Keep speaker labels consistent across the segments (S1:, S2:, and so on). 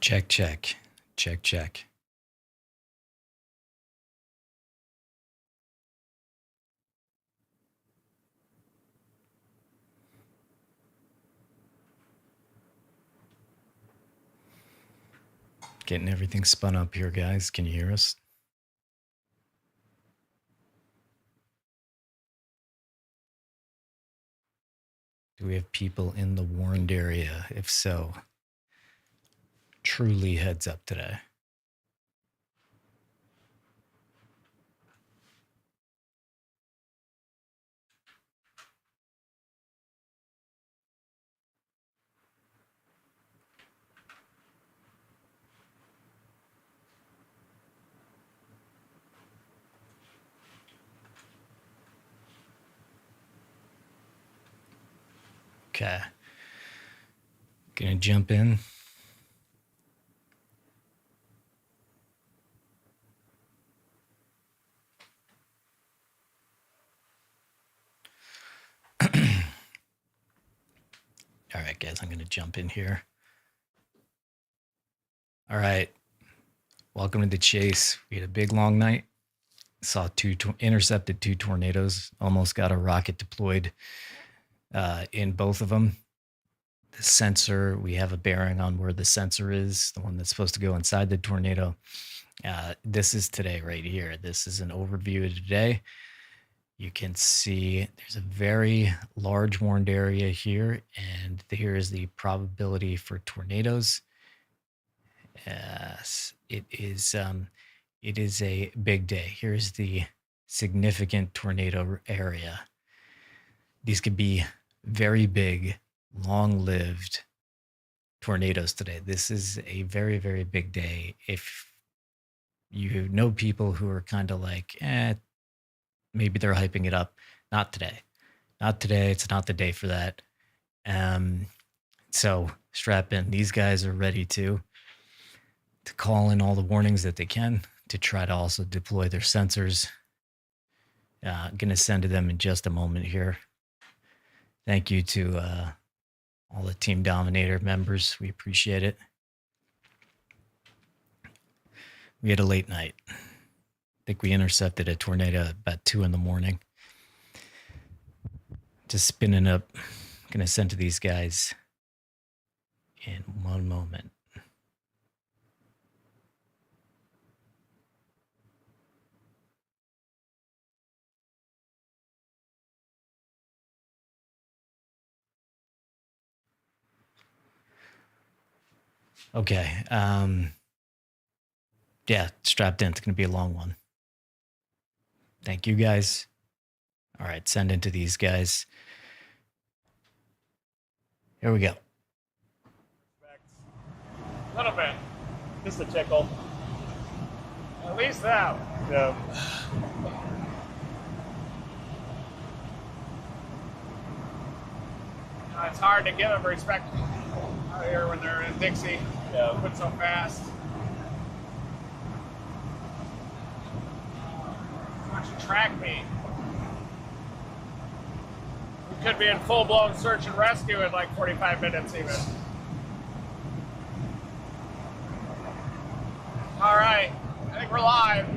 S1: Check, check. Check, check. Getting everything spun up here, guys. Can you hear us? Do we have people in the warned area? If so, truly heads up today. Okay. Gonna jump in. All right, guys, I'm gonna jump in here. All right. Welcome to the chase. We had a big long night. Saw intercepted two tornadoes. Almost got a rocket deployed in both of them. The sensor, we have a bearing on where the sensor is, the one that's supposed to go inside the tornado. This is today right here. This is an overview of today. You can see there's a very large warned area here, and here is the probability for tornadoes. Yes, it is a big day. Here's the significant tornado area. These could be very big, long-lived tornadoes today. This is a very, very big day. If you know people who are kind of like, maybe they're hyping it up. Not today. Not today. It's not the day for that. So strap in. These guys are ready to call in all the warnings that they can, to try to also deploy their sensors. I'm going to send to them in just a moment here. Thank you to all the Team Dominator members. We appreciate it. We had a late night. I think we intercepted a tornado about 2 a.m. Just spinning up. I'm going to send to these guys in one moment. Okay. Yeah, strapped in. It's going to be a long one. Thank you, guys. All right, send into these guys. Here we go.
S2: A little bit. Just a tickle. At least that. Yeah. It's hard to give them respect out here when they're in Dixie. Yeah. Moving so fast. Why don't you track me? We could be in full-blown search and rescue in like 45 minutes even. All right, I think we're live.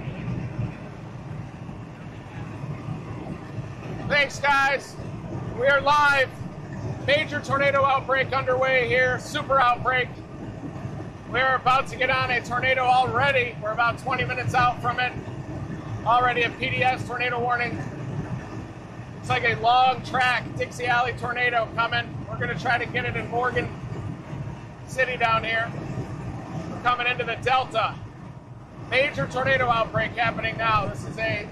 S2: Thanks, guys. We are live. Major tornado outbreak underway here, super outbreak. We're about to get on a tornado already. We're about 20 minutes out from it. Already a PDS tornado warning. It's like a long track Dixie Alley tornado coming. We're gonna try to get it in Morgan City down here. We're coming into the Delta. Major tornado outbreak happening now. This is a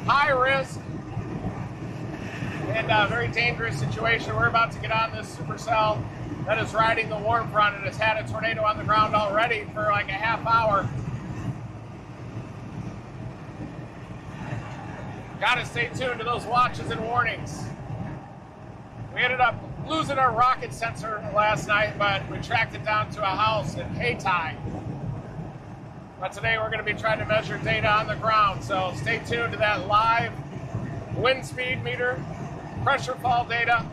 S2: high risk and very dangerous situation. We're about to get on this supercell that is riding the warm front and has had a tornado on the ground already for like a half hour. Gotta stay tuned to those watches and warnings. We ended up losing our rocket sensor last night, but we tracked it down to a house in Hayti. But today we're going to be trying to measure data on the ground, so stay tuned to that live wind speed meter, pressure fall data.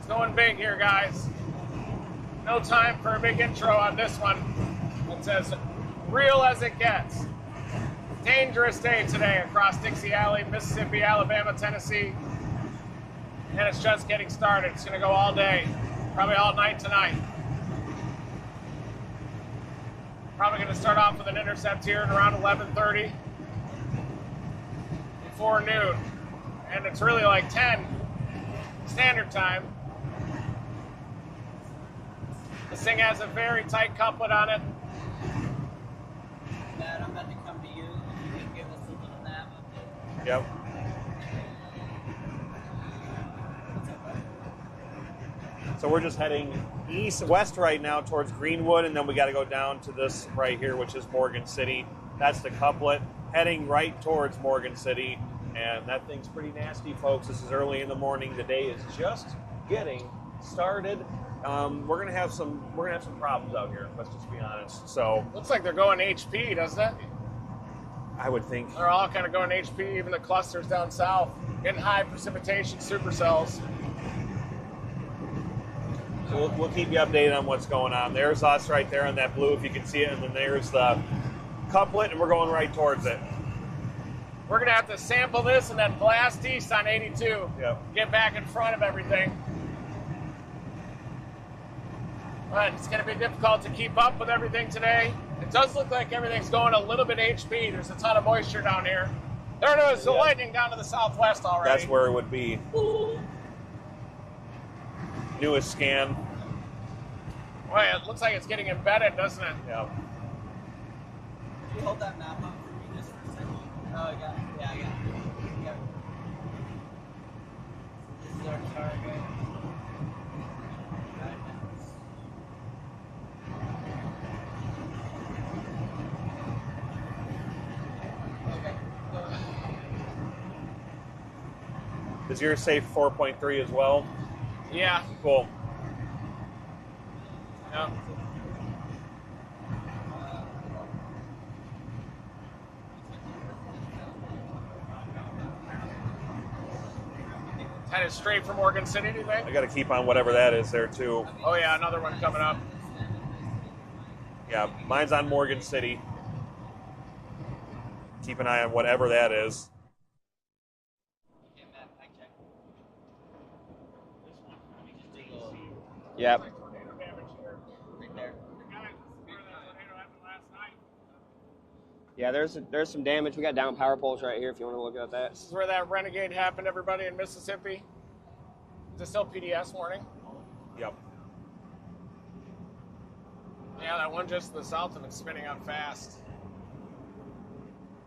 S2: It's going big here, guys. No time for a big intro on this one. It's as real as it gets. Dangerous day today across Dixie Alley, Mississippi, Alabama, Tennessee. And it's just getting started. It's going to go all day, probably all night tonight. Probably going to start off with an intercept here at around 11:30 before noon. And it's really like 10 standard time. This thing has a very tight couplet on it.
S3: Dad, I'm about to come to you. You can give us a little nap up there.
S2: Yep.
S4: So we're just heading west right now towards Greenwood, and then we got to go down to this right here, which is Morgan City. That's the couplet, heading right towards Morgan City, and that thing's pretty nasty, folks. This is early in the morning. The day is just getting started. We're gonna have some problems out here. Let's just be honest. So
S2: Looks like they're going HP, doesn't it?
S4: I would think.
S2: They're all kind of going HP, even the clusters down south. Getting high precipitation supercells.
S4: So we'll keep you updated on what's going on. There's us right there on that blue, if you can see it, and then there's the couplet, and we're going right towards it.
S2: We're going to have to sample this and then blast east on 82.
S4: Yep.
S2: Get back in front of everything. But it's going to be difficult to keep up with everything today. It does look like everything's going a little bit HP. There's a ton of moisture down here. There it is, the lightning down to the southwest already.
S4: That's where it would be. Newest scan.
S2: Boy, it looks like it's getting embedded, doesn't it?
S4: Yeah.
S3: Can you hold that map up for me just for a second? Oh, I got it. Yeah, I got it. Yeah. This is our target. Okay, go.
S4: Is yours safe 4.3 as well?
S2: Yeah.
S4: Cool.
S2: Yeah. Headed straight for Morgan City, do you think?
S4: I got to keep on whatever that is there too.
S2: Oh yeah, another one coming up.
S4: Yeah, mine's on Morgan City. Keep an eye on whatever that is.
S3: Okay, map, I check. Let me just take a look.
S4: Yep.
S2: Tornado damage here.
S3: Right there.
S2: The guy where the tornado happened last night.
S5: Yeah, there's some damage. We got down power poles right here if you want to look at that.
S2: This is where that renegade happened, everybody in Mississippi. Is it still PDS warning?
S4: Yep.
S2: Yeah, that one just to the south of it's spinning up fast.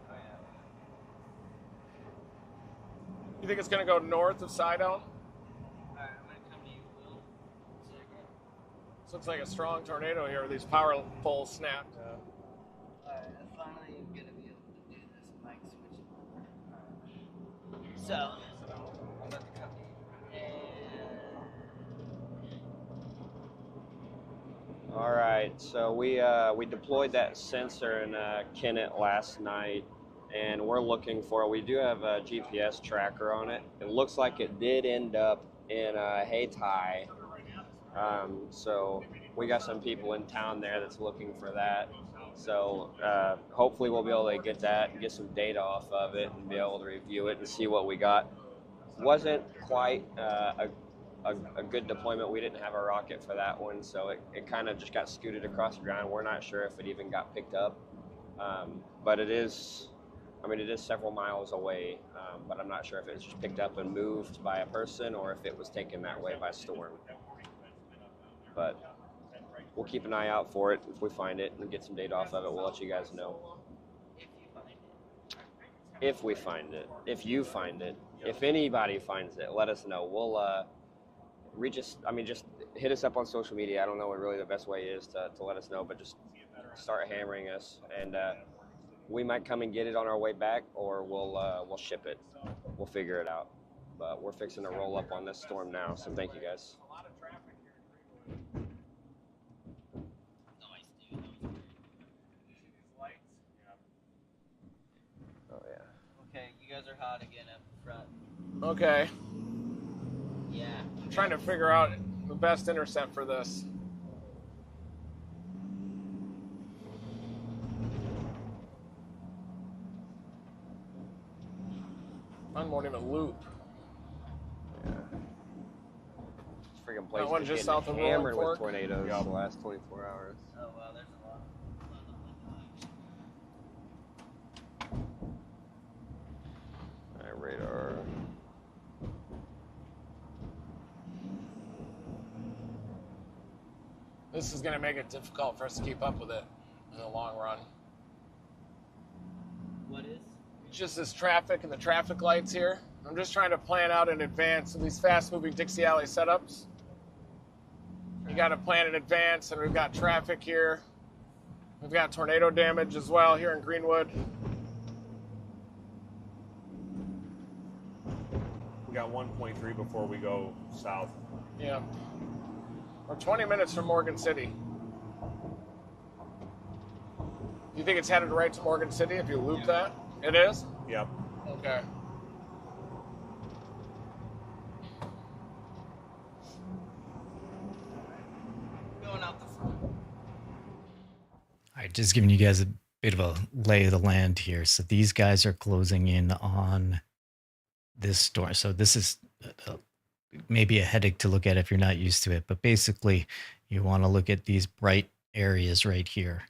S3: Oh, yeah.
S2: You think it's going to go north of Sidon?
S3: Alright, I'm gonna come to you, Will. Second.
S2: This looks like a strong tornado here with these power poles snapped.
S3: Alright, I'm finally gonna be able to do this mic switch. So, I'm about to come to you. And
S5: All right, so we deployed that sensor in Kennett last night, and we're looking for. We do have a GPS tracker on it. It looks like it did end up in Hayti. So we got some people in town there that's looking for that. So hopefully we'll be able to get that and get some data off of it and be able to review it and see what we got. Wasn't quite a good deployment. We didn't have a rocket for that one, so it kind of just got scooted across the ground. We're not sure if it even got picked up, but it is several miles away, but I'm not sure if it was just picked up and moved by a person or if it was taken that way by storm. But we'll keep an eye out for it. If we find it and get some data off of it, we'll let you guys know. If we find it. If you find it. If anybody finds it, let us know. We'll reach us. Just hit us up on social media. I don't know what really the best way is to let us know, but just start hammering us, and we might come and get it on our way back, or we'll ship it. We'll figure it out. But we're fixing to roll up on this storm now, so thank you guys. Oh yeah.
S3: okay, you guys are hot again up front.
S2: Okay.
S3: Yeah.
S2: trying to figure out the best intercept for this. Mine won't even loop.
S5: Yeah. This freaking place
S2: That one
S5: is
S2: just
S5: getting
S2: south of Rolling
S5: hammered with
S2: Fork?
S5: tornadoes
S4: Yep.
S5: the last 24 hours.
S3: Oh wow, there's a lot.
S5: All right, radar.
S2: This is going to make it difficult for us to keep up with it in the long run.
S3: What is?
S2: It's just this traffic and the traffic lights here. I'm just trying to plan out in advance of these fast-moving Dixie Alley setups. You got to plan in advance, and we've got traffic here. We've got tornado damage as well here in Greenwood.
S4: We got 1.3 before we go south.
S2: Yeah. We're 20 minutes from Morgan City. You think it's headed right to Morgan City if you loop that? It is?
S4: Yep.
S2: Okay.
S3: Going out the front.
S1: All right, just giving you guys a bit of a lay of the land here. So these guys are closing in on this storm. So this is maybe a headache to look at if you're not used to it. But basically, you want to look at these bright areas right here.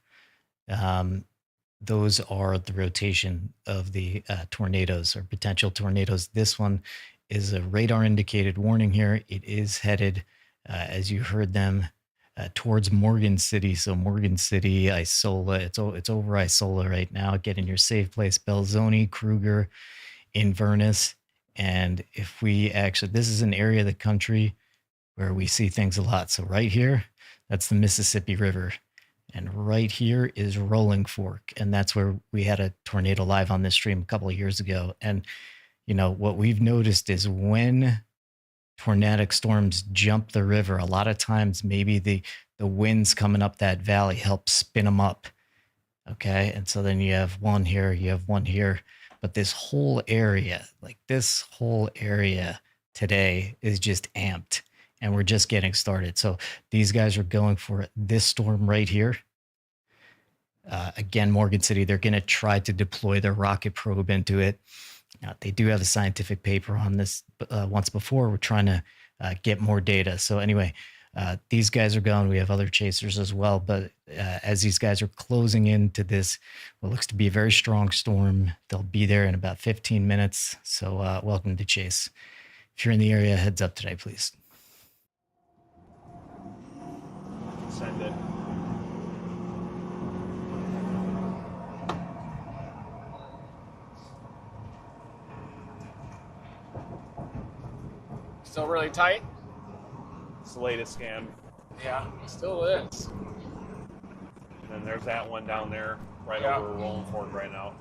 S1: Those are the rotation of the tornadoes or potential tornadoes. This one is a radar indicated warning here. It is headed, as you heard them, towards Morgan City. So Morgan City, Isola, it's over Isola right now. Get in your safe place, Belzoni, Kruger, Inverness. And if we actually, this is an area of the country where we see things a lot. So right here, that's the Mississippi River. And right here is Rolling Fork. And that's where we had a tornado live on this stream a couple of years ago. And, you know, what we've noticed is when tornadic storms jump the river, a lot of times maybe the winds coming up that valley help spin them up. Okay. And so then you have one here, you have one here. But this whole area, like this whole area today is just amped. And we're just getting started. So these guys are going for this storm right here. Again, Morgan City, they're going to try to deploy their rocket probe into it. Now, they do have a scientific paper on this once before. We're trying to get more data. So anyway, these guys are going. We have other chasers as well. But as these guys are closing into this, what looks to be a very strong storm, they'll be there in about 15 minutes. So welcome to Chase. If you're in the area, heads up today, please.
S4: Send it.
S2: Still really tight?
S4: It's the latest scan.
S2: Yeah, it still is.
S4: And then there's that one down there, right
S2: Yeah.
S4: over Rolling Fork right now.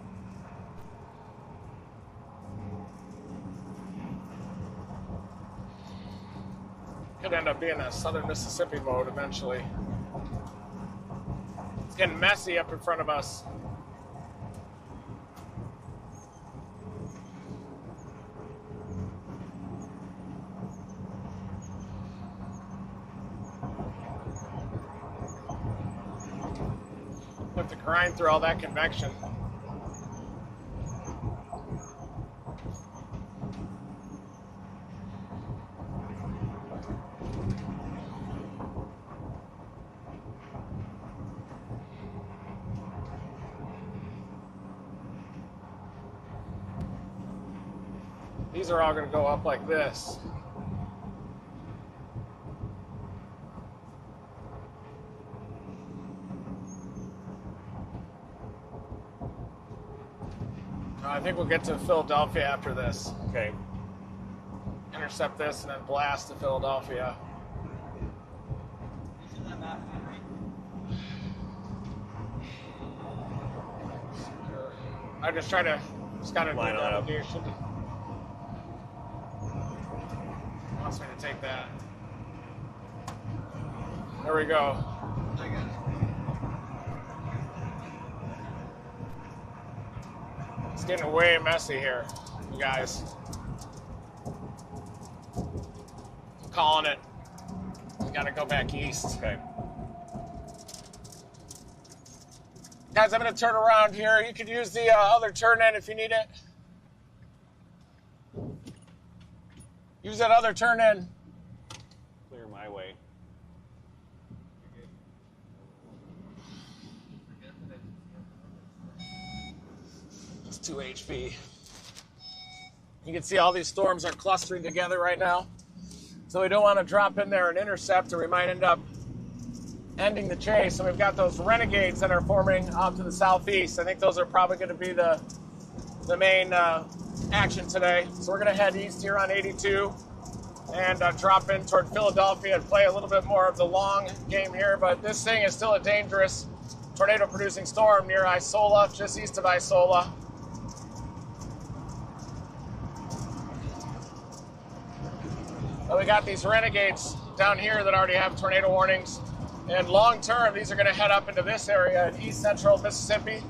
S2: Could end up being a southern Mississippi mode eventually. It's getting messy up in front of us. Have to grind through all that convection. These are all going to go up like this. I think we'll get to Philadelphia after this.
S4: Okay.
S2: Intercept this and then blast to Philadelphia.
S3: Is that map right?
S2: I just try to kind of
S4: Line it up.
S2: navigation. Wants me to take that. There we go.
S3: I got it.
S2: It's getting way messy here, you guys. calling it. We gotta go back east.
S4: Okay.
S2: Guys, I'm gonna turn around here. You could use the other turn in if you need it. Use that other turn in.
S4: Clear my way.
S2: It's 2 HP. You can see all these storms are clustering together right now. So we don't want to drop in there and intercept, or we might end up ending the chase. And we've got those renegades that are forming out to the southeast. I think those are probably going to be the main action today. So we're going to head east here on 82 and drop in toward Philadelphia and play a little bit more of the long game here. But this thing is still a dangerous tornado-producing storm near Isola, just east of Isola. But we got these renegades down here that already have tornado warnings. And long term, these are going to head up into this area in east central Mississippi.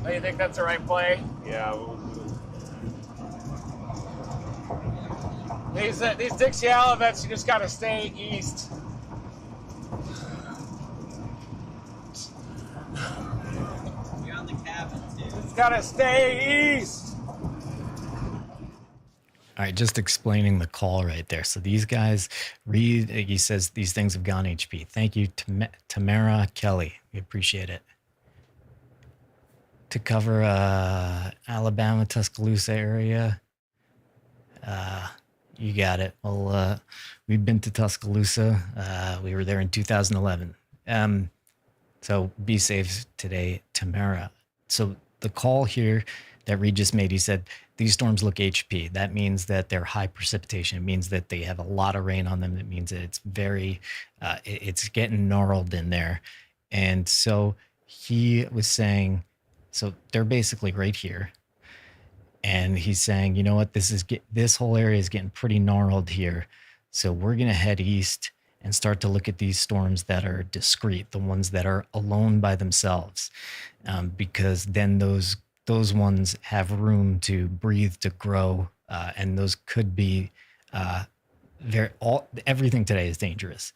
S2: Do you think that's the right play?
S4: Yeah.
S2: These Dixie Olivets, you just got to stay east.
S3: You're on the cabin, too.
S2: It's got to stay east.
S1: All right, just explaining the call right there. So these guys read, he says these things have gone HP. Thank you, Tamara Kelly. We appreciate it. To cover Alabama, Tuscaloosa area. You got it. Well, we've been to Tuscaloosa. We were there in 2011. So be safe today, Tamara. So the call here that Reed just made, he said, these storms look HP. That means that they're high precipitation. It means that they have a lot of rain on them. It means that it's very, it's getting gnarled in there. And so he was saying, so they're basically right here. And he's saying, you know what, this whole area is getting pretty gnarled here. So we're going to head east and start to look at these storms that are discrete, the ones that are alone by themselves, because then those ones have room to breathe, to grow, and those could be everything today is dangerous.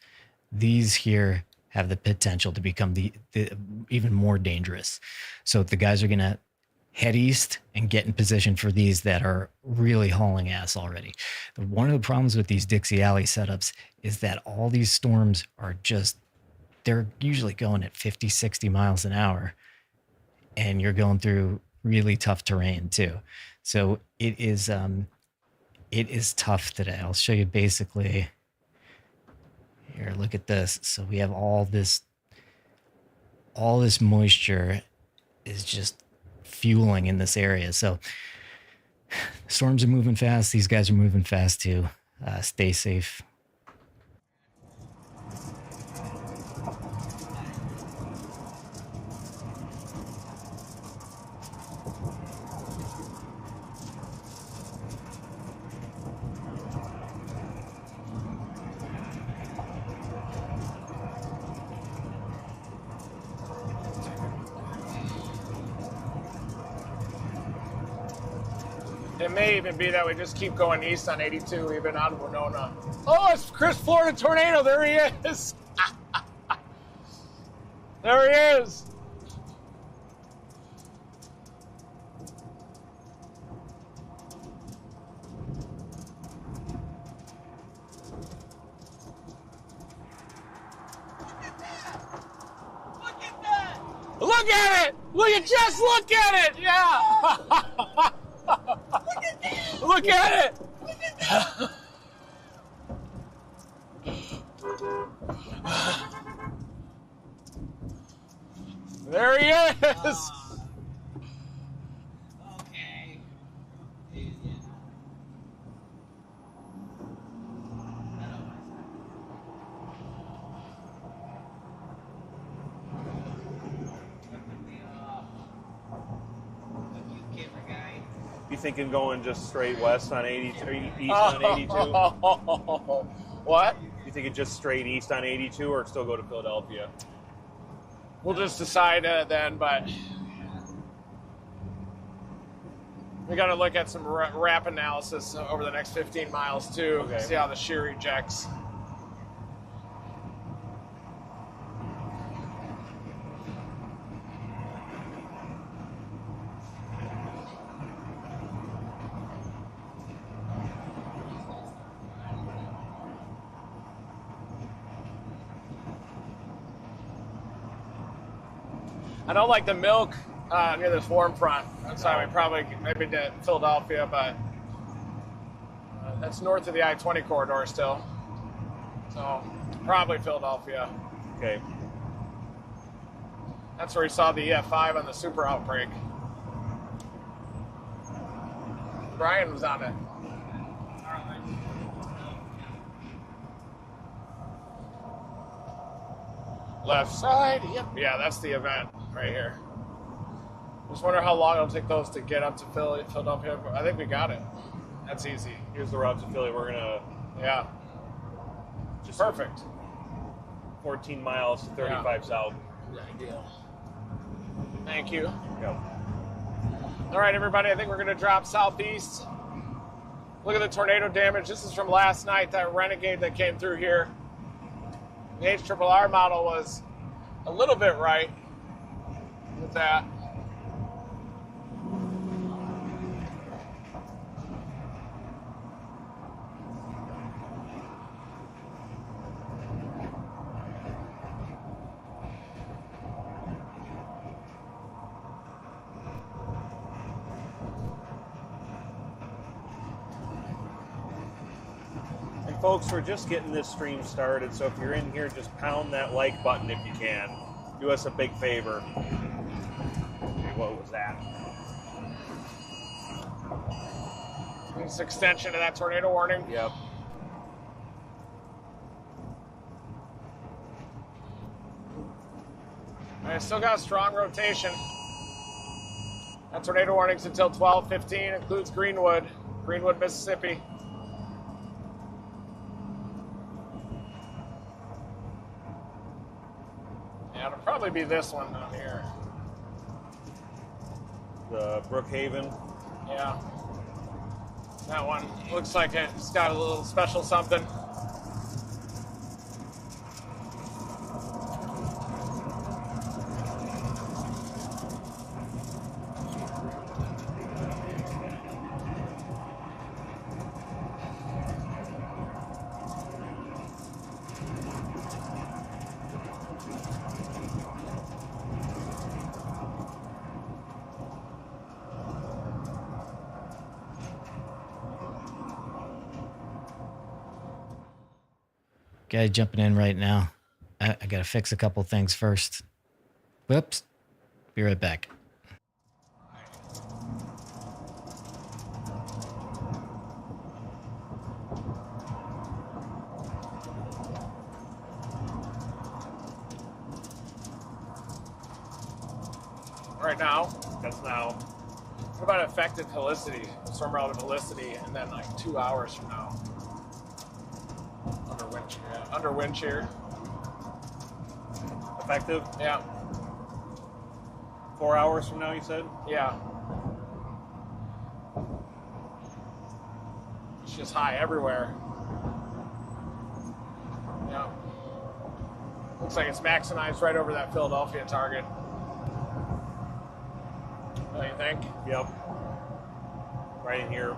S1: These here have the potential to become the even more dangerous. So the guys are going to head east and get in position for these that are really hauling ass already. One of the problems with these Dixie Alley setups is that all these storms are they're usually going at 50, 60 miles an hour, and you're going through really tough terrain too. So it is tough today. I'll show you basically here. Look at this. So we have all this moisture is just fueling in this area. So storms are moving fast. These guys are moving fast too. Stay safe.
S2: It may even be that we just keep going east on 82, even out of Winona. Oh, it's Chris Florida Tornado. There he is. There he is. Look at it! Just look at it! Yeah! Look at it! There he is!
S3: Okay.
S4: You thinking going just straight west on 82, east on 82?
S2: What?
S4: You think it's just straight east on 82 or still go to Philadelphia?
S2: We'll just decide then, but we got to look at some wrap analysis over the next 15 miles too.
S4: Okay.
S2: See how the shear ejects. I don't like the milk near this warm front. That's why we probably maybe did Philadelphia, but that's north of the I-20 corridor still. So probably Philadelphia.
S4: Okay.
S2: That's where we saw the EF5 on the super outbreak. Brian was on it. Left side, yep. Yeah, that's the event right here. Just wonder how long it'll take those to get up to Philadelphia. I think we got it. That's easy.
S4: Here's the route to Philly. We're gonna
S2: Yeah.
S4: just
S2: Perfect.
S4: 14 miles, 35 south.
S2: Ideal. Thank you.
S4: Yep.
S2: All right, everybody, I think we're going to drop southeast. Look at the tornado damage. This is from last night, that Renegade that came through here. The HRRR model was a little bit right with that.
S4: And folks, we're just getting this stream started, so if you're in here, just pound that like button if you can. Do us a big favor. Okay, what was that?
S2: This extension of that tornado warning.
S4: Yep.
S2: All right, still got a strong rotation. That tornado warning's until 12:15, includes Greenwood, Mississippi. Yeah, it'll probably be this one down here.
S4: The Brookhaven.
S2: Yeah. That one looks like it's got a little special something.
S1: Guy jumping in right now. I got to fix a couple things first. Whoops. Be right back.
S2: Right now.
S4: That's now.
S2: What about effective helicity, storm relative helicity, and then like 2 hours from now? Under wind shear. Yeah. Under wind shear.
S4: Effective?
S2: Yeah.
S4: 4 hours from now, you said?
S2: Yeah. It's just high everywhere. Yeah. Looks like it's maximized right over that Philadelphia target. What do you think?
S4: Yep. Right in here.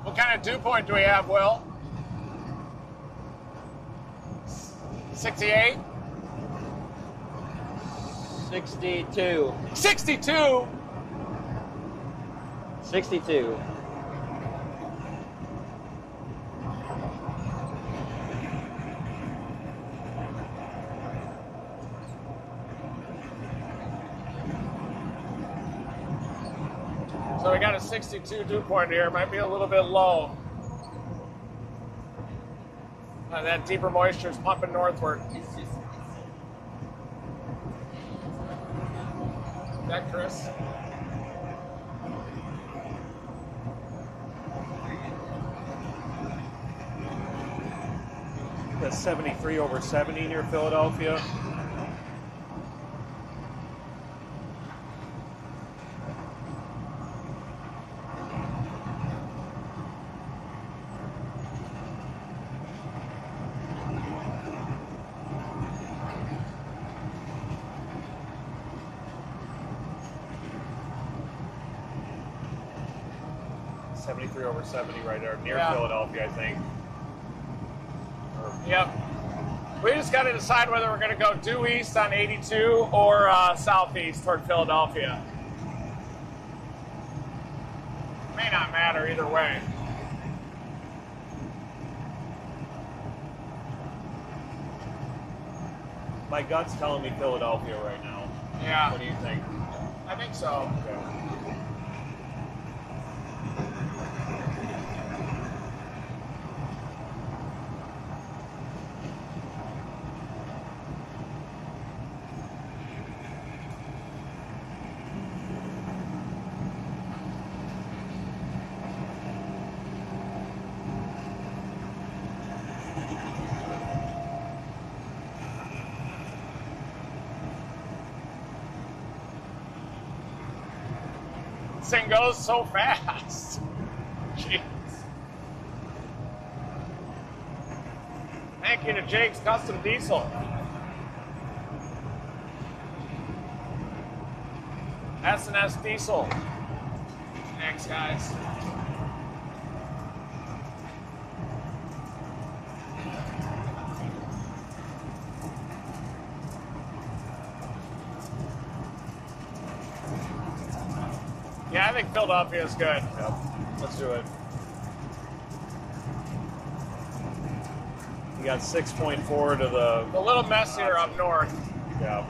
S2: What kind of dew point do we have, Will? 68?
S5: 62.
S2: 62?
S5: 62.
S2: So we got a 62 dew point here. Might be a little bit low. That deeper moisture is pumping northward.
S3: It's just.
S2: Is that Chris?
S4: That's 73 over 70 near Philadelphia. Over 70 right there, near Philadelphia, I think.
S2: Yep. We just got to decide whether we're going to go due east on 82 or southeast toward Philadelphia. May not matter either way.
S4: My gut's telling me Philadelphia right now.
S2: Yeah.
S4: What do you think?
S2: I think so.
S4: Okay.
S2: This thing goes so fast. Jeez. Thank you to Jake's Custom Diesel. S&S Diesel. Thanks, guys. Yeah, I think Philadelphia is good.
S4: Yep. Let's do it. You got 6.4 to the.
S2: A little messier up north.
S4: Yeah.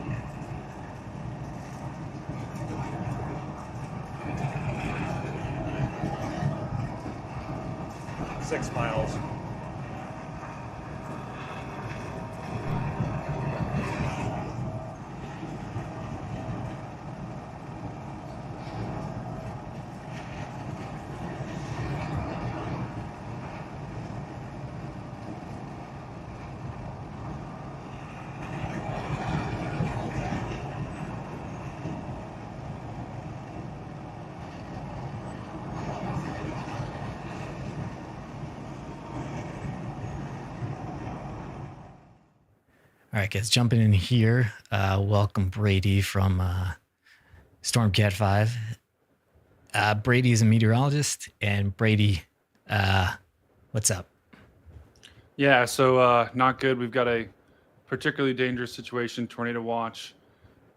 S4: Six miles.
S1: All right, guys, jumping in here. Welcome Brady from Storm Cat 5. Brady is a meteorologist, and Brady, what's up?
S6: Yeah, so not good. We've got a particularly dangerous situation, tornado watch,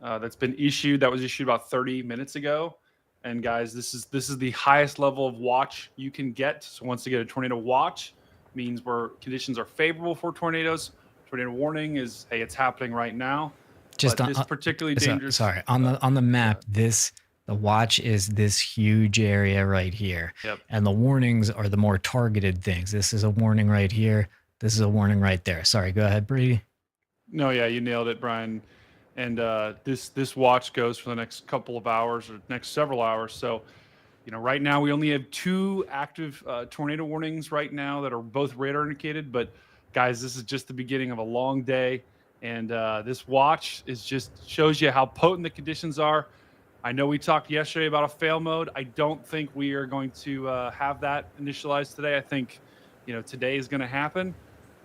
S6: that's been issued. That was issued about 30 minutes ago. And guys, this is the highest level of watch you can get. So once you get a tornado watch, means where conditions are favorable for tornadoes. Tornado warning is, hey, it's happening right now.
S1: Just
S6: but this particularly dangerous.
S1: Sorry, on the map, the watch is this huge area right here.
S6: Yep.
S1: And the warnings are the more targeted things. This is a warning right here. This is a warning right there. Sorry, go ahead, Brady.
S6: No, yeah, you nailed it, Brian. And this watch goes for the next couple of hours or next several hours. So, right now we only have 2 active tornado warnings right now that are both radar indicated. But guys, this is just the beginning of a long day. And this watch just shows you how potent the conditions are. I know we talked yesterday about a fail mode. I don't think we are going to have that initialized today. I think, today is going to happen.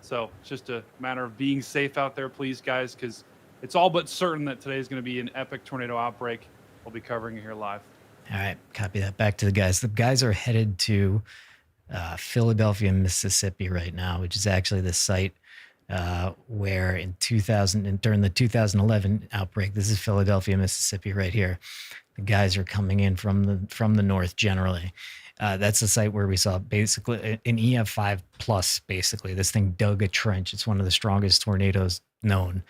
S6: So it's just a matter of being safe out there, please, guys, because it's all but certain that today is going to be an epic tornado outbreak. We'll be covering it here live.
S1: All right, copy that. Back to the guys. The guys are headed to Philadelphia, Mississippi right now, which is actually the site where in 2000 and during the 2011 outbreak, this is Philadelphia, Mississippi right here. The guys are coming in from the north generally. That's the site where we saw basically an EF5 plus. Basically, this thing dug a trench. It's one of the strongest tornadoes known.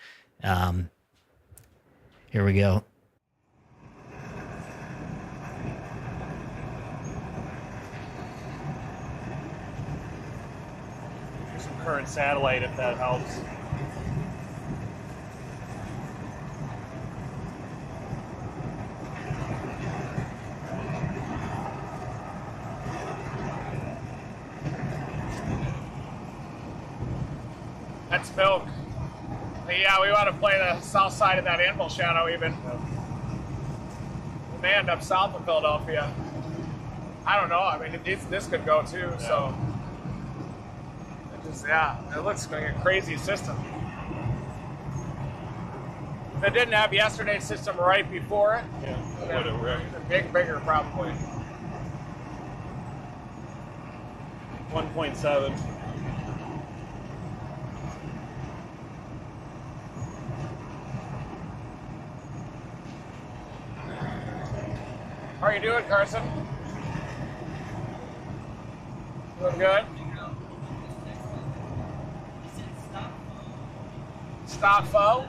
S1: Here we go.
S4: current satellite if that helps.
S2: That's milk. Yeah, we want to play the south side of that anvil shadow even. We may end up south of Philadelphia. I don't know. I mean, this could go too. Yeah. So, it looks like a crazy system. If it didn't have yesterday's system right before it, it would have bigger probably.
S4: 1.7.
S2: How are you doing, Carson? Doing good? Stock foe?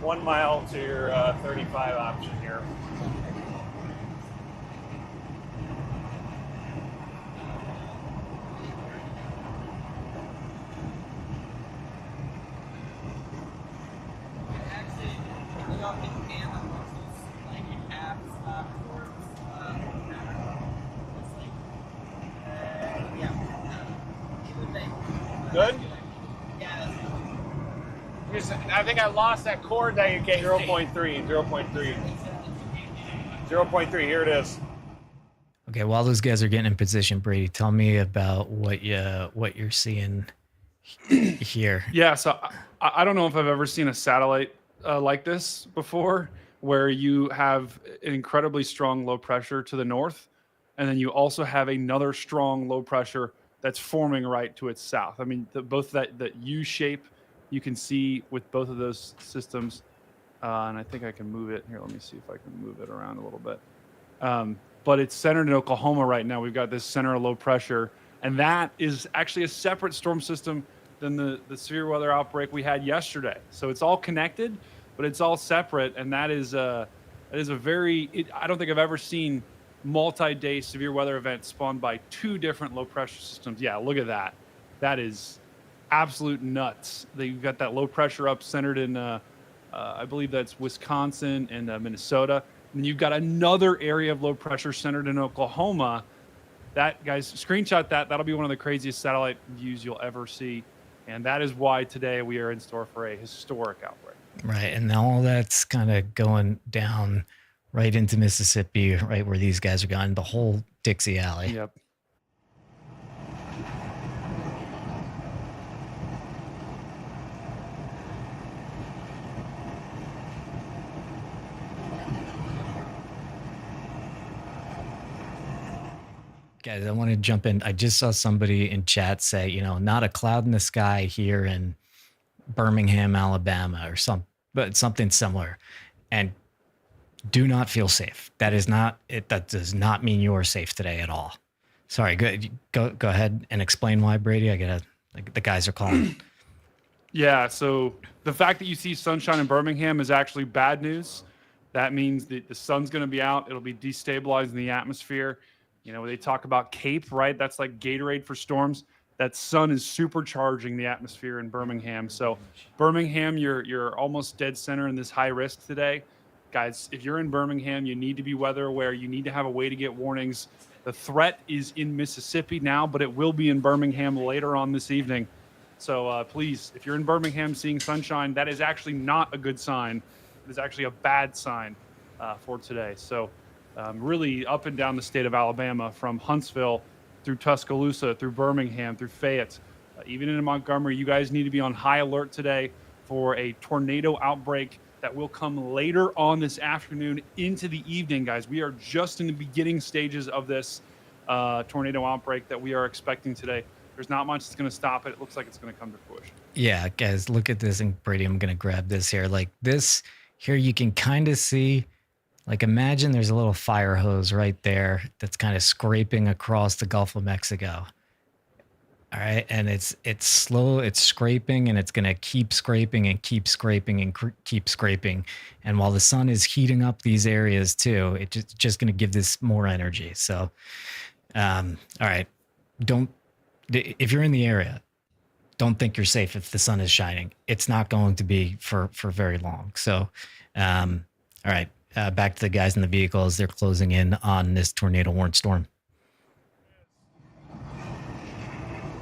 S4: One mile to your 35 option here. Good?
S2: I think I lost that chord that you gave me.
S4: 0.3, 0.3. 0.3, here it is.
S1: Okay, while those guys are getting in position, Brady, tell me about what you're seeing here.
S6: Yeah, so I don't know if I've ever seen a satellite like this before, where you have an incredibly strong low pressure to the north, and then you also have another strong low pressure that's forming right to its south. I mean, both that U shape you can see with both of those systems, and I think I can move it here. Let me see if I can move it around a little bit. But it's centered in Oklahoma right now. We've got this center of low pressure, and that is actually a separate storm system than the severe weather outbreak we had yesterday. So it's all connected, but it's all separate, and that is a very. I don't think I've ever seen multi-day severe weather event spawned by two different low pressure systems. Yeah, look at that. That is absolute nuts. You've got that low pressure up centered in, I believe that's Wisconsin and Minnesota. And you've got another area of low pressure centered in Oklahoma. That, guys, screenshot that. That'll be one of the craziest satellite views you'll ever see. And that is why today we are in store for a historic outbreak.
S1: Right. And all that's kind of going down right into Mississippi, right where these guys are going, the whole Dixie Alley.
S6: Yep.
S1: Guys, I want to jump in. I just saw somebody in chat say, not a cloud in the sky here in Birmingham, Alabama, but something similar. And do not feel safe. That is not it. That does not mean you are safe today at all. Sorry. Go ahead and explain why, Brady. The guys are calling.
S6: Yeah. So the fact that you see sunshine in Birmingham is actually bad news. That means that the sun's going to be out. It'll be destabilizing the atmosphere. They talk about CAPE, right? That's like Gatorade for storms. That sun is supercharging the atmosphere in Birmingham. So Birmingham, you're almost dead center in this high risk today. Guys, if you're in Birmingham, you need to be weather aware. You need to have a way to get warnings. The threat is in Mississippi now, but it will be in Birmingham later on this evening. So please, if you're in Birmingham seeing sunshine, that is actually not a good sign. It is actually a bad sign for today. So really up and down the state of Alabama, from Huntsville through Tuscaloosa, through Birmingham, through Fayette, even in Montgomery, you guys need to be on high alert today for a tornado outbreak that will come later on this afternoon into the evening, guys. We are just in the beginning stages of this tornado outbreak that we are expecting today. There's not much that's going to stop it. It looks like it's going to come to fruition.
S1: Yeah, guys, look at this. And Brady, I'm going to grab this here. Like this here, you can kind of see, like imagine there's a little fire hose right there that's kind of scraping across the Gulf of Mexico. All right, and it's slow, it's scraping, and it's going to keep scraping and keep scraping and keep scraping. And while the sun is heating up these areas too, it's just going to give this more energy. So, all right, if you're in the area, don't think you're safe if the sun is shining. It's not going to be for very long. So, all right, back to the guys in the vehicles. They're closing in on this tornado warned storm.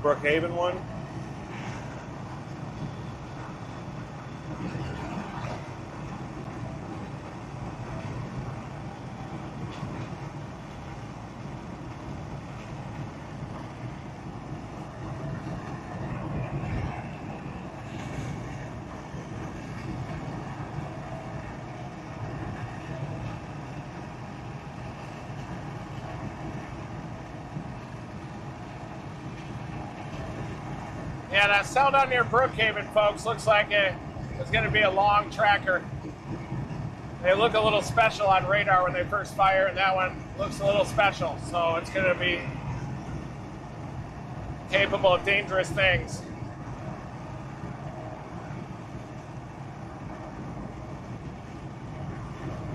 S4: Brookhaven one.
S2: Yeah, that cell down near Brookhaven, folks, looks like it's going to be a long tracker. They look a little special on radar when they first fire, and that one looks a little special. So it's going to be capable of dangerous things.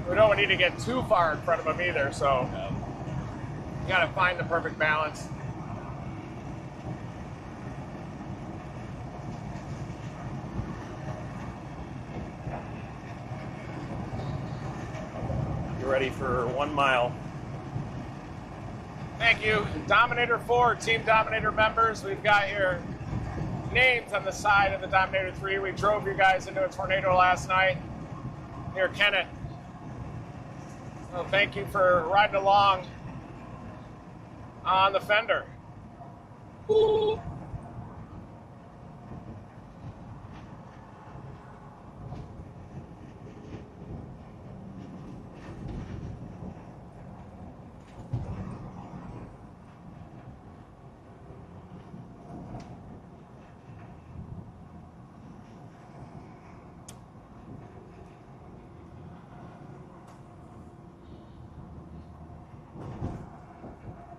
S2: We don't need to get too far in front of them either, so you got to find the perfect balance.
S4: Ready for 1 mile.
S2: Thank you. Dominator 4, Team Dominator members. We've got your names on the side of the Dominator 3. We drove you guys into a tornado last night near Kennett. So thank you for riding along on the Fender. Ooh.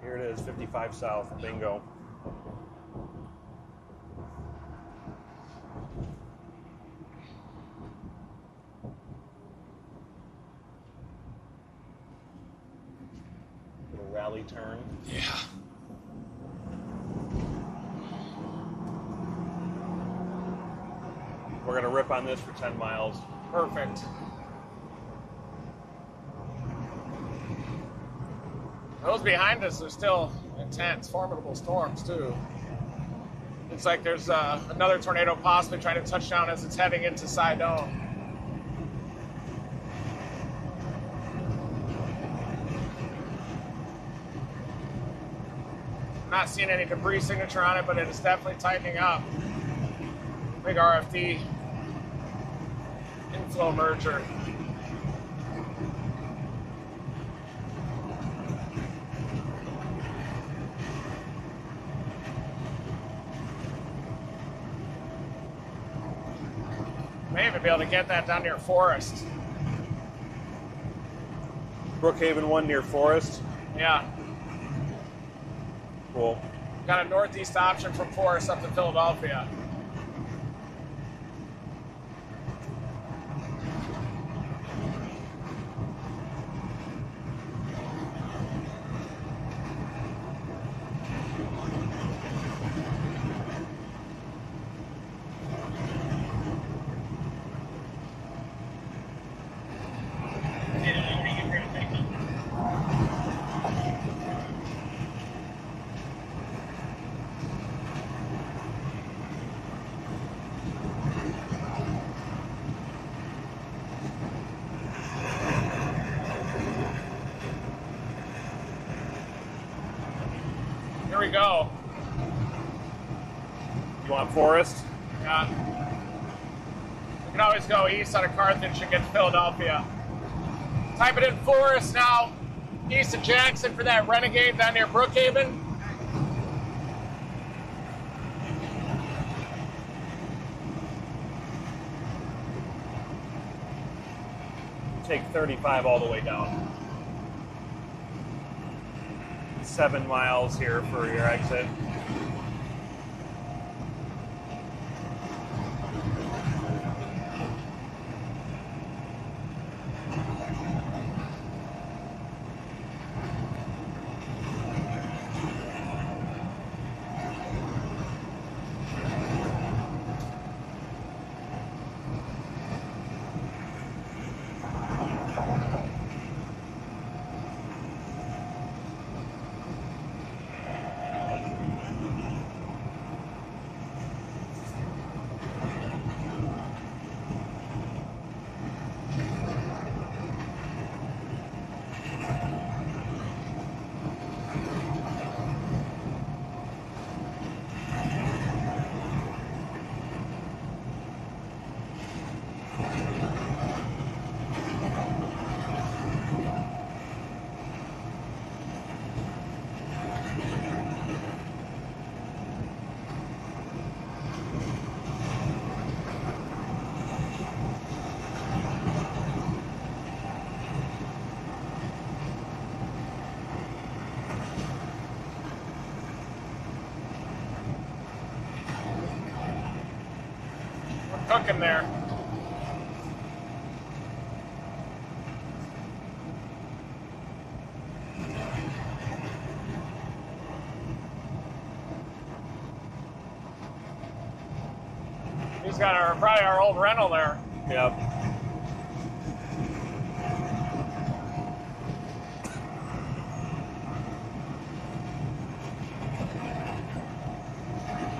S4: Here it is, 55 south, bingo. Little rally turn.
S1: Yeah.
S4: We're gonna rip on this for 10 miles.
S2: Perfect. Those behind us are still intense, formidable storms too. Looks like there's another tornado possibly trying to touch down as it's heading into Sidone. Not seeing any debris signature on it, but it is definitely tightening up. Big RFD inflow merger. May even be able to get that down near Forest.
S4: Brookhaven 1 near Forest.
S2: Yeah.
S4: Cool.
S2: Got a northeast option from Forest up to Philadelphia. Here we go.
S4: You want Forest?
S2: Yeah. We can always go east out of Carthage and get to Philadelphia. Type it in Forest now. East of Jackson for that Renegade down near Brookhaven.
S4: Take 35 all the way down. 7 miles here for your exit.
S2: looking there. He's got probably our old rental there.
S4: Yep.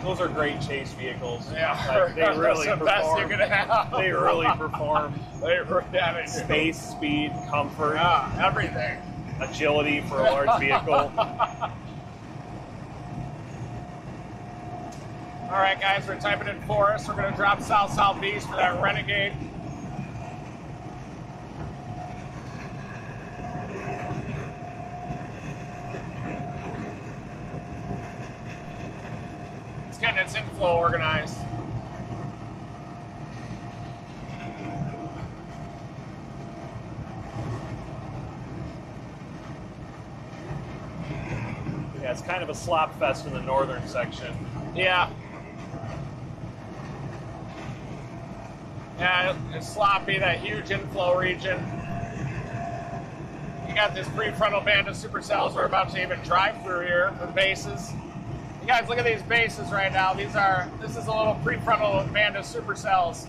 S4: Those are great chase vehicles.
S2: Yeah,
S4: Like, they really
S2: that's the best
S4: perform.
S2: you're gonna have.
S4: They really perform.
S2: They do.
S4: Space, speed, comfort,
S2: Yeah, everything.
S4: agility for a large vehicle.
S2: All right, guys, we're typing in forest. We're going to drop south-southeast for that Renegade. It's getting its inflow organized.
S4: Yeah, it's kind of a slop fest in the northern section.
S2: Yeah. Yeah, it's sloppy, that huge inflow region. You got this prefrontal band of supercells we're about to even drive through here with bases. You guys, look at these bases right now. This is a little prefrontal band of supercells.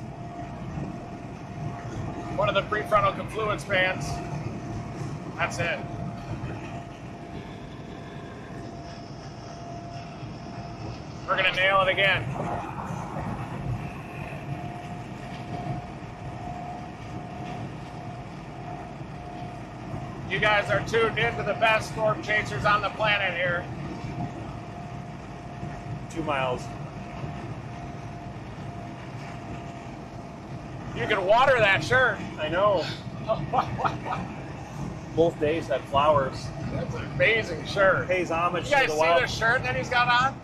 S2: One of the prefrontal confluence bands. That's it. We're gonna nail it again. You guys are tuned into the best storm chasers on the planet here.
S4: 2 miles.
S2: You can water that shirt.
S4: I know. Both days had flowers.
S2: That's an amazing shirt.
S4: Pays homage
S2: You guys
S4: to the
S2: see
S4: wild.
S2: the shirt that he's got on?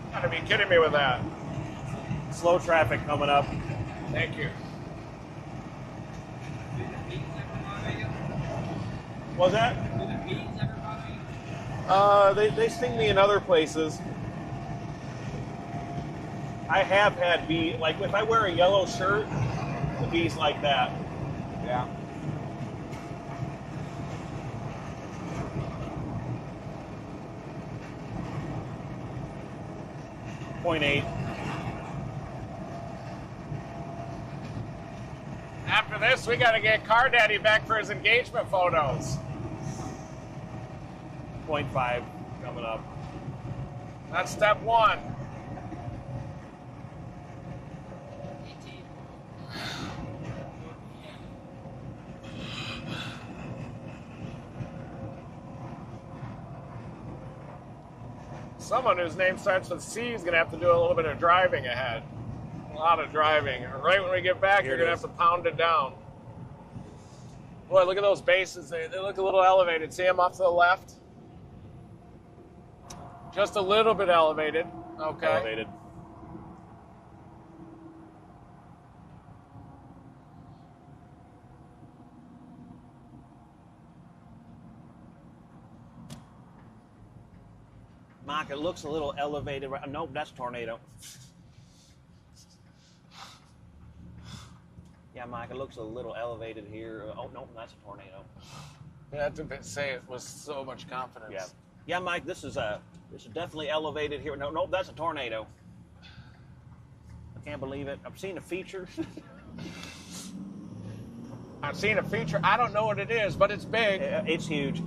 S2: You gotta be kidding me with that.
S4: Slow traffic coming up.
S2: Thank you.
S4: Was that? They sting me in other places. I have had bee, like if I wear a yellow shirt, the bees like that.
S2: Yeah.
S4: .8.
S2: After this, we gotta get Car Daddy back for his engagement photos.
S4: .5 coming up.
S2: That's step one. Someone whose name starts with C is going to have to do a little bit of driving ahead. A lot of driving. Right when we get back,
S4: Here
S2: you're going to
S4: it
S2: have
S4: is.
S2: to pound it down. Boy, look at those bases. They look a little elevated. See them off to the left? Just a little bit elevated. Okay.
S4: Elevated. Mark, it looks a little elevated. Nope, that's a tornado. Yeah, Mike, it looks a little elevated here. Oh, nope, that's a tornado.
S2: You had to say it with so much confidence.
S4: Yeah. Yeah, Mike, this is definitely elevated here. No, nope, that's a tornado. I can't believe it. I've seen a feature.
S2: I've seen a feature. I don't know what it is, but it's big.
S4: It's huge.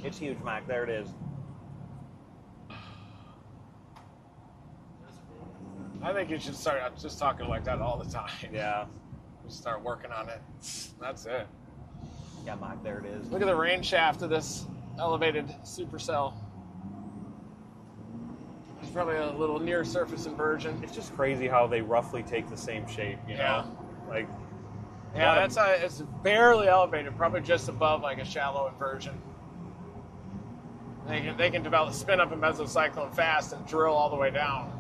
S4: It's huge, Mike. There it is.
S2: I think you should start just talking like that all the time.
S4: Yeah.
S2: Just start working on it. That's it.
S4: Yeah, Mike, there it is.
S2: Look at the range shaft of this elevated supercell. There's probably a little near surface inversion.
S4: It's just crazy how they roughly take the same shape, you know? Like,
S2: Yeah, it's barely elevated, probably just above like a shallow inversion. They can develop spin up a mesocyclone fast and drill all the way down.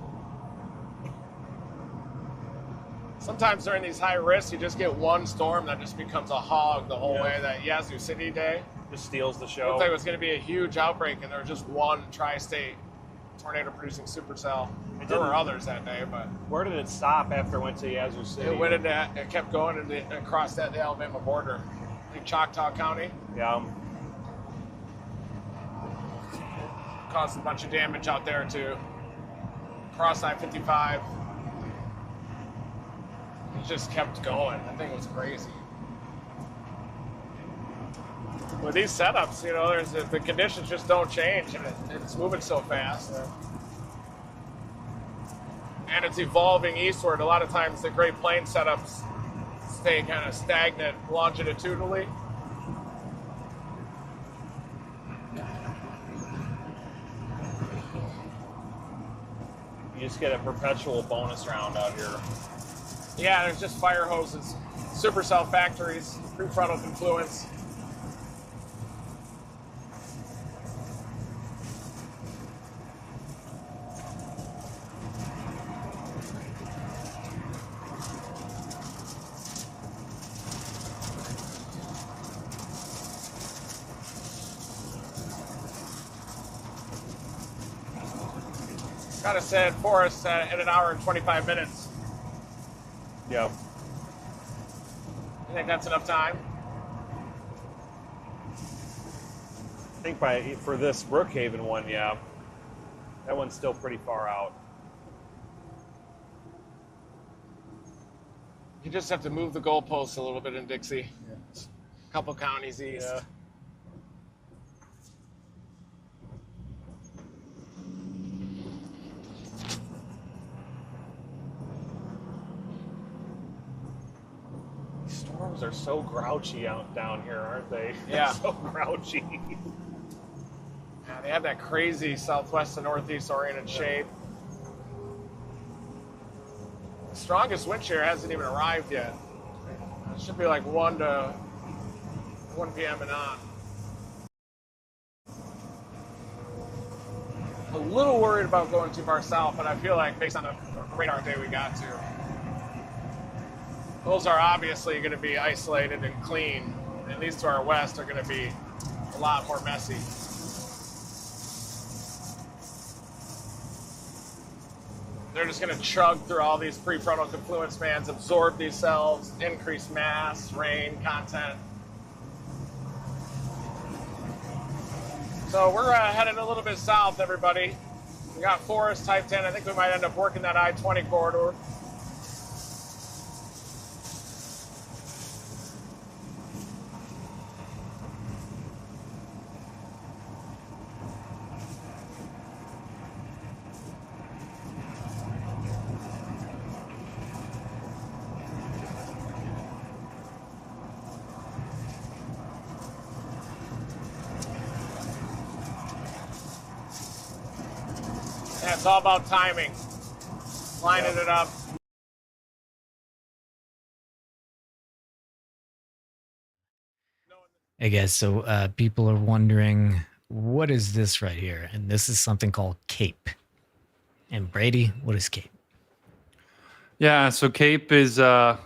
S2: Sometimes during these high risks, you just get one storm that just becomes a hog the whole way. That Yazoo City day
S4: just steals the
S2: looked
S4: show.
S2: like it was going to be a huge outbreak, and there was just one tri-state tornado-producing supercell. There were others that day, but
S4: Where did it stop after it went to Yazoo City?
S2: it kept going across the Alabama border, like Choctaw County.
S4: Yeah.
S2: Caused a bunch of damage out there too. Cross I-55. It just kept going. That thing was crazy. With these setups, you know, the conditions just don't change, and it's moving so fast. And it's evolving eastward. A lot of times the Great Plains setups stay kind of stagnant longitudinally.
S4: You just get a perpetual bonus round out here.
S2: Yeah, there's just fire hoses, supercell factories, prefrontal confluence. Got to set for us in an hour and 25 minutes.
S4: Yep.
S2: You think that's enough time?
S4: I think for this Brookhaven one, yeah. That one's still pretty far out.
S2: You just have to move the goalposts a little bit in Dixie. Yeah. A couple counties east.
S4: Yeah. Storms are so grouchy out down here, aren't they?
S2: Yeah.
S4: So grouchy.
S2: Yeah, they have that crazy southwest to northeast oriented shape. The strongest wind shear hasn't even arrived yet. It should be like 1 p.m. and on. A little worried about going too far south, but I feel like based on the radar day we got to, those are obviously going to be isolated and clean. And these to our west are going to be a lot more messy. They're just going to chug through all these prefrontal confluence bands, absorb these cells, increase mass, rain, content. So we're headed a little bit south, everybody. We got forest type 10. I think we might end up working that I-20 corridor. Yeah, it's all about timing, lining it up.
S1: Hey guys, so people are wondering, what is this right here? And this is something called CAPE. And Brady, what is CAPE?
S6: Yeah, so CAPE is,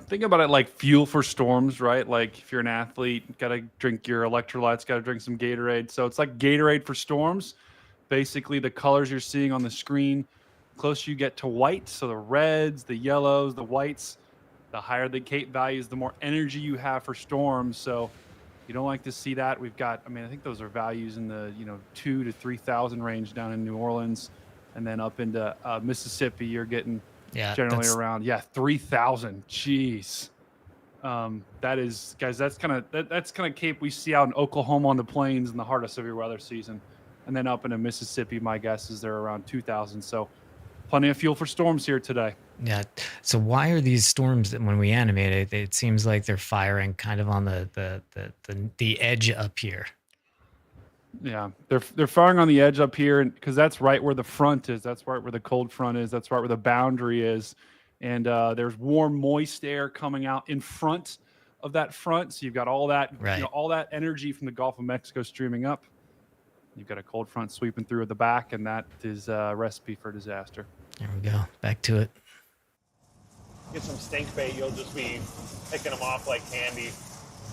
S6: think about it like fuel for storms, right? Like if you're an athlete, got to drink your electrolytes, got to drink some Gatorade. So it's like Gatorade for storms. Basically, the colors you're seeing on the screen, the closer you get to white, so the reds, the yellows, the whites, the higher the CAPE values, the more energy you have for storms. So you don't like to see that. We've got, I mean, I think those are values in the 2,000 to 3,000 range down in New Orleans, and then up into Mississippi, you're getting generally around 3,000. Jeez, that is, guys, that's kind of CAPE we see out in Oklahoma on the plains in the heart of severe weather season. And then up into Mississippi, my guess is they're around 2,000. So plenty of fuel for storms here today.
S1: Yeah. So why are these storms that when we animate it, it seems like they're firing kind of on the edge up here?
S6: Yeah, they're firing on the edge up here, and because that's right where the front is. That's right where the cold front is. That's right where the boundary is. And there's warm, moist air coming out in front of that front. So you've got all that, all that energy from the Gulf of Mexico streaming up. You've got a cold front sweeping through at the back, and that is a recipe for disaster.
S1: There we go. Back to it.
S4: Get some stink bait, you'll just be picking them off like candy.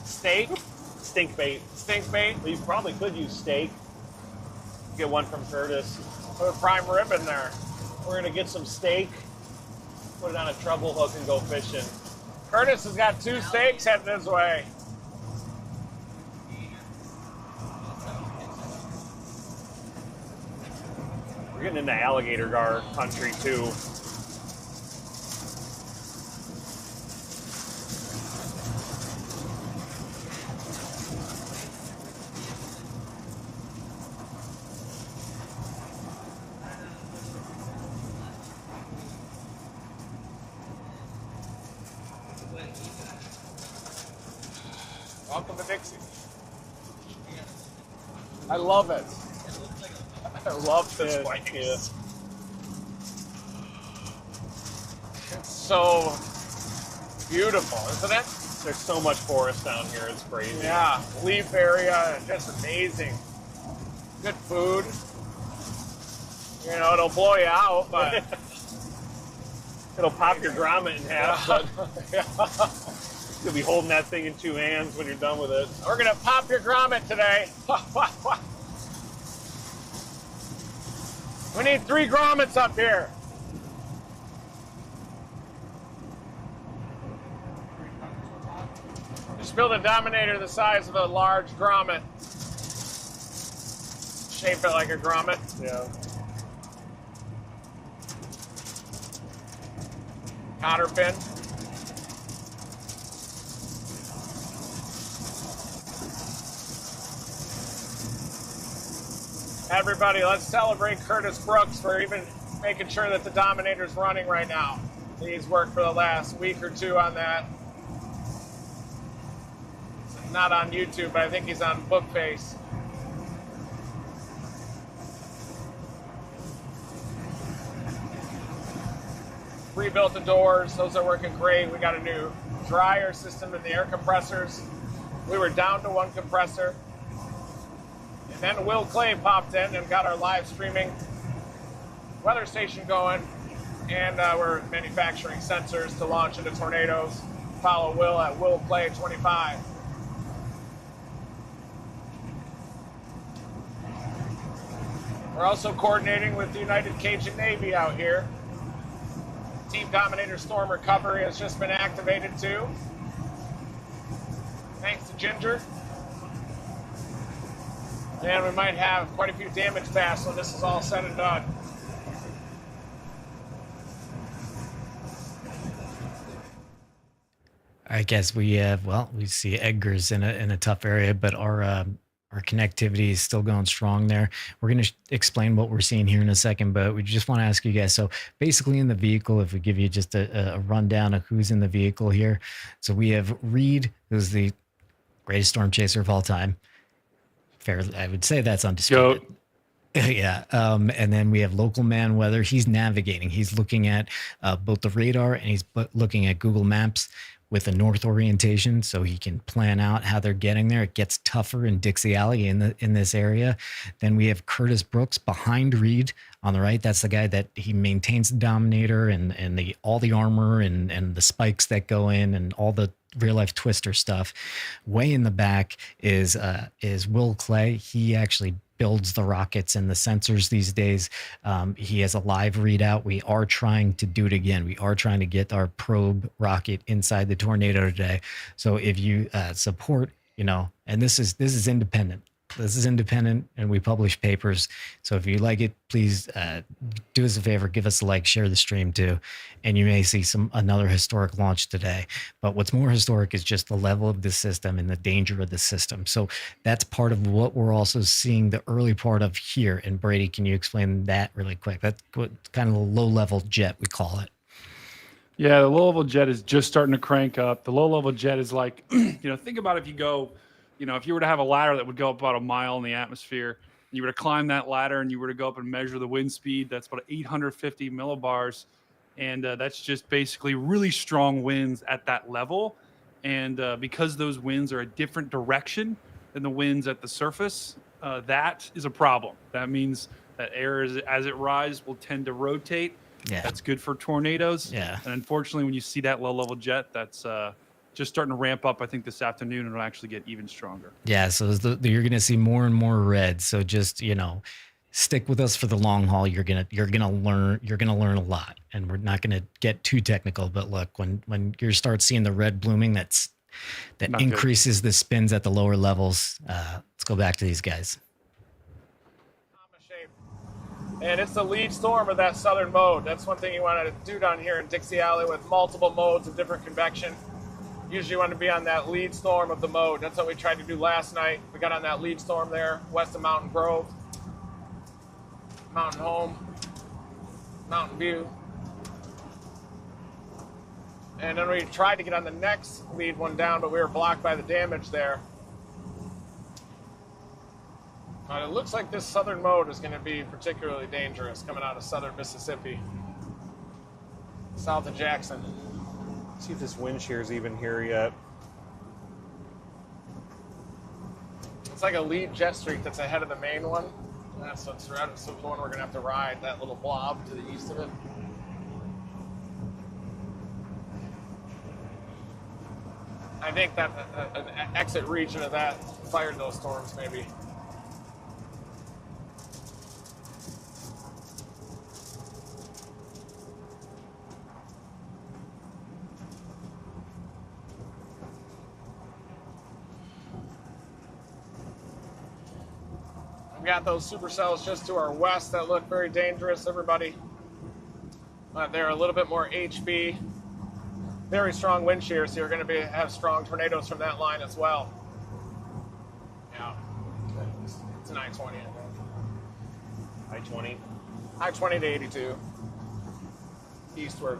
S4: Steak? Stink bait.
S2: Stink bait?
S4: Well, you probably could use steak. Get one from Curtis.
S2: Put a prime rib in there.
S4: We're gonna get some steak, put it on a treble hook, and go fishing.
S2: Curtis has got 2 steaks heading his way.
S4: We're getting into alligator gar country too.
S2: Welcome to Dixie. I love it. I love this place.
S4: Yeah.
S2: It's so beautiful, isn't it?
S4: There's so much forest down here, it's crazy.
S2: Yeah, leaf area, just amazing. Good food. You know, it'll blow you out, but
S4: It'll pop your grommet in half, but
S2: yeah.
S4: you'll be holding that thing in 2 hands when you're done with it.
S2: We're gonna pop your grommet today. We need 3 grommets up here. Just build a Dominator the size of a large grommet. Shape it like a grommet.
S4: Yeah.
S2: Cotter pin. Everybody, let's celebrate Curtis Brooks for even making sure that the Dominator's running right now. He's worked for the last week or 2 on that. Not on YouTube, but I think he's on Bookface. Rebuilt the doors, those are working great. We got a new dryer system in the air compressors. We were down to 1 compressor. And then Will Clay popped in and got our live streaming weather station going. And we're manufacturing sensors to launch into tornadoes. Follow Will at Will Clay 25. We're also coordinating with the United Cajun Navy out here. Team Dominator Storm Recovery has just been activated too. Thanks to Ginger. And we might have quite a few damage paths when this is all said and done.
S1: I guess we have, well, we see Edgar's in a tough area, but our connectivity is still going strong there. We're going to explain what we're seeing here in a second, but we just want to ask you guys. So basically in the vehicle, if we give you just a rundown of who's in the vehicle here. So we have Reed, who's the greatest storm chaser of all time. Fair, I would say that's undisputed. Yeah. And then we have Local Man Weather. He's navigating. He's looking at both the radar and he's looking at Google Maps with a north orientation, so he can plan out how they're getting there. It gets tougher in Dixie Alley in this area. Then we have Curtis Brooks behind Reed on the right. That's the guy that he maintains the Dominator and all the armor and the spikes that go in and all the real life twister stuff. Way in the back is Will Clay. He actually builds the rockets and the sensors these days. He has a live readout. We are trying to do it again. We are trying to get our probe rocket inside the tornado today. So if you support, and this is independent. This is independent, and we publish papers. So if you like it, please do us a favor, give us a like, share the stream too, and you may see another historic launch today. But what's more historic is just the level of the system and the danger of the system. So that's part of what we're also seeing the early part of here. And Brady, can you explain that really quick? That's kind of the low-level jet, we call it.
S6: Yeah, the low-level jet is just starting to crank up. The low-level jet is like, think about if you go, if you were to have a ladder that would go up about a mile in the atmosphere, and you were to climb that ladder and you were to go up and measure the wind speed, that's about 850 millibars. And that's just basically really strong winds at that level. And because those winds are a different direction than the winds at the surface, that is a problem. That means that air, as it rises, will tend to rotate.
S1: Yeah.
S6: That's good for tornadoes.
S1: Yeah.
S6: And unfortunately, when you see that low-level jet, that's just starting to ramp up. I think this afternoon it'll actually get even stronger.
S1: Yeah, so you're going to see more and more red. So just, stick with us for the long haul. You're gonna learn a lot, and we're not gonna get too technical. But look, when you start seeing the red blooming, that
S6: Not
S1: increases the spins at the lower levels. Let's go back to these guys.
S2: And it's the lead storm of that southern mode. That's one thing you want to do down here in Dixie Alley with multiple modes of different convection. Usually you want to be on that lead storm of the mode. That's what we tried to do last night. We got on that lead storm there, west of Mountain Grove, Mountain Home, Mountain View. And then we tried to get on the next lead one down, but we were blocked by the damage there. It looks like this southern mode is going to be particularly dangerous coming out of southern Mississippi, south of Jackson.
S4: See if this wind shear is even here yet.
S2: It's like a lead jet streak that's ahead of the main one. That's the one we're going to have to ride, that little blob to the east of it. I think that an exit region of that fired those storms, maybe. We got those supercells just to our west that look very dangerous, everybody. They're a little bit more HB. Very strong wind shear, so you're going to have strong tornadoes from that line as well. Yeah, it's an I-20, I think.
S4: I-20.
S2: I-20 to 82, eastward.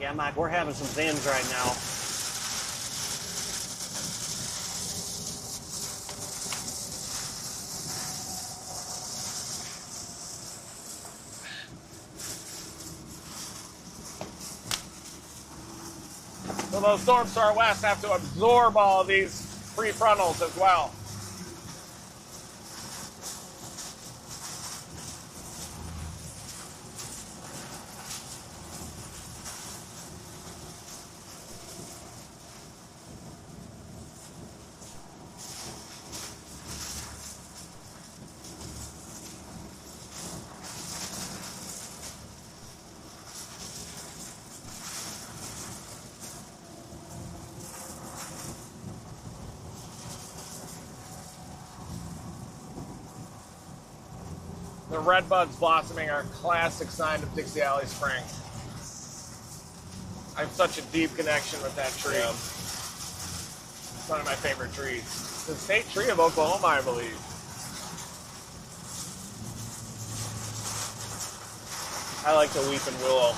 S4: Yeah, Mike, we're having some zins right now.
S2: So those storms to our west have to absorb all these prefrontals as well. The red buds blossoming are a classic sign of Dixie Alley spring. I have such a deep connection with that tree.
S4: Yeah.
S2: It's one of my favorite trees. It's the state tree of Oklahoma, I believe.
S4: I like the weeping willow.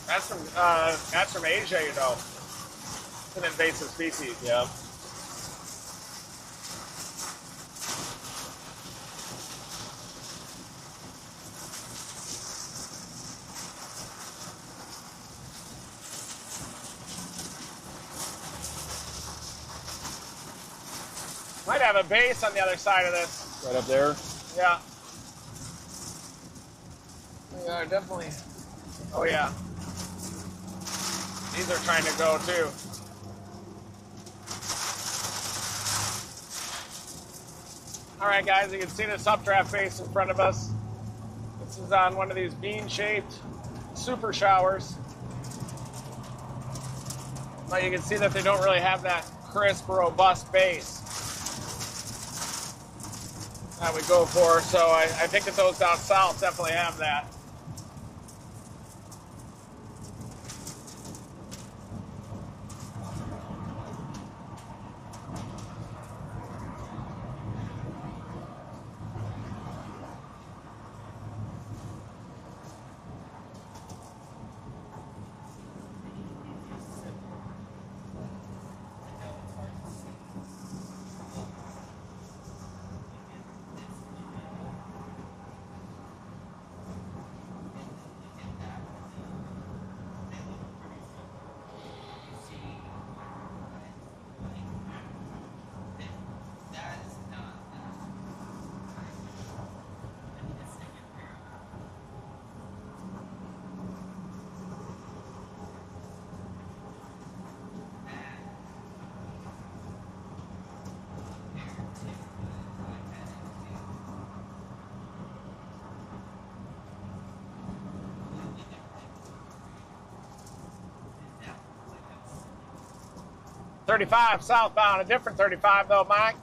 S2: That's from Asia, you know. It's an invasive species.
S4: Yeah.
S2: Might have a base on the other side of this.
S4: Right up there.
S2: Yeah. Yeah, definitely. Oh, yeah. These are trying to go, too. All right, guys, you can see this updraft base in front of us. This is on one of these bean-shaped super showers. But you can see that they don't really have that crisp, robust base that we go for. So I think that those down south definitely have that. 35 southbound, a different 35 though, Mike.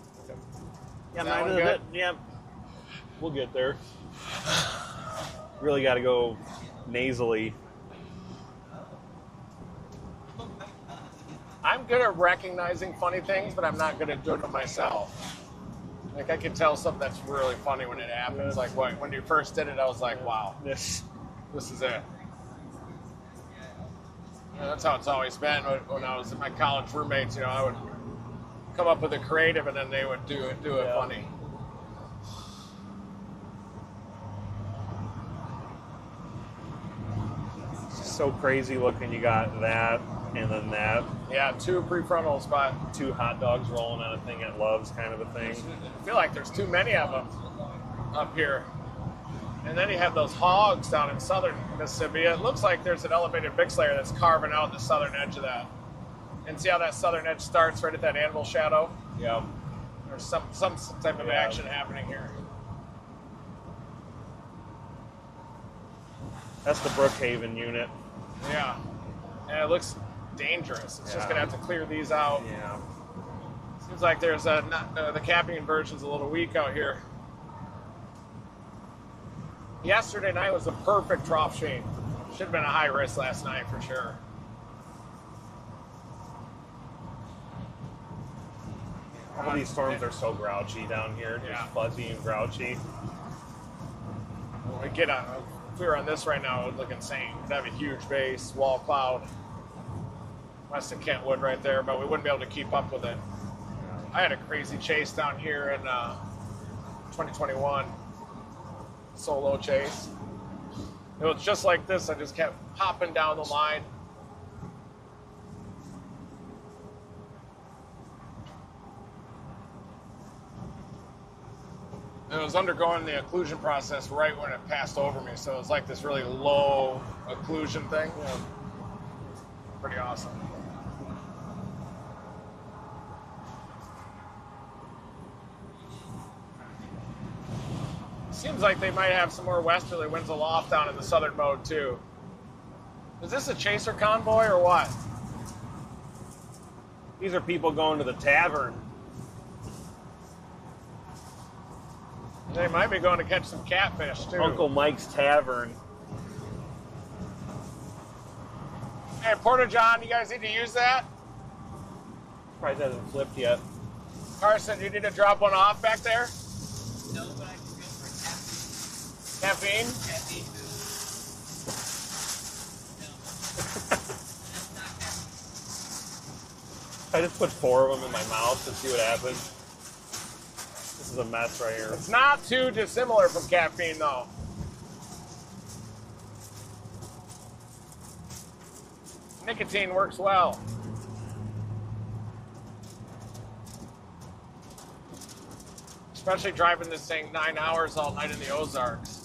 S4: Yeah,
S2: That
S4: mine
S2: one
S4: is
S2: good?
S4: it. Yep. We'll get there. Really got to go nasally.
S2: I'm good at recognizing funny things, but I'm not good at doing it myself. Like I can tell something that's really funny when it happens. Like when you first did it, I was like, wow, this is it. Yeah, that's how it's always been. When I was with my college roommates, you know, I would come up with a creative, and then they would do it funny.
S4: So crazy looking. You got that, and then that.
S2: Yeah, 2 prefrontal spots.
S4: 2 hot dogs rolling on a thing it loves, kind of a thing.
S2: I feel like there's too many of them up here. And then you have those hogs down in southern Mississippi. It looks like there's an elevated mix layer that's carving out the southern edge of that. And see how that southern edge starts right at that anvil shadow?
S4: Yep.
S2: There's some type of action happening here.
S4: That's the Brookhaven unit.
S2: Yeah. And it looks dangerous. It's just going to have to clear these out.
S4: Yeah.
S2: Seems like there's the capping version's a little weak out here. Yesterday night was a perfect trough sheen. Should have been a high risk last night for sure.
S4: All of these storms are so grouchy down here, just
S2: Yeah.
S4: fuzzy and grouchy.
S2: When we get on, if we were on this right now, it would look insane. We'd have a huge base, wall cloud, west of Kentwood right there, but we wouldn't be able to keep up with it. I had a crazy chase down here in 2021, solo chase. It was just like this. I just kept popping down the line. It was undergoing the occlusion process right when it passed over me, so it was like this really low occlusion thing. Yeah. Pretty awesome. Seems like they might have some more westerly winds aloft down in the southern mode too. Is this a chaser convoy or what?
S4: These are people going to the tavern.
S2: They might be going to catch some catfish too.
S4: Uncle Mike's Tavern.
S2: Hey, Porta John, you guys need to use that?
S4: Probably hasn't flipped yet.
S2: Carson, you need to drop one off back there?
S3: No, but I can go for caffeine.
S2: Caffeine?
S3: Caffeine food. No. That's not caffeine.
S4: I just put 4 of them in my mouth to see what happens. This is a mess right here.
S2: It's not too dissimilar from caffeine though. Nicotine works well. Especially driving this thing 9 hours all night in the Ozarks.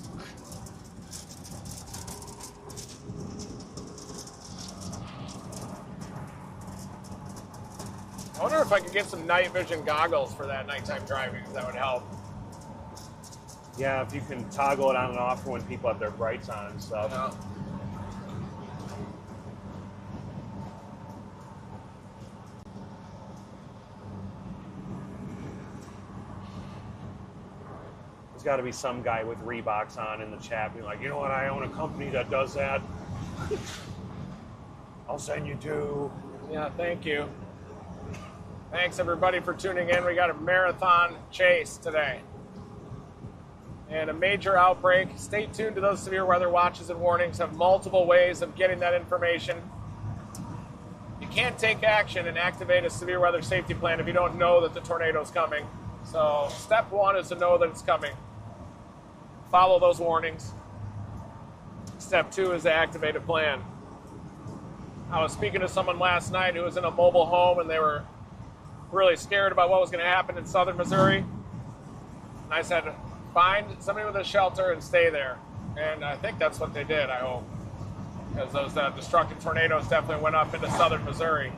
S2: I wonder if I could get some night vision goggles for that nighttime driving, if that would help.
S4: Yeah, if you can toggle it on and off for when people have their brights on and stuff.
S2: Yeah.
S4: There's got to be some guy with Reeboks on in the chat being like, you know what, I own a company that does that. I'll send you 2.
S2: Yeah, thank you. Thanks everybody for tuning in. We got a marathon chase today. And a major outbreak. Stay tuned to those severe weather watches and warnings. Have multiple ways of getting that information. You can't take action and activate a severe weather safety plan if you don't know that the tornado is coming. So step 1 is to know that it's coming. Follow those warnings. Step 2 is to activate a plan. I was speaking to someone last night who was in a mobile home and they were really scared about what was going to happen in southern Missouri. And I said, find somebody with a shelter and stay there. And I think that's what they did, I hope. Because those destructive tornadoes definitely went up into southern Missouri.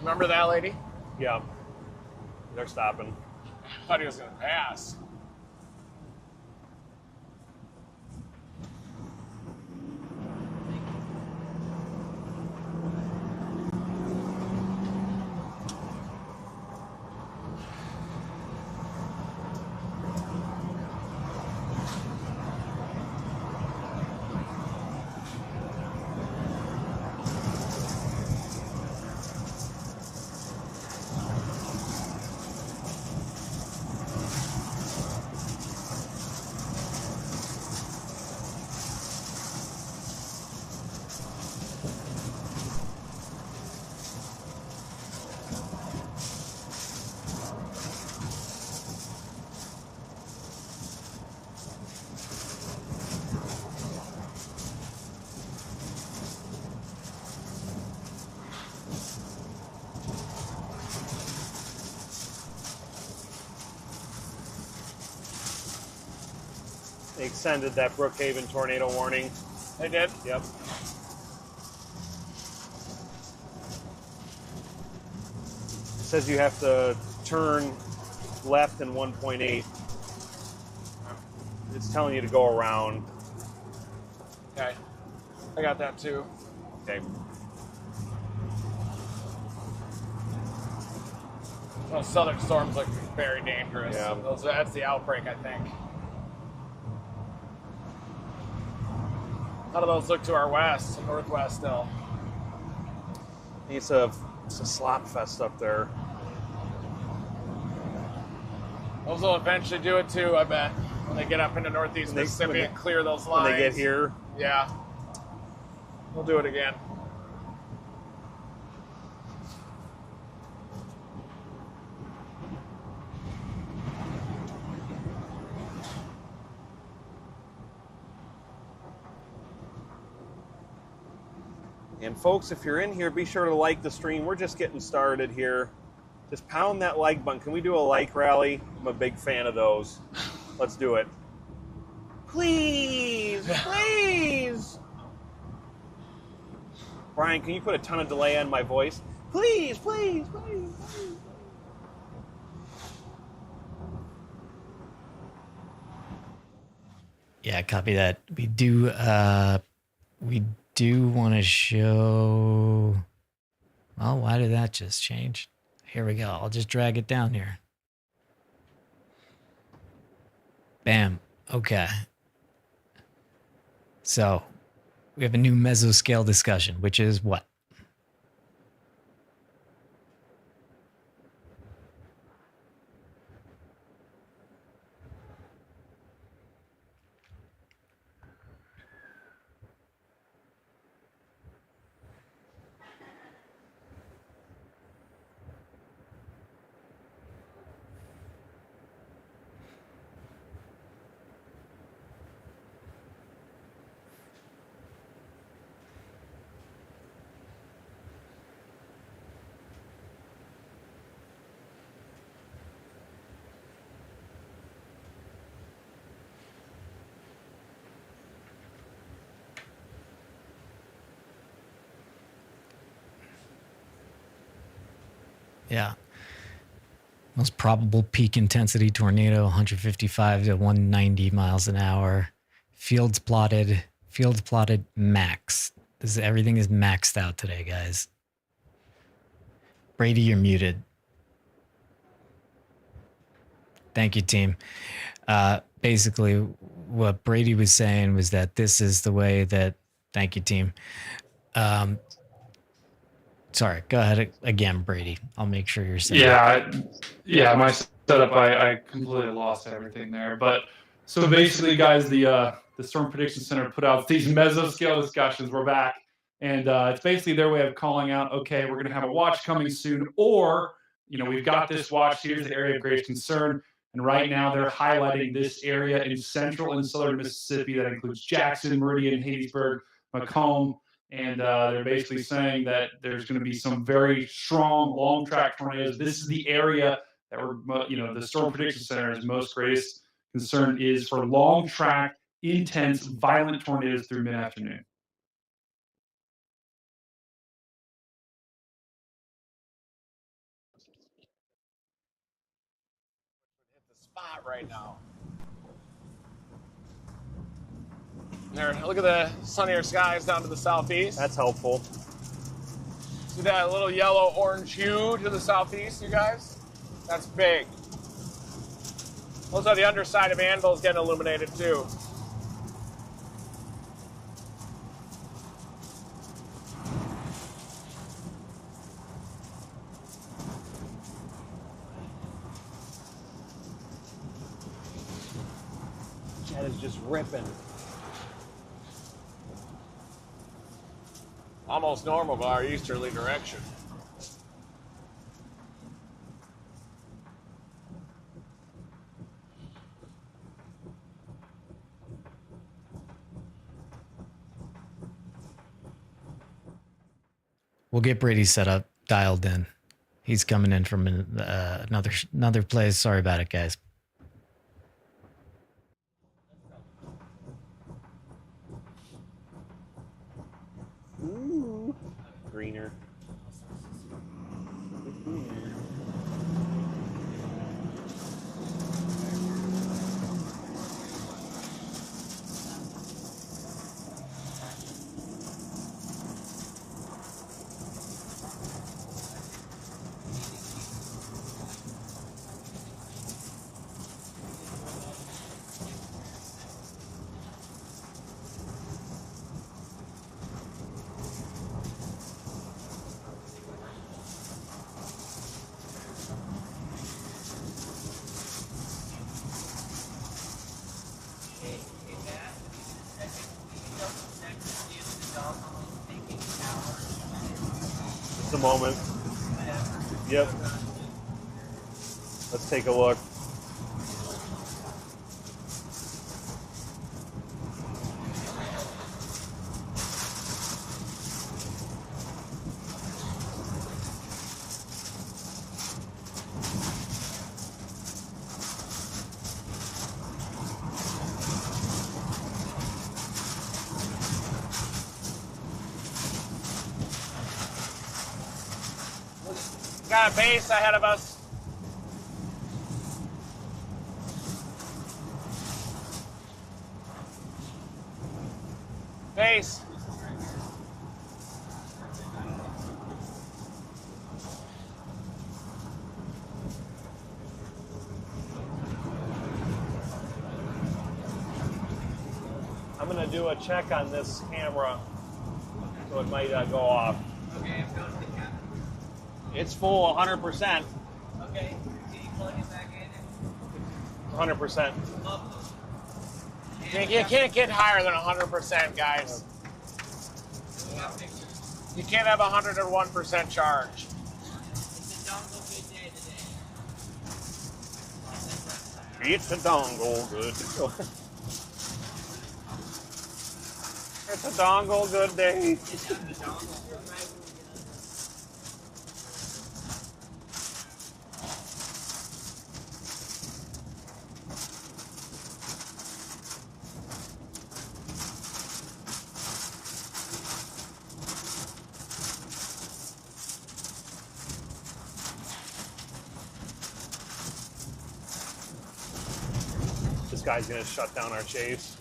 S2: Remember that lady?
S4: Yeah. They're stopping.
S2: I thought he was going to pass.
S4: They extended that Brookhaven tornado warning.
S2: They did?
S4: Yep. It says you have to turn left in 1.8. It's telling you to go around.
S2: Okay. I got that too.
S4: Okay.
S2: Those southern storms look very dangerous.
S4: Yeah.
S2: That's the outbreak, I think. None of those look to our west, northwest still.
S4: It's a slop fest up there.
S2: Those will eventually do it too, I bet. When they get up into northeast Mississippi and clear those lines.
S4: When they get here.
S2: Yeah. We'll do it again.
S4: And folks, if you're in here, be sure to like the stream. We're just getting started here. Just pound that like button. Can we do a like rally? I'm a big fan of those. Let's do it. Please, please. Brian, can you put a ton of delay on my voice? Please, please, please, please.
S1: Yeah, copy that. We do want to show. Well, why did that just change? Here we go. I'll just drag it down here. Bam. Okay. So we have a new mesoscale discussion, which is what? Yeah. Most probable peak intensity tornado, 155 to 190 miles an hour. Fields plotted max. Everything is maxed out today, guys. Brady, you're muted. Thank you, team. Basically, what Brady was saying was that this is the way that, thank you, team. Sorry, go ahead again, Brady. I'll make sure you're saying.
S6: Yeah, my setup, I completely lost everything there. But so basically, guys, the Storm Prediction Center put out these mesoscale discussions. We're back, and it's basically their way of calling out, okay, we're going to have a watch coming soon, or we've got this watch. Here's the area of greatest concern, and right now they're highlighting this area in central and southern Mississippi that includes Jackson, Meridian, Hattiesburg, Macomb. And they're basically saying that there's going to be some very strong long track tornadoes. This is the area that the Storm Prediction Center's most greatest concern is for long track, intense, violent tornadoes through mid-afternoon.
S2: Hit the spot right now. There, look at the sunnier skies down to the southeast.
S4: That's helpful.
S2: See that little yellow-orange hue to the southeast, you guys? That's big. Those are the underside of anvils getting illuminated, too.
S4: Jet is just ripping.
S2: Almost normal by our easterly direction.
S1: We'll get Brady set up, dialed in. He's coming in from another place. Sorry about it, guys.
S4: greener. Just a moment. Yep. Let's take a look.
S2: Got a base ahead of us. Base.
S4: I'm going to do a check on this camera, so it might go off.
S3: Okay, I'm going to the cabin.
S4: It's full 100%.
S3: Okay, can you plug it back in?
S4: 100%.
S2: You can't get higher than 100%, guys.
S3: We got pictures.
S2: You can't have 101% charge.
S3: It's a dongle good day today.
S4: It's a dongle good. It's a dongle good day.
S3: It's a dongle.
S4: This guy's gonna shut down our chase.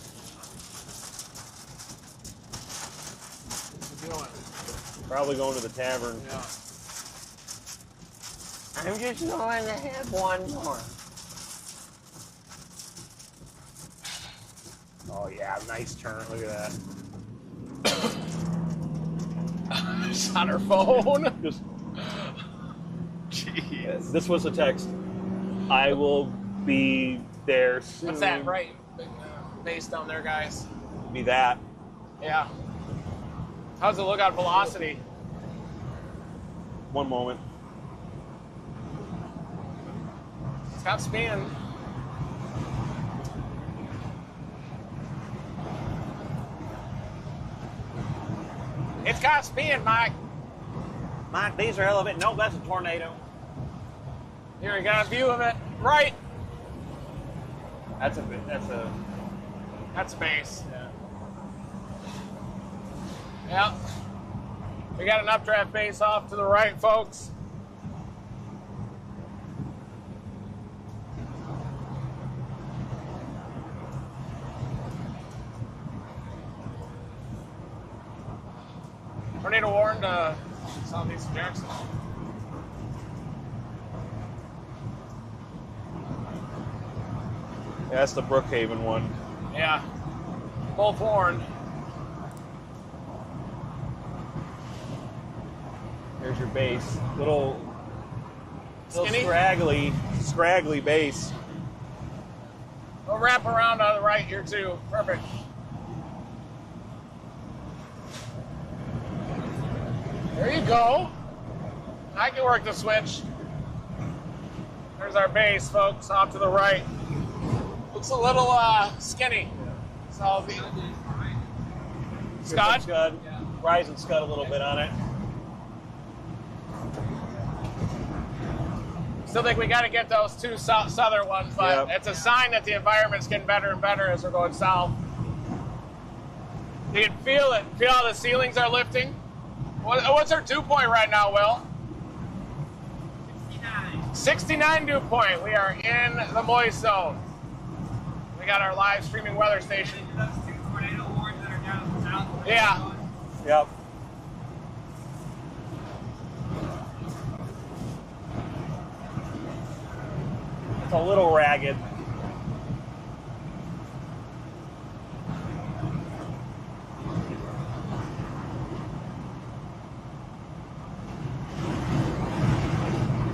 S2: What's he doing?
S4: Probably going to the tavern.
S2: Yeah.
S5: I'm just going to have one more.
S4: Oh yeah, nice turn. Look at that.
S2: It's on her phone.
S4: Just,
S2: Jeez.
S4: this was a text. I will be there soon.
S2: What's that, right? Base down there, guys.
S4: Be that.
S2: Yeah. How's it look on velocity?
S4: One moment.
S2: It's got spin. It's got spin, Mike.
S4: Mike, these are elevated. Nope, that's a tornado.
S2: Here, you got a view of it. Right.
S4: That's a
S2: That's a base. Yeah. We got an updraft base off to the right, folks. Tornado warned southeast of Jackson.
S4: Yeah, that's the Brookhaven one.
S2: Yeah. Both warned.
S4: There's your base. Little
S2: Skinny?
S4: scraggly base.
S2: We'll wrap around on the right here too. Perfect. There you go. I can work the switch. There's our base, folks, off to the right. Looks a little skinny. So the Scud?
S4: Scud. Rise and scud a little bit on it.
S2: Still think we got to get those two southern ones, but
S4: Yep.
S2: it's a sign that the environment's getting better and better as we're going south. You can feel it. Feel how the ceilings are lifting? What's our dew point right now, Will?
S3: 69.
S2: 69 dew point. We are in the moist zone. We got our live streaming weather station.
S3: Those two tornado warnings that are down south.
S2: Yeah.
S4: Yep. It's a little ragged.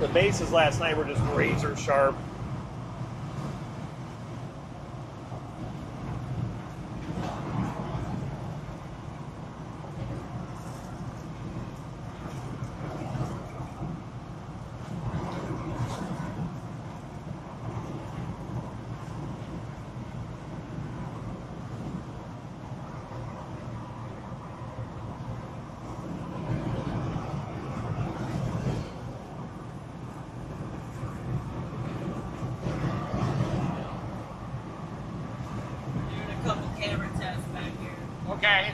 S4: The bases last night were just razor sharp.
S3: Doing a couple camera tests back here.
S2: Okay.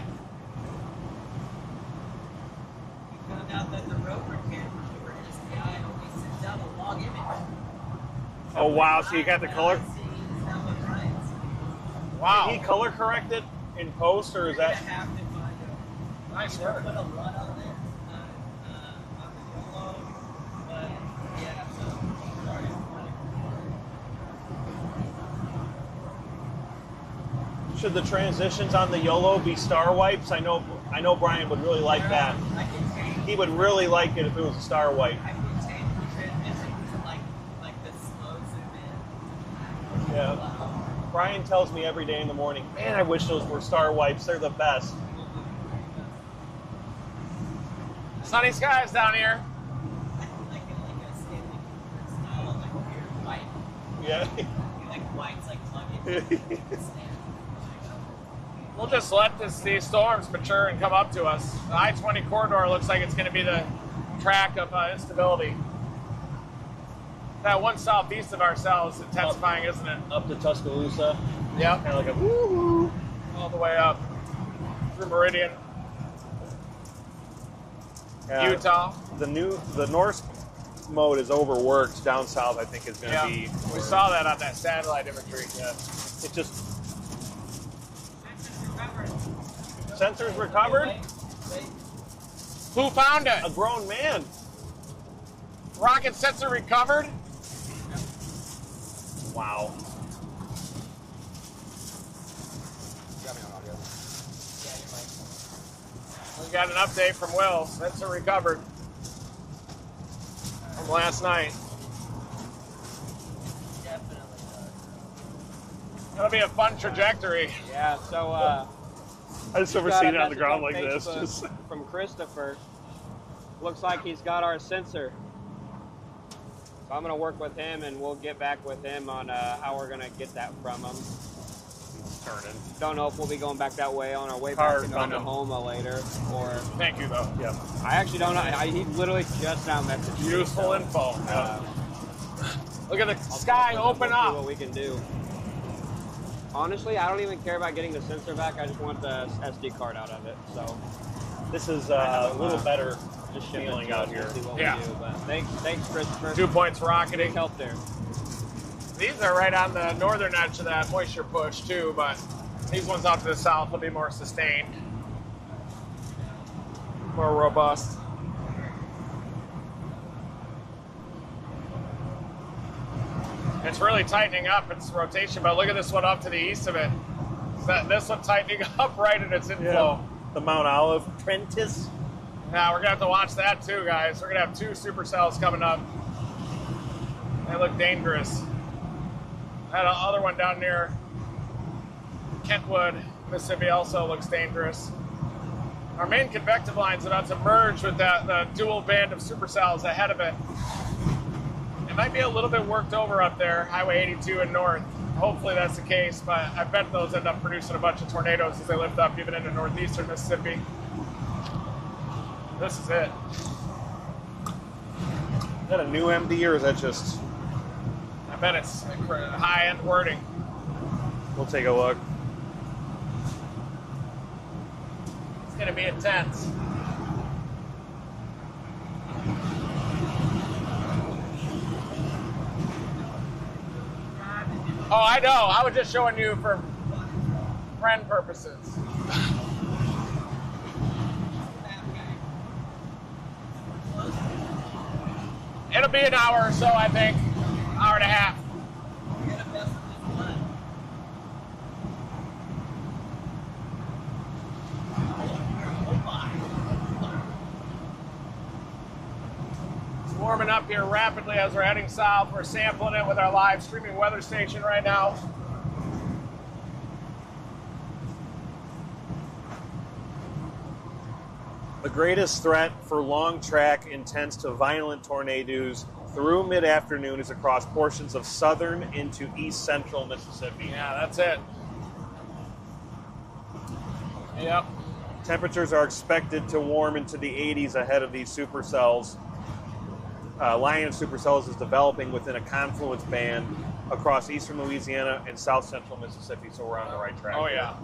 S3: We found out that the rover camera for SDI only sends out a log image.
S4: Oh wow, so you got the color?
S2: Wow.
S4: Did he color correct it in post, or is
S3: We're gonna
S4: that?
S3: have to find a
S2: Nice
S3: either
S2: work.
S3: put a LUT on it, on the YOLO, but yeah, so sorry.
S4: Should the transitions on the YOLO be star wipes? I know Brian would really like that.
S3: I can change.
S4: He would really like it if it was a star wipe.
S3: I can change the transmission to like the slow zoom in.
S4: Yeah. Brian tells me every day in the morning, man, I wish those were star wipes. They're the best.
S2: Sunny skies down here.
S3: Like a Stanley Kubrick style of like weird white.
S4: Yeah.
S3: You like whites like plug-in.
S2: We'll just let these storms mature and come up to us. The I-20 corridor looks like it's going to be the track of instability. That one southeast of ourselves intensifying, isn't it?
S4: Up to Tuscaloosa.
S2: Yep.
S4: Kind of like a woo-hoo.
S2: All the way up through Meridian,
S4: Yeah.
S2: Utah.
S4: The north mode is overworked. Down south, I think, is going to
S2: Yeah.
S4: be.
S2: We saw that on that satellite imagery.
S4: Yeah. It just
S3: Sensors
S4: sensors recovered.
S3: Wait.
S2: Who found
S4: A
S2: it?
S4: grown man.
S2: Rocket sensor recovered?
S4: Wow.
S2: We got an update from Will. Sensor recovered from last night.
S3: Definitely does.
S2: It'll be a fun trajectory.
S5: Yeah, so
S4: I just never
S5: got
S4: seen
S5: a
S4: it on the
S5: message
S4: ground like this.
S5: Facebook
S4: Just
S5: from Christopher. Looks like he's got our sensor. So I'm gonna work with him, and we'll get back with him on how we're gonna get that from him.
S4: turning.
S5: Don't know if we'll be going back that way on our way
S4: Car
S5: back to
S4: coming.
S5: Oklahoma later, or
S2: Thank you, though.
S4: Yeah.
S5: I actually don't know. He literally just now messaged me.
S2: Useful
S5: so,
S2: info.
S5: uh,
S2: Look at the
S5: I'll
S2: sky
S5: talk
S2: open
S5: with him. We'll see
S2: up.
S5: what we can do. Honestly, I don't even care about getting the sensor back. I just want the SD card out of it. So
S4: This is a little better
S5: just ship it
S4: feeling
S5: to
S4: out
S5: us.
S4: here.
S5: We'll see what
S2: Yeah.
S5: we do. But thanks, Christopher.
S2: 2 points
S5: Big
S2: rocketing.
S5: help there.
S2: These are right on the northern edge of that moisture push, too, but these ones out to the south will be more sustained, more robust. It's really tightening up its rotation, but look at this one up to the east of it. This one tightening up right in its inflow.
S4: The Mount Olive Prentice.
S2: Now we're gonna have to watch that too, guys. We're gonna have 2 supercells coming up. They look dangerous. That other one down near Kentwood, Mississippi, also looks dangerous. Our main convective line's about to merge with the dual band of supercells ahead of it. It might be a little bit worked over up there, Highway 82 and north. Hopefully that's the case, but I bet those end up producing a bunch of tornadoes as they lift up even into northeastern Mississippi. This is it.
S4: Is that a new MD or is that just?
S2: I bet it's high-end wording.
S4: We'll take a look.
S2: It's gonna be intense. Oh, I know. I was just showing you for friend purposes. It'll be an hour or so, I think. Hour and a half. It's warming up here rapidly as we're heading south. We're sampling it with our live streaming weather station right now.
S4: The greatest threat for long track, intense to violent tornadoes through mid-afternoon is across portions of southern into east central Mississippi.
S2: Yeah, that's it. Yep.
S4: Temperatures are expected to warm into the 80s ahead of these supercells. Line of supercells is developing within a confluence band across eastern Louisiana and south central Mississippi, so we're on the right track.
S2: Oh, yeah.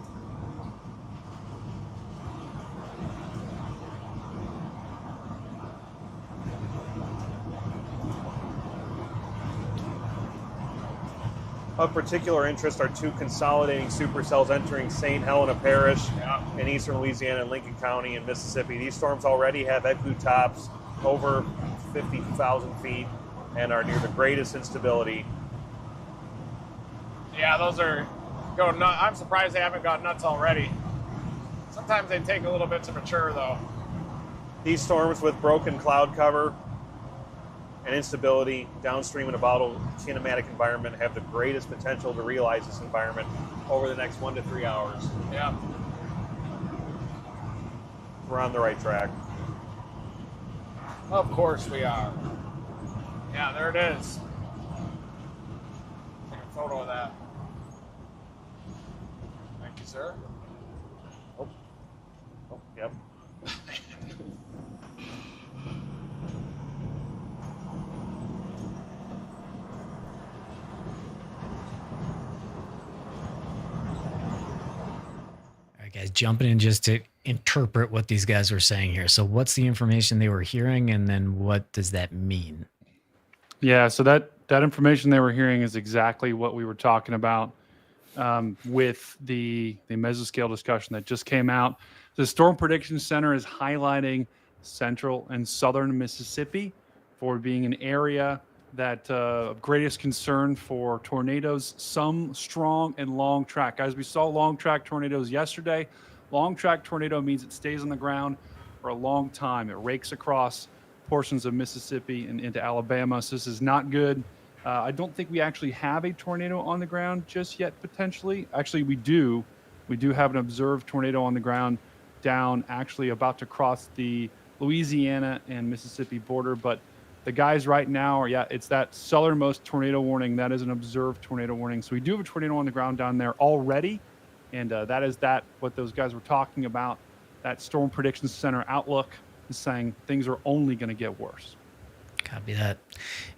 S4: Of particular interest are two consolidating supercells entering St. Helena Parish in eastern Louisiana and Lincoln County in Mississippi. These storms already have ECU tops over 50,000 feet and are near the greatest instability.
S2: Yeah, those are going nuts. I'm surprised they haven't gone nuts already. Sometimes they take a little bit to mature, though.
S4: These storms with broken cloud cover and instability downstream in a volatile kinematic environment have the greatest potential to realize this environment over the next 1 to 3 hours.
S2: Yeah.
S4: We're on the right track.
S2: Of course we are. Yeah, there it is. Take a photo of that. Thank you, sir.
S4: Oh, yep.
S1: Guys, jumping in just to interpret what these guys were saying here. So what's the information they were hearing, and then what does that mean?
S6: Yeah, so that information they were hearing is exactly what we were talking about with the mesoscale discussion that just came out. The Storm Prediction Center is highlighting central and southern Mississippi for being an area that of greatest concern for tornadoes, some strong and long track. Guys, we saw long track tornadoes yesterday. Long track tornado means it stays on the ground for a long time. It rakes across portions of Mississippi and into Alabama. So this is not good. I don't think we actually have a tornado on the ground just yet, potentially. Actually, we do. We do have an observed tornado on the ground down, actually about to cross the Louisiana and Mississippi border. But the guys right now are, it's that southernmost tornado warning. That is an observed tornado warning. So we do have a tornado on the ground down there already. And that is what those guys were talking about. That Storm Prediction Center outlook is saying things are only going to get worse.
S1: Copy that.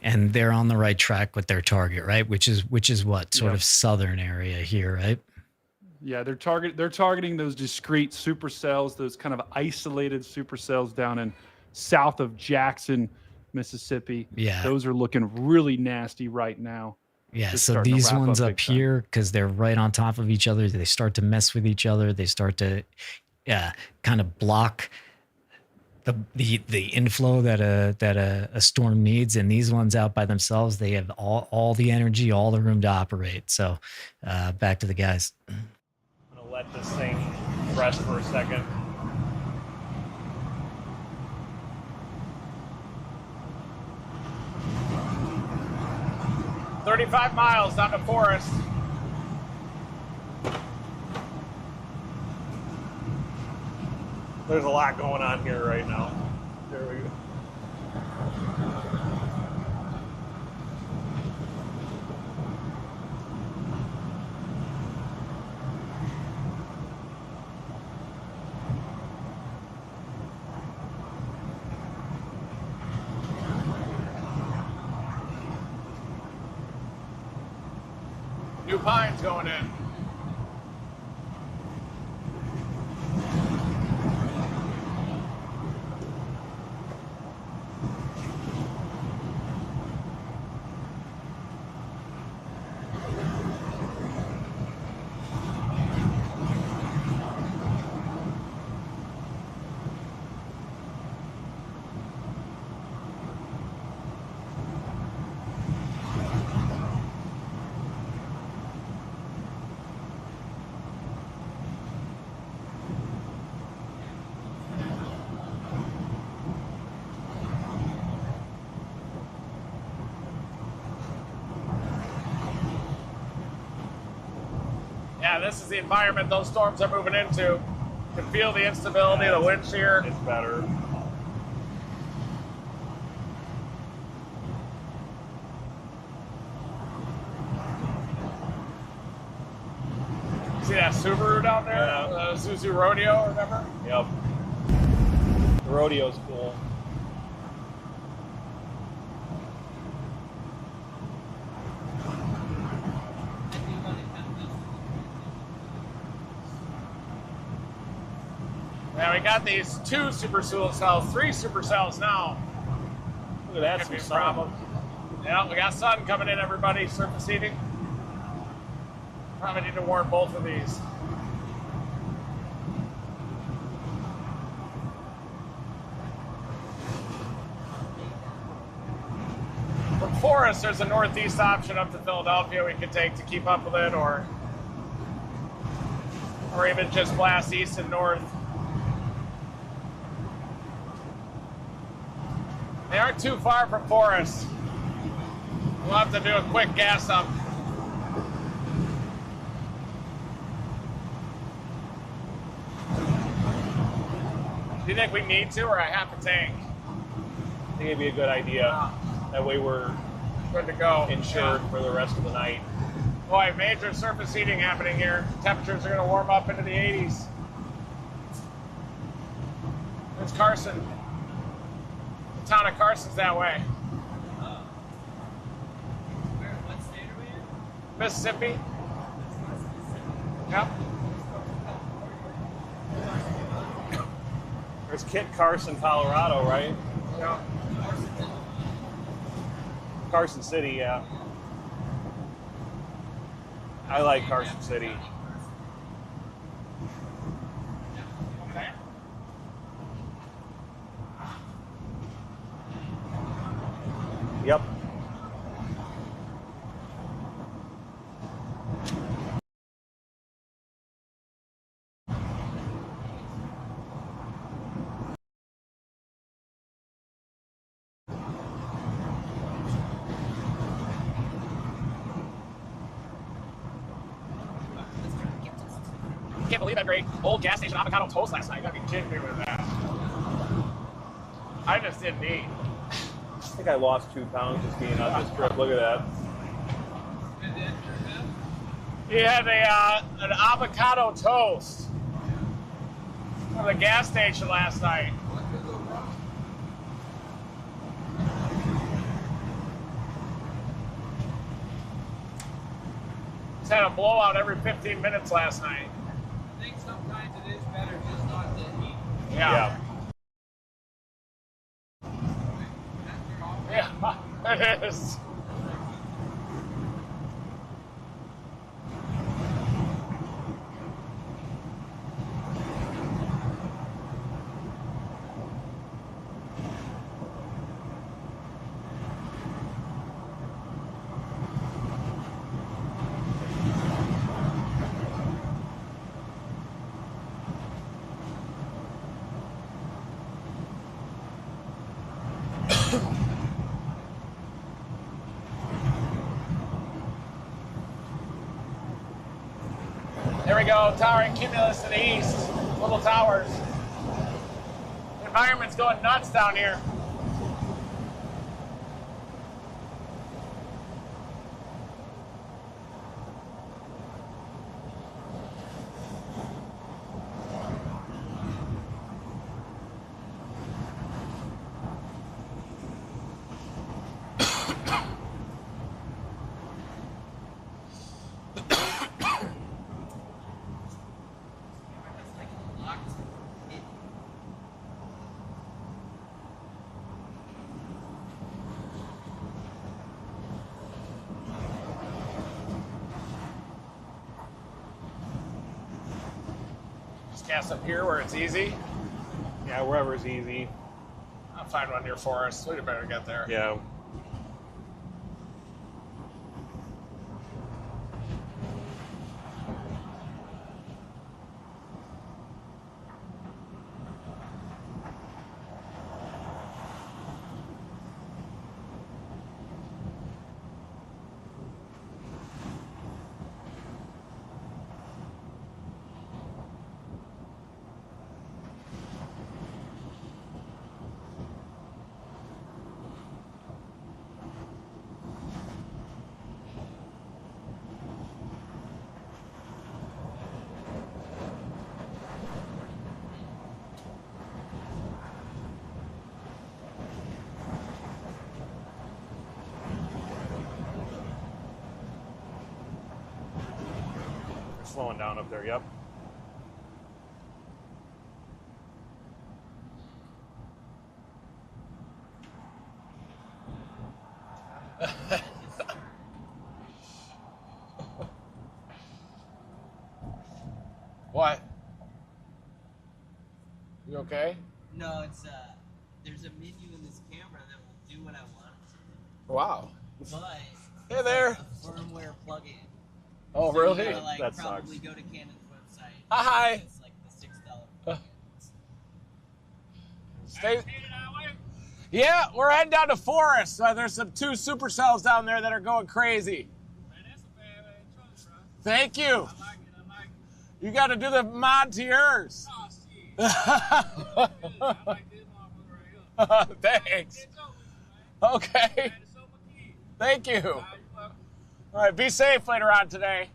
S1: And they're on the right track with their target, right? Which is what? Sort of southern area here, right?
S6: Yeah, they're targeting those discrete supercells, those kind of isolated supercells down in south of Jackson, Mississippi.
S1: Yeah.
S6: Those are looking really nasty right now.
S1: Yeah,
S6: Just
S1: so these ones up here, because they're right on top of each other, they start to mess with each other. They start to kind of block the inflow that a storm needs. And these ones out by themselves, they have all the energy, all the room to operate. So back to the guys.
S4: I'm going to let this thing rest for a second.
S2: "35 miles down to Forest."
S4: There's a lot going on here right now. There we go.
S2: New Pines going in. Yeah, this is the environment those storms are moving into. You can feel the instability, the wind shear.
S4: It's better.
S2: See that Subaru down there?
S4: Yeah.
S2: The Zuzu Rodeo or whatever?
S4: Yep. The rodeo's cool.
S2: Yeah, we got these 2 supercells, 3 supercells now.
S4: Look at that,
S2: Could
S4: some
S2: be a
S4: sun.
S2: problem. Yeah, we got sun coming in, everybody. Surface heating. Probably need to warn both of these. From Forest, there's a northeast option up to Philadelphia we could take to keep up with it, or even just blast east and north. They aren't too far from Forest. We'll have to do a quick gas up. Do you think we need to, or a half a tank?
S4: I think it'd be a good idea. That way we're
S2: Good to go.
S4: insured for the rest of the night.
S2: Boy, major surface heating happening here. Temperatures are going to warm up into the 80s. There's Carson. The town of Carson's that way.
S3: What state are we in?
S2: Mississippi. Yep.
S4: There's Kit Carson, Colorado, right?
S2: Yeah.
S4: Carson City, yeah. I like Carson City.
S2: Okay.
S4: Yep.
S2: Can't believe that great old gas station avocado toast last night. You gotta be kidding me with that. I just didn't eat.
S4: I think I lost 2 pounds just being on this trip. Look at that.
S2: He had an avocado toast at the gas station last night. Just had a blowout every 15 minutes last night.
S3: I think sometimes it is better just not to eat.
S2: Yeah. Yeah, it is. There we go, towering cumulus to the east, little towers. The environment's going nuts down here. Just cast up here where it's easy.
S4: Yeah, wherever's easy.
S2: I'll find one near Forest. We better get there.
S4: Yeah. slowing down up there. Yep.
S2: What? You okay?
S3: No, it's there's a menu in this camera that will do what I want it to.
S2: Wow.
S3: But
S2: Hey there.
S3: a firmware plug-in.
S2: Oh,
S3: So
S2: really?
S3: You gotta, like,
S4: That
S3: probably
S4: sucks.
S3: go to Canon's website.
S2: Hi.
S3: It's like the $6
S2: Stay. Yeah, we're heading down to Forest. There's some 2 supercells down there that are going crazy. Thank you. You got to do the mod to yours. Thanks. Okay. Thank you. All right, be safe later on today.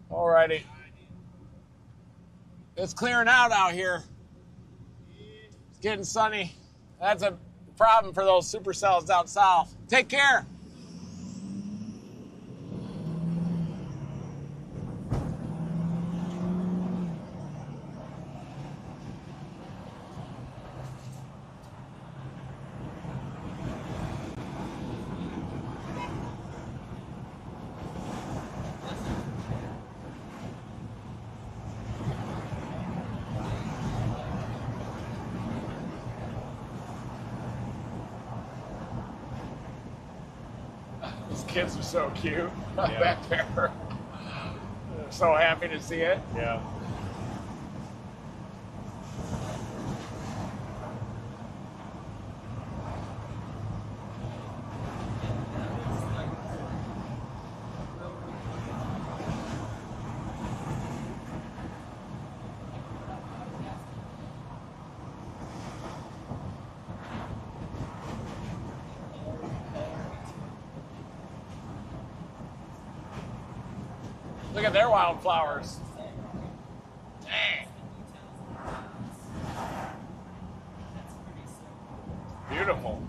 S2: All righty. It's clearing out here. It's getting sunny. That's a problem for those supercells down south. Take care. These kids are so cute back there. They're so happy to see it.
S4: Yeah.
S2: Look at their wildflowers. Dang. Beautiful.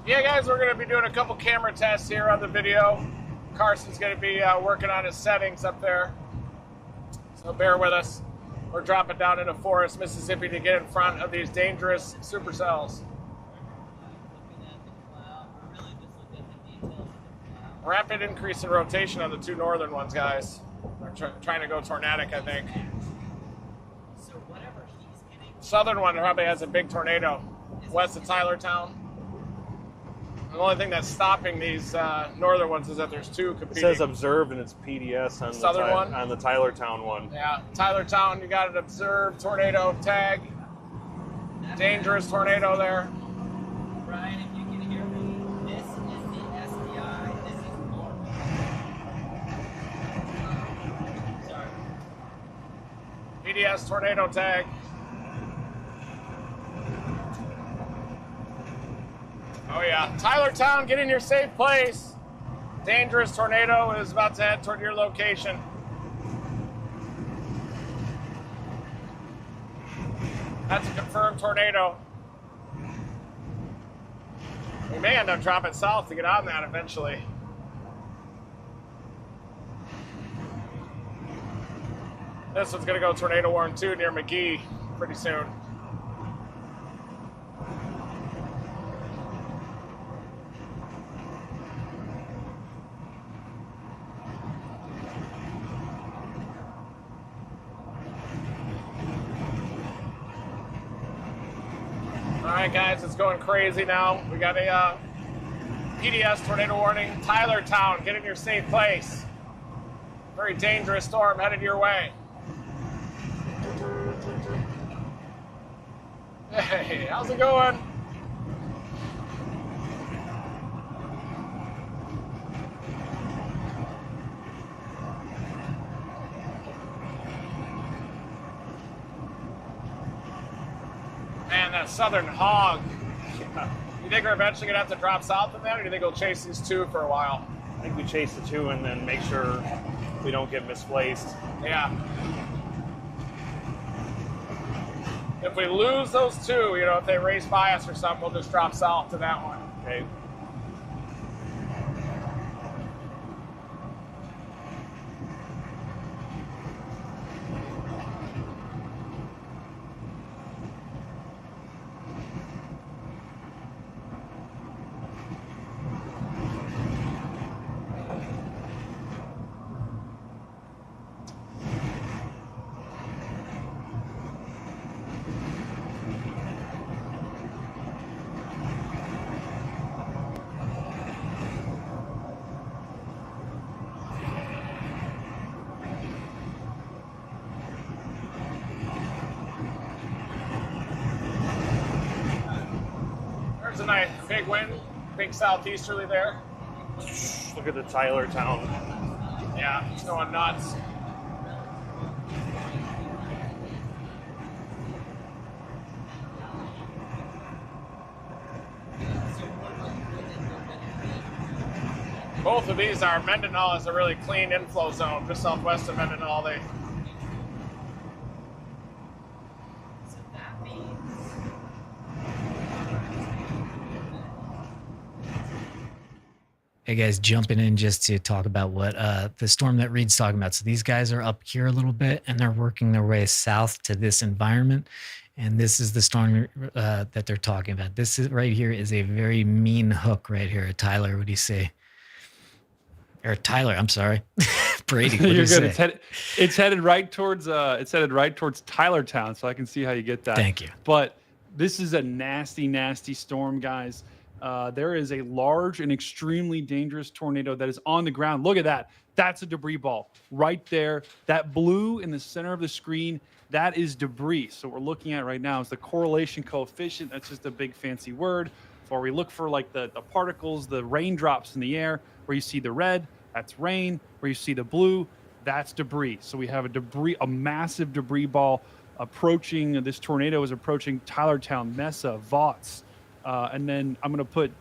S2: Yeah, guys, we're going to be doing a couple camera tests here on the video. Carson's going to be working on his settings up there. So bear with us. We're dropping down into Forest, Mississippi to get in front of these dangerous supercells. Rapid increase in rotation on the 2 northern ones, guys. They're trying to go tornadic, I think.
S3: So whatever he's getting.
S2: Southern one probably has a big tornado west of Tylertown. The only thing that's stopping these northern ones is that there's 2
S4: It
S2: competing.
S4: says observed in its PDS on
S2: Southern one?
S4: on the Tylertown one.
S2: Yeah, Tylertown, you got an observed tornado tag. Dangerous tornado there.
S3: Brian, if you can hear me, this is the SDI. This is normal. Sorry.
S2: PDS tornado tag. Oh yeah, Tylertown, get in your safe place. Dangerous tornado is about to head toward your location. That's a confirmed tornado. We may end up dropping south to get on that eventually. This one's gonna go tornado warning 2 near McGee pretty soon. All right, guys, it's going crazy now. We got a PDS tornado warning, Tylertown, get in your safe place. Very dangerous storm headed your way. Hey, how's it going? Man, that southern hog. You think we're eventually going to have to drop south of that, or do you think we'll chase these two for a while?
S4: I think we chase the two and then make sure we don't get misplaced.
S2: Yeah. If we lose those two, you know, if they race by us or something, we'll just drop south to that one.
S4: Okay.
S2: There's a nice big wind, big southeasterly there.
S4: Look at the Tylertown.
S2: Yeah, it's going nuts. Both of these are, Mendenhall is a really clean inflow zone, just southwest of Mendenhall.
S1: Hey guys, jumping in just to talk about what the storm that Reed's talking about. So these guys are up here a little bit, and they're working their way south to this environment. And this is the storm that they're talking about. This is right here is a very mean hook right here. Tyler, what do you say? Or Tyler, I'm sorry, Brady. What do you
S6: You're good.
S1: say?
S6: It's headed right towards Tylertown, so I can see how you get that.
S1: Thank you.
S6: But this is a nasty, nasty storm, guys. There is a large and extremely dangerous tornado that is on the ground. Look at that. That's a debris ball right there. That blue in the center of the screen, that is debris. So what we're looking at right now is the correlation coefficient. That's just a big fancy word for we look for like the particles, the raindrops in the air. Where you see the red, that's rain. Where you see the blue, that's debris. So we have a massive debris ball approaching. This tornado is approaching Tylertown, Mesa, Vaught's. And then I'm going to put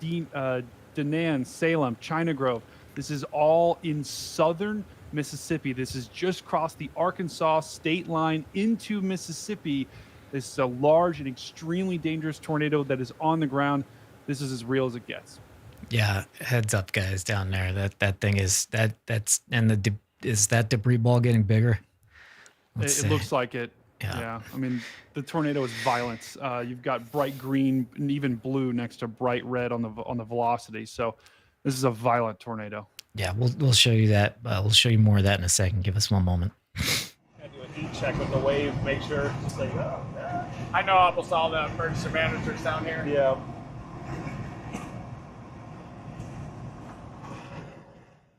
S6: Danang, Salem, China Grove. This is all in southern Mississippi. This is just crossed the Arkansas state line into Mississippi. This is a large and extremely dangerous tornado that is on the ground. This is as real as it gets.
S1: Yeah, heads up, guys, down there. That thing is is that debris ball getting bigger?
S6: It looks like it. Yeah. I mean, the tornado is violent. You've got bright green and even blue next to bright red on the velocity. So this is a violent tornado.
S1: Yeah, we'll show you that. We'll show you more of that in a second. Give us one moment.
S4: I do a heat check with the wave, make sure. It's like, oh, yeah.
S2: I know almost all the emergency managers down here.
S4: Yeah.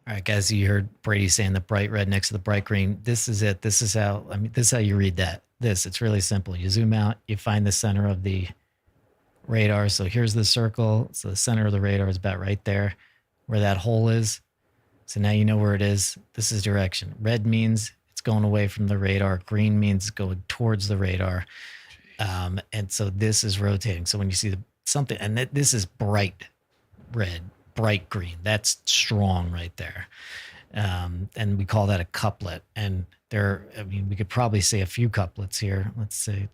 S1: All right, guys, you heard Brady saying the bright red next to the bright green. This is it. This is how you read that. It's really simple. You zoom out, you find the center of the radar. So here's the circle. So the center of the radar is about right there where that hole is. So now you know where it is. This is direction. Red means it's going away from the radar. Green means going towards the radar. And so this is rotating. So when you see something, and this is bright red, bright green, that's strong right there. And we call that a couplet. And we could probably say a few couplets here. Let's say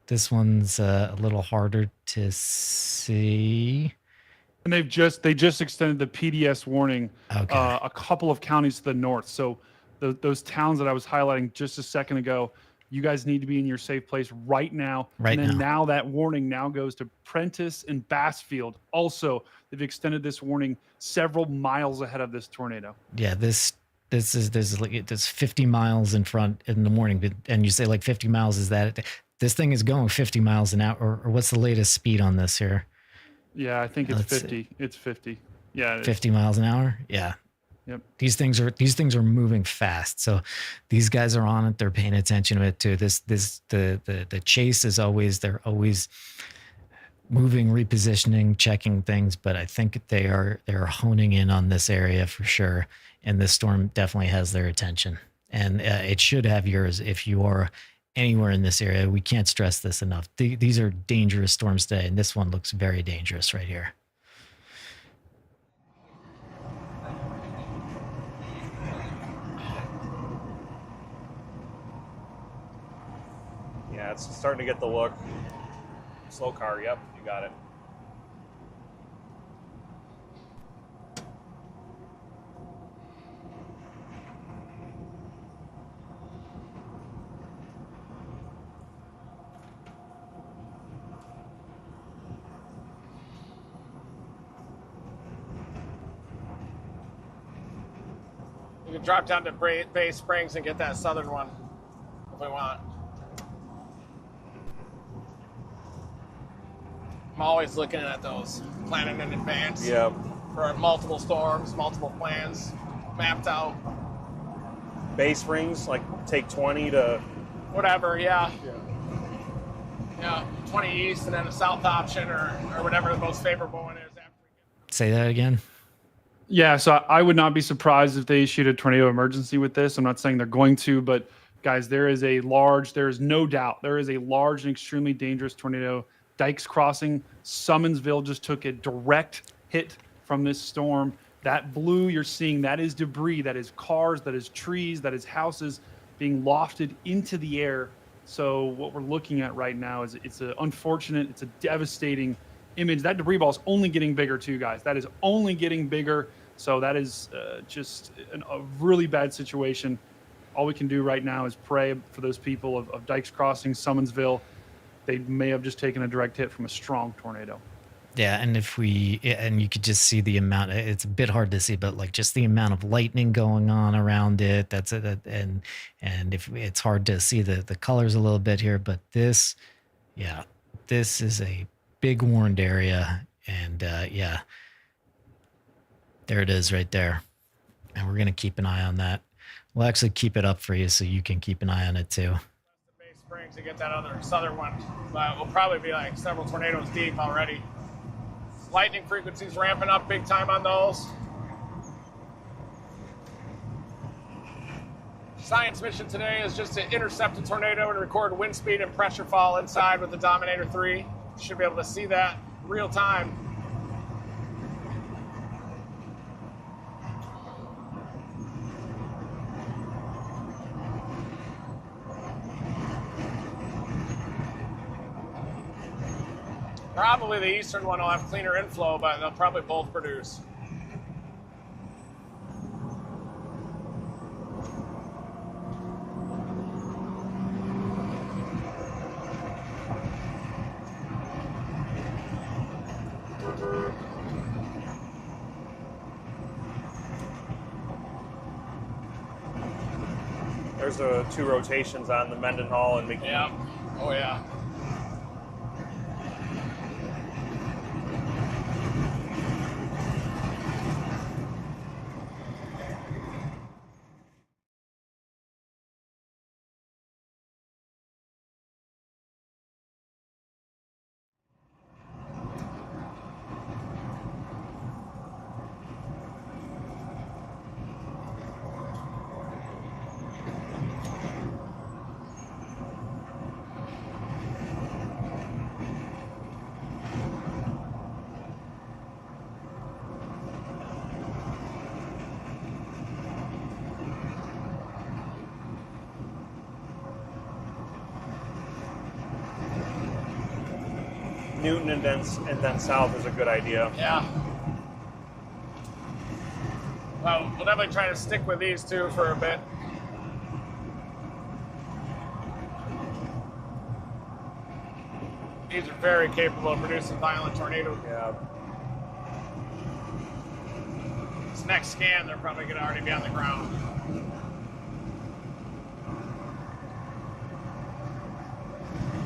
S1: this one's a little harder to see.
S6: And they just extended the PDS warning a couple of counties to the north. So those towns that I was highlighting just a second ago, you guys need to be in your safe place right now. Now that warning now goes to Prentice and Bassfield. Also, they've extended this warning several miles ahead of this tornado.
S1: Yeah, there's 50 miles in front in the morning, and you say like 50 miles is that? This thing is going 50 miles an hour, or what's the latest speed on this here?
S6: Yeah, I think it's
S1: Let's see.
S6: 50. It's 50. Yeah. It is.
S1: 50 miles an hour. Yeah.
S6: Yep.
S1: These things are moving fast. So these guys are on it. They're paying attention to it too. The chase is always, they're always moving, repositioning, checking things, but I think they're honing in on this area for sure. And this storm definitely has their attention, and it should have yours if you are anywhere in this area. We can't stress this enough. These are dangerous storms today, and this one looks very dangerous right here.
S4: Yeah, it's starting to get the look. Slow car, yep, you got it.
S2: We can drop down to Bay Springs and get that southern one if we want. I'm always looking at those, planning in advance.
S4: Yep.
S2: For multiple storms, multiple plans mapped out.
S4: Bay Springs, like take 20 to...
S2: Whatever, yeah. Yeah, 20 east and then a south option or whatever the most favorable one is. After we get...
S1: Say that again.
S6: Yeah, so I would not be surprised if they issued a tornado emergency with this. I'm not saying they're going to, but guys, there is no doubt, there is a large and extremely dangerous tornado. Dykes Crossing, Summonsville just took a direct hit from this storm. That blue you're seeing, that is debris, that is cars, that is trees, that is houses being lofted into the air. So what we're looking at right now is it's a devastating image. That debris ball is only getting bigger too, guys. That is only getting bigger. So that is just a really bad situation. All we can do right now is pray for those people of Dykes Crossing, Summonsville. They may have just taken a direct hit from a strong tornado.
S1: Yeah, and you could just see the amount. It's a bit hard to see, but like just the amount of lightning going on around it. That's it, and if it's hard to see the colors a little bit here, but this is a big warned area, and yeah, there it is right there, and we're gonna keep an eye on that. We'll actually keep it up for you so you can keep an eye on it too.
S2: Bay Springs to get that other southern one, but we'll probably be like several tornadoes deep already. Lightning frequencies ramping up big time on those. Science mission today is just to intercept a tornado and record wind speed and pressure fall inside with the Dominator 3. You should be able to see that real time. Probably the eastern one will have cleaner inflow, but they'll probably both produce.
S4: There's the two rotations on the Mendenhall and McGee.
S2: Yeah. Oh, yeah.
S4: Newton and then south is a good idea.
S2: Yeah. Well, we'll definitely try to stick with these two for a bit. These are very capable of producing violent tornadoes.
S4: Yeah.
S2: This next scan, they're probably going to already be on the ground.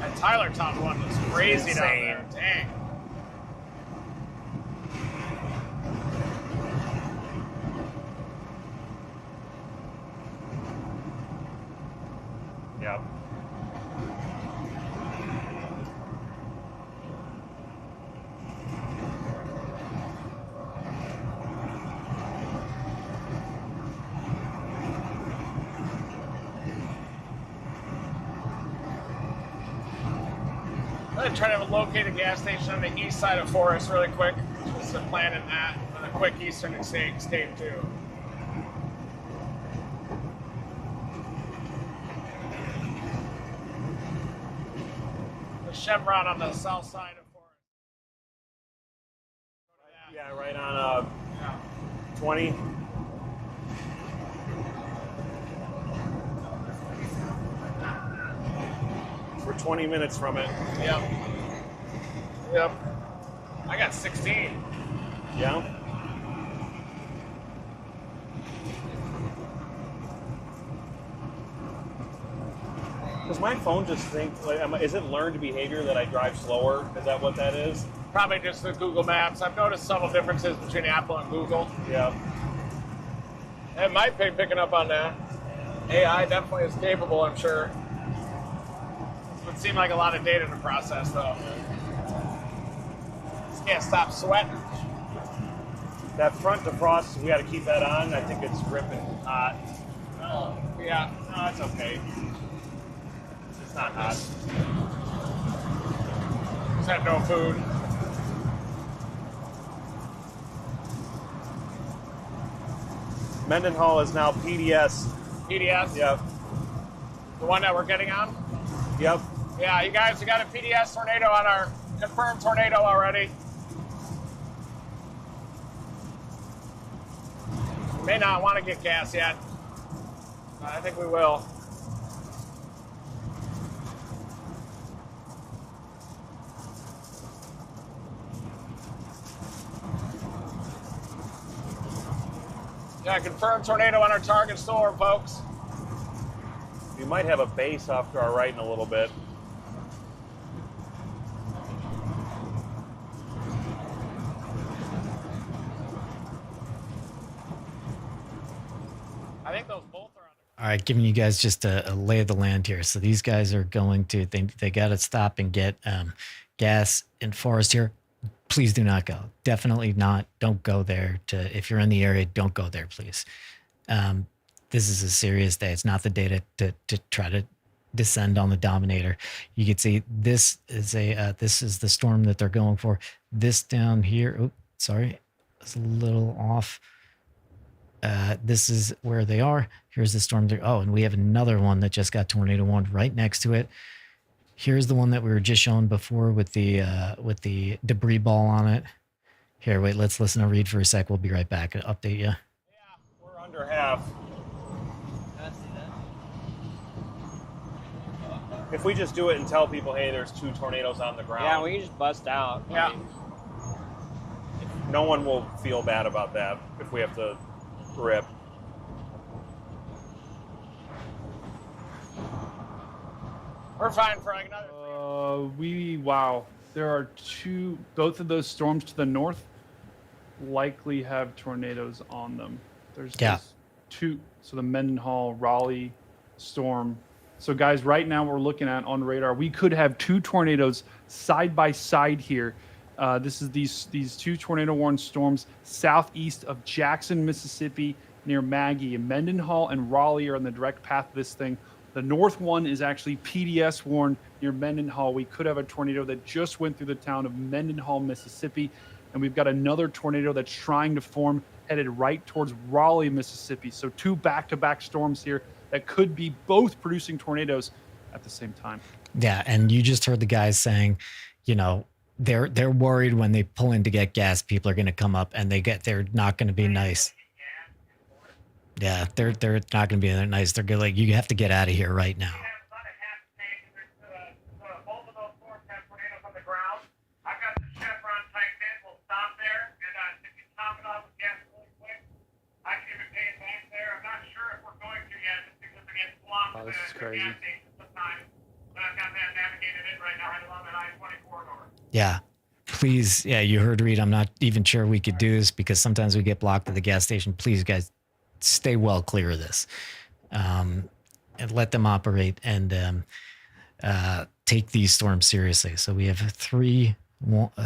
S2: That Tylertown one was crazy down there. Dang. I'm going to try to locate a gas station on the east side of Forest really quick. Just a plan in that, and a quick eastern escape too. The Chevron on the south side of Forest.
S4: Yeah, right on 20. We're 20 minutes from it.
S2: Yep. Yep. I got 16.
S4: Yeah. Does my phone just think, like, is it learned behavior that I drive slower? Is that what that is?
S2: Probably just the Google Maps. I've noticed subtle differences between Apple and Google.
S4: Yeah.
S2: It might be picking up on that. AI definitely is capable, I'm sure. It would seem like a lot of data to process, though. Just can't stop sweating.
S4: That front defrost, we got to keep that on. I think it's dripping hot.
S2: Oh, yeah.
S4: No, it's okay. It's not hot.
S2: Just had no food.
S4: Mendenhall is now PDS.
S2: PDS?
S4: Yep.
S2: The one that we're getting on?
S4: Yep.
S2: Yeah, you guys, we got a PDS tornado on our confirmed tornado already. May not want to get gas yet. I think we will. Yeah, confirmed tornado on our target storm, folks.
S4: We might have a base off to our right in a little bit.
S2: I think those both are on.
S1: All right, giving you guys just a lay of the land here. So these guys are going to, they got to stop and get gas in Forest here. Please do not go. Definitely not. Don't go there. If you're in the area, don't go there, please. This is a serious day. It's not the day to try to descend on the Dominator. You can see this is the storm that they're going for. This down here. Oh, sorry, it's a little off. This is where they are. Here's the storm. Oh, and we have another one that just got tornado warned right next to it. Here's the one that we were just showing before with the debris ball on it. Here, wait, let's listen to Reed for a sec. We'll be right back. I'll update you.
S4: Yeah, we're under half.
S3: I see that.
S4: If we just do it and tell people, hey, there's 2 tornadoes on the ground.
S5: Yeah, we can just bust out.
S2: Yeah.
S5: I mean,
S4: No one will feel bad about that if we have to rip.
S2: We're fine for like another 3.
S6: Wow. There are both of those storms to the north likely have tornadoes on them. There's those 2. So the Mendenhall, Raleigh storm. So guys, right now we're looking at on radar, we could have 2 tornadoes side by side here. This is these 2 tornado warned storms southeast of Jackson, Mississippi, near Maggie. And Mendenhall and Raleigh are on the direct path of this thing. The north one is actually PDS warned near Mendenhall. We could have a tornado that just went through the town of Mendenhall, Mississippi. And we've got another tornado that's trying to form headed right towards Raleigh, Mississippi. So 2 back-to-back storms here that could be both producing tornadoes at the same time.
S1: Yeah, and you just heard the guys saying, you know, they're worried when they pull in to get gas, people are going to come up and they're not going to be nice. Yeah, they're not going to be that nice. They're going like, you have to get out of here right now.
S2: Both of those storms have tornadoes on the ground. I've got the Chevron typed in. We'll stop there. And if you top it off with gas really quick, I can even pay it back there. I'm not sure if we're going to yet just because we get swamped
S6: Oh,
S2: with
S6: this is
S2: the
S6: crazy.
S2: gas station sometimes. But I've got that navigated in right now right along that I-20 corridor.
S1: Yeah. Please, yeah, you heard Reed. I'm not even sure we could do this because sometimes we get blocked at the gas station. Please, guys, stay well clear of this. And let them operate and take these storms seriously. So we have 3.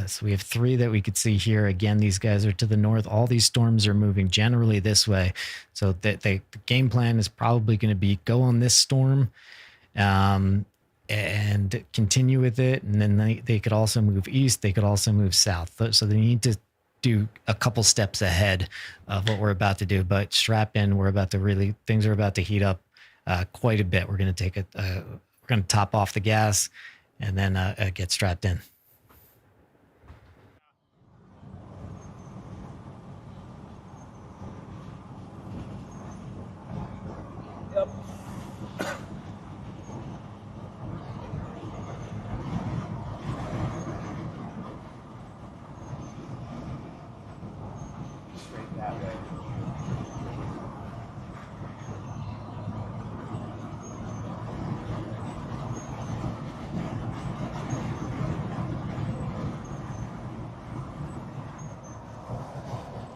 S1: So we have 3 that we could see here. Again, these guys are to the north. All these storms are moving generally this way. So that the game plan is probably going to be go on this storm. and continue with it. And then they could also move east. They could also move south. So they need to do a couple steps ahead of what we're about to do. But strap in. Things are about to heat up quite a bit. We're going to we're going to top off the gas and then get strapped in.
S3: Yep.
S2: Straight that way.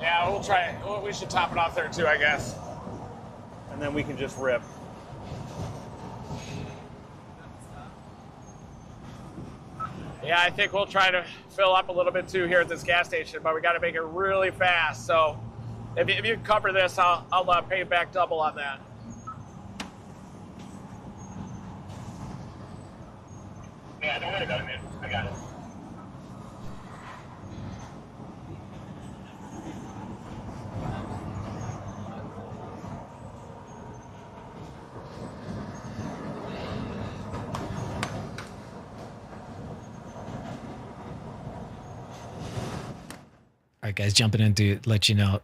S2: Yeah, we'll try it. We should top it off there too, I guess.
S4: And then we can just rip.
S2: Yeah, I think we'll try to fill up a little bit too here at this gas station, but we got to make it really fast. So if you can cover this, I'll pay back double on that. Yeah, don't worry about it, man. I got it.
S1: All right, guys, jumping in to let you know,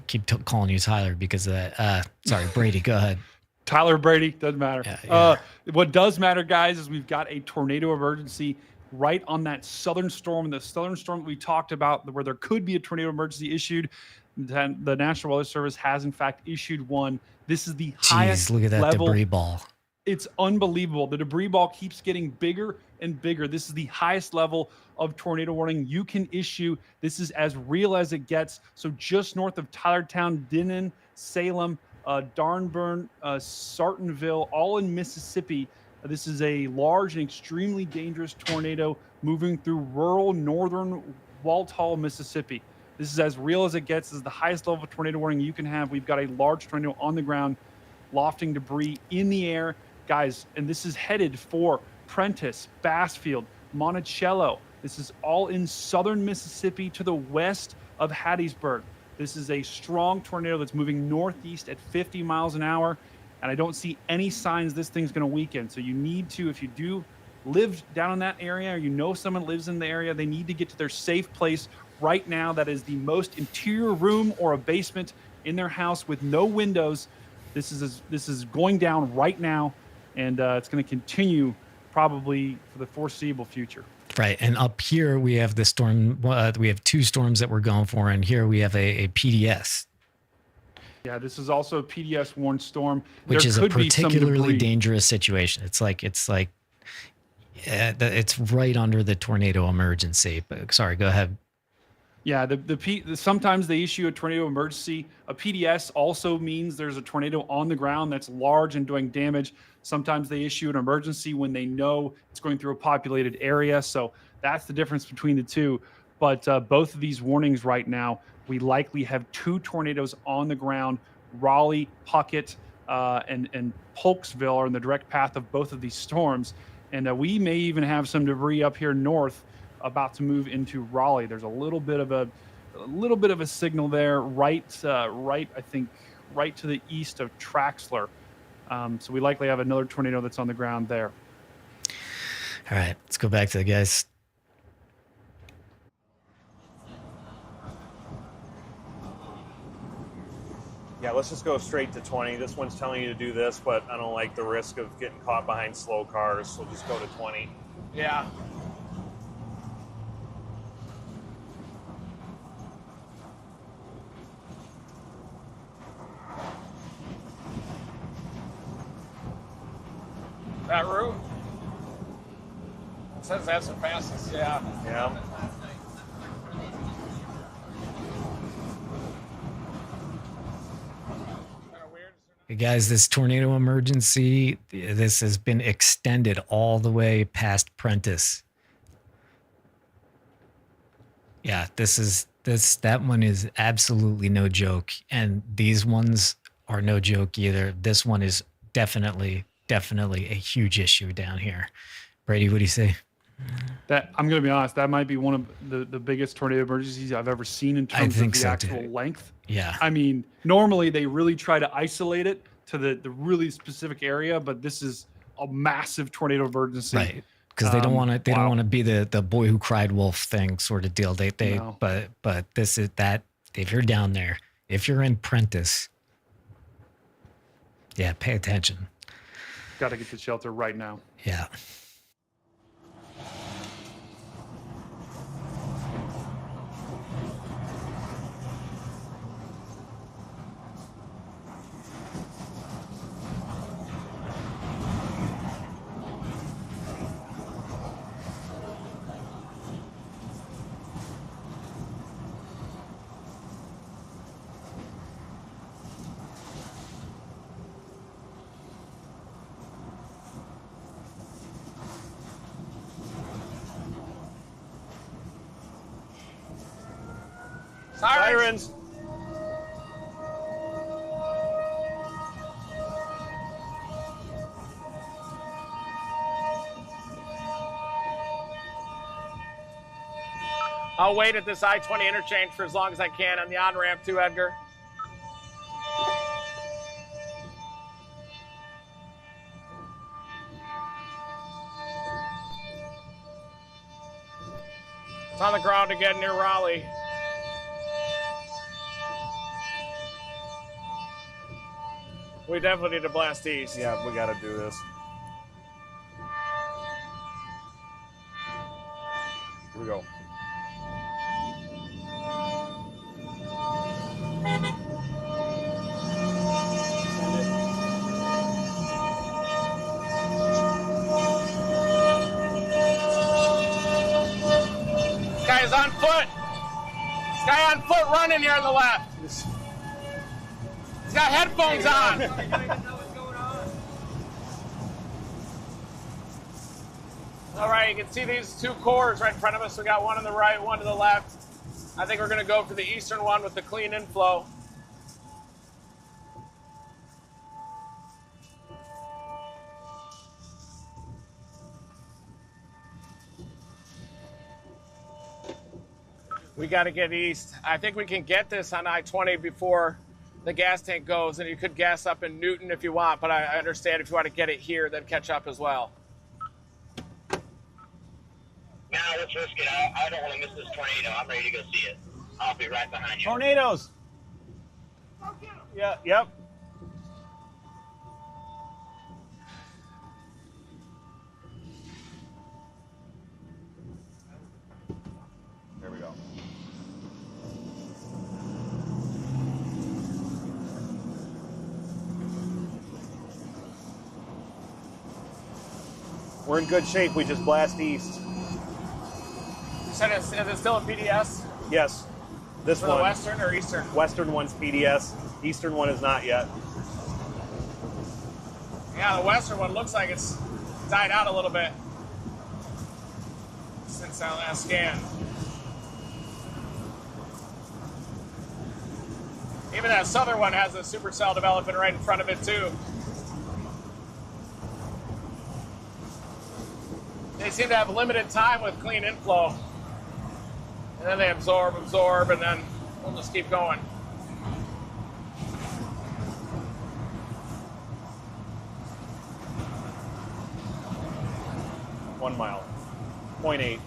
S1: keep calling you Tyler because of that. Sorry, Brady, go ahead.
S6: Tyler Brady, doesn't matter.
S1: Yeah.
S6: What does matter, guys, is we've got a tornado emergency right on that southern storm. The southern storm that we talked about, where there could be a tornado emergency issued. The National Weather Service has, in fact, issued one. This is the highest
S1: Look at that
S6: level.
S1: debris ball.
S6: It's unbelievable. The debris ball keeps getting bigger and bigger. This is the highest level of tornado warning you can issue. This is as real as it gets. So just north of Tylertown, Dinnan, Salem, Darnburn, Sartonville, all in Mississippi. This is a large and extremely dangerous tornado moving through rural northern Walthall, Mississippi. This is as real as it gets. This is the highest level of tornado warning you can have. We've got a large tornado on the ground, lofting debris in the air. Guys, and this is headed for Prentice, Bassfield, Monticello. This is all in southern Mississippi to the west of Hattiesburg. This is a strong tornado that's moving northeast at 50 miles an hour, and I don't see any signs this thing's going to weaken. So you need to, if you do live down in that area or you know someone lives in the area, they need to get to their safe place right now. That is the most interior room or a basement in their house with no windows. This is going down right now, and it's going to continue probably for the foreseeable future.
S1: Right. And up here, we have the storm. We have two storms that we're going for. And here we have a PDS.
S6: Yeah, this is also a PDS warned storm.
S1: Which is a particularly dangerous situation. It's right under the tornado emergency. But sorry, go ahead.
S6: Yeah, sometimes they issue a tornado emergency. A PDS also means there's a tornado on the ground that's large and doing damage. Sometimes they issue an emergency when they know it's going through a populated area. So that's the difference between the two. But both of these warnings right now, we likely have two tornadoes on the ground. Raleigh, Puckett, and Polksville are in the direct path of both of these storms. And we may even have some debris up here north about to move into Raleigh. There's a little bit of a signal there, right I think right to the east of Traxler. So we likely have another tornado that's on the ground there.
S1: All right, let's go back to the guys.
S4: Yeah, let's just go straight to 20. This one's telling you to do this, but I don't like the risk of getting caught behind slow cars, so just go to 20.
S2: Yeah. That route? It says that's the fastest, yeah.
S4: Yeah.
S1: Hey guys, this tornado emergency, this has been extended all the way past Prentice. Yeah, that one is absolutely no joke. And these ones are no joke either. This one is definitely definitely a huge issue down here. Brady, what do you say?
S6: That I'm going to be honest, that might be one of the biggest tornado emergencies I've ever seen in terms of
S1: think
S6: the
S1: so,
S6: actual
S1: too.
S6: length.
S1: Yeah.
S6: I mean, normally they really try to isolate it to the really specific area, but this is a massive tornado emergency.
S1: Right. Because they don't want to. They don't want to be the boy who cried wolf thing sort of deal.
S6: No.
S1: But this is that. If you're down there, if you're in Prentice, yeah, pay attention.
S6: Got to get to shelter right now.
S1: Yeah.
S2: Sirens. I'll wait at this I-20 interchange for as long as I can on the on-ramp too, Edgar. It's on the ground again near Raleigh. We definitely need to blast east.
S4: Yeah, we got to do this. Here we go.
S2: This guy is on foot. This guy on foot running here on the left. He's got headphones on.
S3: I don't even know what's going on.
S2: All right, you can see these two cores right in front of us. We got one on the right, one to the left. I think we're going to go for the eastern one with the clean inflow. We got to get east. I think we can get this on I-20 before the gas tank goes, and you could gas up in Newton if you want, but I understand if you want to get it here, then catch up as well.
S7: Now let's risk it. I don't want to miss this tornado. I'm ready to go see it. I'll be right behind you.
S4: Tornadoes. Yeah. Yep. There we go. We're in good shape. We just blast east.
S2: You said is it still a PDS
S4: Yes. This
S2: for
S4: one.
S2: the western or eastern?
S4: Western one's PDS. Eastern one is not yet.
S2: Yeah, the western one looks like it's died out a little bit since our last scan. Even that southern one has a supercell developing right in front of it too. They seem to have limited time with clean inflow. And then they absorb, and then we'll just keep going.
S4: .1 mile. 0.8.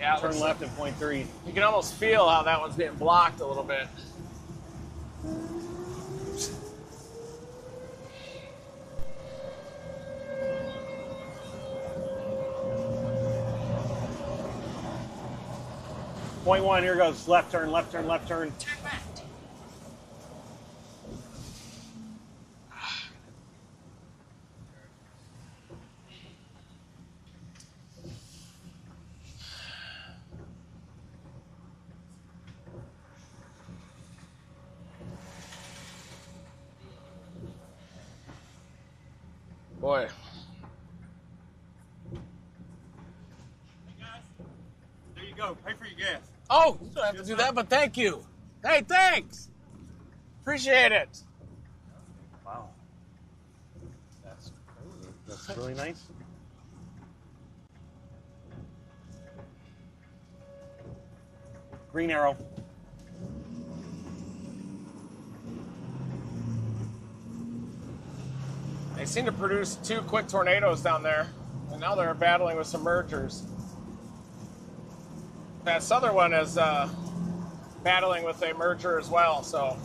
S2: Yeah,
S4: Turn left at 0.3.
S2: You can almost feel how that one's being blocked a little bit.
S4: Point 1, here goes. Left turn, left turn, left turn.
S7: Turn left.
S2: Boy.
S8: There you go. Pay for your gas.
S2: Oh, you don't have to do that, but thank you. Hey, thanks. Appreciate it.
S4: Wow. That's crazy. That's really nice. Green arrow.
S2: They seem to produce 2 quick tornadoes down there, and now they're battling with some mergers. That southern one is battling with a merger as well, so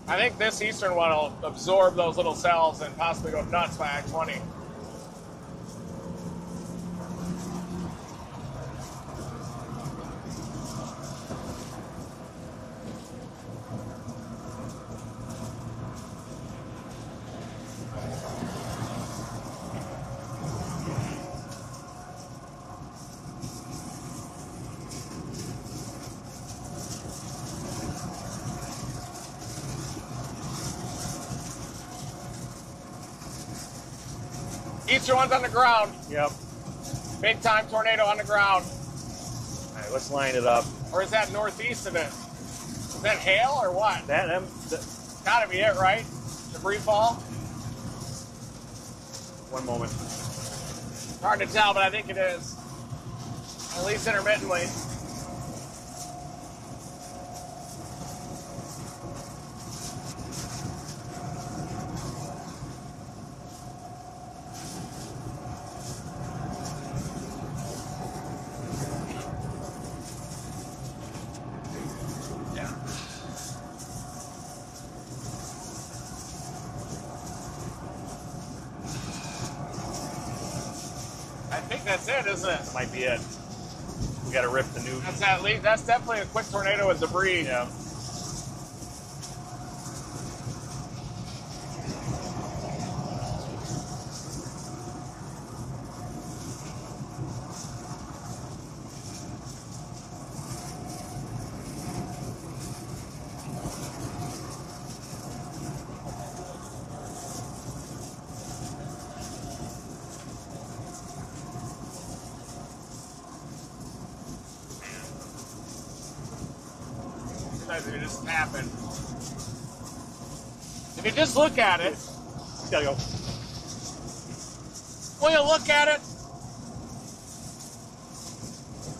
S2: I think this eastern one will absorb those little cells and possibly go nuts by I-20. Eastern one's on the ground.
S4: Yep.
S2: Big time tornado on the ground.
S4: All right, let's line it up.
S2: Or is that northeast of it? Is that hail or what?
S4: That
S2: Gotta be it, right? Debris fall?
S4: one moment.
S2: Hard to tell, but I think it is. At least intermittently. I think that's it, isn't it?
S4: That might be it. We got to rip the new.
S2: That's at least. That's definitely a quick tornado with debris.
S4: Yeah.
S2: It just happened. If you just look at it,
S4: It's got to go.
S2: when you look at it,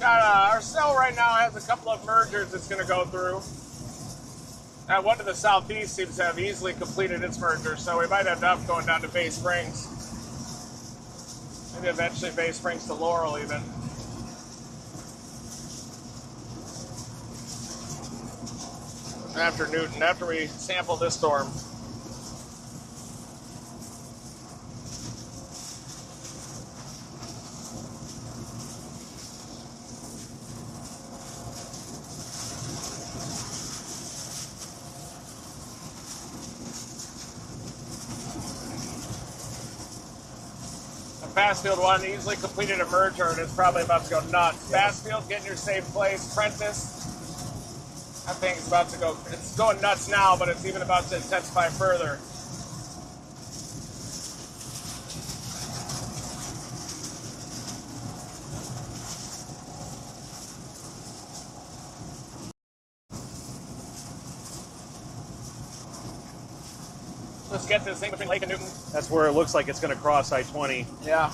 S2: got our cell right now has a couple of mergers it's going to go through. That one to the southeast seems to have easily completed its merger, so we might end up going down to Bay Springs. Maybe eventually Bay Springs to Laurel even. After Newton, after we sample this storm. The Bassfield one easily completed a merger and is probably about to go nuts. Bassfield, get in your safe place. Prentice, that thing's about to go, it's going nuts now, but it's even about to intensify further. Let's get this thing between Lake and Newton.
S4: That's where it looks like it's going to cross I-20.
S2: Yeah.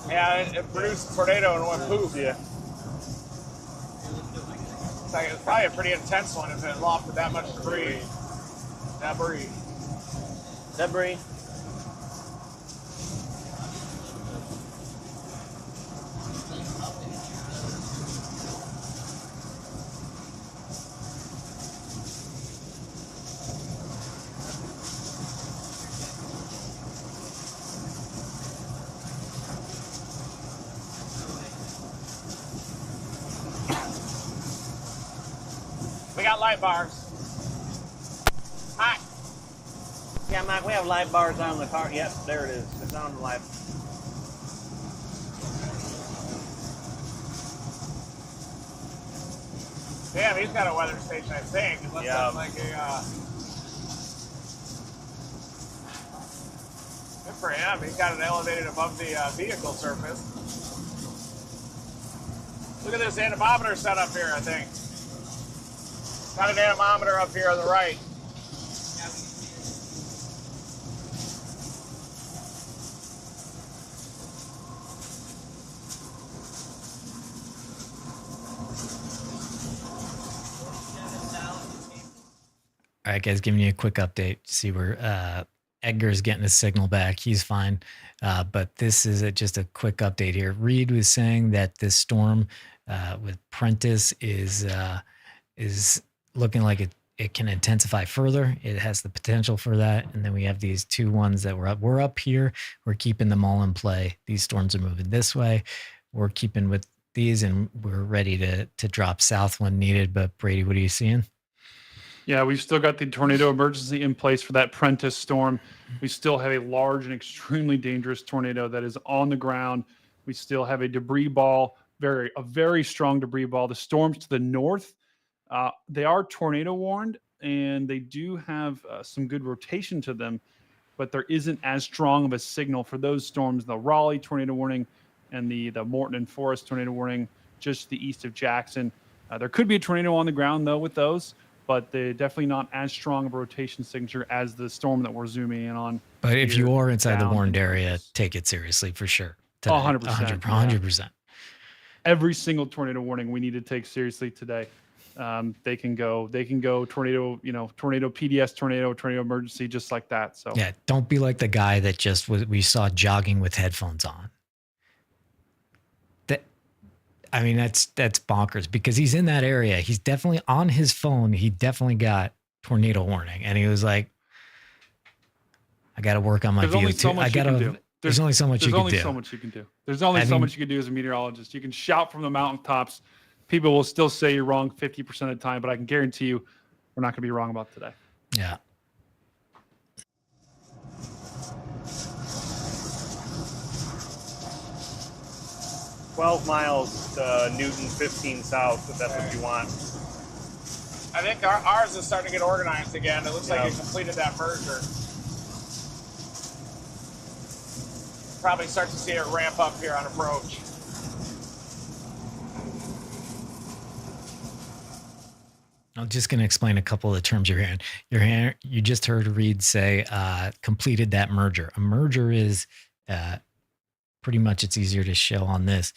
S2: Yeah, it produced a tornado and went poof.
S4: Yeah.
S2: It's probably a pretty intense one if it lofted that much debris.
S4: Debris.
S2: got light bars. Hi.
S4: Yeah, Mike, we have light bars on the car. Yep, there it is. It's on the light.
S2: Damn, he's got a weather station, I think. It looks
S4: Yeah.
S2: like a. Good for him. He's got it elevated above the vehicle surface. Look at this anemometer set up here, I think. Got an anemometer up here on the right.
S1: All right, guys, giving you a quick update. See where Edgar's getting his signal back. He's fine. But this is just a quick update here. Reed was saying that this storm with Prentice is looking like it can intensify further. It has the potential for that. And then we have these two ones that we're up here. We're keeping them all in play. These storms are moving this way. We're keeping with these, and we're ready to drop south when needed. But Brady, what are you seeing?
S6: Yeah, we've still got the tornado emergency in place for that Prentice storm. We still have a large and extremely dangerous tornado that is on the ground. We still have a debris ball, a very strong debris ball. The storms to the north, they are tornado warned, and they do have some good rotation to them, but there isn't as strong of a signal for those storms. The Raleigh tornado warning and the Morton and Forest tornado warning just to the east of Jackson. There could be a tornado on the ground, though, with those, but they're definitely not as strong of a rotation signature as the storm that we're zooming in on.
S1: But if you are inside the warned area, take it seriously for sure.
S6: 100%.
S1: 100%.
S6: Every single tornado warning we need to take seriously today. They can go tornado, tornado PDS, tornado emergency, just like that. So
S1: yeah, don't be like the guy that we saw jogging with headphones on. That's bonkers, because he's in that area. He's definitely on his phone. He definitely got tornado warning, and he was like, "I got to work on my view too. I got to." There's only so much you can do.
S6: There's only so much you can do. There's only so much you can do as a meteorologist. You can shout from the mountaintops. People will still say you're wrong 50% of the time, but I can guarantee you, we're not going to be wrong about today.
S1: Yeah.
S4: $12 miles to Newton, 15 south, if that's what you want.
S2: I think ours is starting to get organized again. It looks like it completed that merger. Probably start to see it ramp up here on approach.
S1: I'm just going to explain a couple of the terms you're hearing. You just heard Reed say completed that merger. A merger is pretty much, it's easier to show on this,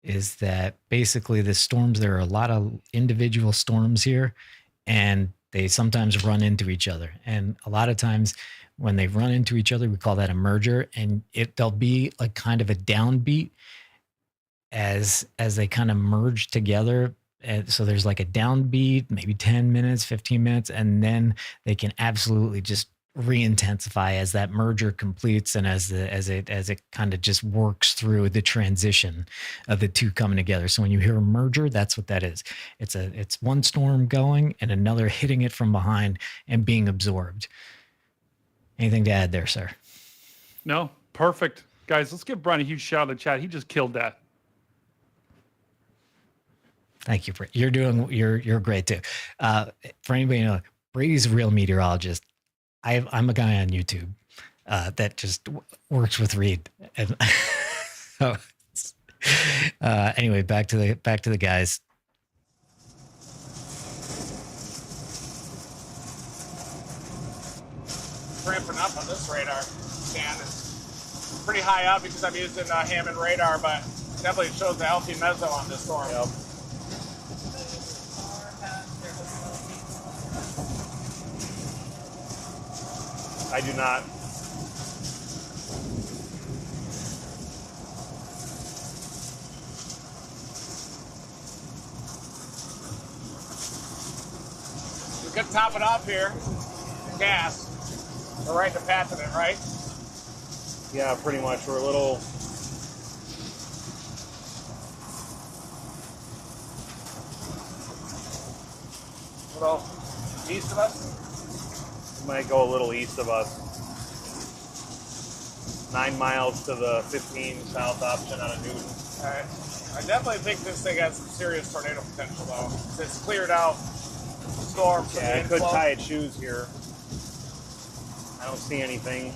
S1: is that basically the storms, there are a lot of individual storms here, and they sometimes run into each other. And a lot of times when they run into each other, we call that a merger, and there'll be like kind of a downbeat as they kind of merge together. And so there's like a downbeat, maybe 10 minutes, 15 minutes, and then they can absolutely just re-intensify as that merger completes and as it kind of just works through the transition of the two coming together. So when you hear a merger, that's what that is. It's one storm going and another hitting it from behind and being absorbed. Anything to add there, sir?
S6: No, perfect. Guys, let's give Brian a huge shout out in the chat. He just killed that.
S1: Thank you. You're great too. For anybody you know, Brady's a real meteorologist. I'm a guy on YouTube that just works with Reed. And so, anyway, back to the guys.
S2: Ramping up on this radar scan. It's pretty high up because I'm using Hammond radar, but definitely shows the healthy meso on this storm.
S4: Yep. I do not.
S2: We could top it off here. Gas. We're right to path of it, right?
S4: Yeah, pretty much. We're a little.
S2: little east of us.
S4: We might go a little east of us. 9 miles to the 15 south option out of Newton.
S2: All right. I definitely think this thing has some serious tornado potential, though. It's cleared out storm. From
S4: Yeah,
S2: the
S4: it could
S2: inflow.
S4: tie its shoes here. I don't see anything.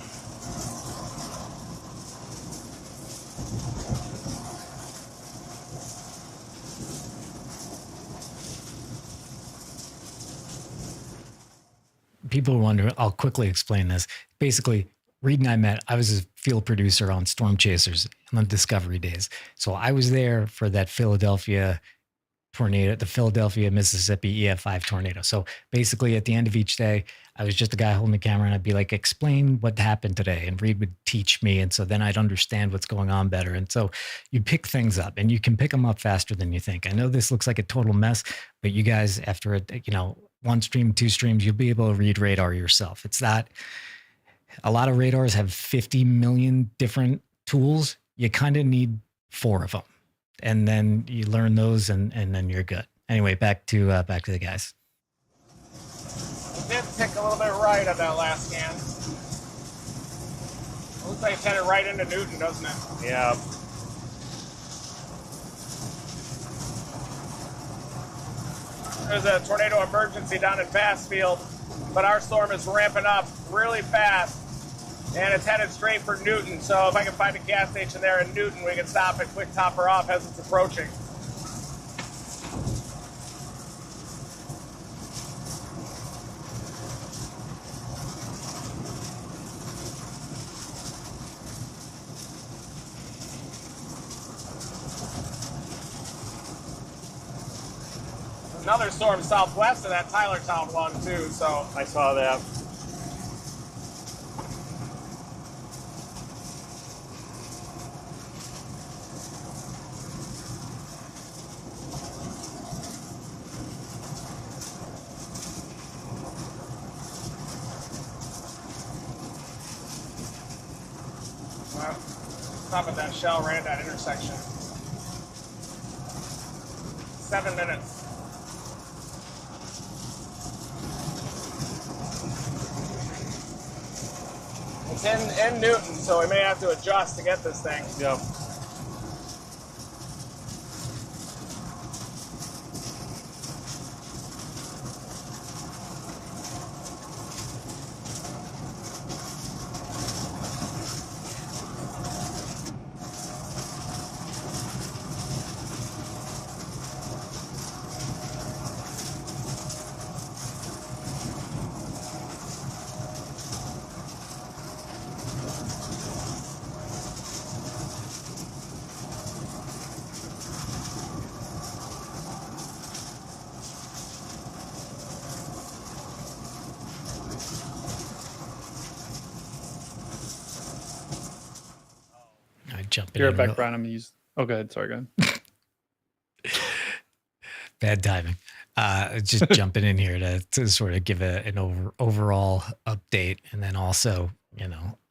S1: People wonder, I'll quickly explain this. Basically, Reed and I met, I was a field producer on Storm Chasers on the Discovery days. So I was there for that Philadelphia tornado, the Philadelphia, Mississippi EF5 tornado. So basically at the end of each day, I was just a guy holding the camera and I'd be like, explain what happened today. And Reed would teach me. And so then I'd understand what's going on better. And so you pick things up and you can pick them up faster than you think. I know this looks like a total mess, but you guys, after, one stream, 2 streams, you'll be able to read radar yourself. It's that a lot of radars have 50 million different tools. You kind of need 4 of them. And then you learn those and then you're good. Anyway, back to the guys.
S2: It did tick a little bit right on that last scan. It looks like it's headed right into Newton, doesn't it?
S4: Yeah.
S2: There's a tornado emergency down in Bassfield, but our storm is ramping up really fast, and it's headed straight for Newton. So if I can find a gas station there in Newton, we can stop and quick top her off as it's approaching. Another storm southwest of that Tylertown one too, so
S4: I saw that.
S2: well, top of that shell right at that intersection. 7 minutes. It's in Newton, so we may have to adjust to get this thing.
S4: Yep.
S1: Jumping
S6: You're
S1: in
S6: back,
S1: real-
S6: Brian. I'm gonna use. Oh, go ahead. Sorry, go ahead.
S1: Bad timing. Just jumping in here to sort of give an overall update, and then also,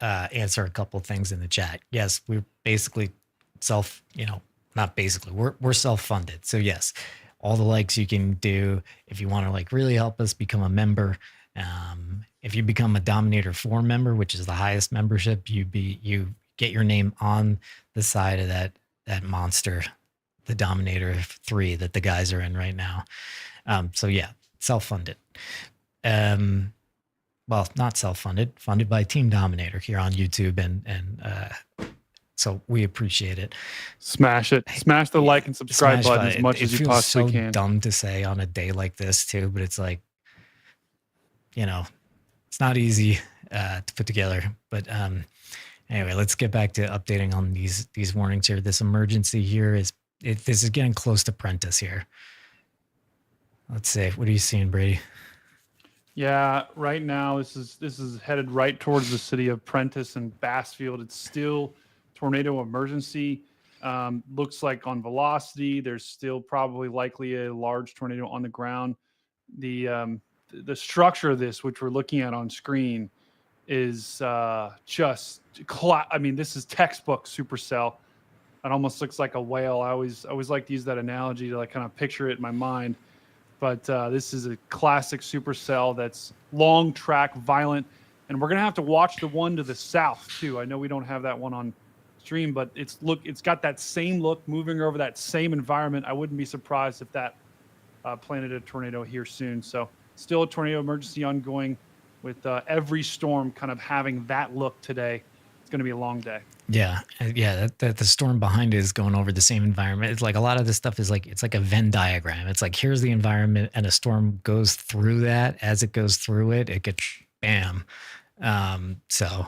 S1: answer a couple of things in the chat. Yes, we're basically not basically, we're self-funded. So yes, all the likes you can do. If you want to really help us, become a member. If you become a Dominator 4 member, which is the highest membership, you get your name on the side of that monster, the Dominator 3 that the guys are in right now. So yeah, self-funded. Well, not self-funded, funded by Team Dominator here on YouTube, and so we appreciate it.
S6: Smash it. Smash the like and subscribe
S1: Smash
S6: button as much as you
S1: feels
S6: possibly
S1: so
S6: can.
S1: dumb to say on a day like this too, but it's like, it's not easy to put together. But anyway, let's get back to updating on these warnings here. This emergency here this is getting close to Prentice here. Let's see. What are you seeing, Brady?
S6: Yeah, right now this is headed right towards the city of Prentice and Bassfield. It's still tornado emergency. Looks like on velocity, there's still probably likely a large tornado on the ground. The structure of this, which we're looking at on screen, is just this is textbook supercell. It almost looks like a whale. I always like to use that analogy to kind of picture it in my mind. But this is a classic supercell that's long track, violent, and we're gonna have to watch the one to the south too. I know we don't have that one on stream, but it's got that same look, moving over that same environment. I wouldn't be surprised if that planted a tornado here soon. So still a tornado emergency ongoing, with every storm kind of having that look today. It's going to be a long day.
S1: Yeah, that the storm behind it is going over the same environment. It's like a lot of this stuff is like, it's like a Venn diagram. It's like, here's the environment, and a storm goes through that. As it goes through it, it gets bam. So,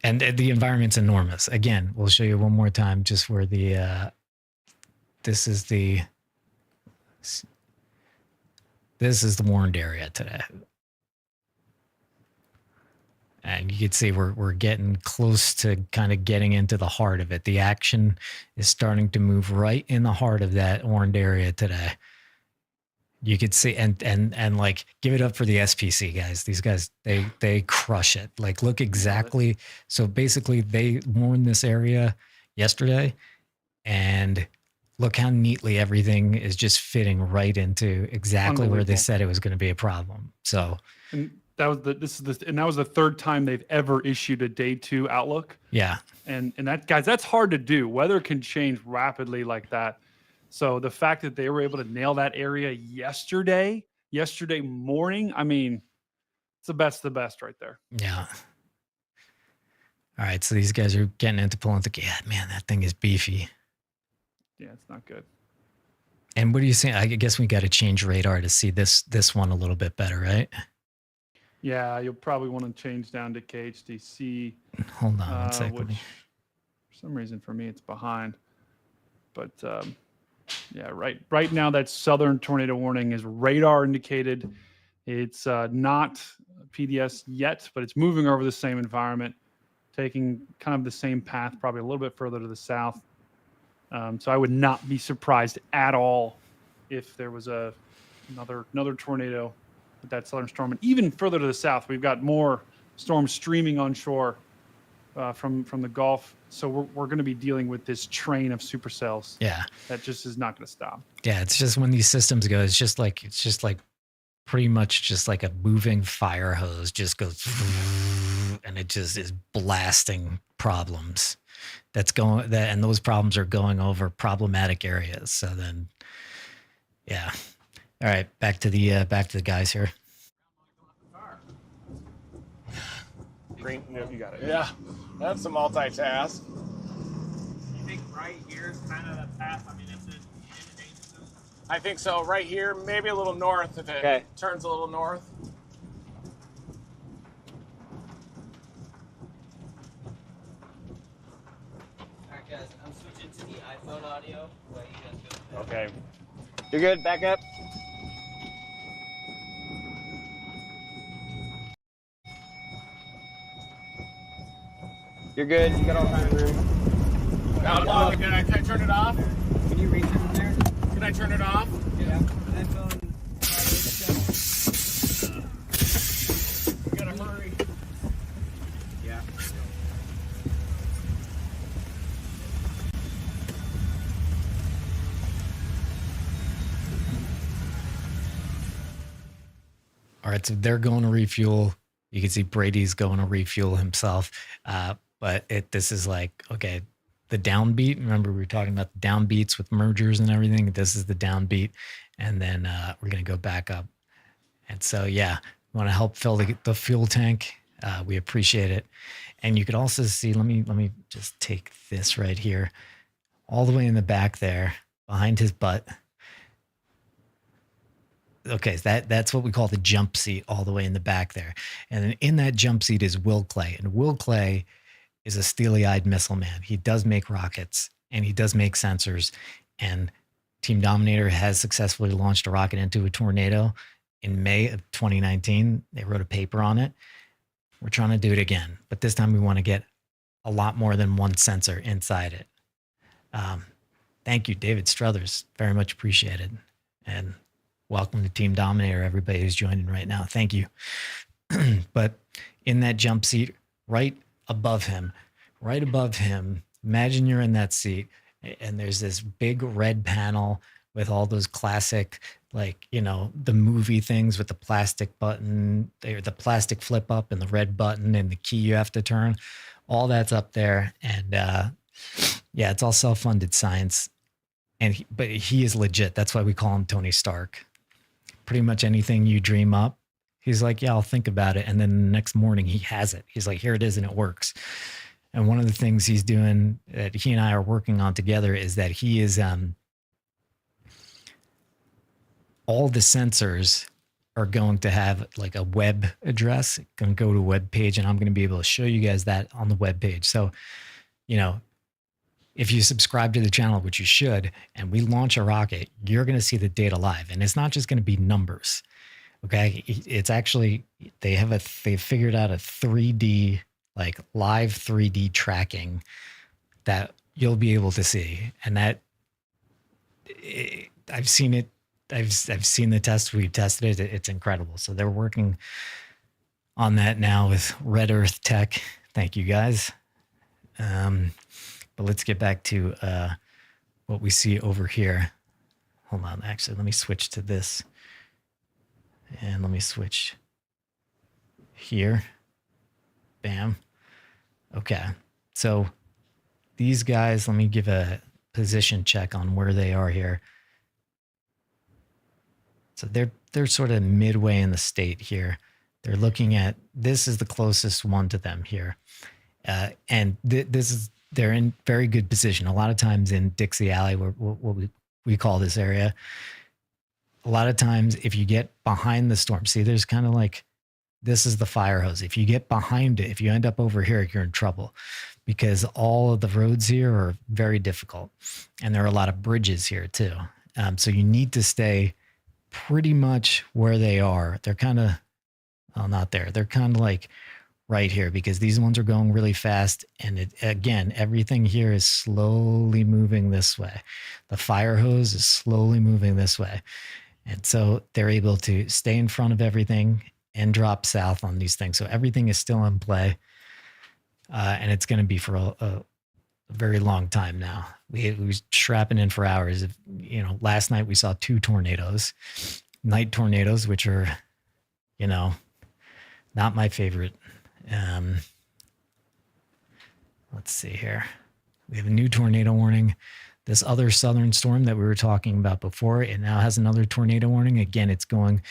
S1: and the environment's enormous. Again, we'll show you one more time just where the this is the warned area today. And you can see we're getting close to kind of getting into the heart of it. The action is starting to move right in the heart of that warned area today. You could see, and like, give it up for the SPC guys. These guys, they crush it. Like, look exactly. So basically, they warned this area yesterday, and look how neatly everything is just fitting right into exactly where they said it was going to be a problem. So.
S6: And that was the third time they've ever issued a day 2 outlook.
S1: Yeah.
S6: And that, guys, that's hard to do. Weather can change rapidly like that. So the fact that they were able to nail that area yesterday morning, I mean, it's the best right there.
S1: Yeah. All right. So these guys are getting into pulling the, yeah, man, that thing is beefy.
S6: Yeah, it's not good.
S1: And what do you think? I guess we got to change radar to see this one a little bit better, right?
S6: Yeah, you'll probably want to change down to KHDC.
S1: Hold on one second.
S6: Which, for some reason, for me, it's behind. But yeah, right now, that southern tornado warning is radar indicated. It's not PDS yet, but it's moving over the same environment, taking kind of the same path, probably a little bit further to the south. So I would not be surprised at all if there was another tornado with that southern storm. And even further to the south, we've got more storms streaming onshore from the Gulf. So we're going to be dealing with this train of supercells.
S1: Yeah,
S6: that just is not going to stop.
S1: Yeah, it's just when these systems go, it's just like pretty much just like a moving fire hose, just goes, and it just is blasting problems. And those problems are going over problematic areas. So then, yeah. All right, back to the guys here.
S4: Green, no, you got it.
S2: Yeah, that's a multitask.
S3: You think right here is kind of the path? I mean, it's a danger zone.
S2: I think so. Right here, maybe a little north if it turns a little north.
S3: All right, guys, I'm switching to the iPhone audio. Let you guys go.
S4: Okay.
S5: You're good. Back up. You're good. You got all kinds of room.
S2: Can I turn it off?
S3: Can you reach it from there?
S2: Can I turn it off?
S3: Yeah. iPhone.
S2: You gotta hurry.
S3: Yeah.
S1: All right, so they're going to refuel. You can see Brady's going to refuel himself. But this is like, okay, the downbeat. Remember, we were talking about the downbeats with mergers and everything. This is the downbeat. And then we're going to go back up. And so, yeah, we want to help fill the fuel tank. We appreciate it. And you could also see, let me just take this right here, all the way in the back there, behind his butt. Okay, that's what we call the jump seat, all the way in the back there. And then in that jump seat is Will Clay. And Will Clay is a steely-eyed missile man. He does make rockets, and he does make sensors. And Team Dominator has successfully launched a rocket into a tornado in May of 2019. They wrote a paper on it. We're trying to do it again, but this time we want to get a lot more than one sensor inside it. Thank you, David Struthers. Very much appreciated. And welcome to Team Dominator, everybody who's joining right now. Thank you. But in that jump seat, right above him, imagine you're in that seat and there's this big red panel with all those classic, like, you know, the movie things with the plastic button, the plastic flip up and the red button and the key you have to turn. All that's up there. And yeah, it's all self-funded science. And but he is legit. That's why we call him Tony Stark. Pretty much anything you dream up, he's like, yeah, I'll think about it. And then the next morning he has it. He's like, here it is, and it works. And one of the things he's doing that he and I are working on together is that he is all the sensors are going to have like a web address, going to go to a web page, and I'm going to be able to show you guys that on the web page. So, you know, if you subscribe to the channel, which you should, and we launch a rocket, you're going to see the data live. And it's not just going to be numbers. Okay. It's actually, they've figured out a 3D, like live 3D tracking that you'll be able to see. And that I've seen it. I've seen the test. We've tested it. It's incredible. So they're working on that now with Red Earth Tech. Thank you guys. But let's get back to what we see over here. Hold on. Actually, let me switch to this. And let me switch here. Bam. Okay. So these guys, let me give a position check on where they are here. So they're sort of midway in the state here. They're looking at, this is the closest one to them here. And this is, they're in very good position. A lot of times in Dixie Alley, what we call this area, a lot of times if you get behind the storm, see, there's kind of like, this is the fire hose. If you get behind it, if you end up over here, you're in trouble because all of the roads here are very difficult. And there are a lot of bridges here too. So you need to stay pretty much where they are. They're kind of, well, not there. They're kind of like right here because these ones are going really fast. And again, everything here is slowly moving this way. The fire hose is slowly moving this way. And so they're able to stay in front of everything and drop south on these things. So everything is still in play. And it's going to be for a very long time now. We was strapping in for hours. You know, last night we saw 2 tornadoes, night tornadoes, which are, you know, not my favorite. Let's see here. We have a new tornado warning. This other southern storm that we were talking about before, it now has another tornado warning. Again, it's going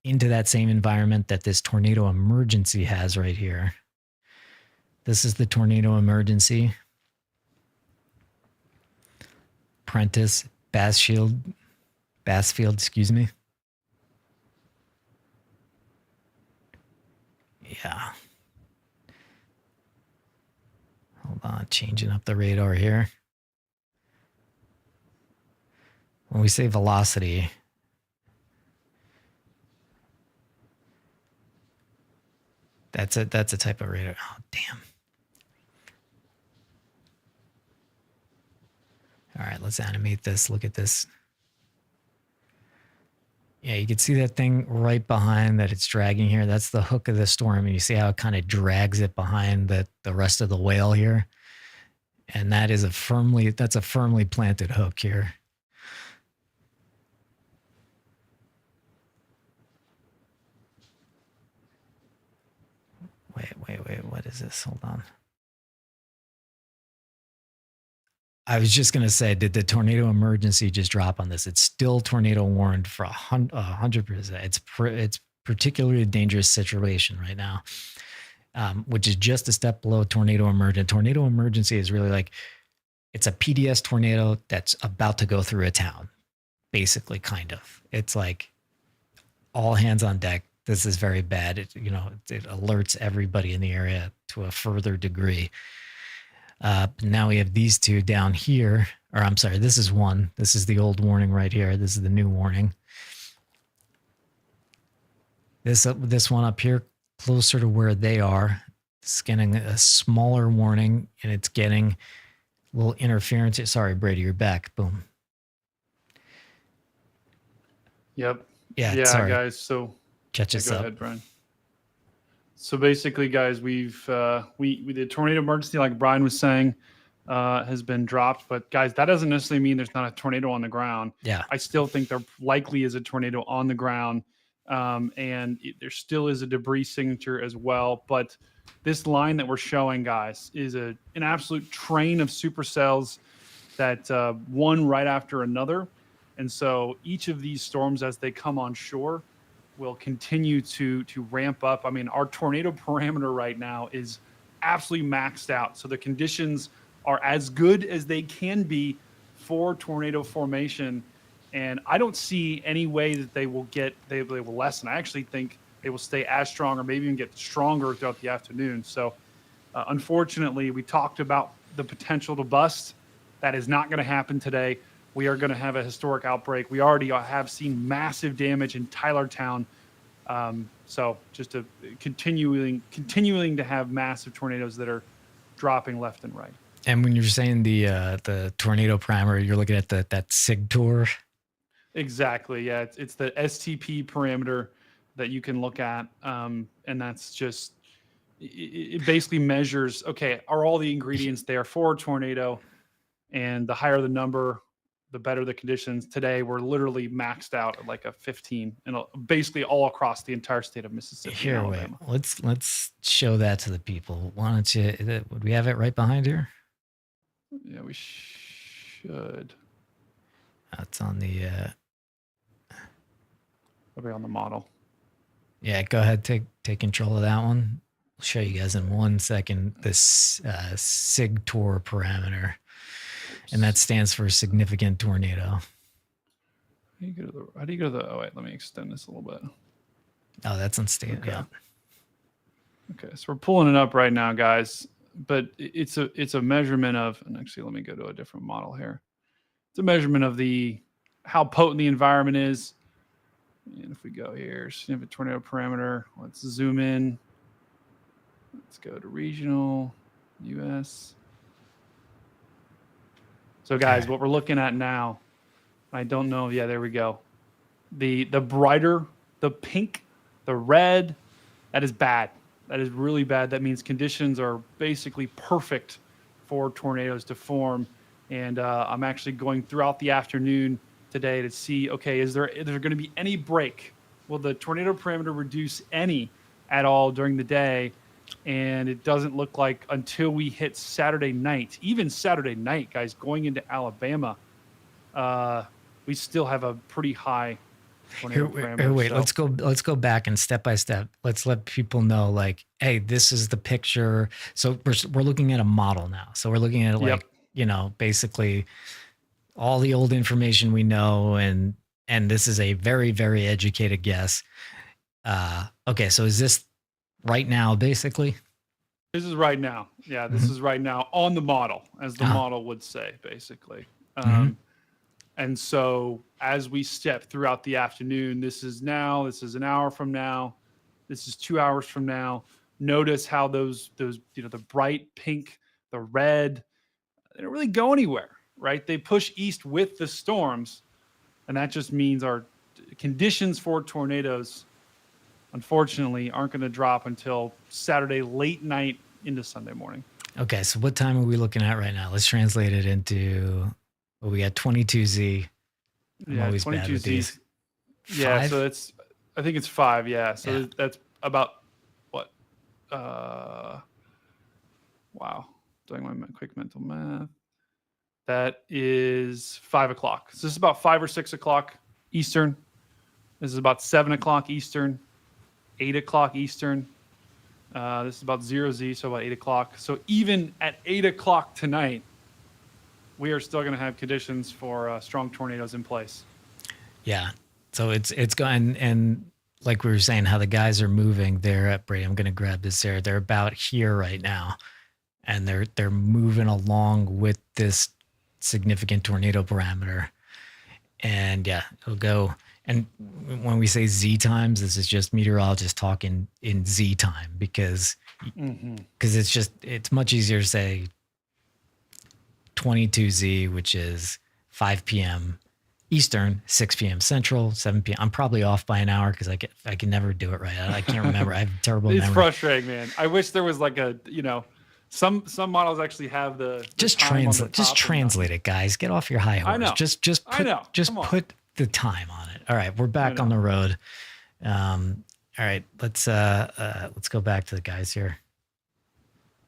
S1: into that same environment that this tornado emergency has right here. This is the tornado emergency. Prentice, Bassfield, excuse me. Yeah. Hold on, changing up the radar here. When we say velocity, that's a type of radar. Oh, damn. All right, let's animate this. Look at this. Yeah, you can see that thing right behind that it's dragging here. That's the hook of the storm. And you see how it kind of drags it behind the rest of the whale here. And that is that's a firmly planted hook here. Wait, what is this? Hold on. I was just going to say, did the tornado emergency just drop on this? It's still tornado warned for 100%. It's particularly a dangerous situation right now, which is just a step below tornado emergent. Tornado emergency is really like, it's a PDS tornado that's about to go through a town, basically, kind of. It's like all hands on deck. This is very bad. It alerts everybody in the area to a further degree. Now we have these 2 down here, or I'm sorry, this is one. This is the old warning right here. This is the new warning. This one up here, closer to where they are, it's getting a smaller warning, and it's getting a little interference. Sorry, Brady, you're back. Boom.
S6: Yep.
S1: Yeah, sorry.
S6: Guys. So
S1: catch us up.
S6: Go ahead, Brian. So basically, guys, we did tornado emergency, like Brian was saying. has been dropped. But guys, that doesn't necessarily mean there's not a tornado on the ground.
S1: Yeah.
S6: I still think there likely is a tornado on the ground. There still is a debris signature as well. But this line that we're showing, guys, is an absolute train of supercells that one right after another. And so each of these storms, as they come on shore, will continue to ramp up. I mean, our tornado parameter right now is absolutely maxed out. So the conditions are as good as they can be for tornado formation. And I don't see any way that they will lessen. I actually think they will stay as strong or maybe even get stronger throughout the afternoon. So unfortunately, we talked about the potential to bust. That is not going to happen today. We are going to have a historic outbreak. We already have seen massive damage in Tylertown. So just continuing to have massive tornadoes that are dropping left and right.
S1: And when you're saying the tornado parameter, you're looking at that SIG-TOR.
S6: Exactly. Yeah, it's the STP parameter that you can look at, and that's just it basically measures. Okay, are all the ingredients there for a tornado? And the higher the number, the better the conditions. Today, we're literally maxed out at like a 15, and basically all across the entire state of Mississippi.
S1: Here, wait. Let's show that to the people. Why don't you? Would we have it right behind here?
S6: Yeah, we should.
S1: That's on the.
S6: Probably on the model.
S1: Yeah, go ahead. Take control of that one. I'll show you guys in 1 second this SIG-TOR parameter. And that stands for significant tornado.
S6: How do you go to the? Oh wait, let me extend this a little bit.
S1: Oh, that's unstable.
S6: Okay.
S1: Yeah.
S6: Okay, so we're pulling it up right now, guys. But it's a measurement of. And actually, let me go to a different model here. It's a measurement of how potent the environment is. And if we go here, significant tornado parameter. Let's zoom in. Let's go to regional, U.S. So guys, what we're looking at now, I don't know. Yeah, there we go. The brighter, the pink, the red, that is bad. That is really bad. That means conditions are basically perfect for tornadoes to form. And I'm actually going throughout the afternoon today to see, okay, is there going to be any break? Will the tornado parameter reduce any at all during the day? And it doesn't look like until we hit Saturday night, even Saturday night, guys, going into Alabama, we still have a pretty high tornado parameter.
S1: Wait, let's go back and step by step. Let's let people know, like, hey, this is the picture. So we're looking at a model now. So we're looking at basically all the old information we know, and this is a very, very educated guess. Okay, so is this right now, basically?
S6: This is right now. Yeah, this is right now on the model, as the model would say, basically. And so as we step throughout the afternoon, this is an hour from now, this is 2 hours from now. Notice how those the bright pink, the red, they don't really go anywhere, right? They push east with the storms, and that just means our conditions for tornadoes, unfortunately, aren't going to drop until Saturday late night into Sunday morning.
S1: Okay, so what time are we looking at right now? Let's translate it into, we got 22Z. I'm always bad with these.
S6: Yeah,
S1: 5?
S6: so I think it's 5, yeah. So that's about what? Wow. Doing my quick mental math. That is 5 o'clock. So this is about 5 or 6 o'clock Eastern. This is about 7 o'clock Eastern. 8 o'clock Eastern. This is about 0Z, so about 8 o'clock. So even at 8 o'clock tonight, we are still going to have conditions for strong tornadoes in place.
S1: Yeah. So it's going, and like we were saying, how the guys are moving there at Brady. I'm going to grab this there. They're about here right now, and they're moving along with this significant tornado parameter. And yeah, it'll go. And when we say Z times, this is just meteorologists talking in Z time because it's much easier to say 22Z, which is 5 p.m. Eastern, 6 p.m. Central, 7 p.m. I'm probably off by an hour because I can never do it right. I can't remember. I have terrible memory.
S6: It's frustrating, man. I wish there was like a Some models actually have the
S1: Just
S6: time on the
S1: translate. Just
S6: top and
S1: translate it, guys. Get off your high horse.
S6: I know.
S1: Just
S6: I
S1: put,
S6: know.
S1: just
S6: Come on.
S1: put the time on it. All right, we're back
S6: know.
S1: on the road. All right, let's go back to the guys here.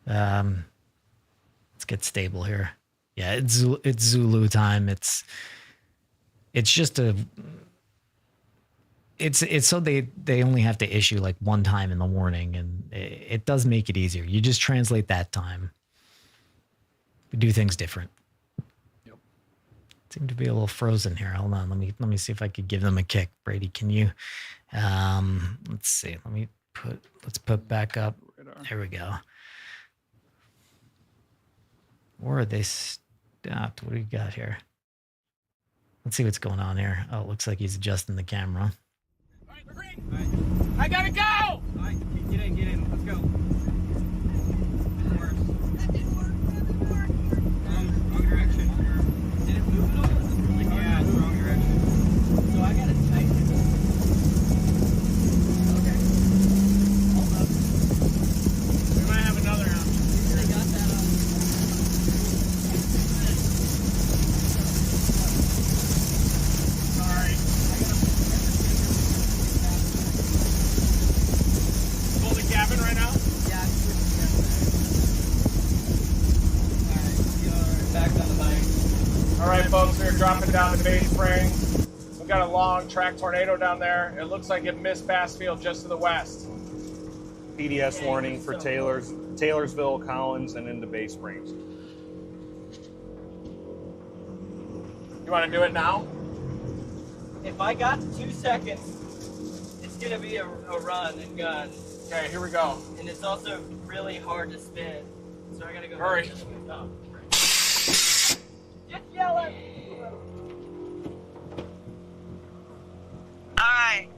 S1: Let's get stable here. Yeah, it's Zulu time. It's just it's so they only have to issue like one time in the warning, and it does make it easier. You just translate that time. We do things different.
S6: Yep.
S1: Seem to be a little frozen here. Hold on, let me see if I could give them a kick. Brady, can you? Let's see. Let's put back up. There we go. Or are they stopped? What do we got here? Let's see what's going on here. Oh, it looks like he's adjusting the camera.
S2: All right, we're green. I gotta go.
S3: All right, get in. Let's go. That didn't work. Wrong direction. Did it move at all? Yeah, it's wrong direction. So I gotta tighten it. Okay. Hold up.
S2: We might have another option.
S3: They got that on.
S2: Sorry. Pull the cabin right now.
S3: Yeah, I'm Alright, back on the bike.
S2: All right, folks, we're dropping down to Bay Springs. We've got a long track tornado down there. It looks like it missed Bassfield just to the west.
S4: PDS warning for Taylorsville, Collins, and into Bay Springs.
S2: You want to do it now?
S3: If I got to 2 seconds, it's gonna be a run and gun.
S2: Okay, here we go.
S3: And it's also really hard to spin. So I gotta go.
S2: Hurry.
S3: Oh, just yell at me.
S7: Alright.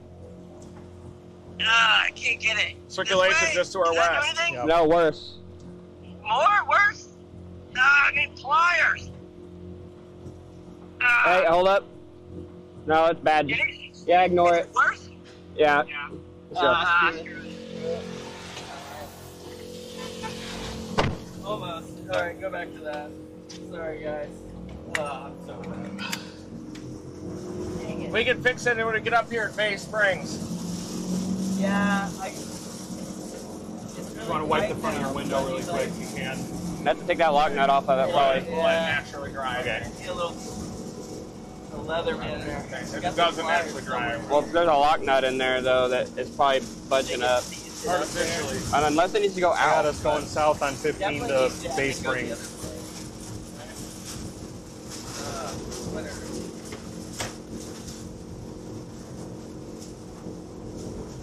S7: I can't get it.
S2: Circulation
S7: This way?
S2: just to our
S7: Does that do
S2: west.
S7: anything?
S4: Yep.
S5: No, worse.
S7: More? Worse? No, I need pliers.
S5: Hey, hold up. No, it's bad.
S7: Get it?
S5: Yeah, ignore it.
S7: Worse?
S5: Yeah.
S7: Yeah.
S5: Sure.
S7: Screw it.
S3: Almost. Alright, go back to that. Sorry, guys. I'm so bad. Dang it.
S2: We can fix it when we get up here at Bay Springs.
S3: Yeah,
S4: You want to wipe the front of your window really quick? You can.
S5: Have to take that lock nut off of it, probably.
S2: We'll let it naturally dry. Okay.
S3: See a little leather in there.
S2: Okay, so
S3: Got
S2: it
S3: some
S2: doesn't
S3: pliers
S2: naturally dry.
S3: somewhere.
S5: Well, there's a lock nut in there, though, that is probably budging up.
S2: Artificially.
S5: And unless it needs to go
S4: I got
S5: out.
S4: us going south on 15
S3: Definitely
S4: to
S3: needs to
S4: Bay
S3: go the
S4: Springs.
S3: other way.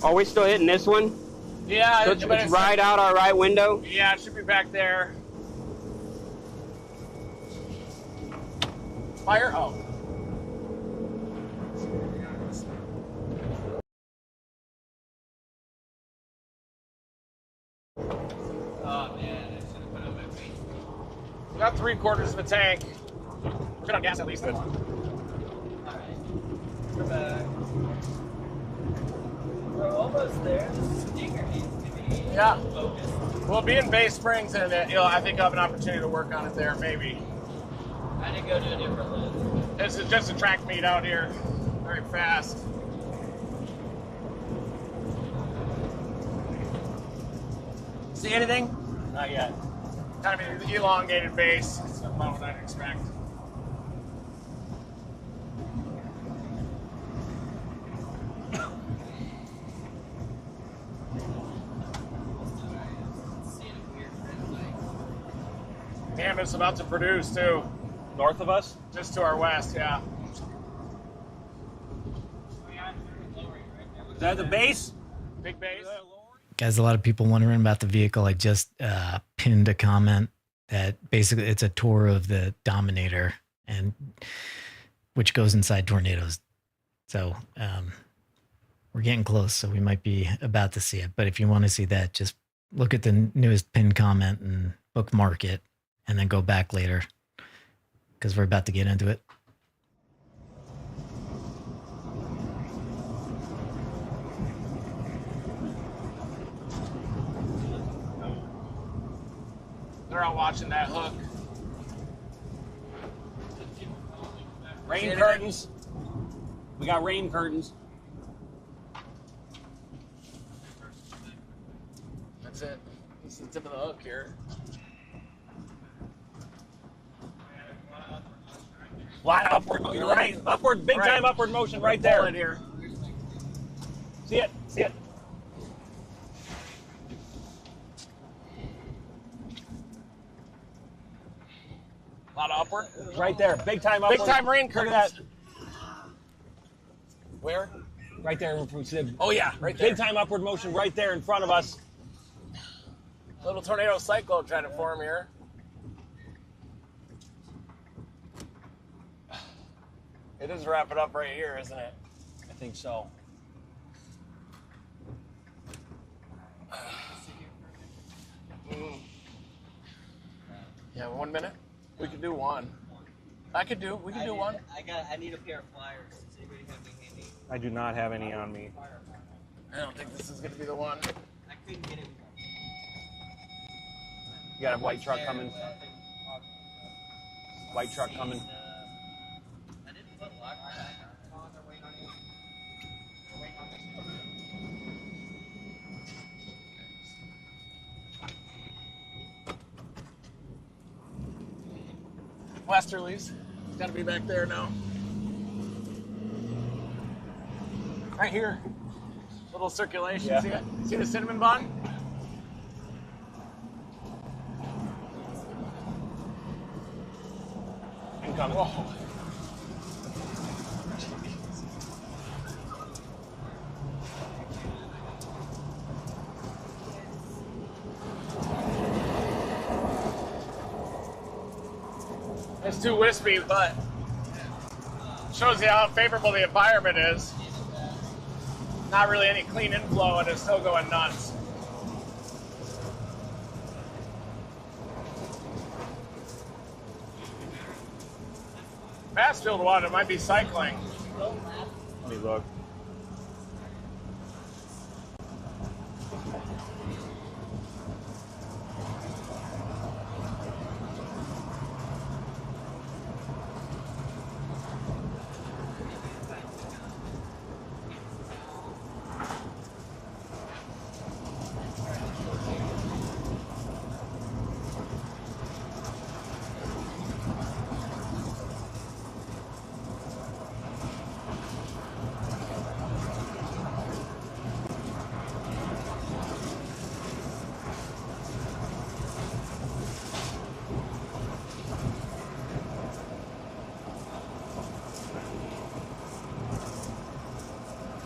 S5: Are we still hitting this one?
S2: Yeah,
S5: So it's
S2: but
S5: right out our right window?
S2: Yeah, it should be back there. Fire? Oh.
S3: Oh man, I should have put on my feet.
S2: We got 3/4 of a tank. Good on gas at least.
S3: Alright. We're back. We're almost there. The stinger needs to be
S2: Yeah.
S3: focused.
S2: We'll be in Bay Springs, and I think I'll have an opportunity to work on it there, maybe.
S3: I had to go to a different list.
S2: This is just a track meet out here, very fast. See anything? Not yet. Kind of an elongated base. That's about what I'd expect. Damn, it's about to produce too.
S4: North of us?
S2: Just to our west, yeah.
S4: Is that the base?
S2: Big base.
S1: Guys, a lot of people wondering about the vehicle. I just pinned a comment that basically it's a tour of the Dominator, and which goes inside tornadoes. So we're getting close, so we might be about to see it. But if you want to see that, just look at the newest pinned comment and bookmark it, and then go back later because we're about to get into it.
S2: They're out watching that hook.
S4: Rain curtains. We got rain curtains.
S2: That's it. This is the tip of the hook here.
S4: Line upward. You're right. Upward. Big time upward motion right there.
S2: Pull it here.
S4: See it. See it.
S2: A lot of upward.
S4: Right there. Big time upward.
S2: Big time rain
S4: Look at
S2: curtains.
S4: that.
S2: Where?
S4: Right there.
S2: Oh yeah, right there.
S4: Big time upward motion right there in front of us.
S2: Little tornado cyclone trying to form here. It is wrapping up right here, isn't it?
S4: I think so.
S2: Yeah, 1 minute. We could do one. We can do one.
S3: I need a pair of pliers. Does anybody have any handy?
S4: I do not have any on me.
S2: I don't think this is gonna be the one.
S3: I couldn't get it.
S4: You got a white truck coming. White truck coming.
S3: I didn't put lock on. They're waiting on you. They're waiting on this.
S2: Westerlies. It's gotta be back there now. Right here. Little circulation.
S4: Yeah.
S2: See it? See the cinnamon bun?
S4: Incoming.
S2: Whoa. It's too wispy, but shows you how favorable the environment is. Not really any clean inflow, and it's still going nuts. Mansfield water might be cycling.
S4: Let me look.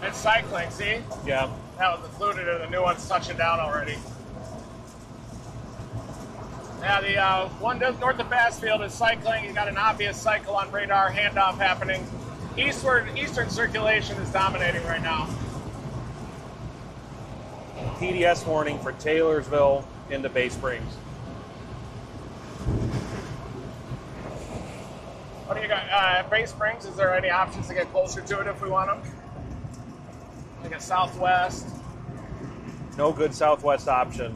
S2: It's cycling, see?
S4: Yeah.
S2: That was included, and the new one's touching down already. Yeah, the one just north of Bassfield is cycling. You got an obvious cycle on radar, handoff happening. Eastern circulation is dominating right now.
S4: PDS warning for Taylorsville into Bay Springs.
S2: What do you got? Bay Springs, is there any options to get closer to it if we want them? Like a southwest?
S4: No good southwest option.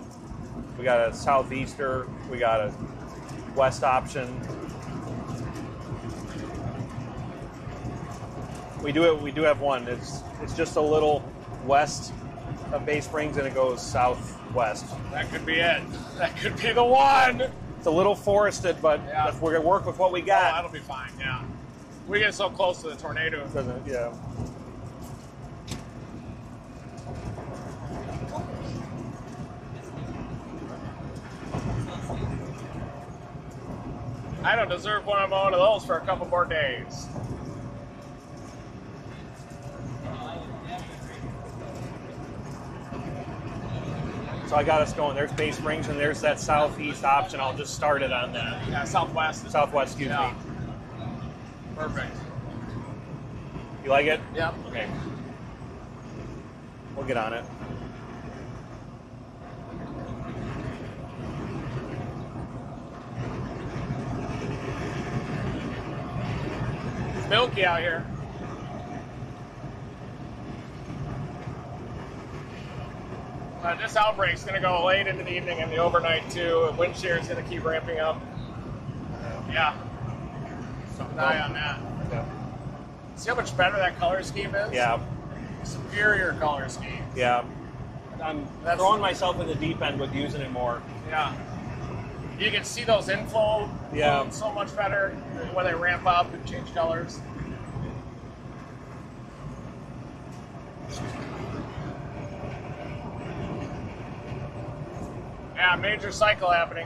S4: We got a southeaster. We got a west option. We do have one. It's just a little west of Bay Springs, and it goes southwest.
S2: That could be it. That could be the one.
S4: It's a little forested, but
S2: Yeah.
S4: if we're gonna work with what we
S2: Oh,
S4: got,
S2: that'll be fine. Yeah. We get so close to the tornado.
S4: doesn't yeah.
S2: I don't deserve one of those for a couple more days.
S4: So I got us going. There's Bay Springs, and there's that southeast option. I'll just start it on that.
S2: Yeah, southwest.
S4: Southwest, excuse
S2: Yeah.
S4: me.
S2: Perfect.
S4: You like it?
S2: Yep.
S4: Okay. We'll get on it.
S2: It's milky out here. But this outbreak's going to go late into the evening and the overnight too. And wind shear is going to keep ramping up. Yeah. Keep an eye on that.
S4: Yeah.
S2: See how much better that color scheme is?
S4: Yeah.
S2: Superior color scheme.
S4: Yeah. I'm throwing myself in the deep end with using it more.
S2: Yeah. You can see those inflow flows so much better when they ramp up and change colors. Yeah, major cycle happening.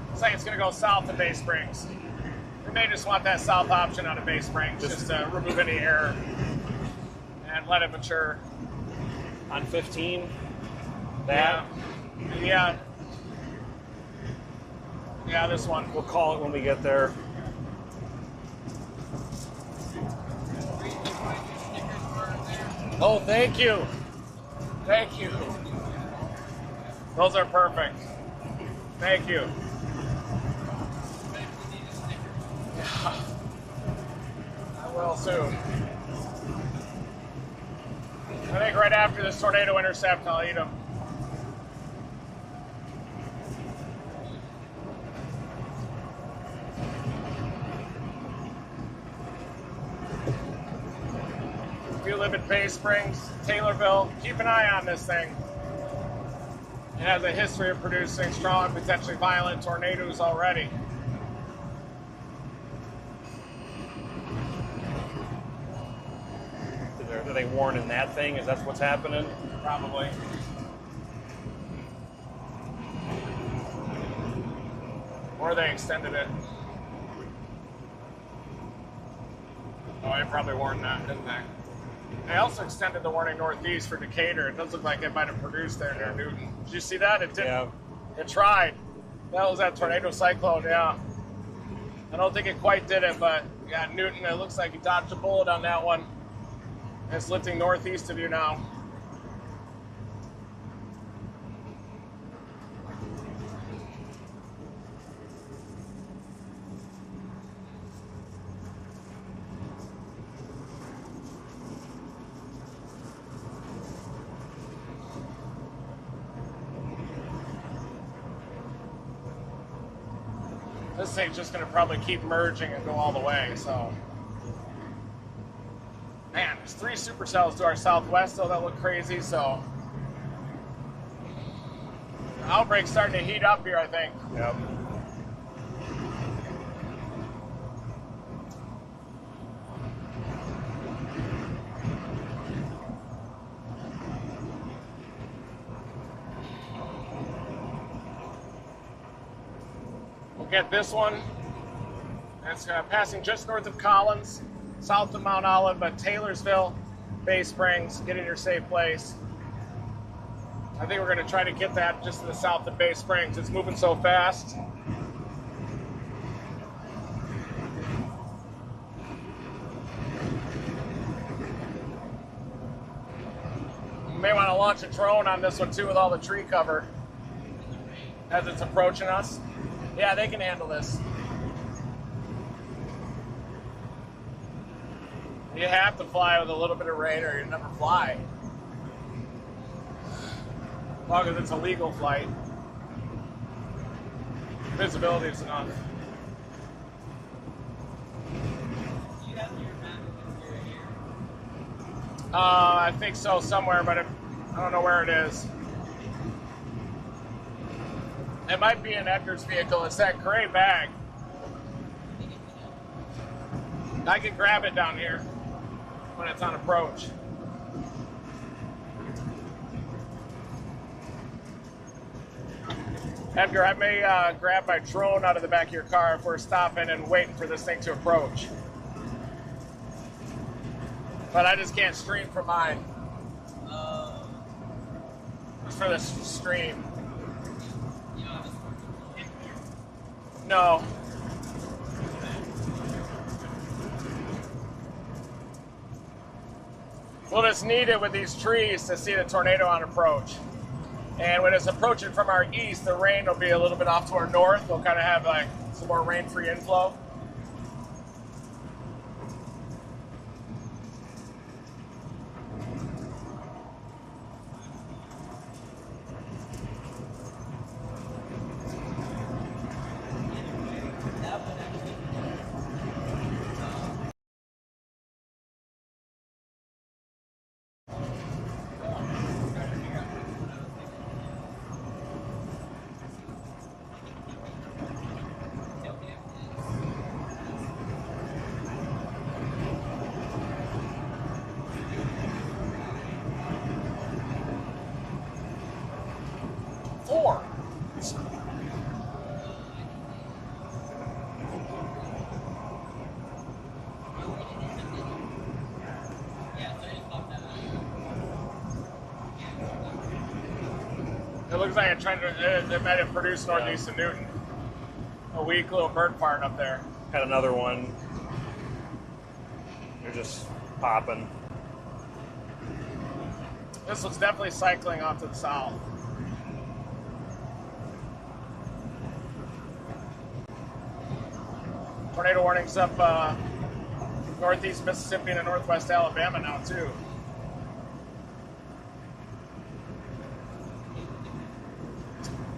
S2: Looks like it's going to go south of Bay Springs. We may just want that south option out of Bay Springs just to remove any air and let it mature.
S4: On 15, that?
S2: Yeah. Yeah, this one.
S4: We'll call it when we get there.
S2: Oh, thank you. Thank you. Those are perfect. Thank you. Yeah. I will soon. I think right after this tornado intercept, I'll eat them. If you live in Bay Springs, Taylorville, keep an eye on this thing. It has a history of producing strong, potentially violent tornadoes already.
S4: Are they warning that thing? Is that what's happening?
S2: Probably. Or they extended it. Oh, they probably warned that, didn't they? They also extended the warning northeast for Decatur. It does look like it might have produced there near Newton. Did you see that? It did.
S4: Yeah.
S2: It tried. That was that tornado cyclone, yeah. I don't think it quite did it, but yeah, Newton, it looks like he dodged a bullet on that one. It's lifting northeast of you now. This thing's just going to probably keep merging and go all the way, so. Man, there's 3 supercells to our southwest, though, that look crazy, so. The outbreak's starting to heat up here, I think.
S4: Yep.
S2: We'll get this one. That's passing just north of Collins, south of Mount Olive, but Taylorsville, Bay Springs, get in your safe place. I think we're going to try to get that just to the south of Bay Springs. It's moving so fast. You may want to launch a drone on this one too with all the tree cover as it's approaching us. Yeah, they can handle this. You have to fly with a little bit of rain or you never fly. As long as it's a legal flight. Visibility is enough.
S3: Do you have your map here?
S2: I think so, somewhere, but I don't know where it is. It might be in Edgar's vehicle. It's that gray bag. I can grab it down here when it's on approach. Edgar, I may grab my drone out of the back of your car if we're stopping and waiting for this thing to approach. But I just can't stream from mine. Just for this stream.
S3: You don't have a smartphone here?
S2: No. We'll just need it with these trees to see the tornado on approach. And when it's approaching from our east, the rain will be a little bit off to our north. We'll kind of have like some more rain-free inflow. Four. It looks like it might have produced northeast of Newton. A weak little bird fart up there.
S4: Had another one. They're just popping.
S2: This one's definitely cycling off to the south. Tornado warnings up northeast Mississippi and northwest Alabama now too.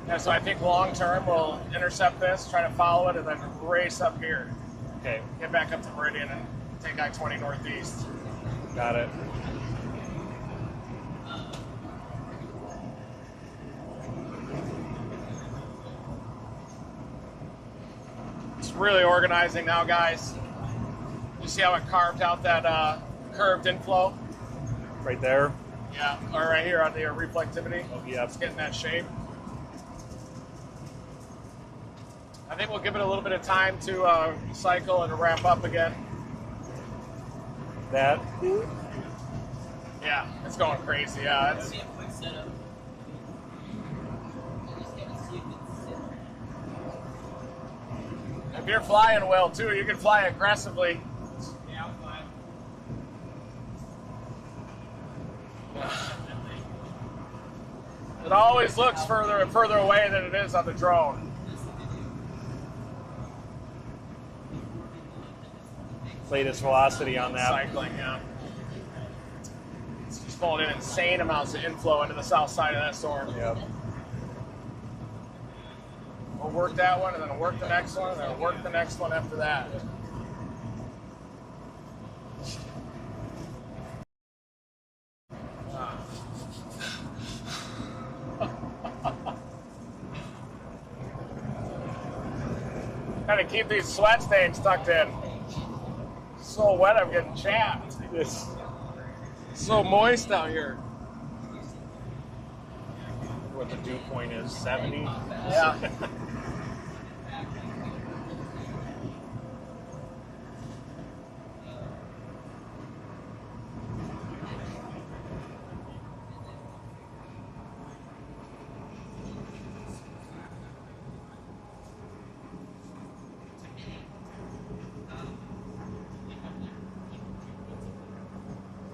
S2: Yeah, so I think long term we'll intercept this, try to follow it, and then race up here.
S4: Okay,
S2: Get back up to Meridian and take I-20 northeast.
S4: got it.
S2: It's really organizing now, guys. You see how it carved out that curved inflow?
S4: Right there.
S2: Yeah, or right here on the reflectivity.
S4: Oh, yeah.
S2: It's getting that shape. I think we'll give it a little bit of time to cycle and wrap up again.
S4: That.
S2: Yeah, it's going crazy. Yeah, it's,
S3: Maybe a quick setup. I just gotta see if it's set.
S2: if you're flying well too, you can fly aggressively.
S3: Yeah, I'm fine.
S2: It always looks further and further away than it is on the drone.
S4: Latest velocity on that.
S2: Cycling, yeah. It's just pulling in insane amounts of inflow into the south side of that storm.
S4: Yep.
S2: We'll work that one, and then we'll work the next one, and then we'll work the next one after that. Gotta keep these sweat stains tucked in. So wet, I'm getting chapped.
S4: It's
S2: So moist out here.
S4: what the dew point is, 70.
S2: Yeah.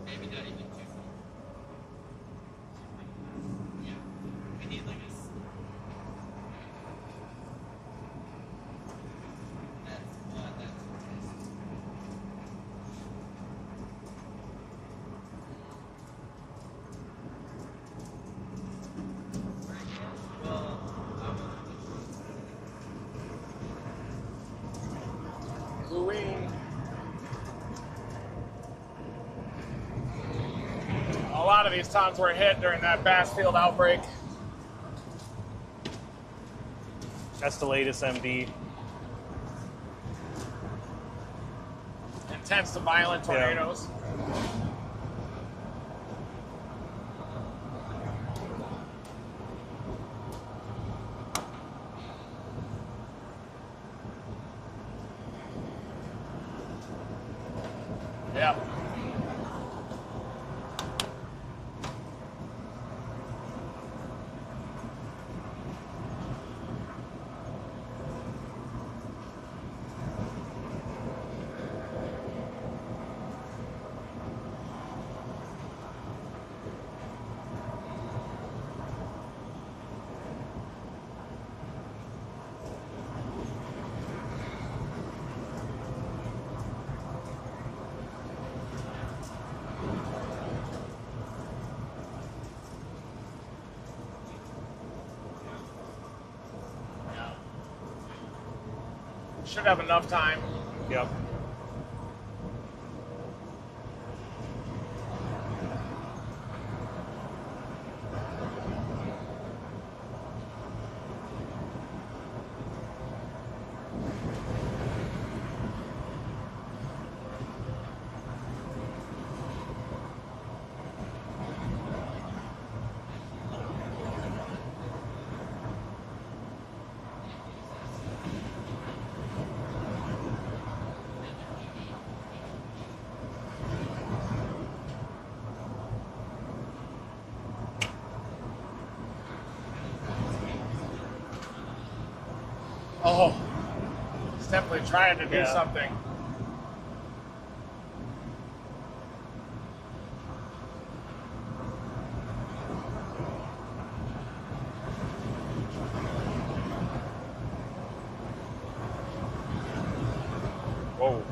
S3: Maybe not even 2 feet. Yeah. We need like a. That's.
S2: Louis. A lot of these towns were hit during that Bassfield outbreak.
S4: That's the latest MD.
S2: Intense to violent tornadoes. Yeah. Should have enough time.
S4: Yep.
S2: Oh, he's definitely trying to do something.
S4: Whoa.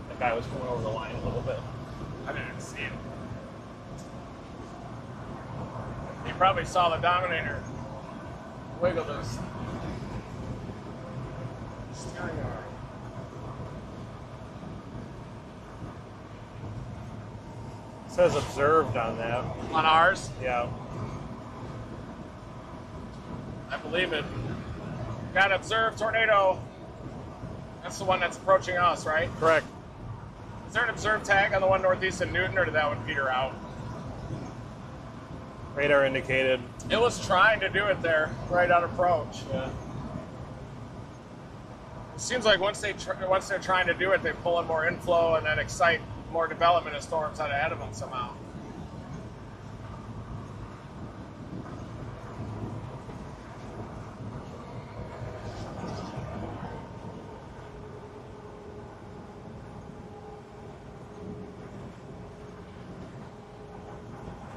S4: That guy was going over the line a little bit.
S2: I didn't see it. He probably saw the Dominator wiggle this steering arm.
S4: It says observed on that.
S2: On ours?
S4: Yeah.
S2: I believe it. Got observed tornado. That's the one that's approaching us, right?
S4: Correct.
S2: Is there an observed tag on the one northeast of Newton, or did that one peter out?
S4: Radar indicated.
S2: It was trying to do it there, right on approach.
S4: Yeah.
S2: It seems like once they're trying to do it, they pull in more inflow and then excite more development of storms out ahead of them somehow.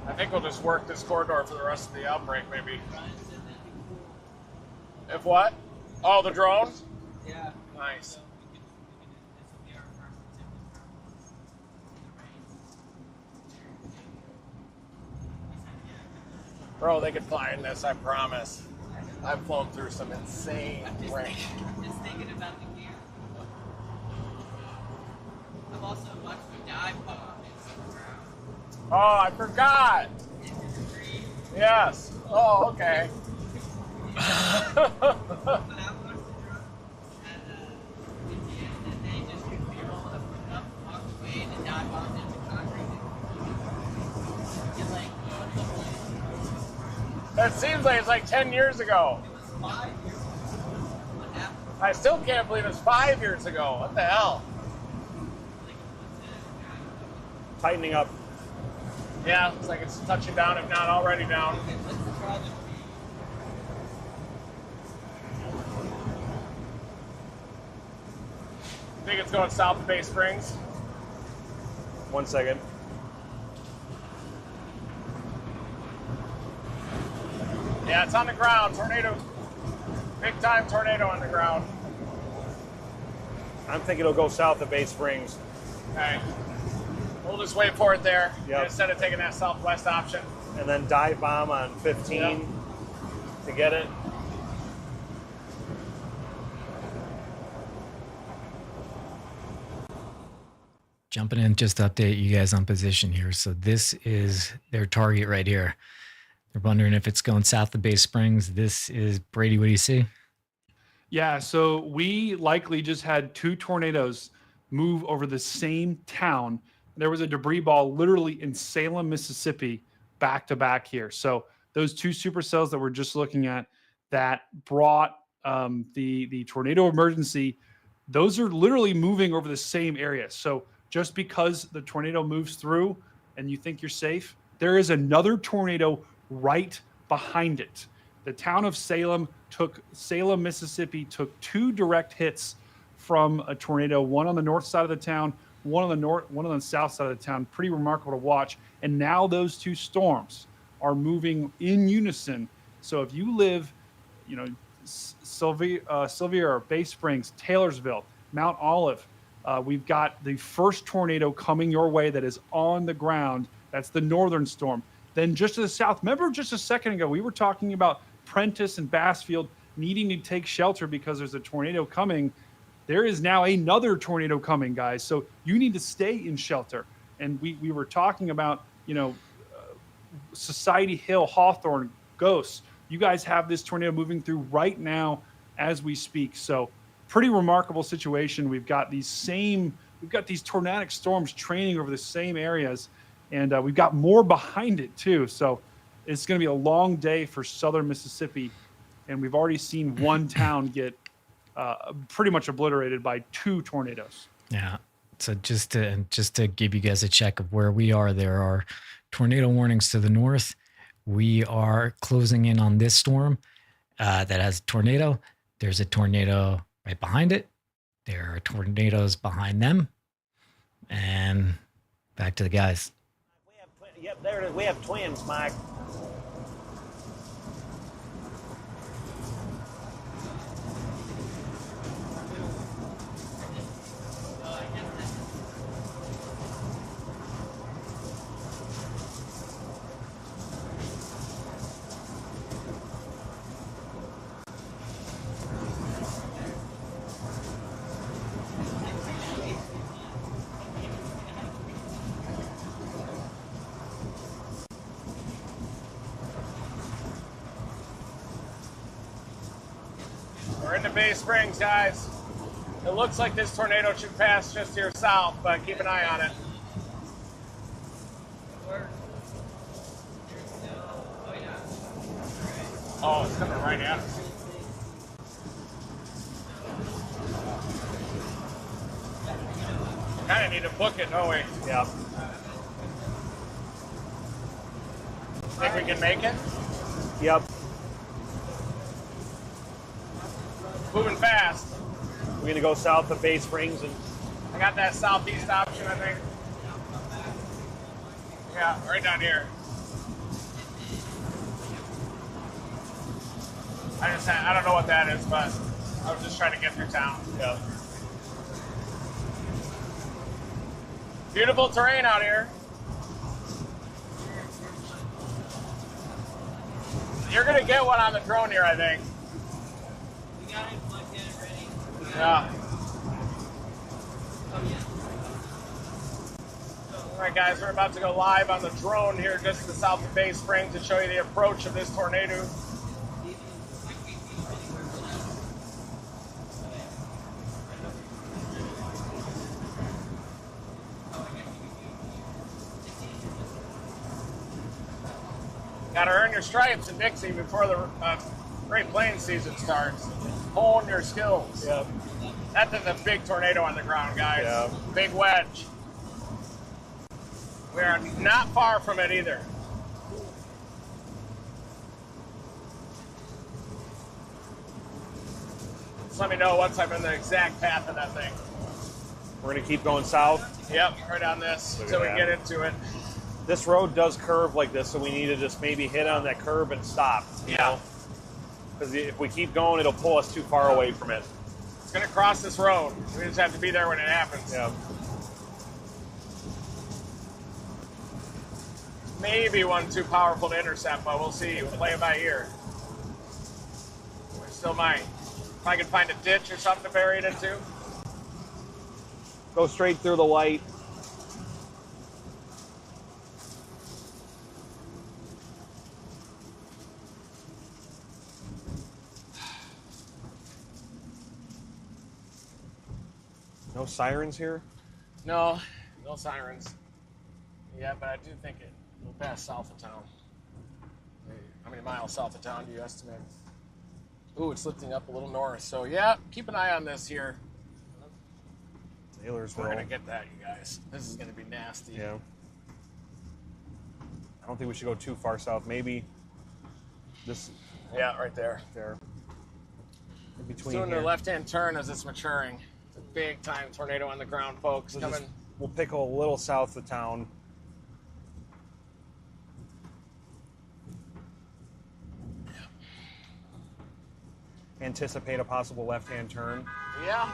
S2: I think we'll just work this corridor for the rest of the outbreak, maybe. If what? Oh, the drone?
S3: Yeah.
S2: Nice. Bro, they could fly in this, I promise. I've flown through some insane rain.
S3: Just thinking about the gear. I've also watched the dive bomb.
S2: Oh, I forgot. Yes. Oh, okay.
S3: But I watched the drone and they just could be rolling up, walked away, and the dive bombed into concrete. And like,
S2: That seems like it's like 10 years ago.
S3: it was 5 years ago. What happened?
S2: I still can't believe it's 5 years ago. What the hell?
S4: Tightening up.
S2: Yeah, looks like it's touching down, if not already down.
S3: Okay, what's the trajectory?
S2: I think it's going south of Bay Springs.
S4: 1 second.
S2: Yeah, it's on the ground. Tornado. Big time tornado on the ground.
S4: I'm thinking it'll go south of Bay Springs.
S2: Okay. We'll just wait for it there.
S4: Yep.
S2: Instead of taking that southwest option.
S4: And then dive bomb on 15
S2: Yep.
S4: to get it.
S1: Jumping in just to update you guys on position here. So this is their target right here. They're wondering if it's going south of Bay Springs. This is Brady. What do you see?
S6: Yeah, so we likely just had 2 tornadoes move over the same town. There was a debris ball literally in Salem, Mississippi, back to back here. So those 2 supercells that we're just looking at that brought the tornado emergency, those are literally moving over the same area. So just because the tornado moves through and you think you're safe, there is another tornado right behind it. The town of Salem, Mississippi, took 2 direct hits from a tornado, one on the north side of the town, one on the south side of the town. Pretty remarkable to watch. And now those 2 storms are moving in unison. So if you live, Sylvia or Bay Springs, Taylorsville, Mount Olive, we've got the first tornado coming your way that is on the ground. That's the northern storm. Then just to the south, remember just a second ago, we were talking about Prentice and Bassfield. needing to take shelter because there's a tornado coming, there is now another tornado coming, guys. So you need to stay in shelter. And we were talking about, Society Hill, Hawthorne, Ghosts. You guys have this tornado moving through right now as we speak. So pretty remarkable situation. We've got these tornadic storms training over the same areas, and we've got more behind it too. So it's going to be a long day for southern Mississippi, and we've already seen one town get pretty much obliterated by 2 tornadoes.
S1: Yeah. So just to give you guys a check of where we are, there are tornado warnings to the north. We are closing in on this storm that has a tornado. There's a tornado right behind it. There are tornadoes behind them. And back to the guys.
S4: Yep, there it is. We have twins, Mike.
S2: We're into Bay Springs, guys. It looks like this tornado should pass just here south, but keep an eye on it. Oh, it's coming right at us. Kind of need to book it, don't we?
S4: Yeah.
S2: Think we can make it?
S4: Yep.
S2: Moving fast.
S4: We're going to go south of Bay Springs and
S2: I got that southeast option, I think. Yeah, right down here. I don't know what that is, but I was just trying to get through town.
S4: yeah.
S2: Beautiful terrain out here. You're gonna get one on the drone here, I think.
S3: We got it plugged in and ready.
S2: Yeah. All right, guys, we're about to go live on the drone here just to the south of Bay Springs to show you the approach of this tornado. Got to earn your stripes in Dixie before the Great Plains season starts. Hone your skills.
S4: Yeah.
S2: That is a big tornado on the ground, guys.
S4: Yeah.
S2: Big wedge. We are not far from it either. Just let me know once I'm in the exact path of that thing.
S4: We're going to keep going south.
S2: Yep, right on this
S4: Look at
S2: until we
S4: that.
S2: get into it.
S4: This road does curve like this, so we need to just maybe hit on that curve and stop.
S2: Yeah.
S4: Because if we keep going, it'll pull us too far away from it.
S2: It's going to cross this road. We just have to be there when it happens.
S4: Yeah.
S2: Maybe one too powerful to intercept, but we'll see. We'll play it by ear. We still might. If I can find a ditch or something to bury it into.
S4: Go straight through the light. No sirens here?
S2: No sirens. Yeah, but I do think it will pass south of town. How many miles south of town do you estimate? Ooh, it's lifting up a little north. So yeah, keep an eye on this here.
S4: Taylorsville.
S2: We're gonna get that, you guys. This is gonna be nasty.
S4: Yeah. I don't think we should go too far south. Maybe this
S2: Yeah, right there.
S4: there. In
S2: It's
S4: between
S2: doing
S4: here.
S2: the left-hand turn as it's maturing. It's a big-time tornado on the ground, folks.
S4: We'll,
S2: Coming.
S4: we'll pick a little south of town. Anticipate a possible left-hand turn.
S2: Yeah,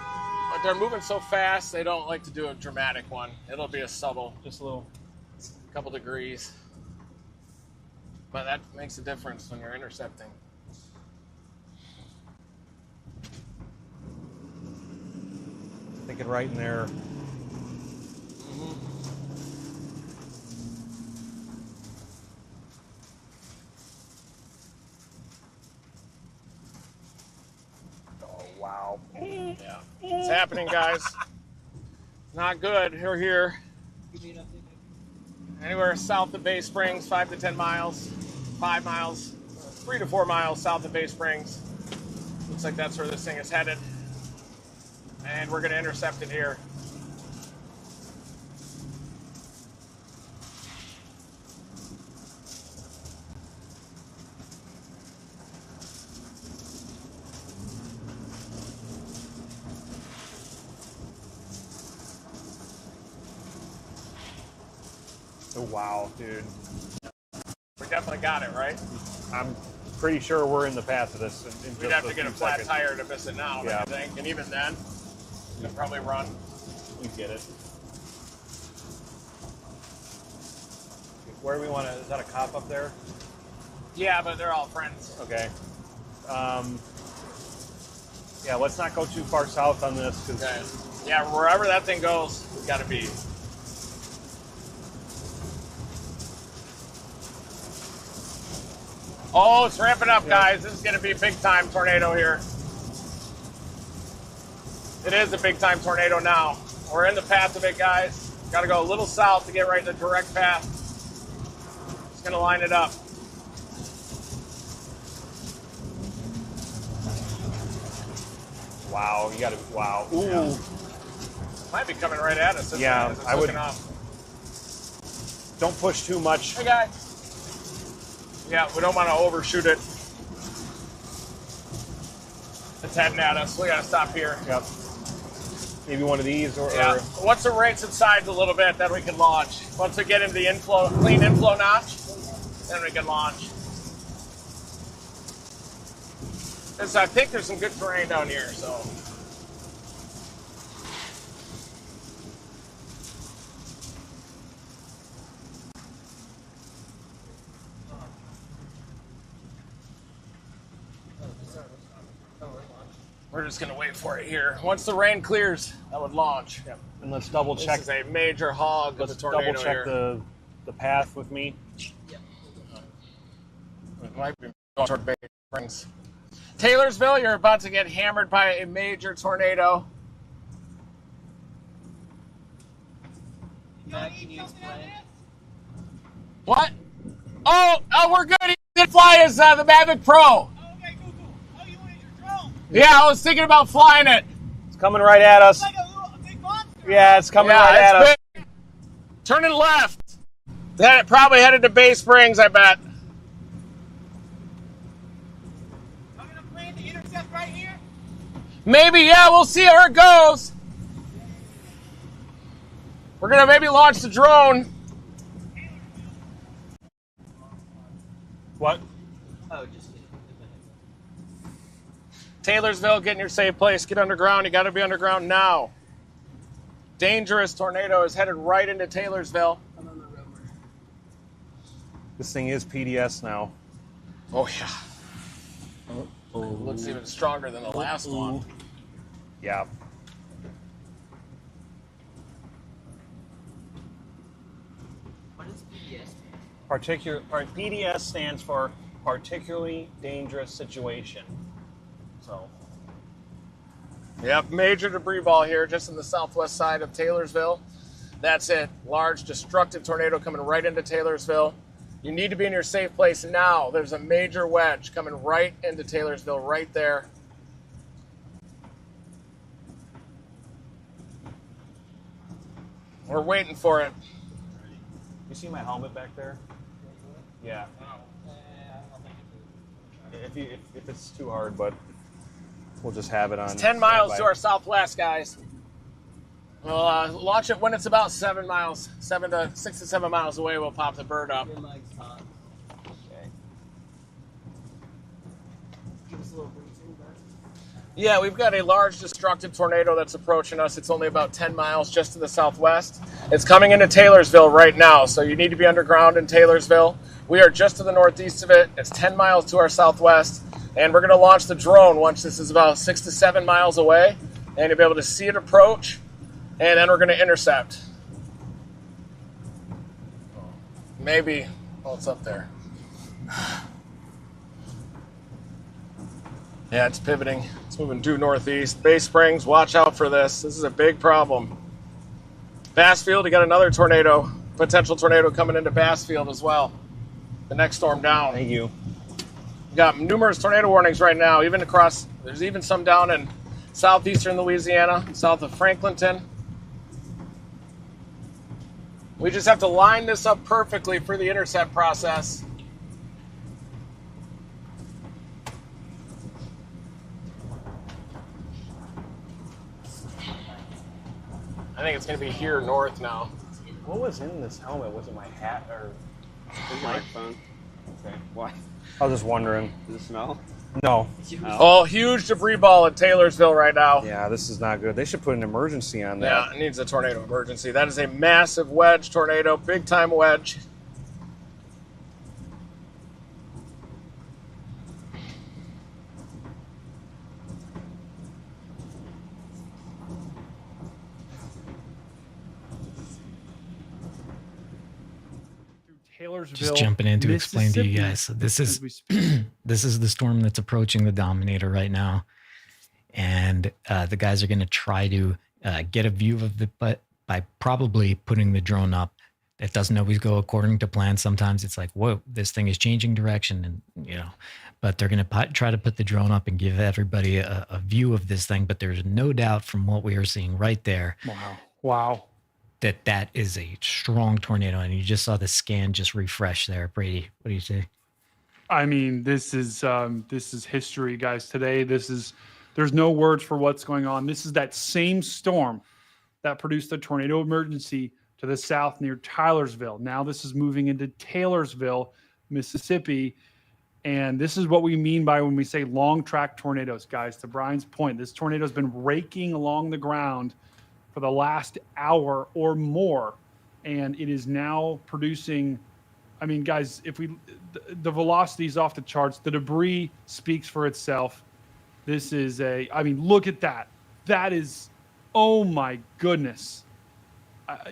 S2: but they're moving so fast, they don't like to do a dramatic one. It'll be a subtle, just a little, couple degrees. But that makes a difference when you're intercepting.
S4: stick it right in there. Oh, wow.
S2: Yeah. It's happening, guys. Not good. We're here. Anywhere south of Bay Springs, 5 to 10 miles, 5 miles, 3 to 4 miles south of Bay Springs. Looks like that's where this thing is headed. And we're going to intercept it here.
S4: Oh, wow, dude.
S2: We definitely got it, right?
S4: I'm pretty sure we're in the path of this. In
S2: We'd
S4: just
S2: have to get a
S4: few
S2: flat
S4: seconds.
S2: tire to miss it now,
S4: Yeah.
S2: I think. And even then, we'd probably run.
S4: You get it. Where do we want to? Is that a cop up there?
S2: Yeah, but they're all friends.
S4: Okay. Yeah, let's not go too far south on this. Cause
S2: Okay. Yeah, wherever that thing goes, we've got to be. Oh, it's ramping up, guys. This is going to be a big-time tornado here. It is a big-time tornado now. We're in the path of it, guys. Got to go a little south to get right in the direct path. Just going to line it up.
S4: Wow, you got to. Wow. Ooh.
S2: Yeah. Might be coming right at us.
S4: Yeah,
S2: it's
S4: I would-
S2: looking up.
S4: Don't push too much.
S2: Hey, guys. Yeah, we don't want to overshoot it. It's heading at us. We got to stop here.
S4: Yep. Maybe one of these or.
S2: Yeah. Once the rate subsides a little bit, then we can launch. Once we get into the inflow, clean inflow notch, then we can launch. I think there's some good terrain down here, so. We're just gonna wait for it here. Once the rain clears, that would launch.
S4: Yep. And let's double check.
S2: This is a major hog of
S4: Let's
S2: the tornado
S4: double check
S2: here.
S4: the path with me.
S2: It might be going toward Bay Springs. Taylorsville, you're about to get hammered by a major tornado.
S3: Matt, can you explain?
S2: What? Oh, we're good. He did fly as the Mavic Pro.
S3: Oh, okay, cool. Oh, you wanted your drone?
S2: Yeah, I was thinking about flying it.
S4: It's coming right at us.
S3: It's like a big monster.
S4: Yeah, it's coming right at us.
S2: big. Turning left. That probably headed to Bay Springs, I bet.
S3: I'm gonna plan to intercept right here.
S2: Maybe, yeah, we'll see how it goes. We're gonna maybe launch the drone.
S4: What?
S3: Oh, just kidding.
S2: Taylorsville, get in your safe place. Get underground. You got to be underground now. Dangerous tornado is headed right into Taylorsville.
S3: I'm on the rover.
S4: This thing is PDS now.
S2: Oh, yeah. Looks even stronger than the last one.
S4: Yeah.
S3: What does PDS stand
S4: PDS stands for particularly dangerous situation. So.
S2: Yep, major debris ball here just in the southwest side of Taylorsville. That's it. Large destructive tornado coming right into Taylorsville. You need to be in your safe place now. There's a major wedge coming right into Taylorsville right there. We're waiting for it.
S4: You see my helmet back there? Yeah. If it's too hard, but we'll just have it on.
S2: It's 10 miles
S4: standby.
S2: to our southwest, guys. We'll launch it when it's about 7 miles, 6 to 7 miles away. We'll pop the bird up.
S3: Your leg's hot.
S4: Okay.
S3: Give us a little briefing, bud.
S2: Yeah, we've got a large destructive tornado that's approaching us. It's only about 10 miles just to the southwest. It's coming into Taylorsville right now, so you need to be underground in Taylorsville. We are just to the northeast of it. It's 10 miles to our southwest, and we're going to launch the drone once this is about 6 to 7 miles away, and you'll be able to see it approach And then we're going to intercept. Maybe. Oh, it's up there. Yeah, it's pivoting. It's moving due northeast. Bay Springs, watch out for this. This is a big problem. Bassfield, you got another tornado. Potential tornado coming into Bassfield as well. The next storm down.
S4: Thank you.
S2: We got numerous tornado warnings right now, even across, there's even some down in southeastern Louisiana, south of Franklinton. We just have to line this up perfectly for the intercept process. I think it's going to be here north now.
S4: What was in this helmet? Was it my hat or
S5: Here's your microphone.
S4: Okay.
S5: Why?
S4: I was just wondering.
S5: Does it smell?
S4: No.
S2: Oh, huge debris ball at Taylorsville right now.
S4: Yeah, this is not good. They should put an emergency on that.
S2: Yeah, it needs a tornado emergency. That is a massive wedge tornado, big time wedge.
S6: Taylorsville,
S1: Just jumping in to explain to you
S6: Mississippi,
S1: guys. So this is
S6: as we speak.
S1: this is the storm that's approaching the Dominator right now, and the guys are going to try to get a view of it, but by probably putting the drone up. It doesn't always go according to plan. Sometimes it's like, whoa, this thing is changing direction, and but they're going to try to put the drone up and give everybody a view of this thing. But there's no doubt from what we are seeing right there.
S6: Wow.
S1: That is a strong tornado, and you just saw the scan just refresh there. Brady, what do you say?
S6: I mean, this is history, guys. Today, there's no words for what's going on. This is that same storm that produced the tornado emergency to the south near Taylorsville. Now this is moving into Taylorsville, Mississippi, and this is what we mean by when we say long track tornadoes, guys. To Brian's point, this tornado has been raking along the ground for the last hour or more, and it is now producing. I mean, guys, the velocity is off the charts. The debris speaks for itself. This is look at that. That is, oh my goodness. I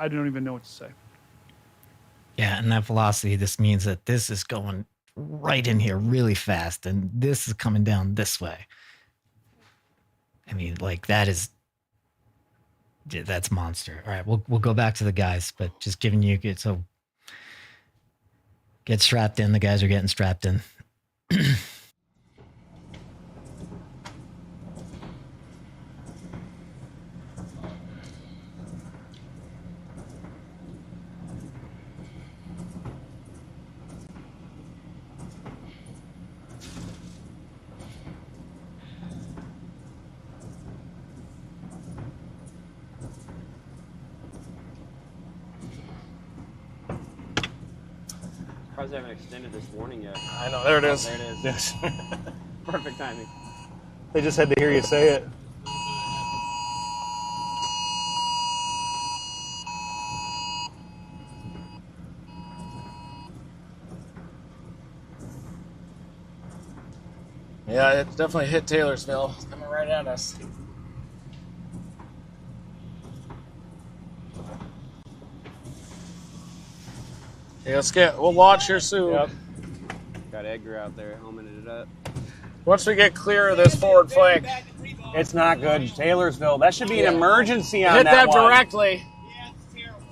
S6: don't even know what to say.
S1: Yeah, and that velocity, this means that this is going right in here really fast, and this is coming down this way. I mean, like that's monster. All right, we'll go back to the guys, but just giving you so get strapped in. The guys are getting strapped in.
S5: Surprised they haven't extended this warning yet.
S2: I know, there it is.
S5: There it is.
S4: Yes.
S5: Perfect timing.
S4: They just had to hear you say it.
S2: Yeah, it definitely hit Taylorsville. It's coming right at us. Yeah, we'll launch here soon.
S4: Yep.
S5: Got Edgar out there helmeting it up.
S2: Once we get clear of this forward flank,
S4: It's not good. Taylorsville. That should be an emergency on
S2: hit that
S4: one.
S2: directly.
S8: Yeah, it's terrible.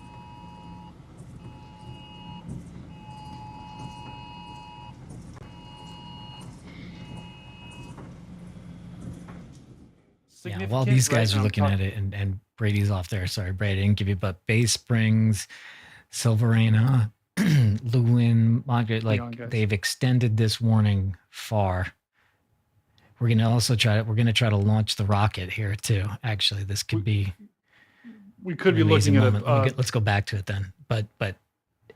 S1: Yeah, while these guys are looking at it, and Brady's off there. Sorry, Brady, I didn't give you, but Bay Springs, Silverana, Lewin, Margaret, they've extended this warning far. We're gonna try to launch the rocket here too. Actually, this could be.
S6: We could be looking at a.
S1: Let's go back to it then. But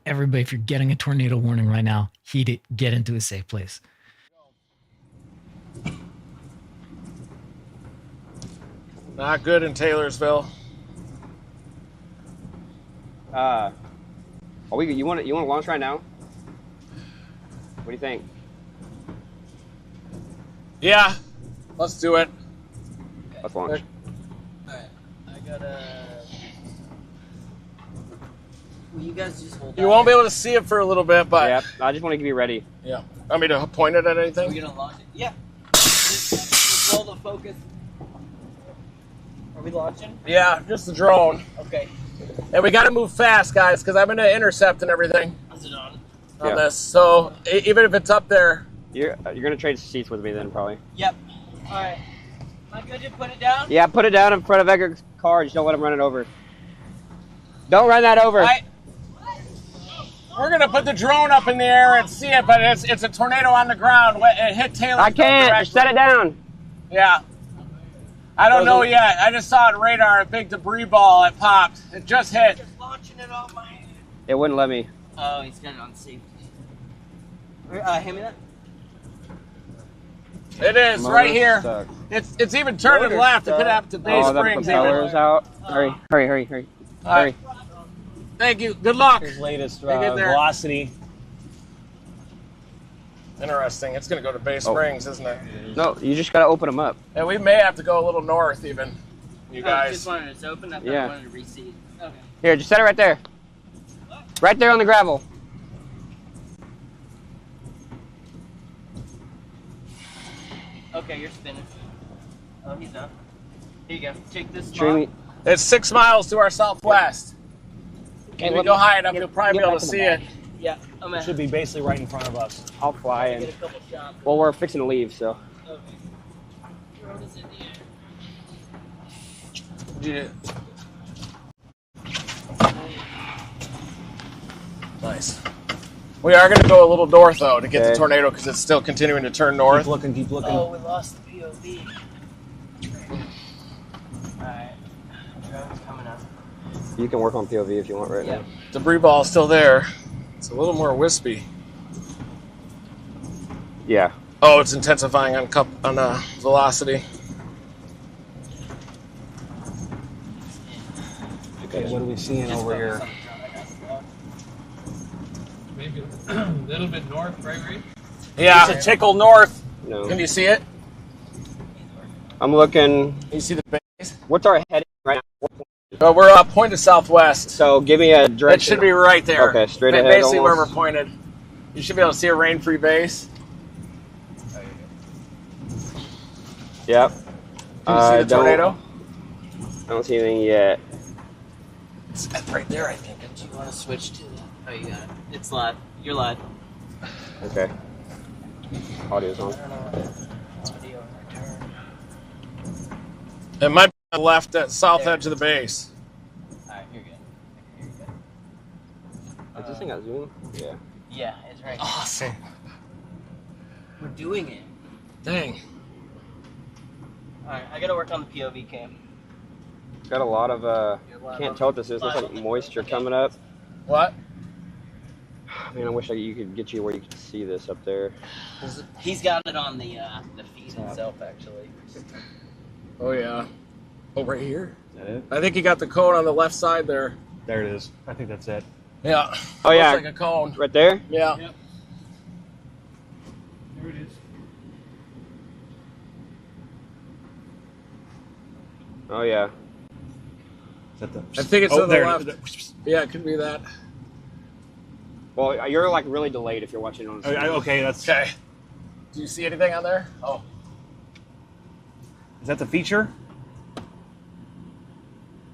S1: everybody, if you're getting a tornado warning right now, heed it. Get into a safe place.
S2: Not good in Taylorsville.
S5: You want to launch right now? What do you think?
S2: Yeah, let's do it.
S5: Let's launch.
S3: Will you guys just hold
S2: You won't be able to see it for a little bit, but
S5: Yep. I just want to be ready.
S2: yeah. Want me to point it at
S3: Are
S2: anything?
S3: we gonna launch it? Yeah. Just roll the focus. Are we launching?
S2: Yeah, just the drone.
S3: Okay.
S2: And we got to move fast, guys, because I'm going to intercept and everything
S3: Is it on?
S2: on
S5: Yeah.
S2: this. So even if it's up there,
S5: You're gonna trade seats with me then, probably.
S3: Yep. All right. Am I good to put it down?
S5: Yeah, put it down in front of Edgar's car. Just don't let him run it over. Don't run that over.
S2: All right. We're going to put the drone up in the air and see it, but it's a tornado on the ground. It hit Taylor.
S5: I can't. Just set it down.
S2: Yeah. I don't know yet. I just saw it on radar, a big debris ball. It popped. It just hit.
S3: Just launching it off my hand.
S5: It wouldn't let me.
S3: Oh, he's got it on safety. Hand me that.
S2: It is
S5: Motor
S2: right here.
S5: sucks.
S2: It's even turning left. It could happen to Bay
S5: Oh, the
S2: Springs. Even.
S5: propeller's out. Hurry.
S2: All right.
S5: Hurry.
S2: Thank you. Good luck.
S4: His latest
S2: They get there.
S4: velocity.
S2: Interesting. It's going to go to Bay Springs, isn't it?
S5: No, you just gotta open them up.
S2: And we may have to go a little north, even. You
S3: Just
S2: guys.
S3: wanted it to open. I thought
S5: Yeah.
S3: I wanted to reseat. Okay.
S5: Here, just set it right there. Right there on the gravel.
S3: Okay, you're spinning. Oh, he's up. Here you go. Take this spot.
S5: Stream.
S2: It's 6 miles to our southwest.
S5: Okay,
S2: If we
S5: let
S2: go
S5: me-
S2: high enough,
S5: get-
S2: you'll probably
S5: get
S2: be able
S5: back
S2: to
S5: in the
S2: see
S5: back.
S2: it.
S3: Yeah, I'm
S4: It
S3: at.
S4: should be basically right in front of us.
S5: I'll fly
S3: Get a
S5: in.
S3: couple shots.
S5: Well, we're fixing to leave, so.
S3: Okay. Drone is in the air.
S2: Nice. We are going to go a little north, though, to get the
S5: Okay.
S2: tornado because it's still continuing to turn north.
S4: Keep looking, keep looking.
S3: Oh, we lost the POV. Alright. Drone's coming up.
S5: You can work on POV if you want right
S3: Yeah.
S5: now.
S2: Debris ball is still there. It's a little more wispy.
S5: Yeah.
S2: Oh, it's intensifying on velocity.
S4: Okay, what are we seeing over here?
S9: Maybe a little bit north, right, Ray?
S2: Yeah, it's a tickle north.
S5: No.
S2: Can you see it?
S5: I'm looking.
S2: Can you see the base?
S5: What's our heading right now?
S2: We're pointed southwest.
S5: So give me a
S2: It
S5: direction.
S2: should be right there.
S5: Okay, straight ahead
S2: Basically where we're
S5: almost.
S2: pointed. You should be able to see a rain-free base.
S5: Yep.
S2: Can you see the tornado?
S5: I don't see anything yet.
S2: It's right there, I think.
S3: Do you want to switch to the... Oh, you got it. It's live. You're live.
S5: Okay. Audio's on.
S3: I don't know what audio return.
S2: It might be on the left, south edge of the base.
S3: Alright, you're good. You're good.
S5: Is this thing got zoom? Yeah.
S3: Yeah, it's right.
S2: Awesome.
S3: We're doing it.
S2: Dang.
S3: Alright, I gotta work on the POV cam.
S5: Got a lot of
S3: You're live
S5: can't
S3: on-
S5: tell what this is. Looks
S3: live
S5: like
S3: on the-
S5: moisture
S3: okay.
S5: coming up.
S2: What?
S5: Man, I wish you could get you where you could see this up there.
S3: He's got it on the feed himself, actually.
S2: Oh, yeah. Oh, right here?
S4: Is that it?
S2: I think you got the cone on the left side there.
S4: There it is. I think that's it.
S2: Yeah.
S5: Oh, yeah.
S2: Looks like a cone.
S5: Right there?
S2: Yeah.
S9: Yep. There it is.
S5: Oh, yeah.
S4: Is that the?
S2: I think it's
S4: oh,
S2: on the
S4: there.
S2: left. Yeah, it could be that.
S5: Well, you're like really delayed if you're watching on.
S4: Okay, that's.
S2: Okay. Do you see anything on there? Oh.
S4: Is that the feature?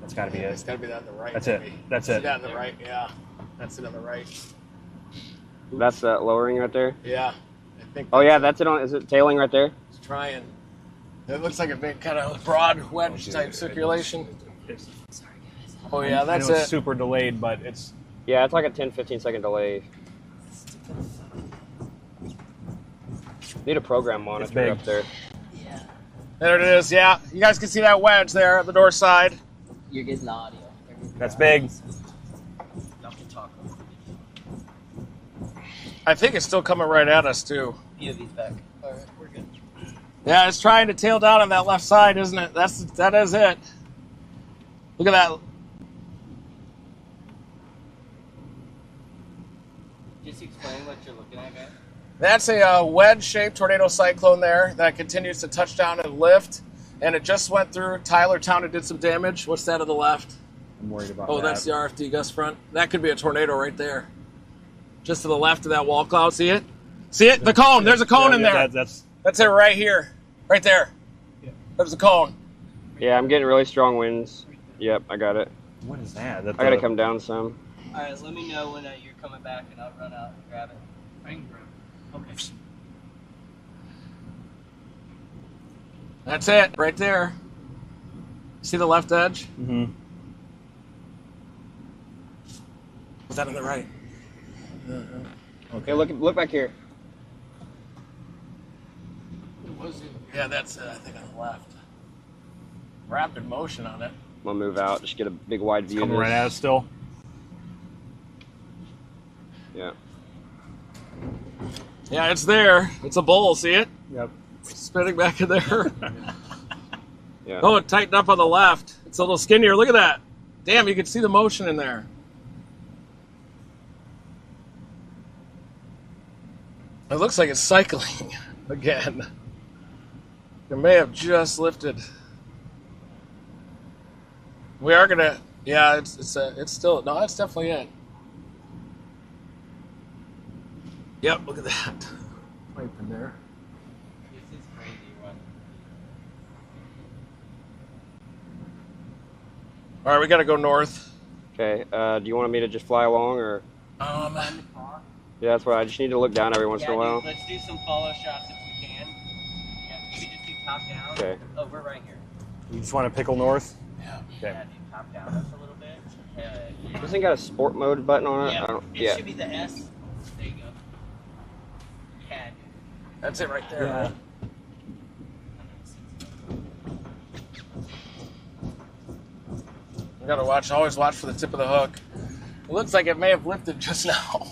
S4: That's got to be
S2: It's
S4: it.
S2: got to be that on the right.
S4: That's it.
S2: maybe.
S4: That's
S2: See
S4: it.
S2: that on the right? Yeah. That's it on the right.
S5: That's that lowering right there.
S2: Yeah. I think
S5: Oh yeah, that's it on. Is it tailing right there?
S2: it's trying. It looks like a big kind of broad wedge type circulation.
S4: It's,
S2: Oh, yeah, that's
S4: I know it's
S2: it.
S4: super delayed, but it's.
S5: Yeah, it's like a 10-15 second delay. Need a program monitor
S4: big.
S5: up there.
S3: Yeah.
S2: There it is. Yeah. You guys can see that wedge there at the door side.
S3: You're getting the audio.
S4: That's big.
S3: Y'all can talk.
S2: I think it's still coming right at us, too.
S3: POV's back. Alright, we're good.
S2: Yeah, it's trying to tail down on that left side, isn't it? That is it. Look at that.
S3: Just explain what you're looking at, guys.
S2: That's a wedge-shaped tornado cyclone there that continues to touch down and lift. and it just went through Tylertown and did some damage. What's that to the left?
S4: I'm worried about
S2: Oh,
S4: that.
S2: that's the RFD gust front. That could be a tornado right there. Just to the left of that wall cloud. See it? See it? The cone. There's a cone in there.
S4: That's
S2: That's it right here. Right there. There's the cone.
S5: Yeah, I'm getting really strong winds. Yep, I got it.
S4: what is that?
S5: I gotta come down some.
S3: All right, let me know when you're coming back, and I'll run out and grab it.
S9: I can grab it.
S3: Okay.
S2: That's it. Right there. See the left edge?
S4: Mm-hmm.
S2: Was that on the right?
S5: Okay, look back here.
S2: Yeah, that's it. I think on the left. Rapid motion on it.
S5: I'm gonna move out, just get a big wide view.
S4: Coming
S5: of
S4: right
S5: this.
S4: at us still.
S5: Yeah.
S2: Yeah, it's there. It's a bowl. See it?
S4: Yep.
S2: Spinning back in there.
S5: Yeah.
S2: Oh, it tightened up on the left. It's a little skinnier. Look at that. Damn, you can see the motion in there. It looks like it's cycling again. It may have just lifted. We are gonna. Yeah, it's still. No, that's definitely it. Yep, look at that. Pipe in there.
S3: This is crazy. What?
S2: All right, we got to go north.
S5: Okay. Do you want me to just fly along, or?
S3: Find the car.
S5: Yeah, that's why I just need to look down every once in a while.
S3: Dude, let's do some follow shots if we can. Yeah, you can just do top down.
S5: Okay.
S3: Oh, we're right here.
S4: You just want to pickle north?
S2: Yeah.
S4: Okay.
S3: Yeah, do top down just a little bit.
S5: This thing got a sport mode button on it.
S3: Yeah,
S5: I don't.
S3: it
S5: Yeah.
S3: should be the S. There you go. Yeah, dude.
S2: That's it right there.
S4: Yeah.
S2: Right? You gotta watch. Always watch for the tip of the hook. It looks like it may have lifted just now.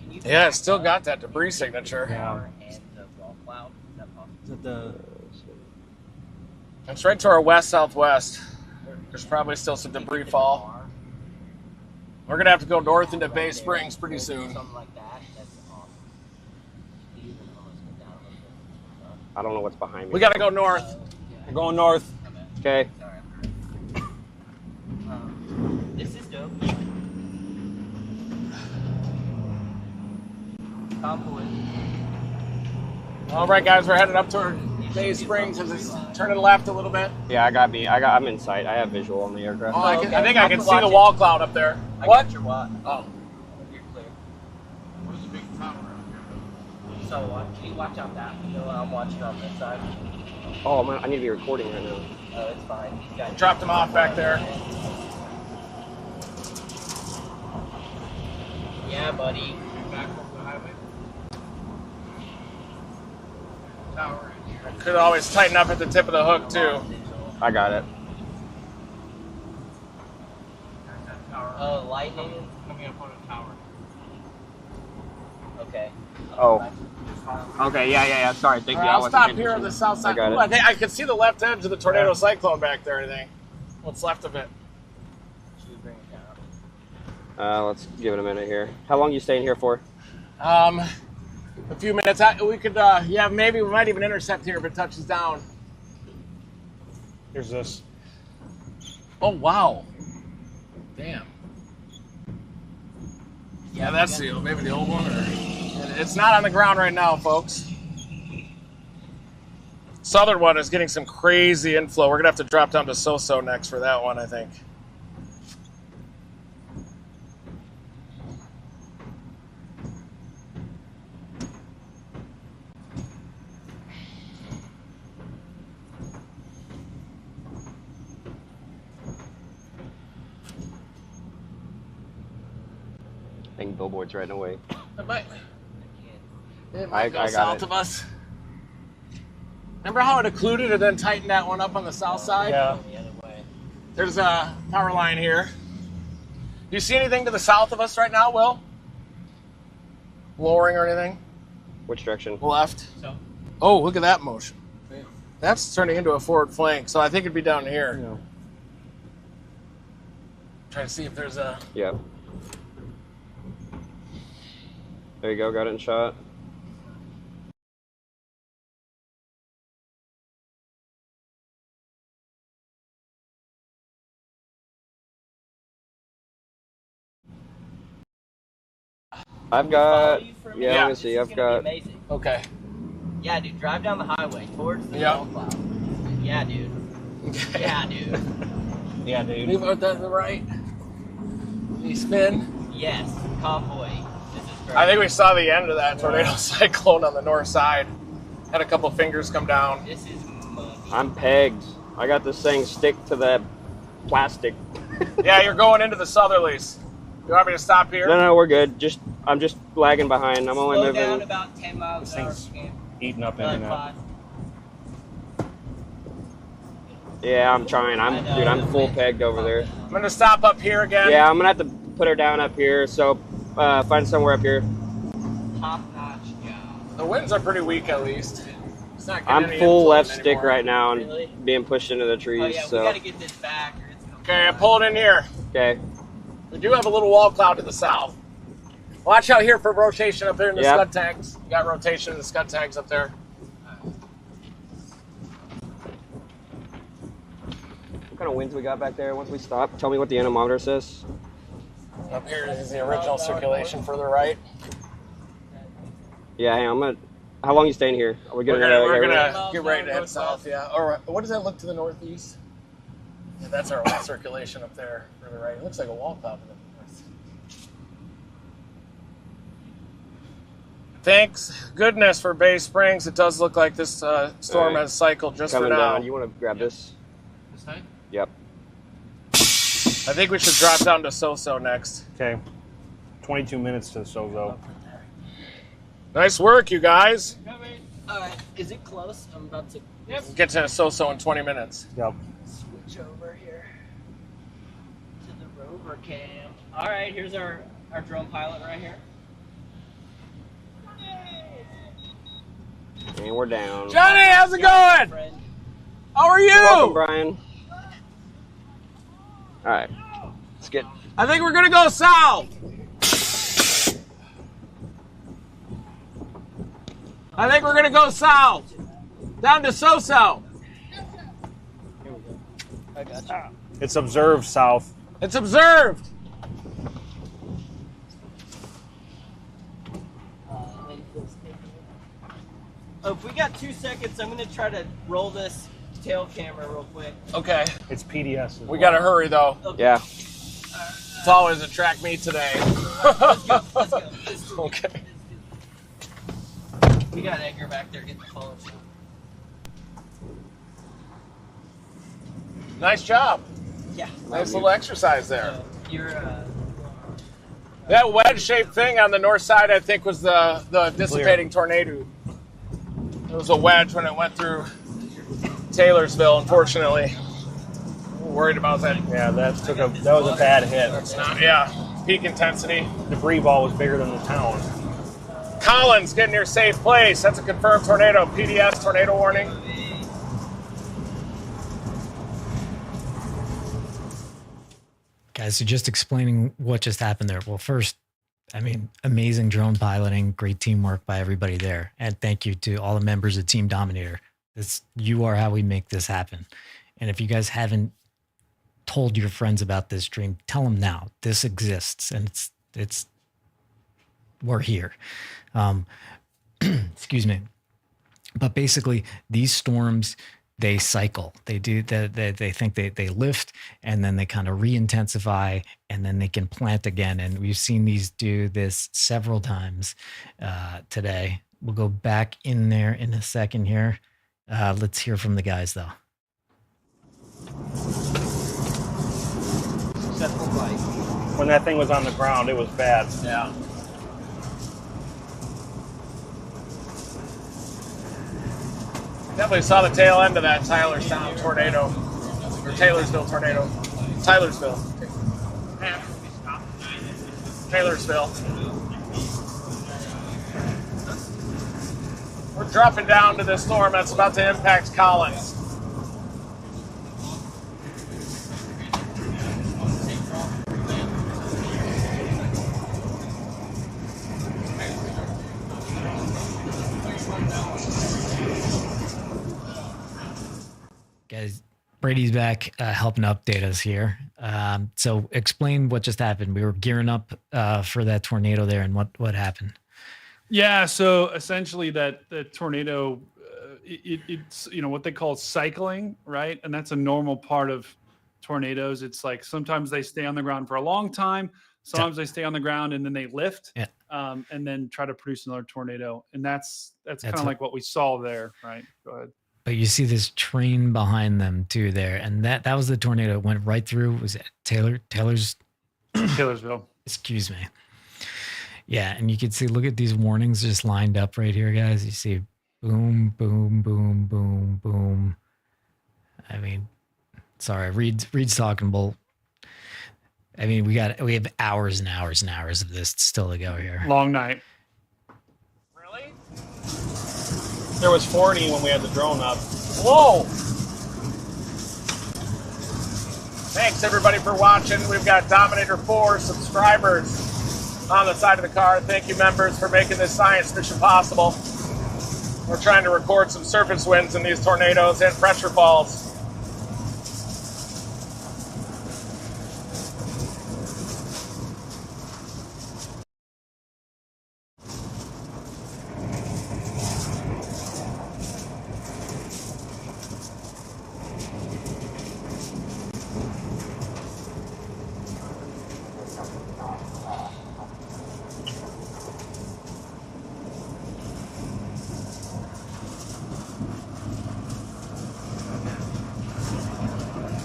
S3: Can you
S2: Yeah, it's still got that debris signature.
S4: Yeah.
S3: and the wall cloud? Is that possible?
S4: Is it the?
S2: It's right to our west-southwest. There's probably still some debris fall. We're gonna have to go north into Bay Springs pretty soon.
S3: Something like that. That's awesome. You can almost get down a little bit.
S5: I don't know what's behind me.
S2: We gotta go north.
S4: We're going north.
S5: Okay.
S3: Sorry. This is dope.
S2: All right, guys, we're headed up toward Bay Springs. As it's turning left a little bit.
S5: Yeah, I'm in sight. I have visual on the aircraft.
S2: Oh, I
S3: okay.
S2: think I can see
S3: watch
S2: the
S3: it.
S2: wall cloud up there.
S3: I
S2: What?
S3: got your watch.
S2: Oh.
S3: You're clear.
S9: What is the big tower out here?
S3: So can you watch out that window? I'm watching on this side.
S5: Oh man, I need to be recording right now.
S3: Oh, it's fine. These guys
S2: Dropped him off back there.
S3: Yeah, buddy.
S9: Back over the highway. Tower in here.
S2: Could always tighten up at the tip of the hook too.
S5: I got it.
S9: There's that tower.
S3: Oh, lightning.
S9: Coming up on a tower.
S3: Okay.
S5: Oh. Okay. Yeah. Sorry. Thank
S2: All
S5: you.
S2: right,
S5: I
S2: I'll
S5: wasn't
S2: stop
S5: paying
S2: here on the
S5: attention.
S2: south side.
S5: I got
S2: Ooh,
S5: it.
S2: I think I can see the left edge of the tornado cyclone back there. I think. What's left of it?
S3: Should we bring it down?
S5: Let's give it a minute here. How long you staying here for?
S2: A few minutes. We could. Yeah, maybe we might even intercept here if it touches down.
S4: Here's this.
S2: Oh wow. Damn. Yeah, that's maybe the old one. Or it's not on the ground right now, folks. Southern one is getting some crazy inflow. We're gonna have to drop down to So-So next for that one, I think.
S5: I think billboard's right away.
S2: It might
S5: I
S2: go
S5: got
S2: south
S5: it.
S2: of us. Remember how it occluded and then tightened that one up on the south side?
S4: Yeah.
S3: The other way.
S2: There's a power line here. Do you see anything to the south of us right now, Will? Lowering or anything?
S5: Which direction?
S2: Left.
S9: So,
S2: Oh, look at that motion. That's turning into a forward flank, so I think it'd be down here.
S4: Yeah.
S2: Trying to see if there's a...
S5: Yep. There you go, got it in shot. I've got, yeah, let me see, I've got,
S3: Amazing.
S2: Okay.
S3: Yeah, dude, drive down the highway towards the
S2: Yeah.
S3: wall cloud. Yeah, dude. Yeah, dude.
S4: Yeah, dude.
S2: Leave it to the right. You spin.
S3: Yes, convoy. This is great.
S2: I think we saw the end of that tornado cyclone on the north side. Had a couple fingers come down.
S3: This is money.
S5: I'm pegged. I got this thing stick to the plastic.
S2: Yeah, you're going into the southerlies. You want me to stop here?
S5: No, we're good. I'm just lagging behind. I'm only
S3: Slow down
S5: moving.
S3: about 10 miles an hour.
S4: Eating up in
S3: Like
S4: and out.
S3: 5.
S5: Yeah, I'm trying. I'm full pegged over there.
S2: I'm going to stop up here again.
S5: Yeah, I'm gonna have to put her down up here. So find somewhere up here.
S3: Top notch job.
S2: The winds are pretty weak at least. It's not getting
S5: I'm
S2: any
S5: full
S2: influence
S5: left stick
S2: anymore.
S5: right now and
S3: Really?
S5: being pushed into the
S3: Oh,
S5: trees.
S3: yeah, we
S5: So
S3: gotta get this back or it's gonna
S2: Okay, I pulled in here.
S5: okay.
S2: We do have a little wall cloud to the south. Watch out here for rotation up there in the
S5: Yep.
S2: scud tags. You got rotation in the scud tags up there.
S5: What kind of winds we got back there? Once we stop, tell me what the anemometer says.
S2: Up here is the original circulation further right.
S5: Yeah, hang on, I'm gonna. How long you staying here? Are we
S2: We're
S5: gonna?
S2: gonna get ready to head south, yeah. Or what does that look to the northeast? Yeah, that's our circulation up there further right. It looks like a wall cloud to the north. Thanks goodness for Bay Springs. It does look like this storm
S5: Alright.
S2: has cycled just
S5: coming
S2: for now.
S5: down. You want to grab this?
S2: This time?
S5: Yep.
S2: I think we should drop down to So-So next.
S4: Okay. 22 minutes to Sozo.
S2: Nice work, you guys.
S3: Alright, is it close? I'm about to
S2: Get to So-So in 20 minutes.
S4: Yep.
S3: switch over here to the rover cam. Alright, here's our drone pilot right here.
S5: And we're down.
S2: Johnny, how's it going?
S3: Friend.
S2: How are you?
S5: You're welcome, Brian. All right, let's get.
S2: I think we're gonna go south. I think we're gonna go south. Down to So-So.
S3: I got you.
S4: It's observed south.
S2: It's observed.
S3: Oh, if we got 2 seconds, I'm gonna try to roll this tail camera real quick.
S2: Okay.
S4: It's PDS.
S2: We gotta hurry though.
S5: Yeah.
S2: It's always a track meet today.
S3: Let's go. Let's go.
S2: Okay.
S3: We got Edgar back there getting the phone.
S2: Nice job.
S3: Yeah.
S2: Nice little exercise there.
S3: So you're
S2: That wedge-shaped thing on the north side, I think, was the dissipating tornado. It was a wedge when it went through Taylorsville, unfortunately. We're worried about that.
S4: Yeah, that was a bad hit.
S2: It's not, yeah, peak intensity.
S4: Debris ball was bigger than the town.
S2: Collins, get in your safe place. That's a confirmed tornado. PDS, tornado warning.
S1: Guys, so just explaining what just happened there. Well, first, I mean, amazing drone piloting, great teamwork by everybody there. And thank you to all the members of Team Dominator. You are how we make this happen. And if you guys haven't told your friends about this stream, tell them now. This exists and we're here. Excuse me. But basically, these storms, they cycle. They do that. They think they lift and then they kind of re-intensify and then they can plant again. And we've seen these do this several times today. We'll go back in there in a second here. Let's hear from the guys though.
S3: successful flight.
S4: When that thing was on the ground, it was bad.
S2: Yeah. Definitely saw the tail end of that Tylerstown tornado, or Taylorsville tornado. Taylorsville. Taylorsville. We're dropping down to this storm that's about to impact Collins.
S1: Guys, Brady's back helping update us here. So explain what just happened. We were gearing up for that tornado there, and what happened?
S6: Yeah, so essentially the tornado, it's what they call cycling, right? And that's a normal part of tornadoes. It's like sometimes they stay on the ground for a long time, sometimes they stay on the ground and then they lift, and then try to produce another tornado. And that's kind of like what we saw there, right? Go ahead.
S1: But you see this train behind them too there, and that was the tornado. It went right through. Was it
S6: Taylorsville?
S1: Excuse me. Yeah, and you can see. Look at these warnings just lined up right here, guys. You see, boom, boom, boom, boom, boom. I mean, sorry, Reed's talking bull. I mean, we have hours and hours and hours of this still to go here.
S6: Long night.
S2: Really?
S4: There was 40 when we had the drone up.
S2: Whoa! Thanks everybody for watching. We've got Dominator 4 subscribers on the side of the car. Thank you, members, for making this science mission possible. We're trying to record some surface winds in these tornadoes and pressure falls.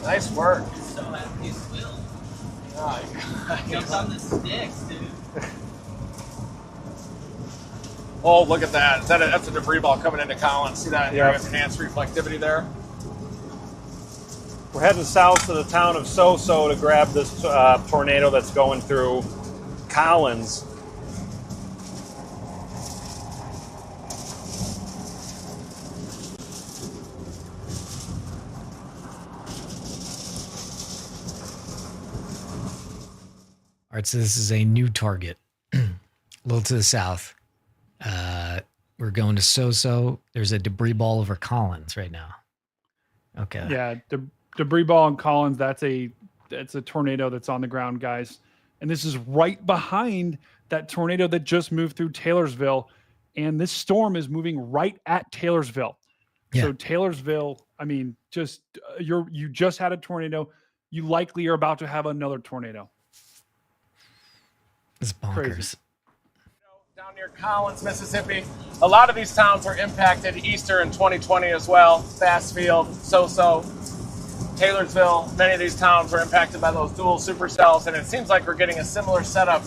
S2: Nice work.
S3: So happy as Will.
S2: Oh,
S3: Jumps on the sticks, dude.
S2: oh, look at that. That's a debris ball coming into Collins. See that area of enhanced reflectivity there?
S4: We're heading south to the town of So-So to grab this tornado that's going through Collins.
S1: All right, so this is a new target, a little to the south. We're going to So-So. There's a debris ball over Collins right now. Okay.
S6: Yeah, debris ball in Collins. That's a tornado that's on the ground, guys. And this is right behind that tornado that just moved through Taylorsville. And this storm is moving right at Taylorsville.
S1: Yeah.
S6: So Taylorsville, I mean, you just had a tornado. You likely are about to have another tornado.
S1: It's bonkers.
S6: Crazy.
S2: Down near Collins, Mississippi. A lot of these towns were impacted Easter in 2020 as well. Bassfield, So-So, Taylorsville. Many of these towns were impacted by those dual supercells, and it seems like we're getting a similar setup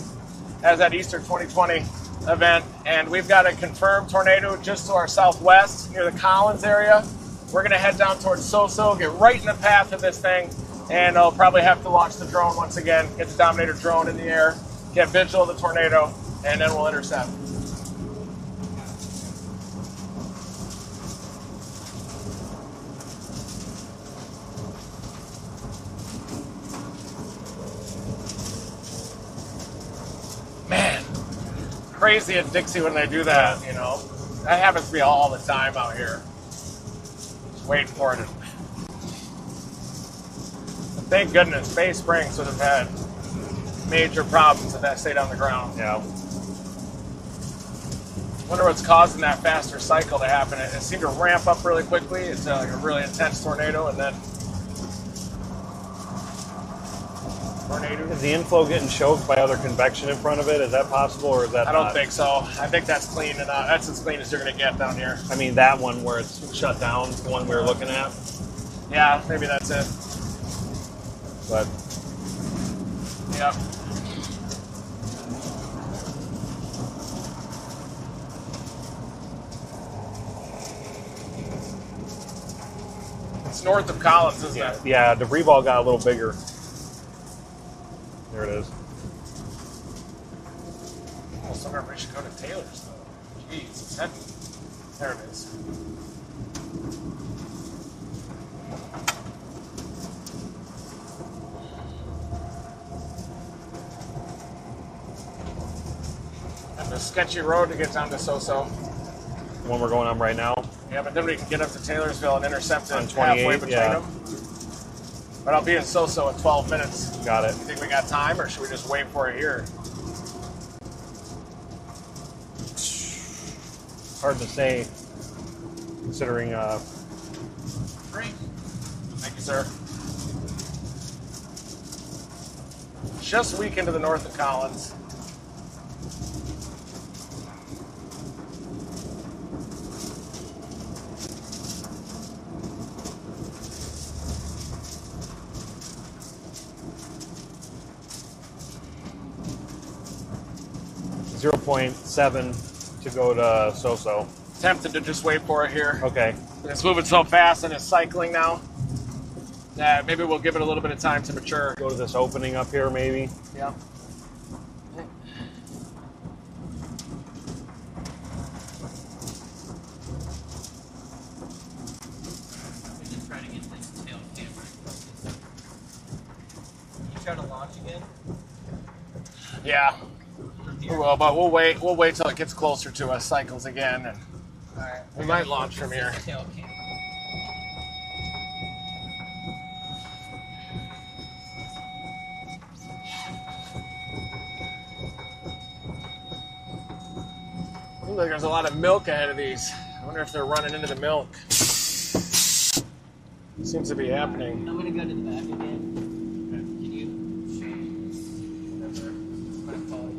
S2: as that Easter 2020 event. And we've got a confirmed tornado just to our southwest near the Collins area. We're going to head down towards So-So, get right in the path of this thing, and I'll probably have to launch the drone once again, get the Dominator drone in the air, get visual of the tornado, and then we'll intercept. Man, crazy at Dixie when they do that, you know. That happens to me all the time out here. Just waiting for it. Thank goodness, Bay Springs would have had major problems if that stayed on the ground.
S4: Yeah.
S2: Wonder what's causing that faster cycle to happen. It seemed to ramp up really quickly. It's like a really intense tornado, and then tornado.
S4: Is the inflow getting choked by other convection in front of it? Is that possible, or is that
S2: I don't
S4: not?
S2: think so. I think that's clean enough. That's as clean as you're going to get down here.
S4: I mean, that one where it's shut down, the one we were looking at.
S2: Yeah, maybe that's it.
S4: But
S2: Yep. It's north of Collins, isn't it?
S4: yeah, debris ball got a little bigger. There it is.
S2: Well, somewhere we should go to Taylor's, though. Jeez, it's heavy. There it is. And the sketchy road to get down to Soso.
S4: The one we're going on right now.
S2: Yeah, but then we can get up to Taylorsville and intercept
S4: On
S2: it
S4: 28,
S2: halfway between
S4: yeah.
S2: them. But I'll be in Soso in 12 minutes.
S4: Got it.
S2: You think we got time, or should we just wait for it here?
S4: Hard to say, considering.
S2: Great. Thank you, sir. Just a week into the north of Collins.
S4: .7 to go to Soso.
S2: Tempted to just wait for it here.
S4: Okay.
S2: It's moving so fast and it's cycling now that maybe we'll give it a little bit of time to mature.
S4: Go to this opening up here, maybe.
S2: Yeah.
S3: Just trying to get this tail camera. You try to launch again?
S2: Yeah. We will, but we'll wait. We'll wait till it gets closer to us, cycles again, and
S3: Alright.
S2: we might launch from here.
S3: Tail camera.
S2: Seems like there's a lot of milk ahead of these. I wonder if they're running into the milk. Seems to be happening.
S3: I'm gonna go to the back again. Can you change whatever? I'm gonna call you.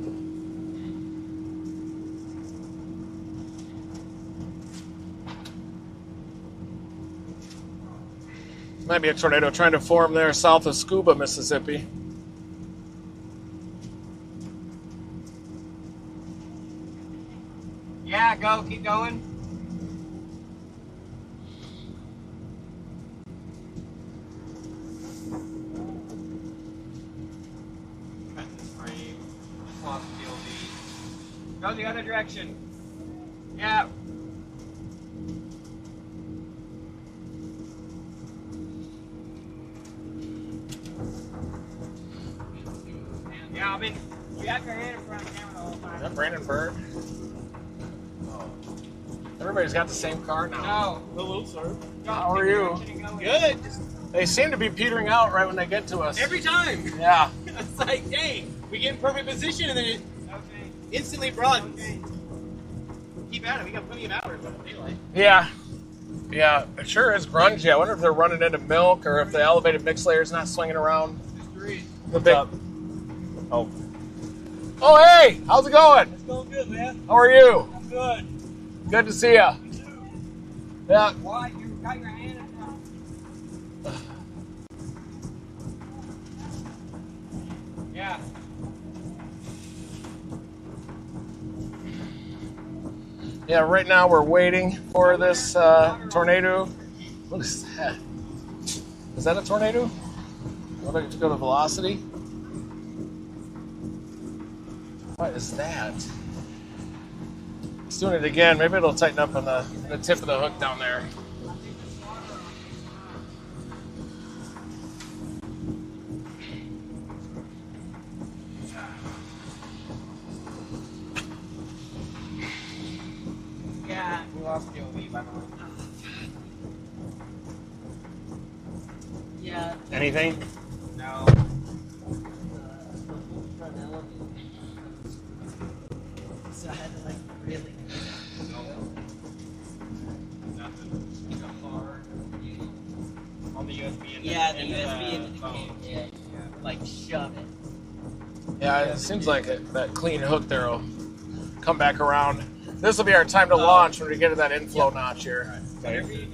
S2: Might be a tornado trying to form there south of Scuba, Mississippi.
S3: Yeah, go, keep going. Cut this frame. Swap the POV. Go the other direction. Yeah. Yeah, I mean, you have your hand in front of the camera the whole time.
S2: Is that Brandon Bird? Everybody's got the same car now.
S3: No.
S8: Hello, sir.
S2: How are you?
S3: Good.
S2: They seem to be petering out right when they get to us.
S3: Every time.
S2: Yeah.
S3: It's like, dang, we get in perfect position and then it instantly broadens. Keep at it. We got plenty of hours on the daylight.
S2: Yeah. Yeah, it sure is grungy. I wonder if they're running into milk or if the elevated mix layer is not swinging around. The big...
S4: Oh,
S2: Oh, hey! How's it going?
S8: It's going good, man.
S2: How are you?
S8: I'm good.
S2: Good to see ya. Yeah.
S3: Why? You got your hand in front. Yeah.
S2: Yeah, right now we're waiting for this tornado. What is that? Is that a tornado? What did it go to velocity? What is that? It's doing it again. Maybe it'll tighten up on the tip of the hook down there.
S3: Yeah. We lost POV, by the way. Yeah.
S4: anything?
S3: No. So I had to like really.
S5: On the USB.
S3: Yeah, the USB into the cable. Yeah. Like shove it.
S2: Yeah, it seems like that clean hook there will come back around. This will be our time to launch when we get to that inflow notch here. Okay.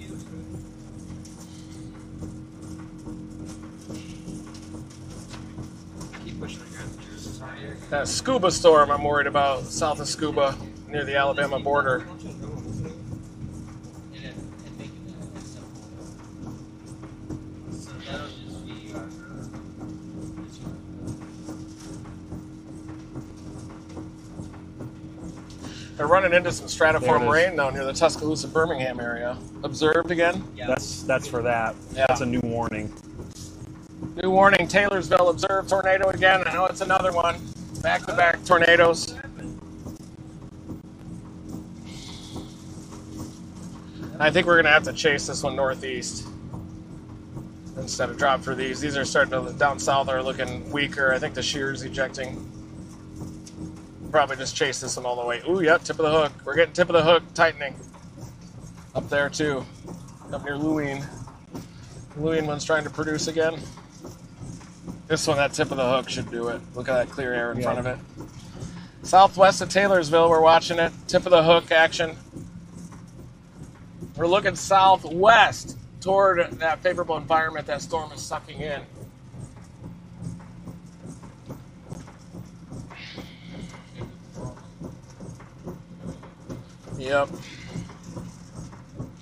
S3: Keep pushing it, guys.
S2: That scuba storm I'm worried about south of Scuba near the Alabama border. They're running into some stratiform
S4: There it is.
S2: rain now near the Tuscaloosa, Birmingham area. Observed again.
S3: Yeah.
S4: That's for that.
S2: Yeah.
S4: That's a new warning.
S2: New warning, Taylorsville observed tornado again. I know it's another one. Back-to-back tornadoes. I think we're going to have to chase this one northeast instead of drop for these. These are starting to, down south are looking weaker. I think the shear's ejecting. Probably just chase this one all the way. Ooh, yep, tip of the hook. We're getting tip of the hook tightening. Up there too. Up near Louisiana. Louisiana one's trying to produce again. This one, that tip of the hook should do it. Look at that clear air in front of it. Southwest of Taylorsville, we're watching it. Tip of the hook action. We're looking southwest toward that favorable environment that storm is sucking in. Yep.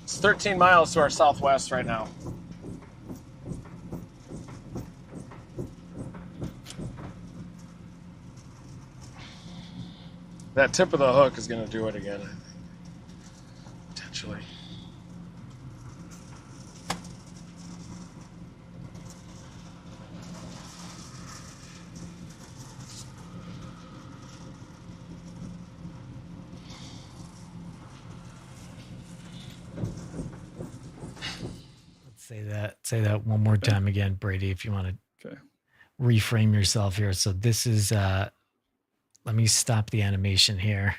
S2: It's 13 miles to our southwest right now. That tip of the hook is going to do it again, I think. Potentially.
S1: Say that one more time again, Brady, if you want to
S6: Okay.
S1: reframe yourself here. So this is let me stop the animation here.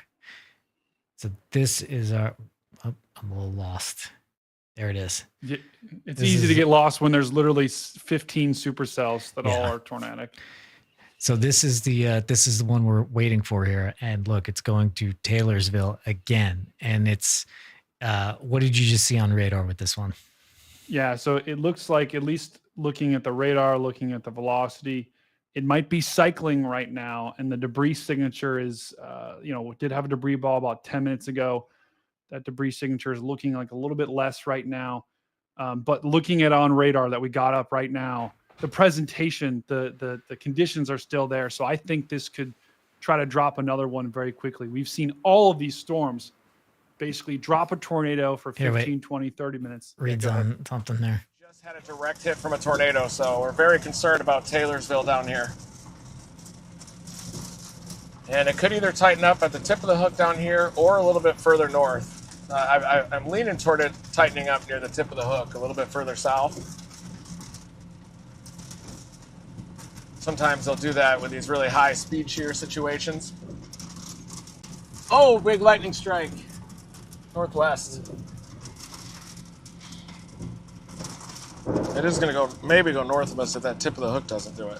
S1: So this is our oh, I'm a little lost. There it is.
S6: Yeah, it's
S1: This
S6: easy to
S1: is-
S6: get lost when there's literally 15 supercells that all
S1: Yeah.
S6: are tornadic.
S1: So this is the one we're waiting for here. And look, it's going to Taylorsville again. And it's what did you just see on radar with this one?
S6: Yeah, so it looks like, at least looking at the radar, looking at the velocity, it might be cycling right now. And the debris signature is, we did have a debris ball about 10 minutes ago. That debris signature is looking like a little bit less right now. But looking at on radar that we got up right now, the presentation, the conditions are still there. So I think this could try to drop another one very quickly. We've seen all of these storms basically drop a tornado for 15, 20, 30 minutes.
S1: Reads
S6: go ahead.
S1: on something there.
S2: Just had a direct hit from a tornado, so we're very concerned about Taylorsville down here. And it could either tighten up at the tip of the hook down here or a little bit further north. I'm leaning toward it tightening up near the tip of the hook, a little bit further south. Sometimes they'll do that with these really high speed shear situations. Oh, big lightning strike. Northwest. It is going to maybe go north of us if that tip of the hook doesn't do it.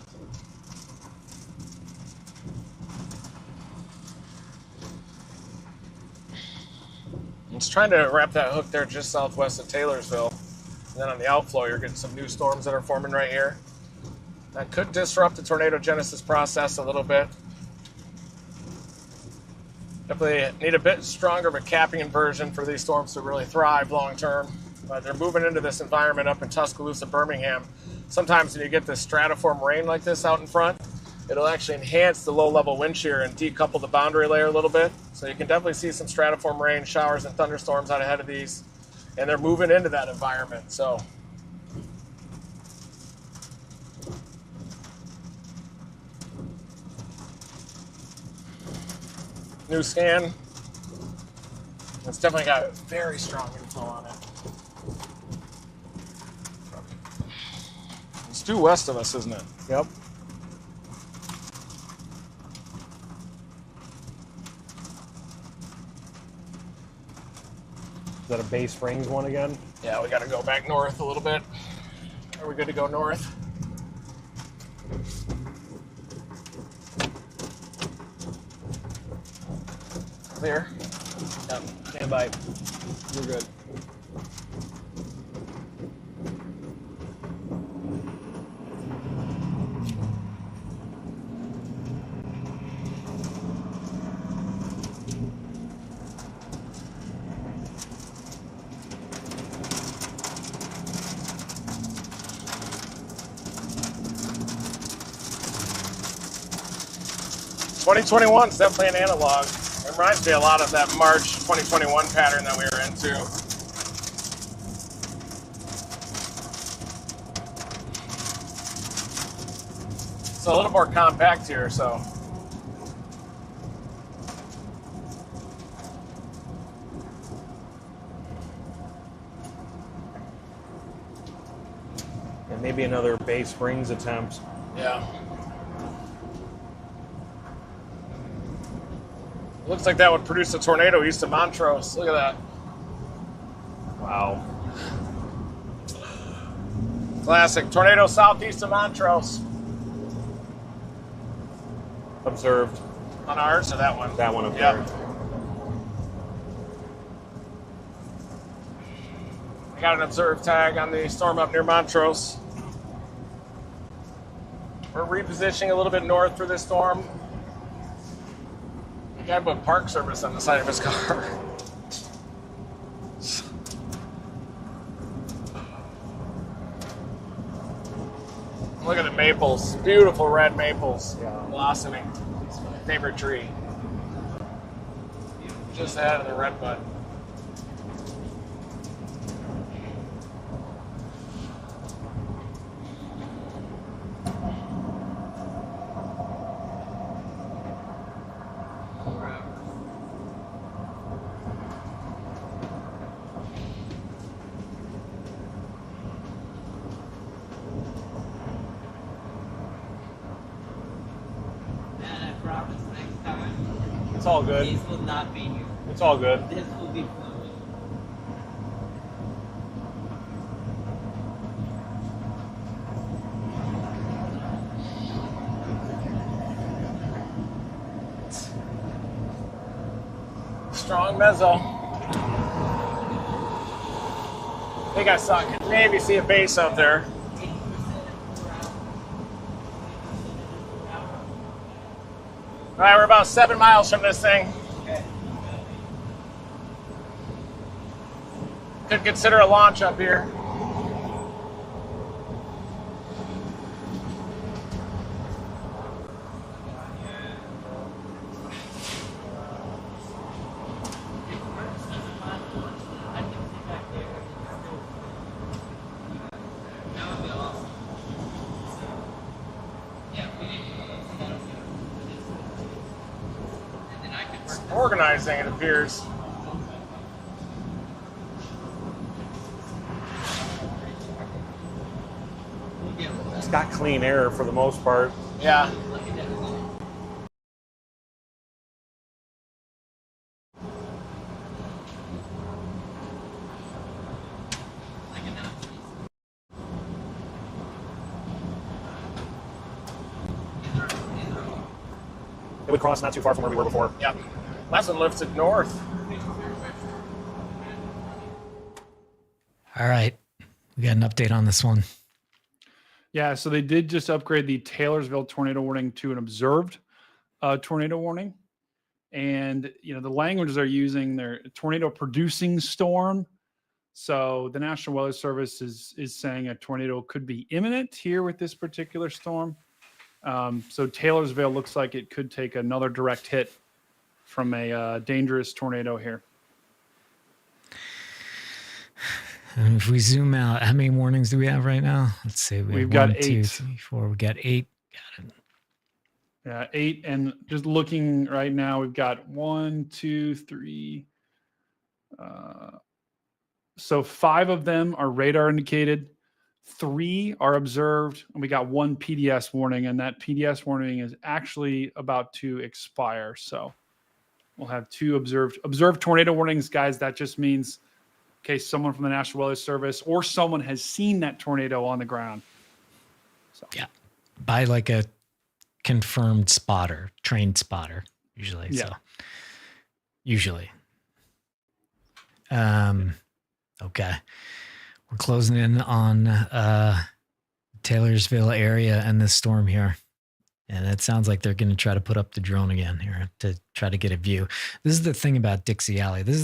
S2: It's trying to wrap that hook there just southwest of Taylorsville. And then on the outflow, you're getting some new storms that are forming right here. That could disrupt the tornado genesis process a little bit. Definitely need a bit stronger of a capping inversion for these storms to really thrive long term. But they're moving into this environment up in Tuscaloosa, Birmingham. Sometimes when you get this stratiform rain like this out in front, it'll actually enhance the low-level wind shear and decouple the boundary layer a little bit. So you can definitely see some stratiform rain, showers, and thunderstorms out ahead of these. And they're moving into that environment. So new scan. It's definitely got very strong inflow on it. It's due west of us, isn't it? Yep.
S4: Is that a base rings one again?
S2: Yeah, we got to go back north a little bit. Are we good to go north? Clear? Yep. Stand by. You're good. '21 is definitely an analog. We're reminds me a lot of that March 2021 pattern that we were into. It's a little more compact here, so.
S4: And maybe another Bay Springs attempt.
S2: Yeah. Looks like that would produce a tornado east of Montrose. Look at that.
S4: Wow.
S2: Classic. Tornado southeast of Montrose.
S4: Observed.
S2: On ours or that one?
S4: That one observed.
S2: I got an observed tag on the storm up near Montrose. We're repositioning a little bit north for this storm. The guy put Park Service on the side of his car. Look at the maples. Beautiful red maples.
S4: Yeah.
S2: Blossoming. It's my favorite tree. Just ahead of the redbud.
S4: It's all good.
S3: These will not be here.
S4: It's all good.
S3: This will be fluid.
S2: Strong mezzo. I think I saw, could maybe see a base out there. All right, we're about 7 miles from this thing. Could consider a launch up here. Organizing, it appears.
S4: It's got clean air for the most part.
S2: Yeah.
S4: It would cross not too far from where we were before.
S2: Yep. Last one lifted north.
S1: All right. We got an update on this one.
S6: Yeah, so they did just upgrade the Taylorsville tornado warning to an observed tornado warning. And, you know, the languages they're using, they're tornado producing storm. So the National Weather Service is saying a tornado could be imminent here with this particular storm. So Taylorsville looks like it could take another direct hit from a dangerous tornado here.
S1: And if we zoom out, how many warnings do we have right now? Let's see.
S6: We've got 8.
S1: 2, 3, 4. We got 8. Got it.
S6: Yeah, 8. And just looking right now, we've got 1, 2, 3. So 5 of them are radar indicated. 3 are observed, and we got 1 PDS warning, and that PDS warning is actually about to expire. So we'll have 2 observed tornado warnings, guys. That just means, okay, someone from the National Weather Service or someone has seen that tornado on the ground. So
S1: yeah, by like a confirmed spotter, trained spotter, usually.
S6: Yeah.
S1: So usually. Okay. We're closing in on Taylorsville area and this storm here. And it sounds like they're going to try to put up the drone again here to try to get a view. This is the thing about Dixie Alley. This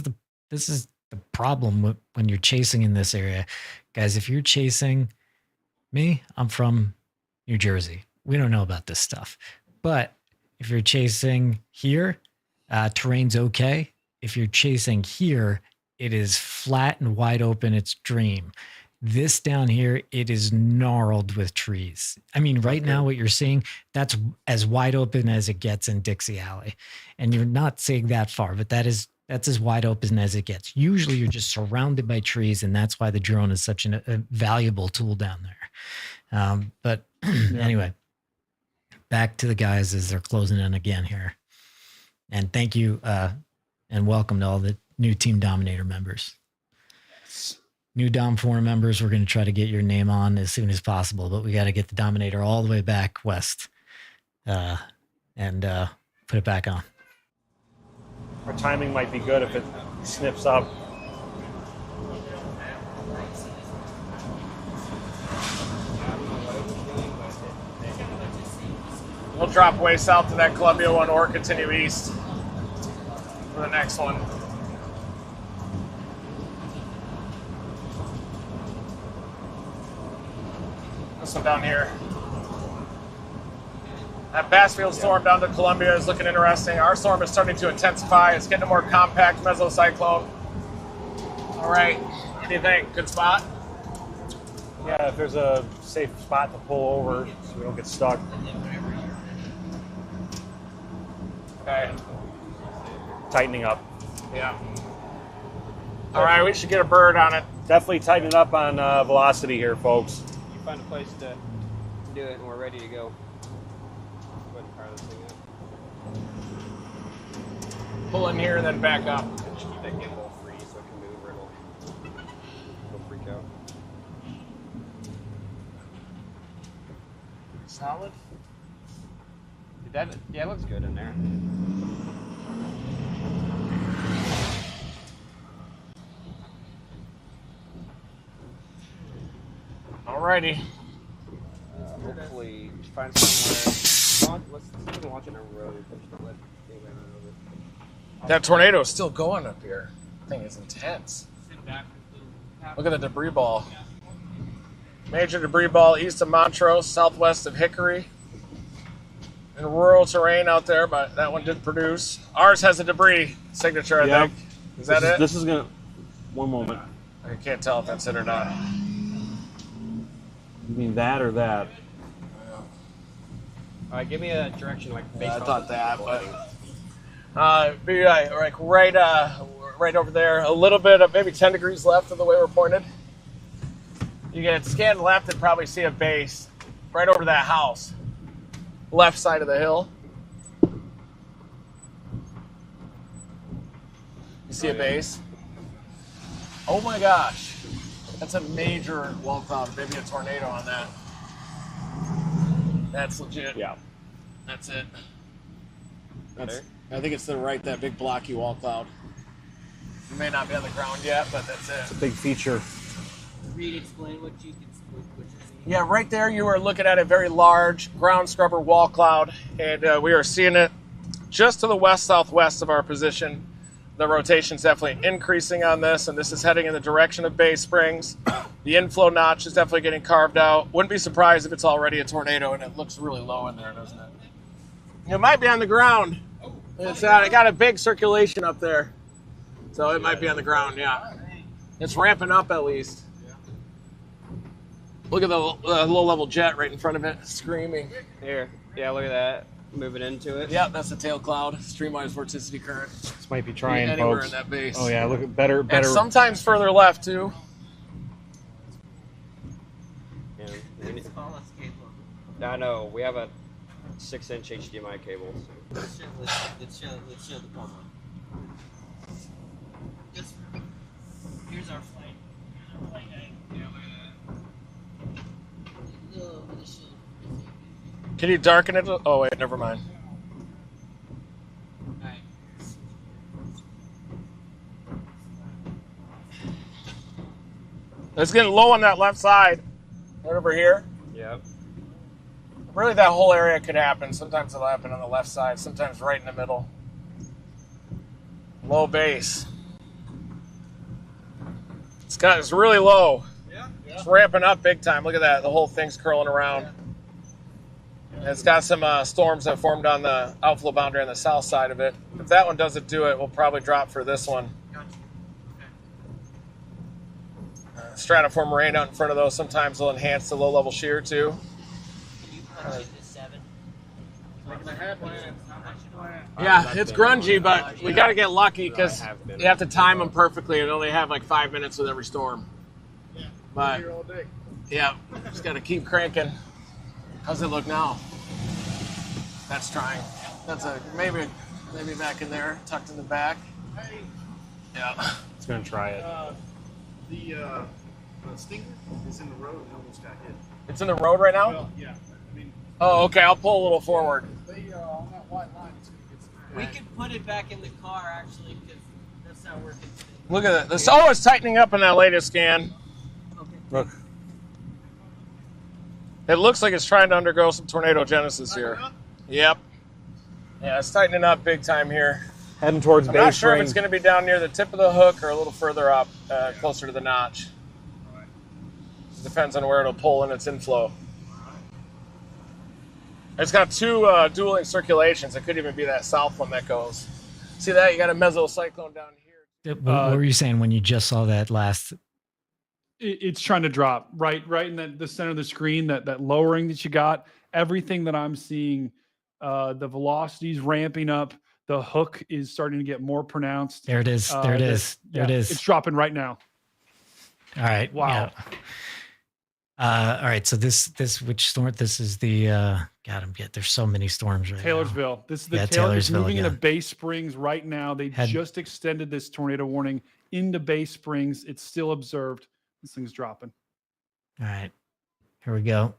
S1: is the problem when you're chasing in this area. Guys, if you're chasing me, I'm from New Jersey. We don't know about this stuff. But if you're chasing here, terrain's okay. If you're chasing here, it is flat and wide open. It's dream. This down here, it is gnarled with trees. I mean, right now, what you're seeing, that's as wide open as it gets in Dixie Alley. And you're not seeing that far, but that's as wide open as it gets. Usually you're just surrounded by trees, and that's why the drone is such a valuable tool down there. But anyway, back to the guys as they're closing in again here. And thank you and welcome to all the new Team Dominator members. New Dom 4 members, we're going to try to get your name on as soon as possible, but we got to get the Dominator all the way back west and put it back on.
S4: Our timing might be good if it snips up.
S2: We'll drop way south to that Columbia one or continue east for the next one. This one down here. That Bassfield storm down to Columbia is looking interesting. Our storm is starting to intensify. It's getting a more compact mesocyclone. All right, what do you think? Good spot?
S4: Yeah, if there's a safe spot to pull over so we don't get stuck.
S2: Okay.
S4: Tightening up.
S2: Yeah. All right, we should get a bird on it.
S4: Definitely tightening up on velocity here, folks.
S5: You find a place to do it, and we're ready to go. Go ahead and fire this thing up.
S2: Pull in here and then back up.
S5: Just keep that gimbal free so it can move, or it'll freak out.
S2: Solid.
S5: Yeah, it looks good in there.
S2: Alrighty.
S5: Hopefully, find somewhere. Let's launch it on a road. Just don't let anybody run over.
S2: That tornado is still going up here. That thing is intense. Look at the debris ball. Major debris ball east of Montrose, southwest of Hickory. In rural terrain out there, but that one did produce. Ours has a debris signature, I think. Is that it?
S4: This is going to... One moment.
S2: I can't tell if that's it or not.
S4: You mean that or that?
S5: All right, give me a direction, like based
S2: I
S5: on
S2: thought that,
S5: the
S2: but be like right over there. A little bit of maybe 10 degrees left of the way we're pointed. You can scan left and probably see a base right over that house, left side of the hill. You see a base? Oh my gosh, that's a major wall cloud, maybe a tornado on that. That's legit.
S4: Yeah.
S2: That's it. I think it's the right, that big blocky wall cloud. It may not be on the ground yet, but that's
S4: It's a
S2: it.
S4: big feature.
S3: Reed, explain what you're seeing.
S2: Yeah, right there you are looking at a very large ground scrubber wall cloud, and we are seeing it just to the west-southwest of our position. The rotation's definitely increasing on this, and this is heading in the direction of Bay Springs. The inflow notch is definitely getting carved out. Wouldn't be surprised if it's already a tornado, and it looks really low in there, doesn't it? It might be on the ground. It's got a big circulation up there, so it might be on the ground, yeah. It's ramping up at least. Look at the low-level jet right in front of it, screaming.
S5: Here, yeah, look at that. Moving into it.
S2: Yep, that's a tail cloud, streamwise vorticity current.
S4: This might be trying,
S2: Anywhere
S4: folks.
S2: in that base.
S4: Oh yeah, look at better.
S2: And sometimes further left too.
S5: Yeah, I know. We have a 6-inch HDMI cable. So.
S3: Let's show the problem. Here's our flight. Here's our flight guide. Yeah, look at that.
S2: Can you darken it? Oh wait, never mind.
S3: Alright.
S2: It's getting low on that left side. Right over here.
S5: Yep.
S2: Really, that whole area could happen. Sometimes it'll happen on the left side, sometimes right in the middle. Low base. It's really low.
S8: Yeah.
S2: It's ramping up big time. Look at that. The whole thing's curling around. It's got some storms that formed on the outflow boundary on the south side of it. If that one doesn't do it, we'll probably drop for this one.
S3: Gotcha. Okay.
S2: Stratiform rain out in front of those sometimes will enhance the low-level shear too.
S3: Can you punch it to 7?
S2: Yeah, it's grungy, but we got to get lucky because you have to time them perfectly and only have like 5 minutes with every storm. But yeah, just got to keep cranking. How's it look now? That's trying. That's a maybe back in there, tucked in the back. Yeah.
S4: It's gonna try it.
S9: The Stinger is in the road and almost got hit.
S2: It's in the road right now?
S9: Well, yeah. I mean,
S2: Oh, okay. I'll pull a little forward.
S9: they on that white line, it's gonna get some.
S3: We could put it back in the car actually because that's not working today.
S2: Look at this. Oh, it's tightening up in that latest scan.
S3: Okay.
S2: Look. It looks like it's trying to undergo some tornado genesis here. Yep. Yeah, it's tightening up big time here.
S4: Heading towards
S2: I'm
S4: Bay
S2: not sure if
S4: Springs.
S2: it's going to be down near the tip of the hook or a little further up, closer to the notch. Depends on where it'll pull in its inflow. It's got two dueling circulations. It could even be that south one that goes. See that? You got a mesocyclone down here.
S1: What were you saying when you just saw that last?
S6: It's trying to drop right in the center of the screen, that lowering that you got. Everything that I'm seeing, the velocity's ramping up. The hook is starting to get more pronounced.
S1: There it is. There it is. There it is.
S6: It's dropping right now.
S1: All right.
S6: Wow.
S1: Yeah. All right. So this which storm? This is the there's so many storms right now.
S6: Taylorsville. This is the It's
S1: Taylorsville
S6: moving into
S1: again.
S6: Bay Springs right now. They just extended this tornado warning into Bay Springs. It's still observed. This thing's dropping.
S1: All right. Here we go.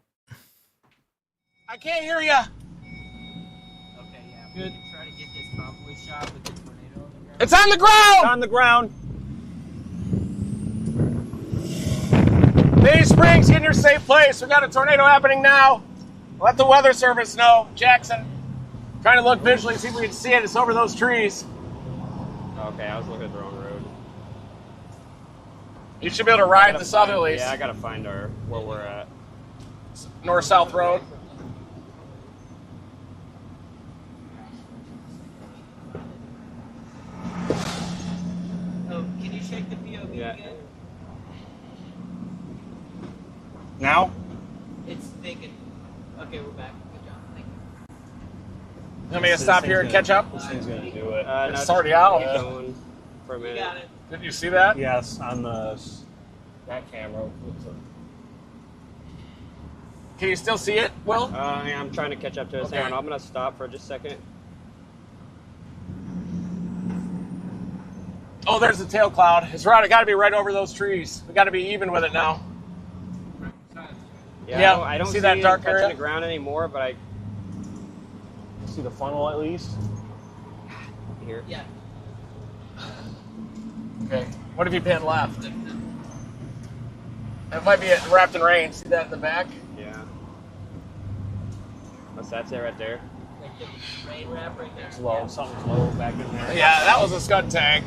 S2: I can't hear you.
S3: Okay, yeah. Good. Try to get this convoy shot with the tornado on the ground.
S2: It's on the ground.
S4: On the ground.
S2: Bay Springs, get in your safe place. We got a tornado happening now. Let the weather service know. Jackson, trying to look visually, see if we can see it. It's over those trees.
S5: Okay, I was looking at the wrong road.
S2: You should be able to ride the southerlies.
S5: Yeah, I gotta find where we're at.
S2: North-south road.
S3: Oh, can you shake the POV
S5: Yeah.
S3: again?
S4: Now?
S3: It's thinking. Okay, we're back. Good job. Thank you.
S2: You want me to stop here and catch up?
S4: This thing's gonna do it.
S5: No,
S2: It's
S5: just
S2: already out.
S5: keep going for a
S3: You
S5: minute.
S3: got it.
S2: Did you see that?
S4: Yes, on that camera.
S2: Can you still see it, Will?
S5: Yeah, I'm trying to catch up to us.
S2: Okay.
S5: Hang on, I'm gonna stop for just a second.
S2: Oh, there's the tail cloud. It's right. It got to be right over those trees. We got to be even with it now. Yeah,
S5: I don't
S2: see
S5: see
S2: that
S5: it
S2: dark
S5: touching
S2: area?
S5: the ground anymore, but I
S4: See the funnel at least?
S5: hear.
S3: Yeah.
S2: Okay. What have you pinned left? It might be wrapped in rain. See that in the back?
S5: Yeah. That's it right there.
S3: Like the rain wrap right there.
S4: It's low. Something's low back in there.
S2: Yeah, that was a scud tag.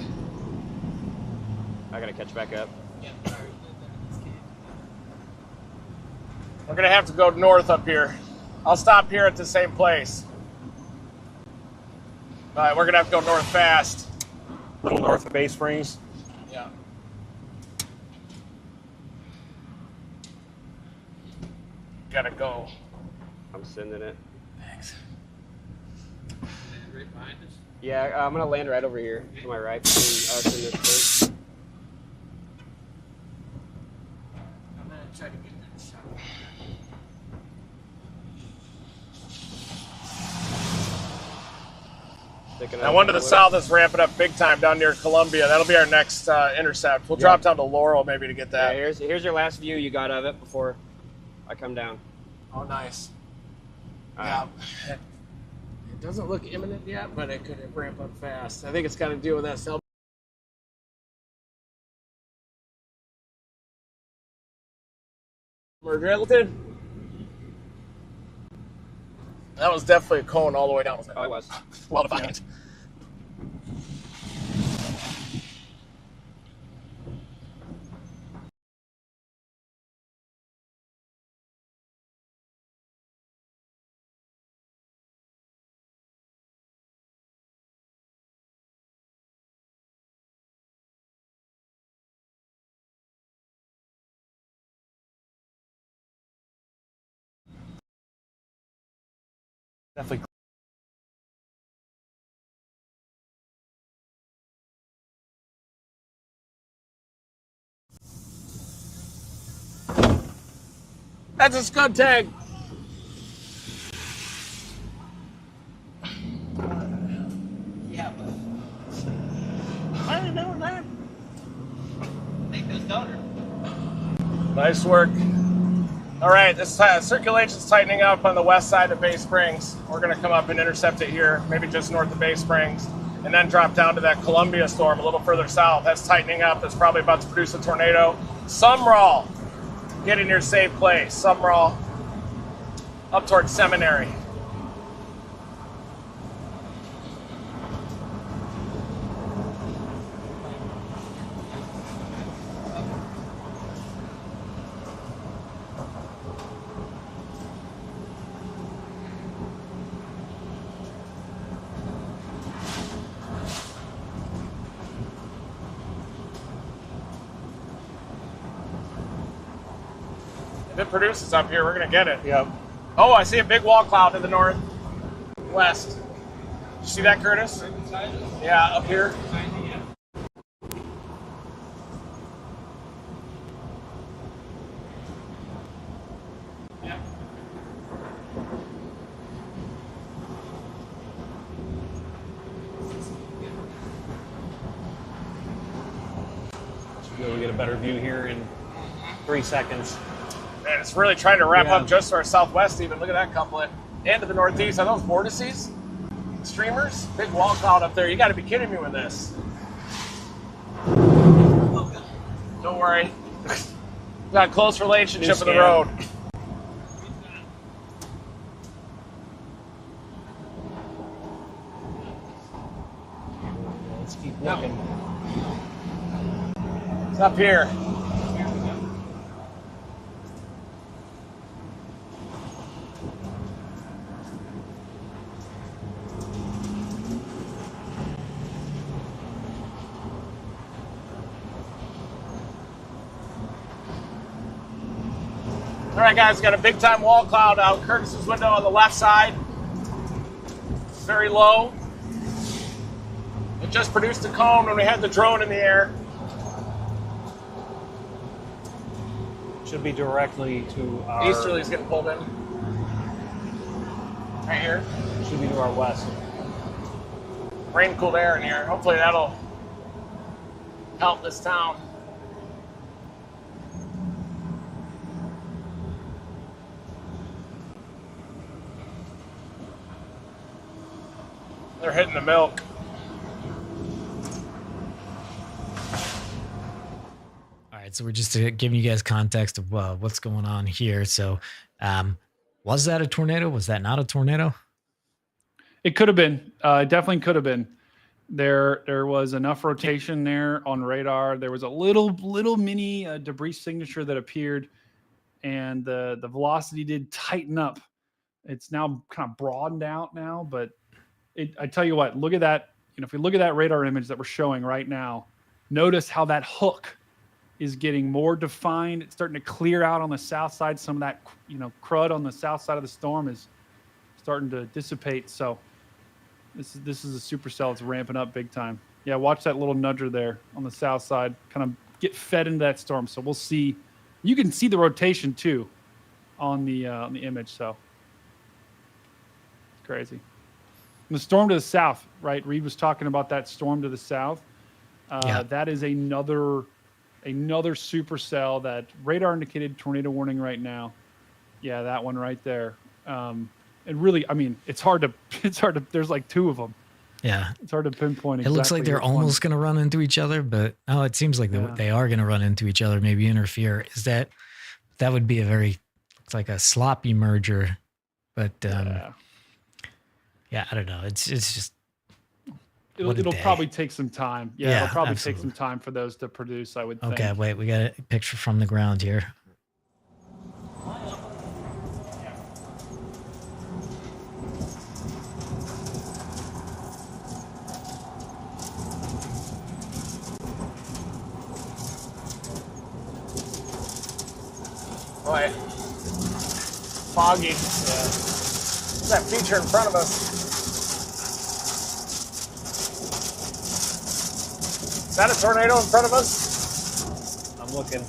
S5: I gotta catch back up.
S3: Yeah. Sorry.
S2: We're gonna have to go north up here. I'll stop here at the same place. All right, we're gonna have to go north fast.
S4: A little north of Bay Springs.
S2: Yeah. Gotta go.
S5: I'm sending it.
S2: Thanks.
S3: Right behind us.
S5: Yeah, I'm gonna land right over here to my right between us and this thing.
S3: I'm gonna try to get that shot.
S5: Sticking
S2: That
S5: up
S2: one to
S5: a
S2: the
S5: little.
S2: south is ramping up big time down near Columbia. That'll be our next intercept. We'll drop down to Laurel maybe to get
S5: Yeah,
S2: that.
S5: here's your last view you got of it before I come down.
S2: Oh, nice.
S5: All
S2: Yeah.
S5: right.
S2: It doesn't look imminent yet, but it could ramp up fast. I think it's got to deal with that cell. Regretted. That was definitely a cone all the way down.
S5: Oh, it was.
S2: Well defined. Definitely. That's a scud tag.
S3: Yeah, but
S2: I didn't know that.
S3: take those donors.
S2: Nice work. All right, this circulation's tightening up on the west side of Bay Springs. We're going to come up and intercept it here, maybe just north of Bay Springs, and then drop down to that Columbia storm a little further south. That's tightening up. That's probably about to produce a tornado. Sumrall, get in your safe place. Sumrall, up towards Seminary. If it produces up here, we're going to get it.
S4: Yep.
S2: Oh, I see a big wall cloud to the north west. You see that, Curtis? Yeah, up here.
S4: Should be able to get a better view here in 3 seconds.
S2: Man, it's really trying to wrap
S4: Yeah.
S2: up just to our southwest even. Look at that couplet. And to the northeast. Are those vortices? Streamers? Big wall cloud up there. You got to be kidding me with this. Don't worry. Got a close relationship with the road.
S4: Let's keep looking.
S2: It's up here. All right, guys, got a big time wall cloud out Curtis's window on the left side. Very low. It just produced a cone when we had the drone in the air.
S4: Should be directly to our
S2: Easterly's getting pulled in. Right here.
S4: should be to our west.
S2: Rain cooled air in here. Hopefully that'll help this town. They're hitting the milk.
S1: All right, so we're just giving you guys context of what's going on here. So, was that a tornado? Was that not a tornado?
S6: It could have been. It definitely could have been. There was enough rotation there on radar. There was a little mini debris signature that appeared, and the velocity did tighten up. It's now kind of broadened out now, but I tell you what, look at that. If we look at that radar image that we're showing right now, notice how that hook is getting more defined. It's starting to clear out on the south side. Some of that, crud on the south side of the storm is starting to dissipate. So this is a supercell. It's ramping up big time. Yeah, watch that little nudger there on the south side kind of get fed into that storm. So we'll see. You can see the rotation too on the image. So it's crazy. And the storm to the south, right? Reed was talking about that storm to the south. That is another supercell. That radar indicated tornado warning right now. Yeah, that one right there. And really, it's hard to. There's like two of them.
S1: Yeah,
S6: it's hard to pinpoint.
S1: It looks like they're almost going to run into each other, but no, it seems like they are going to run into each other. Maybe interfere. That would be it's like a sloppy merger, but yeah, I don't know. It's just.
S6: It'll probably take some time. Yeah, it'll probably
S1: absolutely
S6: take some time for those to produce, I would think.
S1: Okay, wait, we got a picture from the ground here.
S2: Boy, foggy. Yeah. What's that feature in front of us? Is that a tornado in front of us?
S4: I'm looking.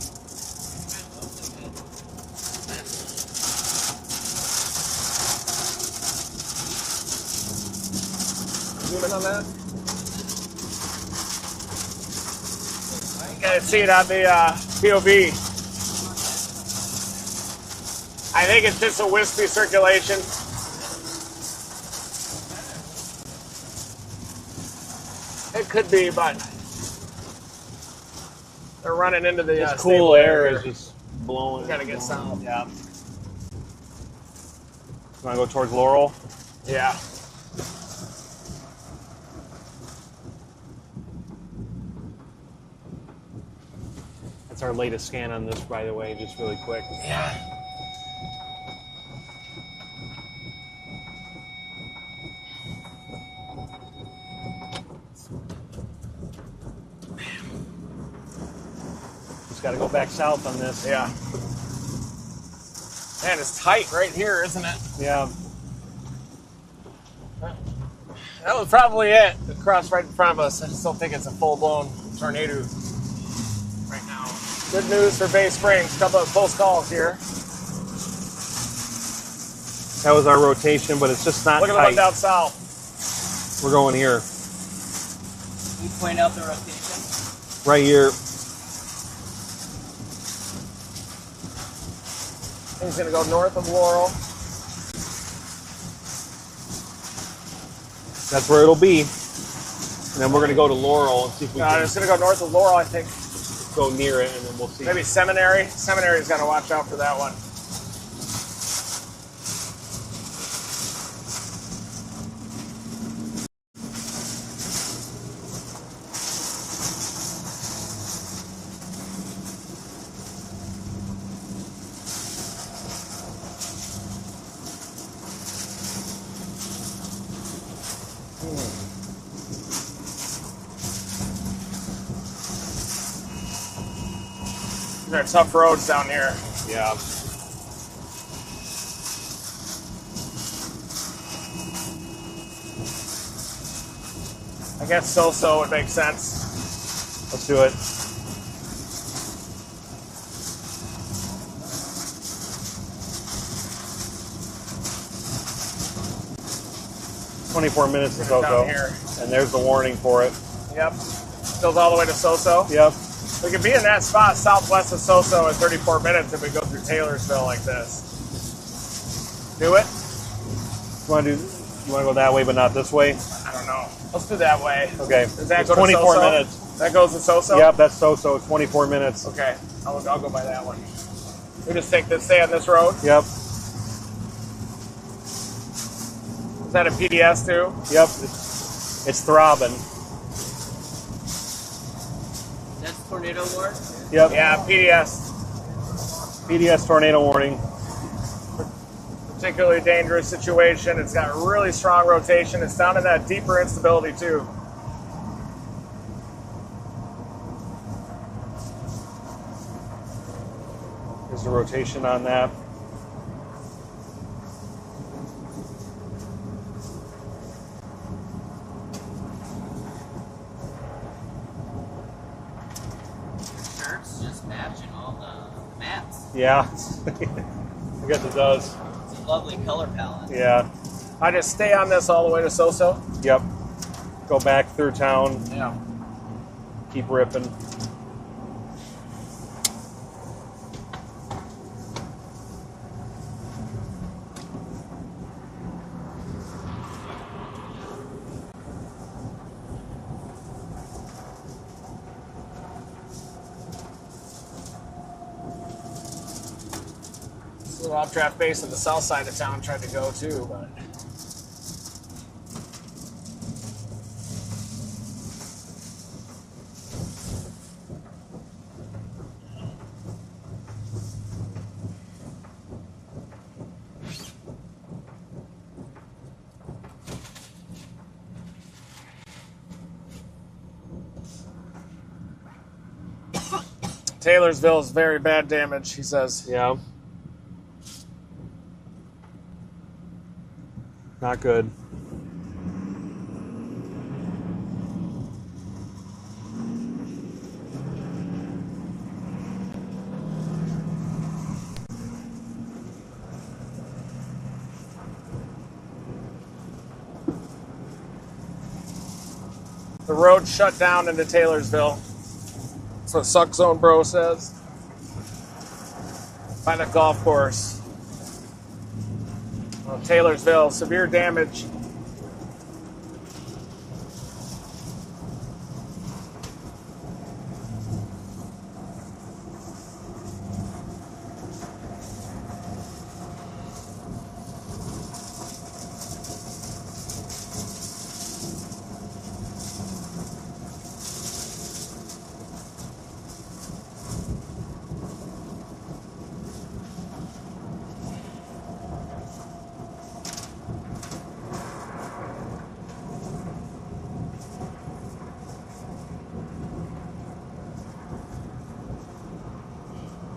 S2: Zoom in on that. You gotta see it on the POV. I think it's just a wispy circulation. It could be, but they're running into the
S4: This
S2: stable
S4: cool air
S2: here.
S4: is just blowing.
S2: We gotta get south.
S4: Yeah. You want to go towards Laurel?
S2: Yeah.
S4: That's our latest scan on this, by the way, just really quick.
S2: Yeah.
S4: Just got to go back south on this.
S2: Yeah. Man, it's tight right here, isn't it?
S4: Yeah.
S2: That was probably it. Across right in front of us. I just don't think it's a full-blown tornado right now. Good news for Bay Springs. Couple of close calls here.
S4: That was our rotation, but it's just not
S2: Look at the
S4: tight.
S2: one down south.
S4: We're going here.
S3: You point out the rotation.
S4: Right here.
S2: He's going to go north of Laurel.
S4: That's where it'll be. And then we're going to go to Laurel and see if we can
S2: It's going to go north of Laurel, I think.
S4: go near it, and then we'll see.
S2: Maybe Seminary. Seminary's got to watch out for that one. These are tough roads down here.
S4: Yeah.
S2: I guess so-so would make sense.
S4: Let's do it. "24 minutes to
S2: Down
S4: so-so."
S2: here.
S4: And there's the warning for it.
S2: Yep. Goes all the way to So-So.
S4: Yep.
S2: We could be in that spot southwest of So-So in 34 minutes if we go through Taylorsville like this. Do it?
S4: You want to go that way, but not this way?
S2: I don't know. Let's do that way.
S4: Okay.
S2: Does that
S4: It's
S2: go to
S4: 24
S2: So-So?
S4: minutes.
S2: That goes to So-So?
S4: Yep, that's so-so. 24 minutes.
S2: Okay. I'll go by that one. We just take this, stay on this road.
S4: Yep.
S2: Is that a PDS too?
S4: Yep. It's throbbing.
S3: That's tornado warning.
S4: Yep.
S2: Yeah, PDS.
S4: PDS tornado warning.
S2: Particularly dangerous situation. It's got really strong rotation. It's down in that deeper instability too.
S4: There's the rotation on that.
S3: Shirts just matching all the maps.
S4: Yeah. I guess it does.
S3: It's a lovely color palette.
S4: Yeah.
S2: I just stay on this all the way to So-So.
S4: Yep. Go back through town.
S2: Yeah.
S4: Keep ripping.
S2: This is an off-draft base on the south side of town tried to go too, but Taylorsville is very bad damage, he says.
S4: Yeah. Not good.
S2: The road shut down into Taylorsville. That's what Suck Zone Bro says. By the golf course. Well, Taylorsville, severe damage.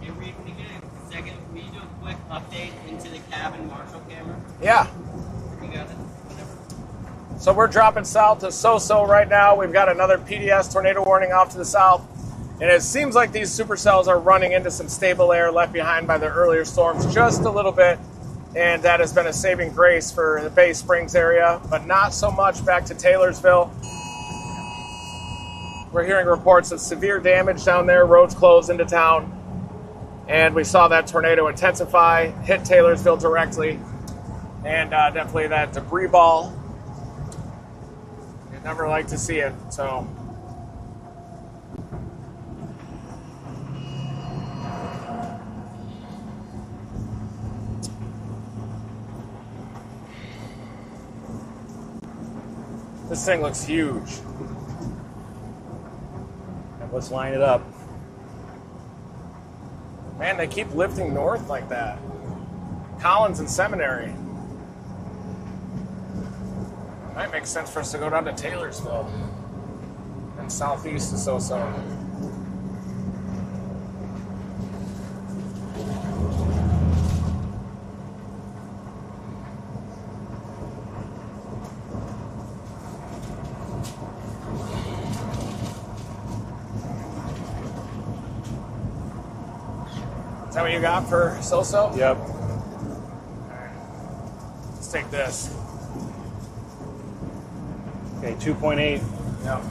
S3: Hey, Reed, when you get a second, will you do a quick update into the cabin Marshall camera?
S2: Yeah.
S3: You got it? Whatever.
S2: So we're dropping south to Soso right now. We've got another PDS tornado warning off to the south. And it seems like these supercells are running into some stable air left behind by the earlier storms just a little bit. And that has been a saving grace for the Bay Springs area, but not so much back to Taylorsville. We're hearing reports of severe damage down there, roads closed into town. And we saw that tornado intensify, hit Taylorsville directly. And definitely that debris ball. You'd never like to see it, so. This thing looks huge.
S4: Let's line it up.
S2: Man, they keep lifting north like that. Collins and Seminary. Might make sense for us to go down to Taylorsville and southeast of Soso. Is that what you got for Soso?
S4: Yep.
S2: Let's take this.
S4: Okay, 2.8.
S2: Yep.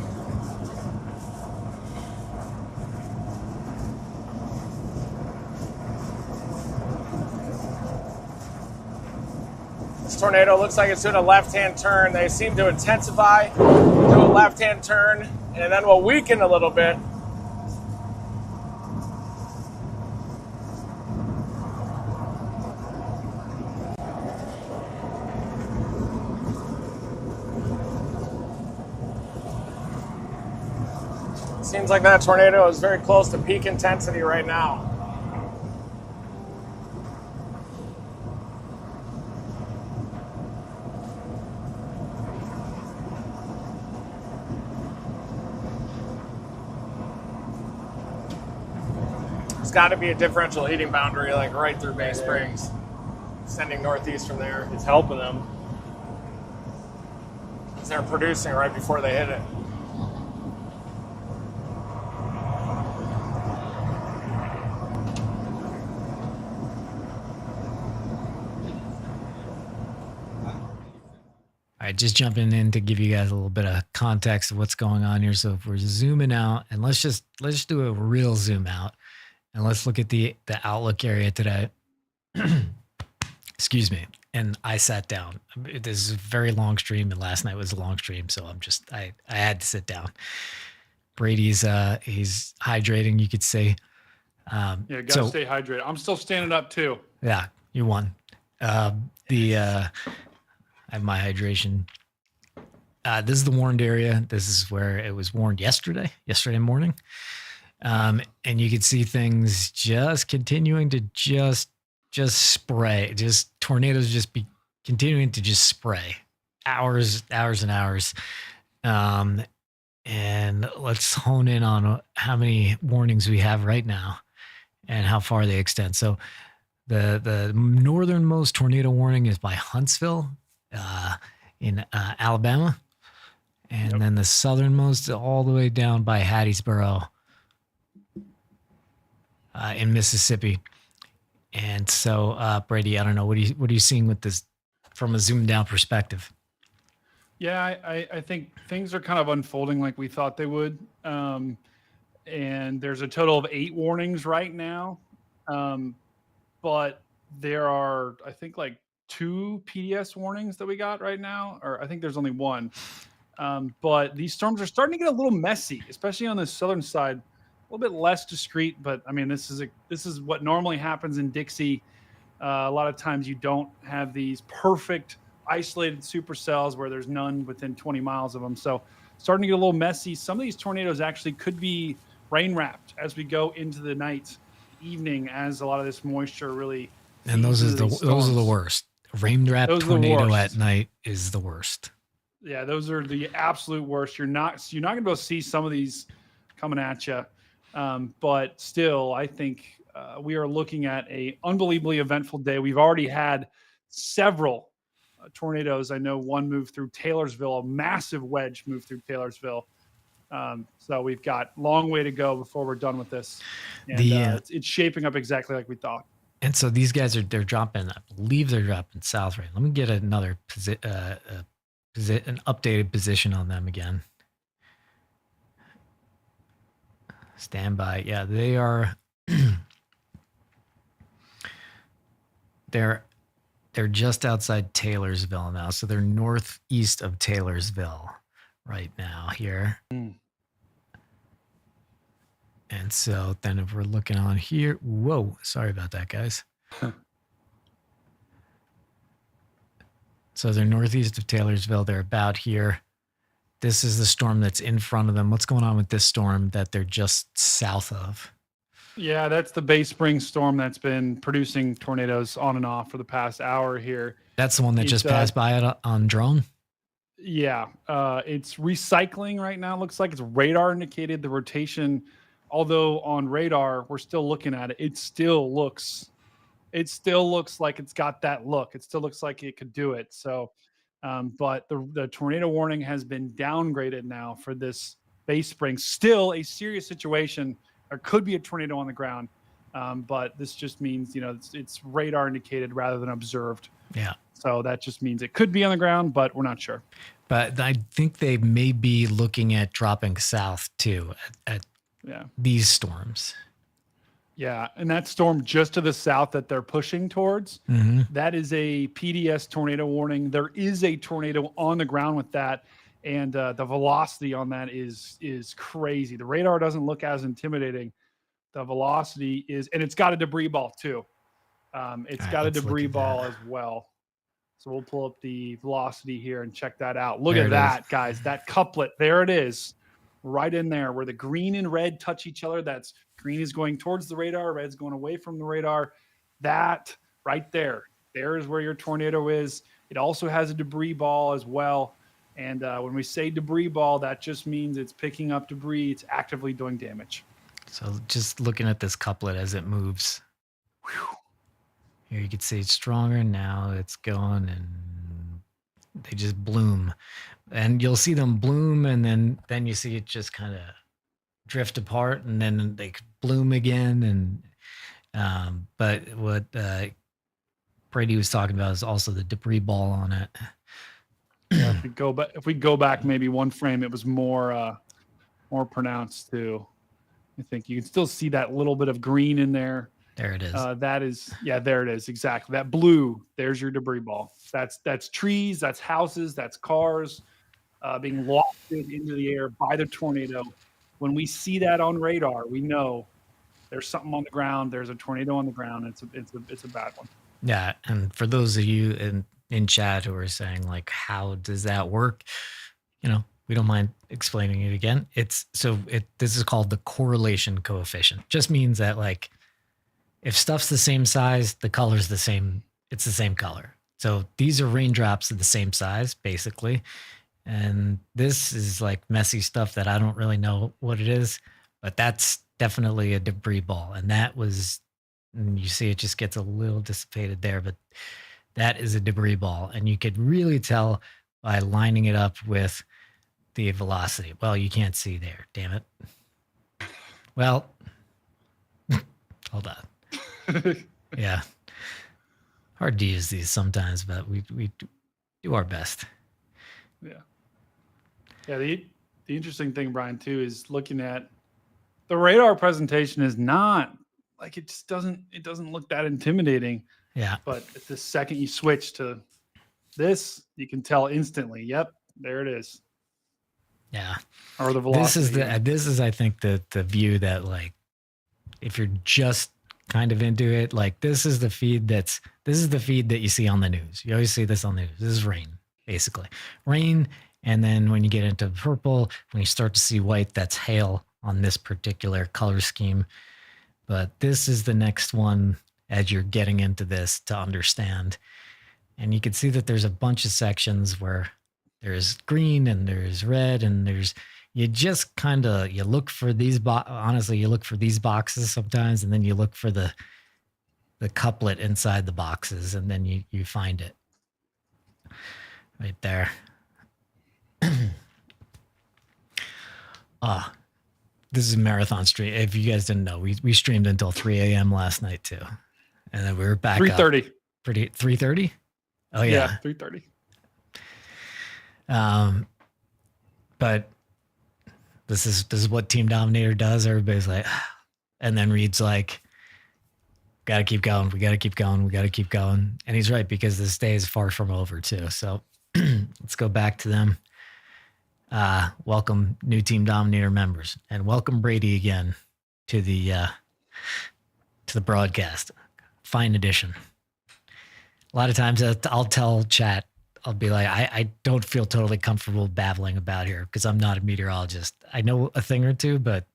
S2: This tornado looks like it's doing a left-hand turn. They seem to intensify, do a left-hand turn, and then will weaken a little bit. Seems like that tornado is very close to peak intensity right now. There's got to be a differential heating boundary like right through Bay Springs, sending northeast from there.
S4: It's helping them.
S2: Because they're producing right before they hit it.
S1: All right, just jumping in to give you guys a little bit of context of what's going on here. So if we're zooming out, and let's just do a real zoom out, and let's look at the outlook area today. Excuse me. And I sat down. This is a very long stream, and last night was a long stream, so I had to sit down. Brady's he's hydrating, you could say.
S6: Yeah, gotta stay hydrated. I'm still standing up too.
S1: Yeah, you won. I have my hydration. This is the warned area. This is where it was warned yesterday morning. And you could see things just continuing to just spray, just tornadoes just be continuing to just spray hours and hours. And let's hone in on how many warnings we have right now and how far they extend. So the northernmost tornado warning is by Huntsville. in Alabama, and then the southernmost all the way down by Hattiesburg in Mississippi. And so, Brady, I don't know, what are you seeing with this from a zoomed down perspective?
S6: Yeah, I think things are kind of unfolding like we thought they would. And there's a total of 8 warnings right now. But there are, I think, like 2 PDS warnings that we got right now, or I think there's only 1. But these storms are starting to get a little messy, especially on the southern side, a little bit less discreet. But I mean, this is what normally happens in Dixie. A lot of times you don't have these perfect isolated supercells where there's none within 20 miles of them. So starting to get a little messy. Some of these tornadoes actually could be rain wrapped as we go into the night, evening, as a lot of this moisture really.
S1: And those are the worst. Rain wrapped tornado at night is the worst.
S6: Yeah, those are the absolute worst. You're not going to be able to see some of these coming at you. But still, I think we are looking at a unbelievably eventful day. We've already had several tornadoes. I know one moved through Taylorsville, a massive wedge moved through Taylorsville. So we've got a long way to go before we're done with this. And it's shaping up exactly like we thought.
S1: And so these guys they're dropping, I believe they're dropping south right. Let me get another an updated position on them again. Stand by. Yeah, they are. They're just outside Taylorsville now, so they're northeast of Taylorsville right now here. And so then if we're looking on here, whoa, sorry about that, guys. So they're northeast of Taylorsville. They're about here. This is the storm that's in front of them. What's going on with this storm that they're just south of?
S6: Yeah, that's the Bay Springs storm that's been producing tornadoes on and off for the past hour here.
S1: That's the one that just passed by it on drone?
S6: Yeah, it's recycling right now. It looks like it's radar indicated. The rotation, although on radar, we're still looking at it. It still looks like it's got that look. It still looks like it could do it. So, but the tornado warning has been downgraded now for this Bay Springs. Still a serious situation. There could be a tornado on the ground, but this just means, it's radar indicated rather than observed.
S1: Yeah.
S6: So that just means it could be on the ground, but we're not sure.
S1: But I think they may be looking at dropping south too at these storms.
S6: Yeah, and that storm just to the south that they're pushing towards, that is a PDS tornado warning. There is a tornado on the ground with that, and the velocity on that is crazy. The radar doesn't look as intimidating. The velocity is, and it's got a debris ball too. It's got a debris ball as well. So we'll pull up the velocity here and check that out. Look at that, guys. That couplet, there it is, right in there where the green and red touch each other. That's green is going towards the radar, red's going away from the radar. That right there is where your tornado is. It also has a debris ball as well. And when we say debris ball, that just means it's picking up debris. It's actively doing damage.
S1: So just looking at this couplet as it moves. Here you can see it's stronger. Now it's going and they just bloom. And you'll see them bloom and then you see it just kind of drift apart and then they could bloom again. And but what Brady was talking about is also the debris ball on it.
S6: Yeah, if we go back maybe one frame, it was more pronounced too. I think you can still see that little bit of green in there.
S1: There it is.
S6: There it is. Exactly. That blue, there's your debris ball. That's trees, that's houses, that's cars being lofted into the air by the tornado. When we see that on radar, we know there's something on the ground. There's a tornado on the ground. It's a bad one. Yeah.
S1: And for those of you in chat who are saying like, how does that work? We don't mind explaining it again. This is called the correlation coefficient. Just means that like, if stuff's the same size, the color's the same. It's the same color. So these are raindrops of the same size, basically. And this is like messy stuff that I don't really know what it is, but that's definitely a debris ball. And you see it just gets a little dissipated there, but That is a debris ball, and you could really tell by lining it up with the velocity. Well, you can't see there, damn it. Well, hold on. Yeah. Hard to use these sometimes, but we do our best.
S6: Yeah. Yeah. The interesting thing, Brian, too, is looking at the radar presentation is not like it doesn't look that intimidating.
S1: Yeah.
S6: But at the second you switch to this, you can tell instantly. Yep, there it is.
S1: Yeah.
S6: Or the velocity.
S1: This is I think the view that, like, if you're just kind of into it, like this is the feed that you see on the news. You always see this on the news. This is rain, basically. Rain, and then when you get into purple, when you start to see white, that's hail on this particular color scheme. But this is the next one as you're getting into this to understand. And you can see that there's a bunch of sections where there's green and there's red and you just kind of, you look for these, honestly, you look for these boxes sometimes, and then you look for the couplet inside the boxes, and then you find it right there. This is a marathon stream. If you guys didn't know, we streamed until 3 a.m. last night too. And then we were back
S6: 3:30.
S1: 3:30? Oh yeah.
S6: 3:30.
S1: But this is what Team Dominator does. Everybody's like, and then Reed's like, gotta keep going. We gotta keep going. We gotta keep going. And he's right, because this day is far from over too. So let's go back to them. Welcome new Team Dominator members, and welcome Brady again to the broadcast. Fine edition. A lot of times I'll tell chat, I'll be like, I don't feel totally comfortable babbling about here because I'm not a meteorologist. I know a thing or two, but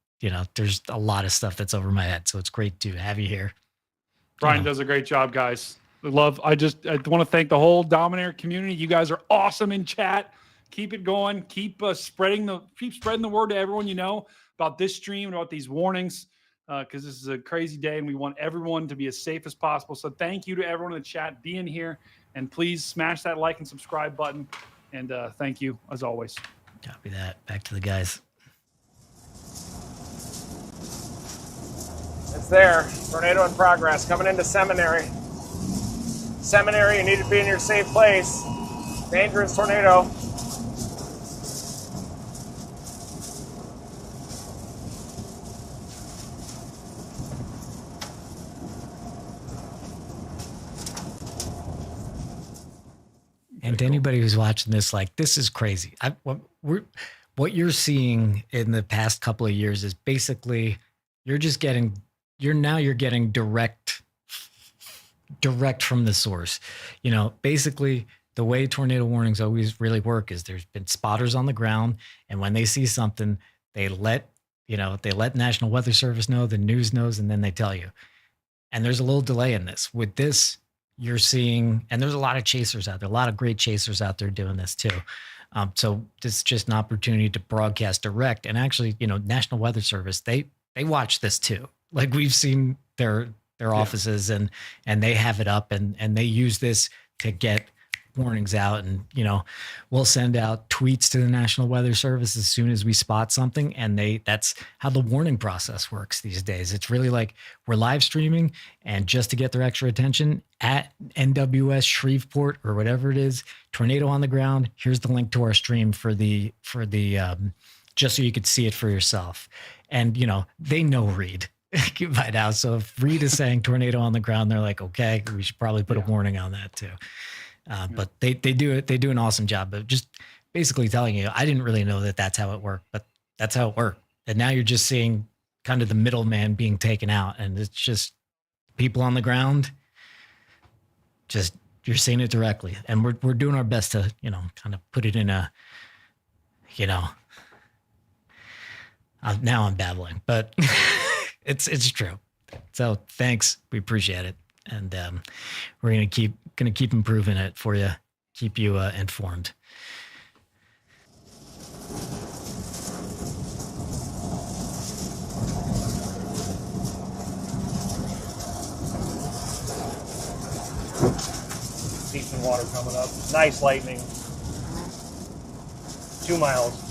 S1: there's a lot of stuff that's over my head. So it's great to have you here.
S6: Brian does a great job, guys. I want to thank the whole Dominator community. You guys are awesome in chat. Keep it going. Keep spreading the word to everyone you know about this stream and about these warnings, because this is a crazy day and we want everyone to be as safe as possible. So thank you to everyone in the chat being here, and please smash that like and subscribe button. And thank you as always.
S1: Copy that. Back to the guys.
S2: It's there. Tornado in progress. Coming into Seminary. Seminary, you need to be in your safe place. Dangerous tornado.
S1: And to anybody who's watching this, like, this is crazy. What you're seeing in the past couple of years is basically you're getting direct from the source. Basically the way tornado warnings always really work is there's been spotters on the ground, and when they see something, they let National Weather Service know, the news knows, and then they tell you. And there's a little delay in this. With this, you're seeing, and there's a lot of chasers out there, a lot of great chasers out there doing this too. So this is just an opportunity to broadcast direct. And actually, National Weather Service, they watch this too. Like, we've seen their offices, and they have it up, and they use this to get warnings out. And we'll send out tweets to the National Weather Service as soon as we spot something, and that's how the warning process works these days. It's really like we're live streaming, and just to get their extra attention, at NWS Shreveport or whatever it is, tornado on the ground, here's the link to our stream for the just so you could see it for yourself. And they know Reed by now, so if Reed is saying tornado on the ground, they're like, okay, we should probably put a warning on that too. But they do an awesome job of just basically telling you. I didn't really know that that's how it worked, but that's how it worked. And now you're just seeing kind of the middleman being taken out, and it's just people on the ground. Just, you're seeing it directly, and we're doing our best to kind of put it in a now I'm babbling, but it's true. So thanks, we appreciate it. And we're gonna keep improving it for you, keep you informed.
S4: See some water coming up. Nice lightning. 2 miles.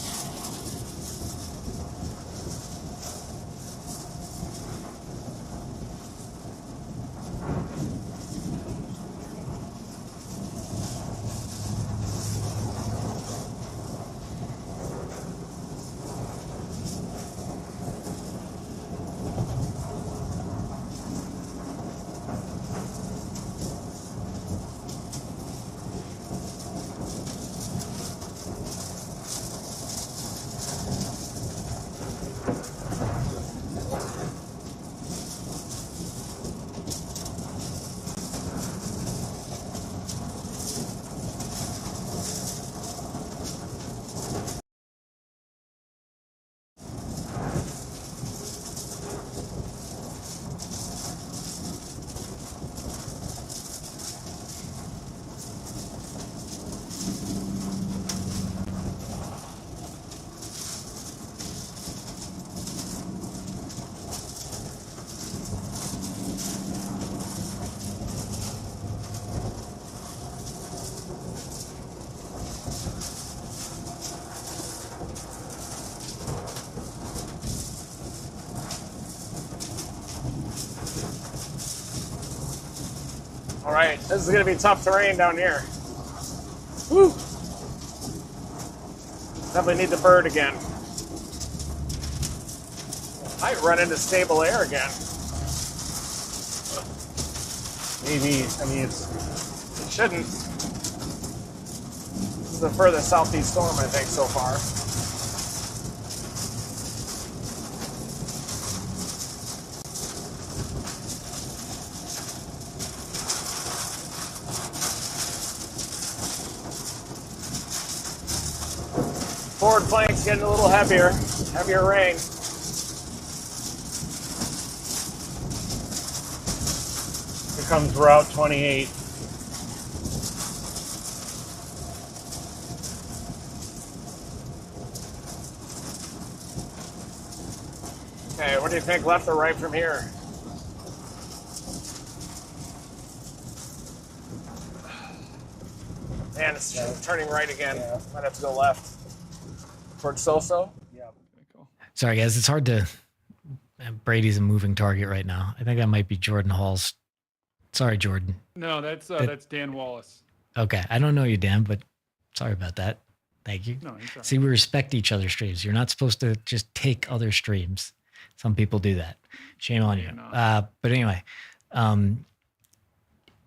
S2: All right, this is going to be tough terrain down here. Woo! Definitely need the bird again. Might run into stable air again.
S4: Maybe. I mean, it
S2: shouldn't. This is the furthest southeast storm, I think, so far. Forward flank's getting a little heavier rain.
S4: Here comes Route 28.
S2: Okay, what do you think, left or right from here? Man, it's turning right again.
S4: Yeah.
S2: Might have to go left. Towards So-So?
S4: Yeah.
S1: Sorry, guys. It's hard to. Brady's a moving target right now. I think that might be Jordan Hall's. Sorry, Jordan.
S6: No, that's Dan Wallace.
S1: Okay. I don't know you, Dan, but sorry about that. Thank you.
S6: No, he's all right.
S1: See, we respect each other's streams. You're not supposed to just take other streams. Some people do that. Shame on you.
S6: No.
S1: But anyway,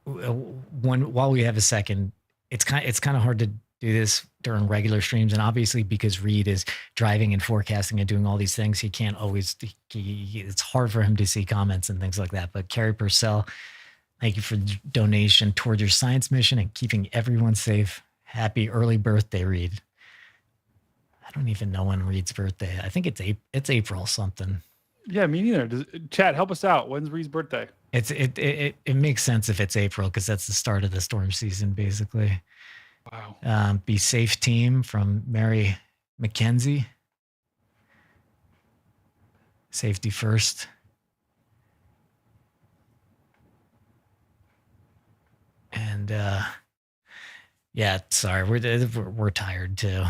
S1: while we have a second, it's kind of hard to do this during regular streams, and obviously because Reed is driving and forecasting and doing all these things, he can't always. It's hard for him to see comments and things like that. But Carrie Purcell, thank you for the donation toward your science mission and keeping everyone safe. Happy early birthday, Reed. I don't even know when Reed's birthday. I think it's April something.
S6: Yeah, me neither. Chad, help us out. When's Reed's birthday?
S1: It makes sense if it's April because that's the start of the storm season, basically.
S6: Wow.
S1: Be safe, team, from Mary McKenzie. Safety first. And yeah, sorry, we're tired too.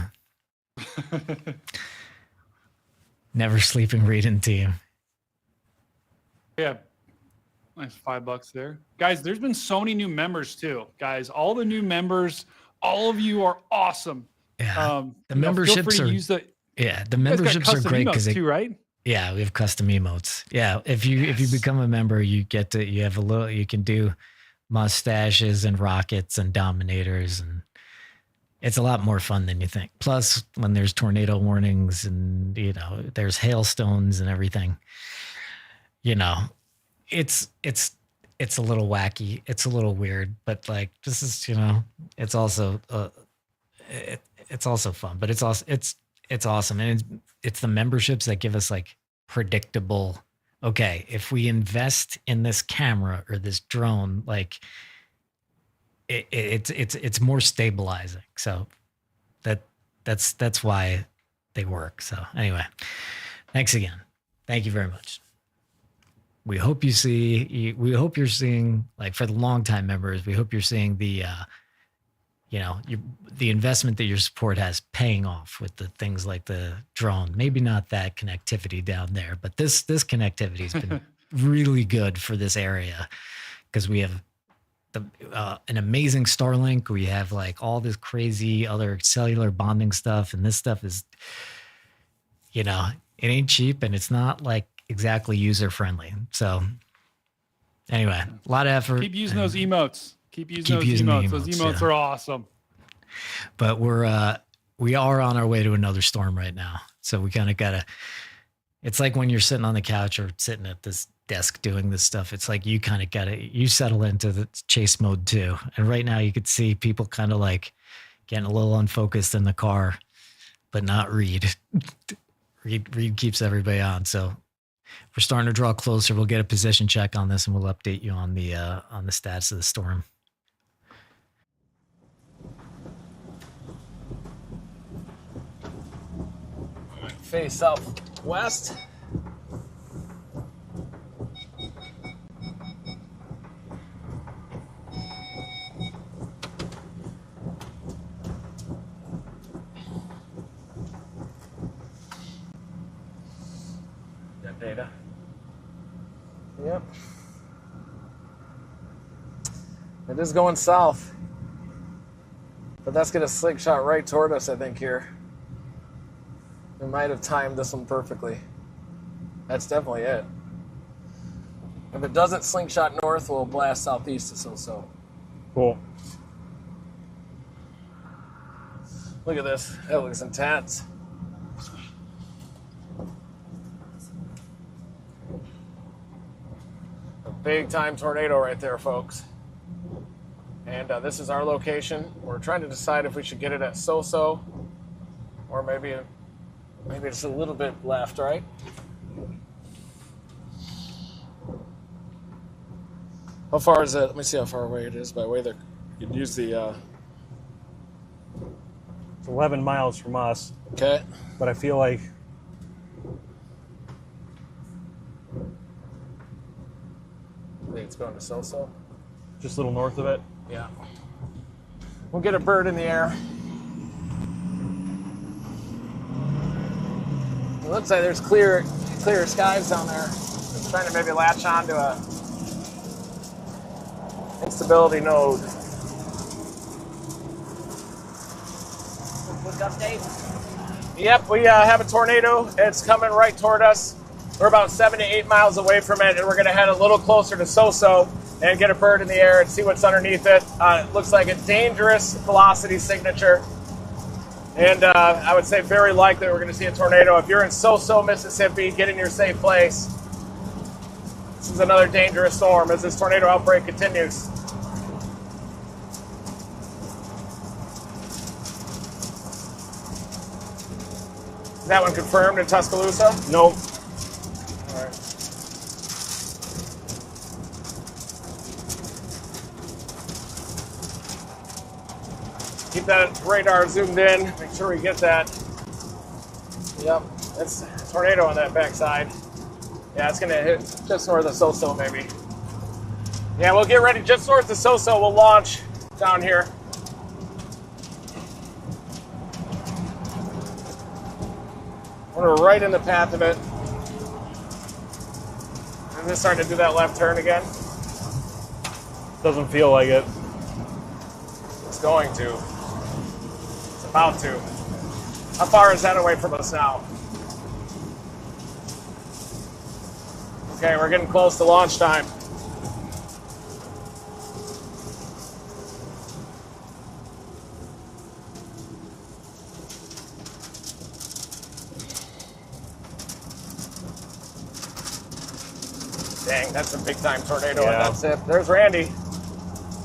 S1: Never sleeping reading team.
S6: Yeah. Nice $5 there. Guys, there's been so many new members too. Guys, all the new members, all of you are awesome.
S1: Yeah. The memberships are the memberships are great because
S6: too, right?
S1: Yeah, we have custom emotes. Yeah, if you become a member, you can do mustaches and rockets and dominators, and it's a lot more fun than you think. Plus, when there's tornado warnings and there's hailstones and everything, it's a little wacky. It's a little weird, but like this is it's also it's also fun, but it's awesome, and it's the memberships that give us like predictable. Okay, if we invest in this camera or this drone, like it's more stabilizing. So that's why they work. So anyway, thanks again. Thank you very much. we hope you're seeing, like, for the longtime members, we hope you're seeing the the investment that your support has paying off with the things like the drone. Maybe not that connectivity down there, but this connectivity has been really good for this area, because we have an amazing Starlink. We have like all this crazy other cellular bonding stuff, and this stuff is, it ain't cheap, and it's not like exactly user friendly. So anyway, a lot of effort.
S6: Keep using those emotes. Keep using those emotes. Those emotes are awesome.
S1: But we are on our way to another storm right now. So we kind of gotta. It's like when you're sitting on the couch or sitting at this desk doing this stuff. It's like you kind of you settle into the chase mode too. And right now you could see people kind of like getting a little unfocused in the car, but not Reed. Reed keeps everybody on. So we're starting to draw closer. We'll get a position check on this, and we'll update you on the status of the storm.
S2: Face southwest.
S4: That data.
S2: Yep. It is going south. But that's going to slingshot right toward us, I think, here. We might have timed this one perfectly. That's definitely it. If it doesn't slingshot north, we'll blast southeast to so.
S4: Cool.
S2: Look at this. That looks intense. A big time tornado right there, folks. And this is our location. We're trying to decide if we should get it at so or maybe it's a little bit left, right? How far is it? Let me see how far away it is by the way that you'd use the...
S4: It's 11 miles from us.
S2: Okay.
S4: But I feel like...
S2: I think it's going to so.
S4: Just a little north of it.
S2: Yeah. We'll get a bird in the air. It looks like there's clear skies down there. Just trying to maybe latch on to a instability node.
S3: Quick update.
S2: Yep, we have a tornado. It's coming right toward us. We're about 7 to 8 miles away from it, and we're going to head a little closer to so and get a bird in the air and see what's underneath it. It looks like a dangerous velocity signature. And I would say very likely we're going to see a tornado. If you're in Mississippi, get in your safe place. This is another dangerous storm as this tornado outbreak continues. Is that one confirmed in Tuscaloosa?
S4: Nope.
S2: All right. Keep that radar zoomed in. Make sure we get that. Yep, that's a tornado on that backside. Yeah, it's gonna hit just north of so maybe. Yeah, we'll get ready just north of so. We'll launch down here. We're right in the path of it. Is it starting to do that left turn again?
S4: Doesn't feel like it.
S2: It's going to. It's about to. How far is that away from us now? Okay, we're getting close to launch time. Dang, that's a big time tornado
S4: Yeah.
S2: at that zip. There's Randy.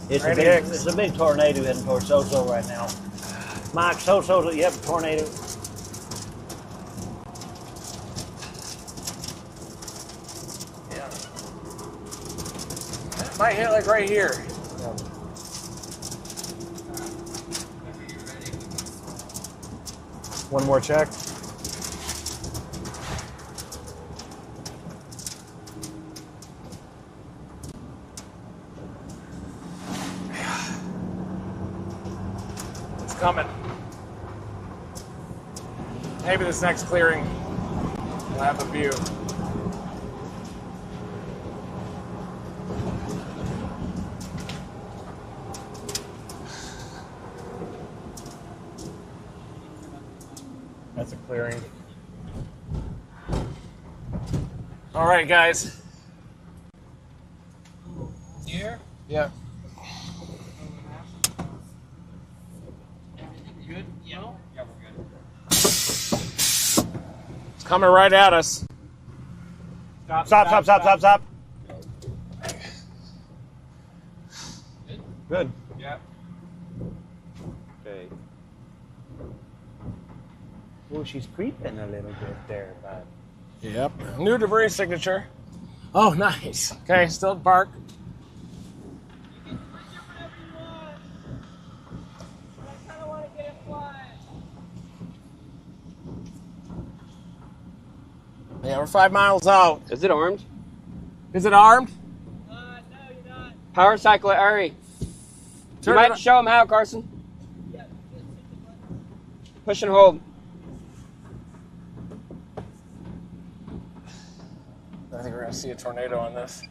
S10: It's
S2: Randy
S10: a big,
S2: Hicks.
S10: it's a big tornado heading towards So-So right now. Mike, So-So, you have a tornado.
S2: Yeah. That might hit like right here.
S4: One more check.
S2: coming. Maybe this next clearing will have a view. That's a clearing. All right, guys.
S3: Here?
S2: Yeah.
S3: Everything good? Yeah. Yeah, we're good.
S2: It's coming right at us.
S4: Stop. Good.
S3: Yeah.
S5: Okay.
S10: Oh, she's creeping a little bit there, bud.
S2: Yep. New debris signature. Oh, nice. Okay, still at park. Yeah, we're 5 miles out.
S5: Is it armed?
S2: Is it armed?
S3: No, you're not.
S5: Power cycle it, hurry.
S2: Turn
S5: you
S2: it
S5: might
S2: on.
S5: show him how, Carson.
S3: Yeah, just hit the button.
S5: Push and hold.
S2: I think we're going to see a tornado on this.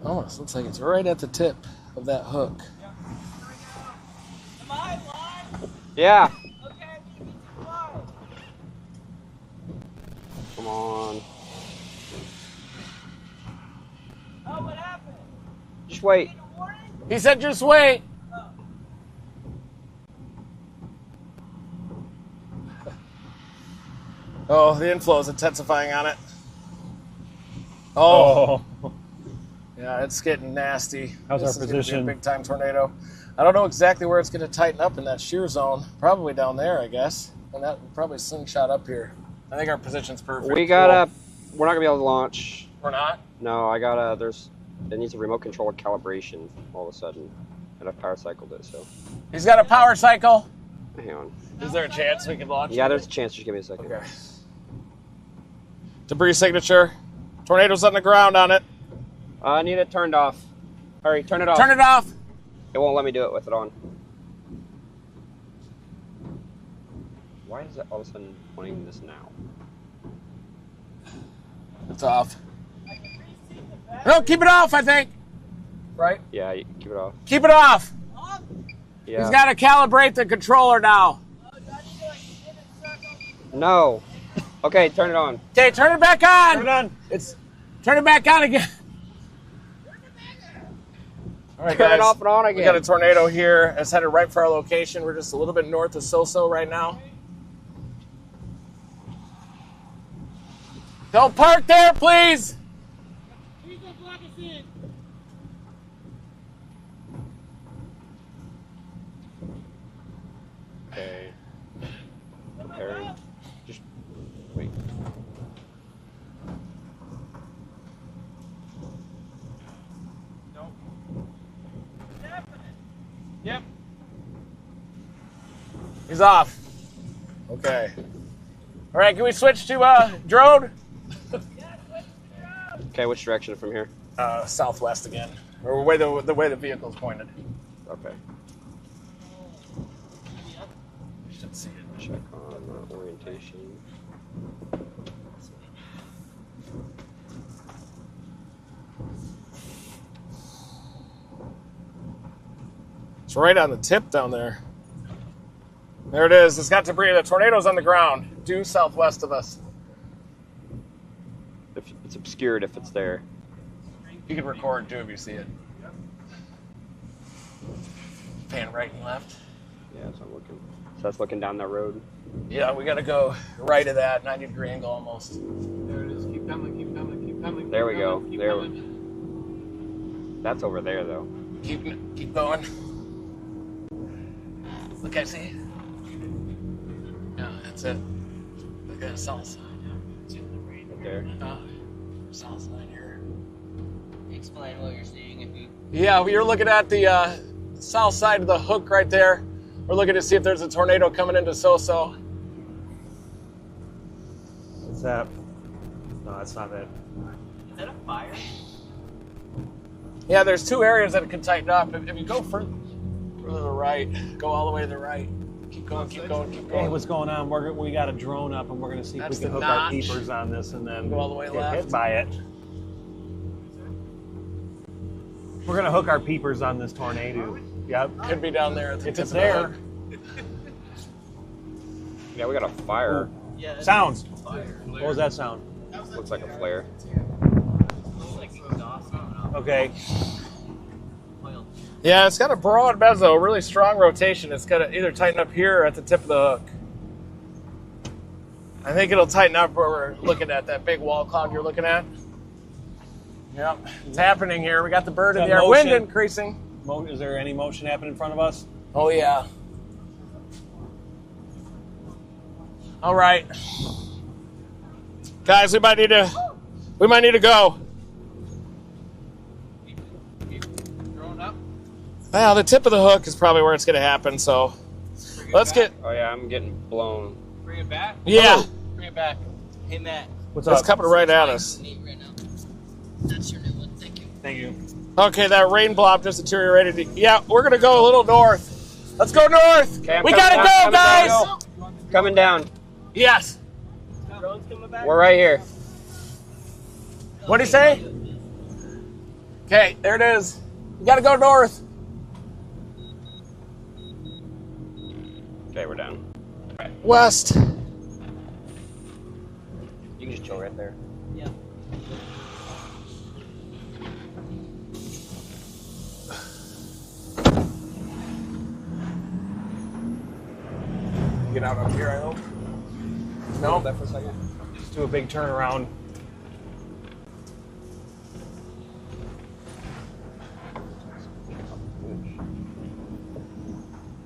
S2: Almost looks like it's right at the tip of that hook.
S3: Am I live?
S5: Yeah.
S3: Okay, I'm gonna be too live.
S5: Come on.
S3: Oh, what happened?
S5: Just wait.
S3: Need a warning?
S2: He said just wait. Oh, the inflow is intensifying on it. Oh. Yeah, it's getting nasty.
S10: How's
S2: This
S10: our
S2: is gonna be
S10: position?
S2: a big time tornado. I don't know exactly where it's going to tighten up in that shear zone. Probably down there, I guess. And that would probably slingshot up here. I think our position's perfect.
S5: We gotta. We're not gonna be able to launch.
S2: We're not?
S5: No, I gotta. It needs a remote control calibration all of a sudden, and I've power cycled it. So
S2: He's got a power cycle.
S5: hang on.
S2: Is there a chance we can launch?
S5: Yeah, there's a chance. Just give me a second.
S2: Okay. Debris signature. Tornado's on the ground on it.
S5: I need it turned off. Hurry, turn it off.
S2: Turn it off.
S5: It won't let me do it with it on. Why is it all of a sudden pointing this now?
S2: It's off. No, keep it off, I think. Right?
S5: Yeah, you keep it off.
S2: Keep it off.
S5: Yeah.
S2: He's got to calibrate the controller now.
S5: No. Okay, turn it on.
S2: Okay, turn it back on.
S4: Turn it on.
S2: Turn it back on again. All right,
S5: Turn
S2: guys.
S5: it off and on again.
S2: We got a tornado here. It's headed right for our location. We're just a little bit north of Soso right now. Don't park there, please.
S3: Please don't block us in.
S5: Okay. Preparing. Just wait.
S2: Yep. He's off. Okay. All right, can we switch to drone?
S5: Okay, which direction from here?
S2: Southwest again, or the way the vehicle's pointed.
S5: Okay.
S2: You should see it.
S5: Check on orientation.
S2: It's right on the tip down there. There it is. It's got debris. The tornado's on the ground, due southwest of us.
S5: If it's obscured if it's there.
S2: You can record too if you see it. Pan right and left.
S5: Yeah, that's what I'm looking. So that's looking down that road.
S2: Yeah, we got to go right of that 90-degree angle almost.
S8: There it is. Keep coming, keep coming, keep coming.
S5: There we
S8: keep
S5: go.
S8: coming, keep
S5: There
S8: coming.
S5: That's over there though.
S2: Keep going. Look, I see. Yeah, that's it. Look at the south side.
S5: Right there.
S2: South side here.
S3: Explain what you're seeing if you.
S2: Yeah, well, you're looking at the south side of the hook right there. We're looking to see if there's a tornado coming into Soso.
S10: What's that? No, that's not it.
S3: Is that a fire?
S2: Yeah, there's two areas that it could tighten up. If you go right. Go all the way to the right. Keep going, keep going, keep going.
S4: Hey, what's going on? We got a drone up, and we're going to see
S2: That's
S4: if we can
S2: the
S4: hook our
S2: notch.
S4: peepers on this and then
S2: Go all the way
S4: get
S2: left.
S4: hit by it. We're going to hook our peepers on this tornado. Yep.
S2: Could be down there. At the
S4: If
S2: tip
S4: it's
S2: of the
S4: there.
S2: hook.
S5: Yeah, we got a fire.
S3: Yeah, that's
S4: Sounds.
S3: fire.
S4: What was that sound?
S5: Looks like a flare.
S3: It's like exhaust going up.
S4: Okay.
S3: Oil.
S2: Yeah, it's got a broad bezel, really strong rotation. It's got to either tighten up here or at the tip of the hook. I think it'll tighten up where we're looking at that big wall cloud you're looking at. Yep, it's happening here. We got the bird in the air. Wind increasing.
S4: Is there any motion happening in front of us?
S2: Oh yeah. All right, guys, we might need to go.
S8: Drone up.
S2: Well, the tip of the hook is probably where it's going to happen. So let's get.
S5: Oh yeah, I'm getting blown.
S8: Bring it back.
S2: Yeah,
S8: Bring it back.
S3: Hey, Matt.
S4: What's
S2: it's
S4: up?
S2: coming right at us.
S3: Neat right now. That's your new one. Thank you.
S4: Thank you.
S2: Okay, that rain blob just deteriorated. Yeah, we're going to go a little north. Let's go north.
S5: Okay, I'm
S2: We
S5: coming
S2: got to
S5: down,
S2: go, guys.
S5: down. Coming down.
S2: Yes.
S3: Drone's coming back.
S5: We're right here.
S2: What do you say? Okay, there it is. We got to go north.
S5: Okay, we're down.
S2: West.
S5: You can just chill right there.
S3: Yeah.
S2: Get out up here, I hope. No.
S5: That for a second.
S4: Just do a big turnaround.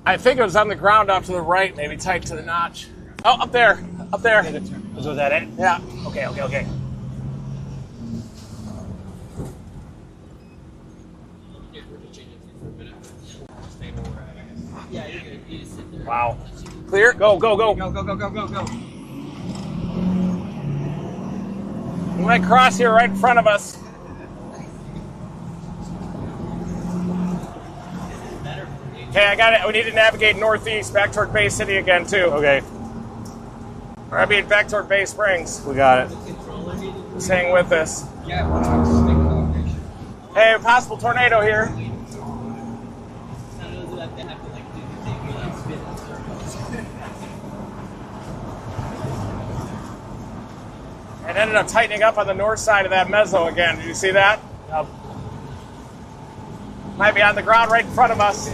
S2: I think it was on the ground off to the right, maybe tight to the notch. Oh, up there. Up there.
S4: Was that it?
S2: Yeah.
S4: Okay.
S3: Yeah, you're good. You just sit there.
S4: Wow.
S2: Clear?
S4: Go.
S8: Go.
S2: We might cross here right in front of us. Okay, I got it. We need to navigate northeast back toward Bay City again, too.
S4: Okay,
S2: Or I mean, back toward Bay Springs.
S4: we got it.
S2: Just hang with us.
S8: Yeah, we're not.
S2: Hey, possible tornado here. It ended up tightening up on the north side of that mezzo again. Did you see that?
S4: Yep.
S2: Might be on the ground right in front of us.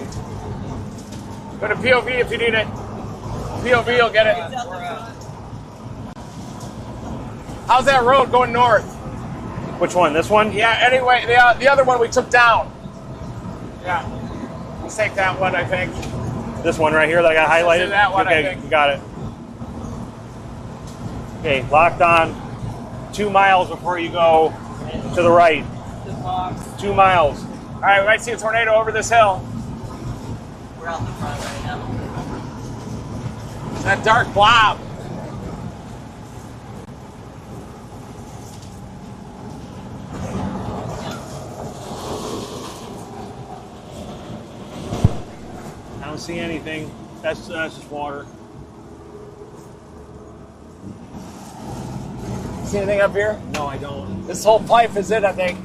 S2: Go to POV if you need it. POV will get it. How's that road going north?
S4: Which one? This one?
S2: Yeah, anyway, the other one we took down. Yeah. Let's take that one, I think.
S4: This one right here that I got highlighted?
S2: do that one, I
S4: okay,
S2: think.
S4: we got it. Okay, locked on. 2 miles before you go to the right. 2 miles.
S2: All right, we might see a tornado over this hill.
S3: We're out the front right now.
S2: That dark blob.
S4: I don't see anything. That's just water.
S2: See anything up here?
S4: No, I don't.
S2: This whole pipe is it, I think.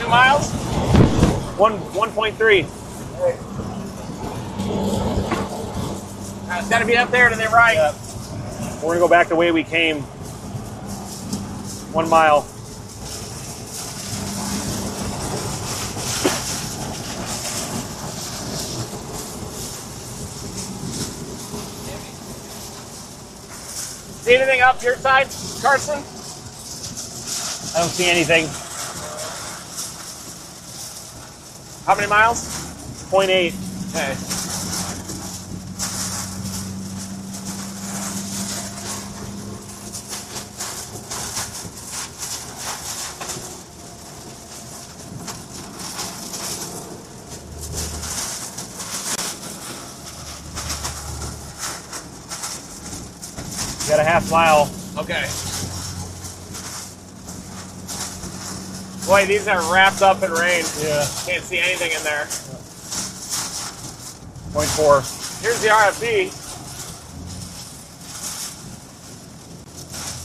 S2: Miles?
S4: 1.3.
S2: It's got to be up there to the right.
S4: Yep. We're gonna go back the way we came. 1 mile.
S2: See anything up your side, Carson?
S4: I don't see anything.
S2: How many miles?
S4: 0.8.
S2: Okay.
S10: You got a half mile.
S2: Okay. Boy, these are wrapped up in rain.
S10: Yeah.
S2: Can't see anything in there.
S10: 0.4.
S2: Here's the RFD.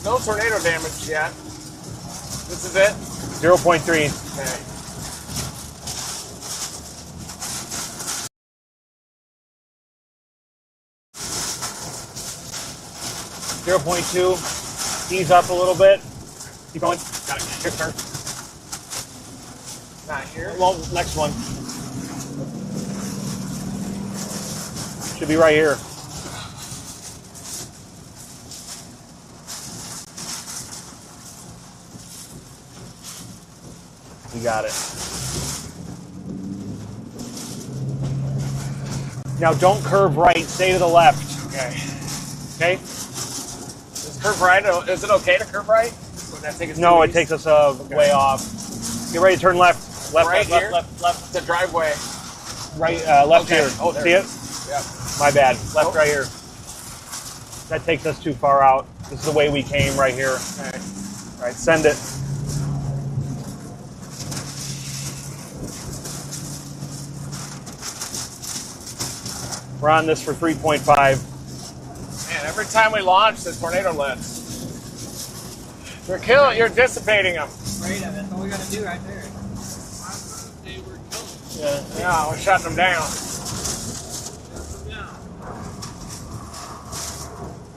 S2: No tornado damage yet. This is it?
S10: 0.3.
S2: Okay.
S10: .2. Ease up a little bit. Keep going.
S2: Got it. Good turn. Not here.
S10: Well, next one. Should be right here. You got it. Now don't curve right, stay to the left.
S2: Okay.
S10: Okay?
S2: Is curve right? Is it okay to curve right? Would that take us
S10: No,
S2: too
S10: it
S2: east?
S10: takes us way off. Get ready to turn left. Left,
S2: Right
S10: left,
S2: here?
S10: left, left,
S2: The driveway.
S10: right, left
S2: Okay.
S10: here.
S2: Oh, there.
S10: See it?
S2: Yeah.
S10: My bad. Left
S2: Oh.
S10: right here. That takes us too far out. This is the way we came right here.
S2: Okay.
S10: All right, send it. We're on this for 3.5.
S2: Man, every time we launch, the tornado lifts. You're killing. You're dissipating them.
S3: Right, that's all we gotta do right there.
S2: Yeah, we're shutting them down.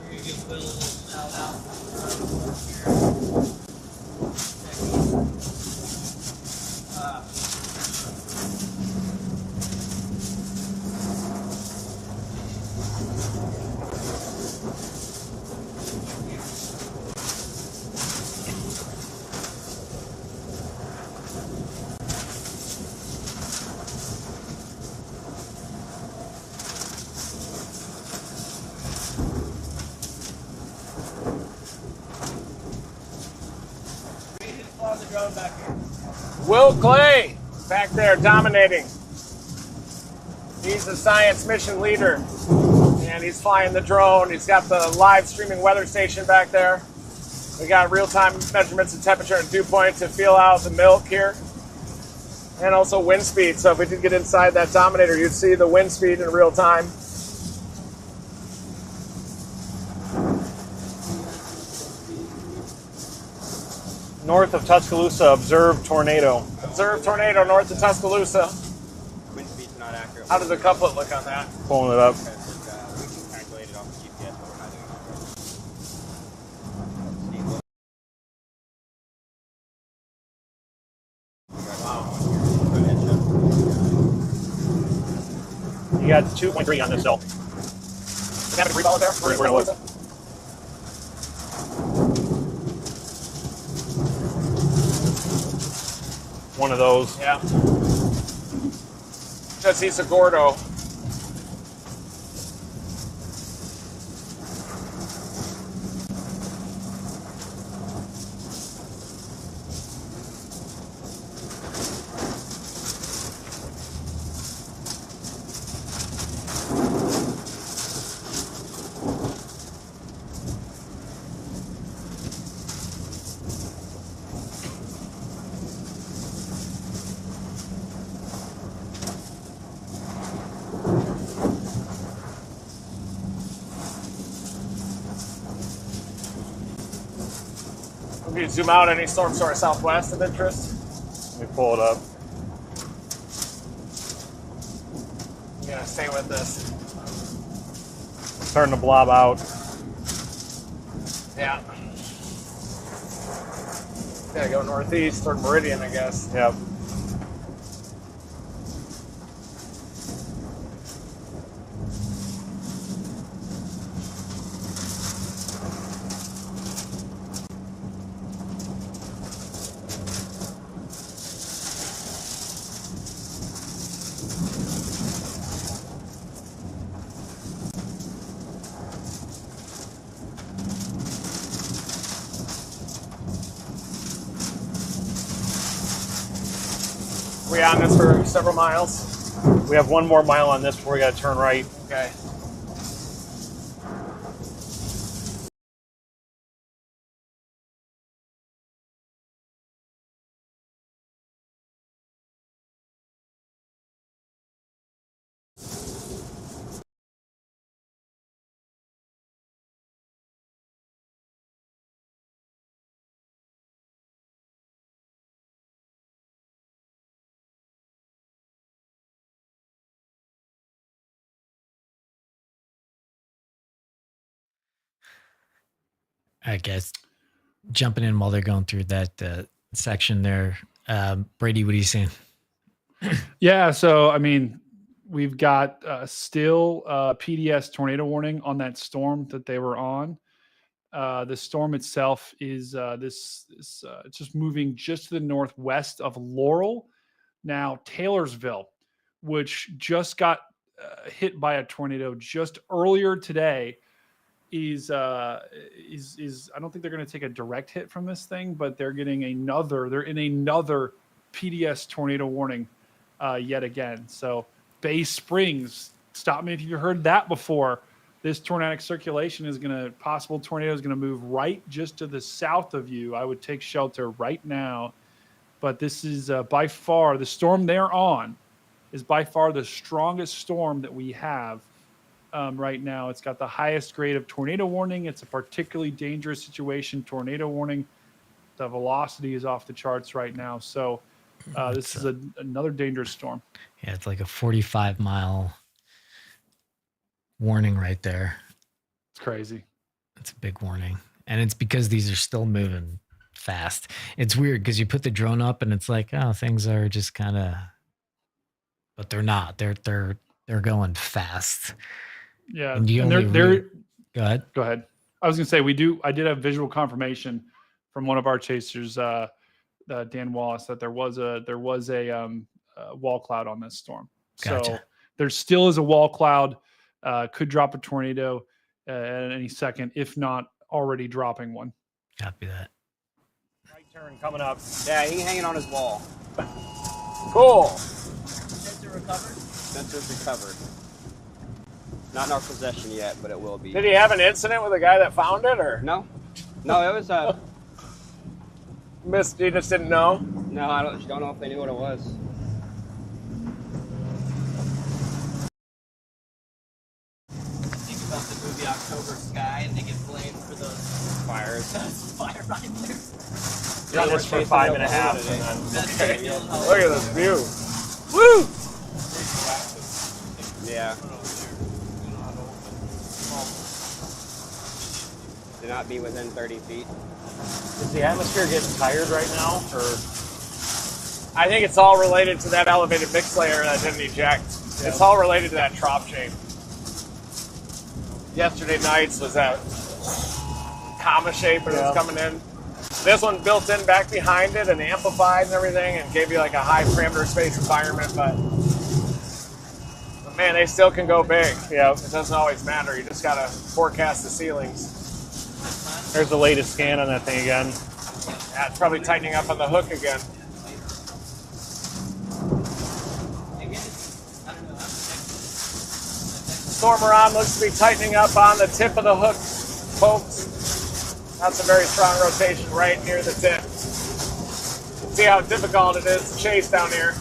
S3: Here, give Bill a little shout out. The drone back here.
S2: Will Clay, back there, dominating. He's the science mission leader, and he's flying the drone. He's got the live streaming weather station back there. We got real-time measurements of temperature and dew point to feel out the milk here, and also wind speed. So if we did get inside that Dominator, you'd see the wind speed in real time.
S10: North of Tuscaloosa, observed tornado.
S2: Observed tornado north of Tuscaloosa.
S5: Wind speed's not accurate.
S2: How does the couplet look on that?
S10: Pulling it up.
S5: We can calculate it off the GPS, but we're not doing it.
S10: You got 2.3 on this cell.
S2: Can you have a reball there?
S10: We're gonna look. One of those.
S2: Yeah. Just east of Gordo. If you zoom out, any storm sort of southwest of interest?
S10: Let me pull it up.
S2: You gotta stay with this.
S10: Starting to blob out.
S2: Yeah. Gotta go northeast toward Meridian, I guess.
S10: Yep.
S2: We on this for several miles?
S10: We have one more mile on this before we got to turn right.
S2: Okay.
S1: I guess jumping in while they're going through that section there. Brady, what are you saying?
S6: Yeah, so I mean, we've got still PDS tornado warning on that storm that they were on. The storm itself is it's just moving just to the northwest of Laurel. Now, Taylorsville, which just got hit by a tornado just earlier today, is I don't think they're going to take a direct hit from this thing, but they're in another PDS tornado warning yet again. So Bay Springs, stop me if you've heard that before. This tornadic circulation possible tornado is going to move right just to the south of you. I would take shelter right now. But this is by far, the storm they're on is by far the strongest storm that we have right now. It's got the highest grade of tornado warning. It's a particularly dangerous situation, tornado warning. The velocity is off the charts right now. So this is another dangerous storm.
S1: Yeah, it's like a 45-mile warning right there.
S6: It's crazy.
S1: It's a big warning. And it's because these are still moving fast. It's weird because you put the drone up and it's like, oh, things are just kind of, but they're not. They're going fast.
S6: Yeah.
S1: And
S6: they're
S1: go ahead.
S6: Go ahead. I was going to say, I did have visual confirmation from one of our chasers, Dan Wallace, that there was a wall cloud on this storm.
S1: Gotcha.
S6: So there still is a wall cloud. Could drop a tornado at any second, if not already dropping one.
S1: Copy that.
S4: Right turn coming up.
S5: Yeah, he's hanging on his wall.
S2: Cool.
S3: Sensor recovered?
S5: Sensor's recovered. Not in our possession yet, but it will be.
S2: Did he have an incident with the guy that found it, or
S5: No, it was
S2: he just didn't know?
S5: no. I don't know if they knew what it was.
S3: Think about the movie October Sky and they get blamed for those
S5: Fires.
S3: fire right there.
S4: Done this for 5.5 and then.
S3: That's
S2: Okay.
S3: the real
S2: Look at this view. Woo!
S5: Yeah. Do not be within 30 feet.
S4: Is the atmosphere getting tired right now, or?
S2: I think it's all related to that elevated mix layer that didn't eject. It's all related to that trop chain. Yesterday night's was that comma shape when it was coming in. This one built in back behind it and amplified and everything and gave you like a high parameter space environment, but man, they still can go big.
S4: Yeah.
S2: It doesn't always matter. You just gotta forecast the ceilings.
S4: There's the latest scan on that thing again.
S2: Yeah, it's probably tightening up on the hook again. Storm we're on looks to be tightening up on the tip of the hook, folks. That's a very strong rotation right near the tip. See how difficult it is to chase down here.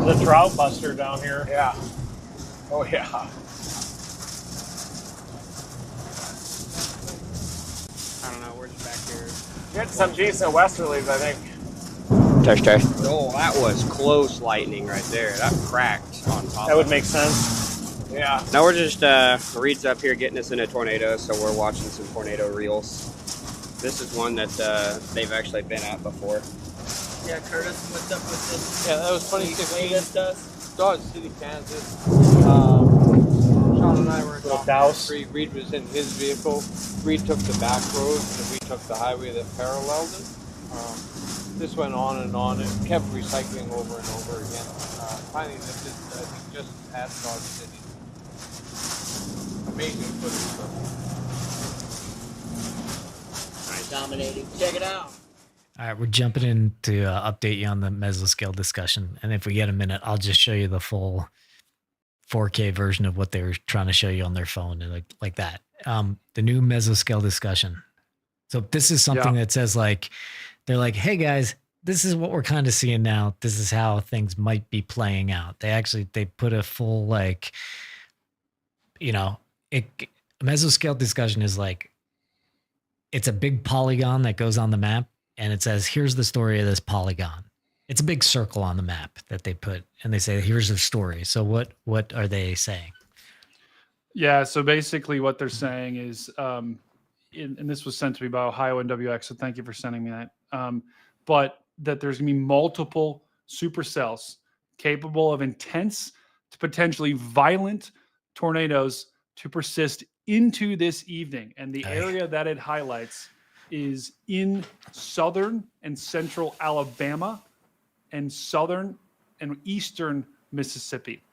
S4: There's a drought buster down here.
S2: Yeah. Oh yeah.
S5: I don't know. We're just back here.
S2: Getting some decent westerlies, I think.
S5: Test. Oh, that was close lightning right there. That cracked on top.
S4: That would make sense.
S2: Yeah.
S5: Now we're just Reed's up here getting us in a tornado, so we're watching some tornado reels. This is one that they've actually been at before.
S3: Yeah, Curtis, what's up with this?
S8: Yeah, that was funny.
S3: Against us?
S8: Dodge City, Kansas. Sean and I were in
S4: Little douse.
S8: Reed was in his vehicle. Reed took the back road, and we took the highway that paralleled it. This went on and kept recycling over and over again. Finally, this is, I think, just at Dodge City. Amazing footage.
S3: Dominating. Check it out.
S1: All right, we're jumping in to update you on the mesoscale discussion. And if we get a minute, I'll just show you the full 4K version of what they were trying to show you on their phone and like that. The new mesoscale discussion. So this is something that says like, they're like, hey guys, this is what we're kind of seeing now. This is how things might be playing out. They put a full mesoscale discussion is like, it's a big polygon that goes on the map, and it says, here's the story of this polygon. It's a big circle on the map that they put, and they say, here's the story. So what are they saying?
S6: Yeah, so basically what they're saying is, and this was sent to me by Ohio NWX, so thank you for sending me that. But that there's going to be multiple supercells capable of intense to potentially violent tornadoes to persist into this evening. And the area that it highlights is in southern and central Alabama and southern and eastern Mississippi.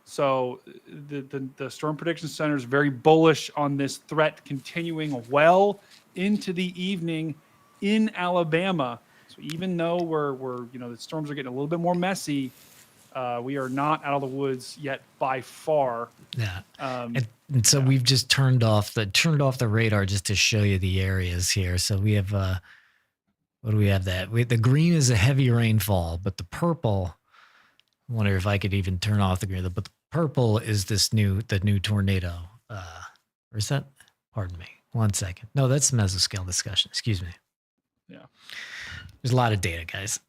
S6: So the Storm Prediction Center is very bullish on this threat continuing well into the evening in Alabama. So even though we're the storms are getting a little bit more messy, we are not out of the woods yet by far.
S1: Yeah. And so we've just turned off the radar just to show you the areas here. So we have what do we have the green is a heavy rainfall, but the purple, I wonder if I could even turn off the green, but the purple is the new tornado. Or is that, pardon me, 1 second. No, that's the mesoscale discussion. Excuse me.
S6: Yeah.
S1: There's a lot of data, guys.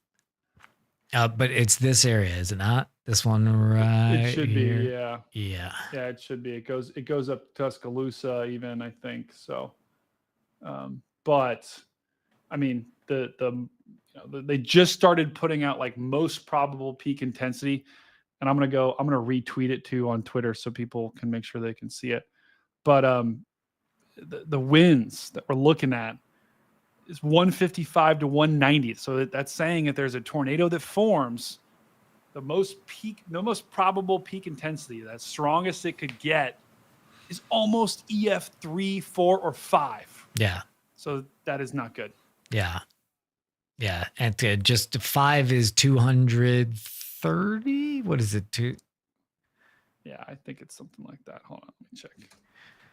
S1: But it's this area, is it not? This one right
S6: It should
S1: here.
S6: be, yeah.
S1: Yeah.
S6: Yeah, it should be. It goes up Tuscaloosa even, I think. So, but I mean, they just started putting out like most probable peak intensity, and I'm gonna retweet it too on Twitter so people can make sure they can see it. But the winds that we're looking at is 155 to 190. So that's saying if there's a tornado that forms, the most probable peak intensity, that strongest it could get, is almost EF 3, 4, or 5.
S1: Yeah.
S6: So that is not good.
S1: Yeah. Yeah. And just 5 is 230. What is it?
S6: Yeah, I think it's something like that. Hold on, let me check.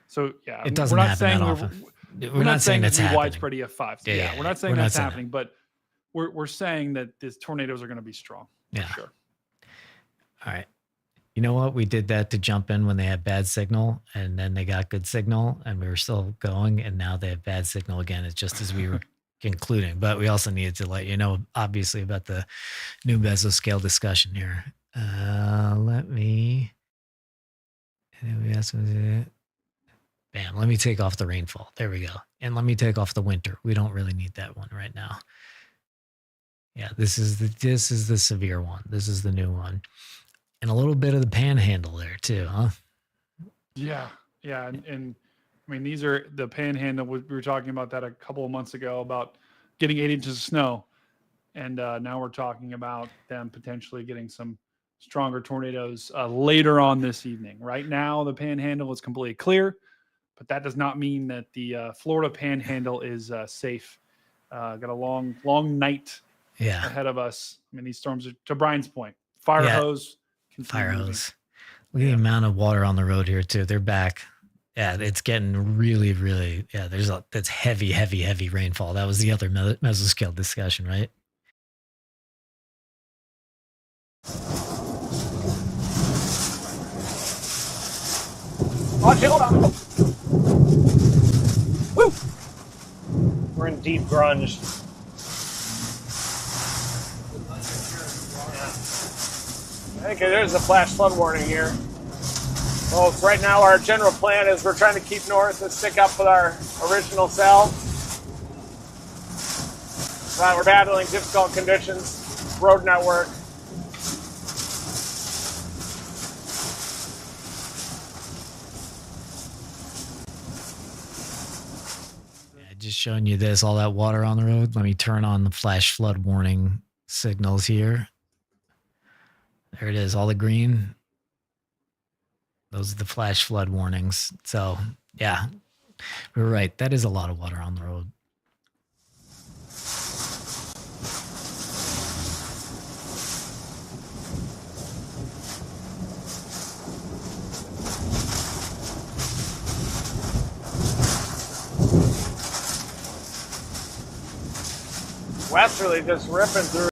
S6: So yeah,
S1: it doesn't happen that often.
S6: We're not saying
S1: that's
S6: happening. Widespread EF5. So
S1: yeah,
S6: we're not saying that's happening, but we're saying that these tornadoes are going to be strong.
S1: Yeah.
S6: For sure.
S1: All right. You know what? We did that to jump in when they had bad signal, and then they got good signal, and we were still going, and now they have bad signal again. It's just as we were concluding, but we also needed to let you know, obviously, about the new mesoscale discussion here. Let me take off the rainfall. There we go. And let me take off the winter. We don't really need that one right now. Yeah, this is the severe one. This is the new one. And a little bit of the panhandle there too, huh?
S6: Yeah. Yeah. And I mean, these are the panhandle. We were talking about that a couple of months ago about getting 8 inches of snow. And now we're talking about them potentially getting some stronger tornadoes later on this evening. Right now, the panhandle is completely clear, but that does not mean that the Florida Panhandle is safe. Got a long night ahead of us. I mean, these storms are, to Brian's point, fire hose.
S1: Fire hose. Look at the amount of water on the road here too. They're back. Yeah, it's getting really, really. Yeah, that's heavy rainfall. That was the other mesoscale discussion, right?
S4: Hold on. Woo! We're in deep grunge. Okay, there's a flash flood warning here. Well, right now our general plan is we're trying to keep north and stick up with our original cell. We're battling difficult conditions, road network.
S1: Just showing you this, all that water on the road. Let me turn on the flash flood warning signals here. There it is, all the green. Those are the flash flood warnings. So, yeah, we were right. That is a lot of water on the road.
S4: Westerly just ripping through.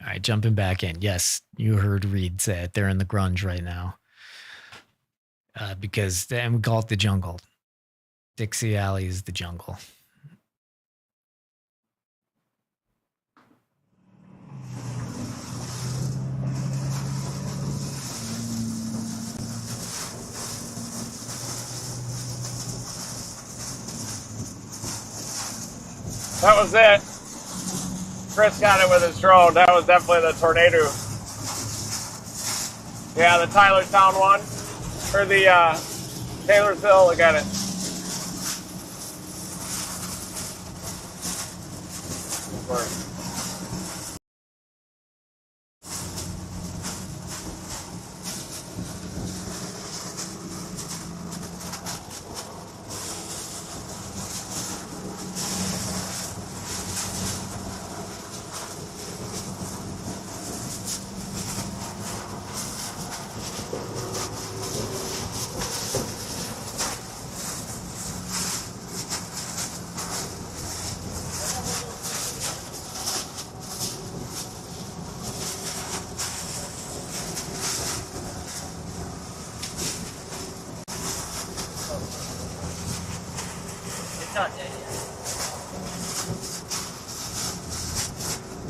S1: All right, jumping back in. Yes, you heard Reed say it. They're in the grunge right now. And we call it the jungle. Dixie Alley is the jungle.
S2: That was it. Chris got it with his drone. That was definitely the tornado. Yeah, the Tylertown one. Or the Taylorsville, look at it.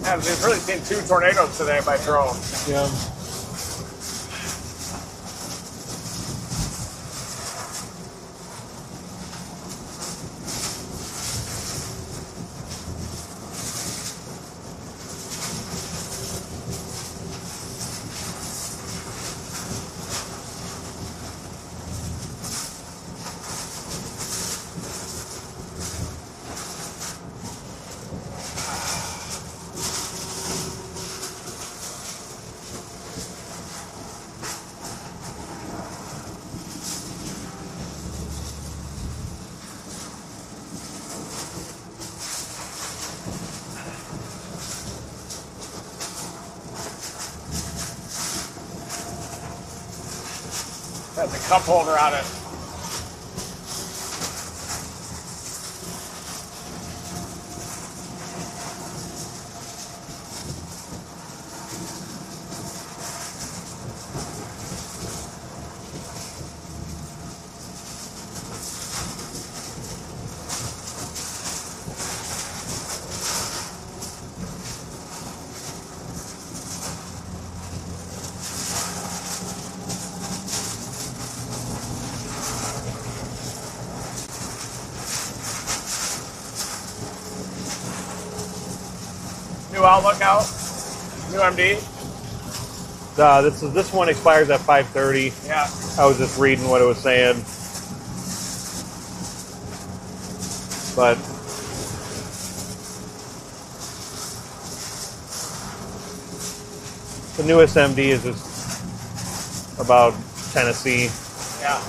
S2: Yeah, we've really seen 2 tornadoes today by drone.
S8: Yeah.
S2: Has a cup holder on it. New Outlook out. New MD.
S4: This one expires at 5:30.
S2: Yeah.
S4: I was just reading what it was saying. But the newest MD is just about Tennessee.
S2: Yeah.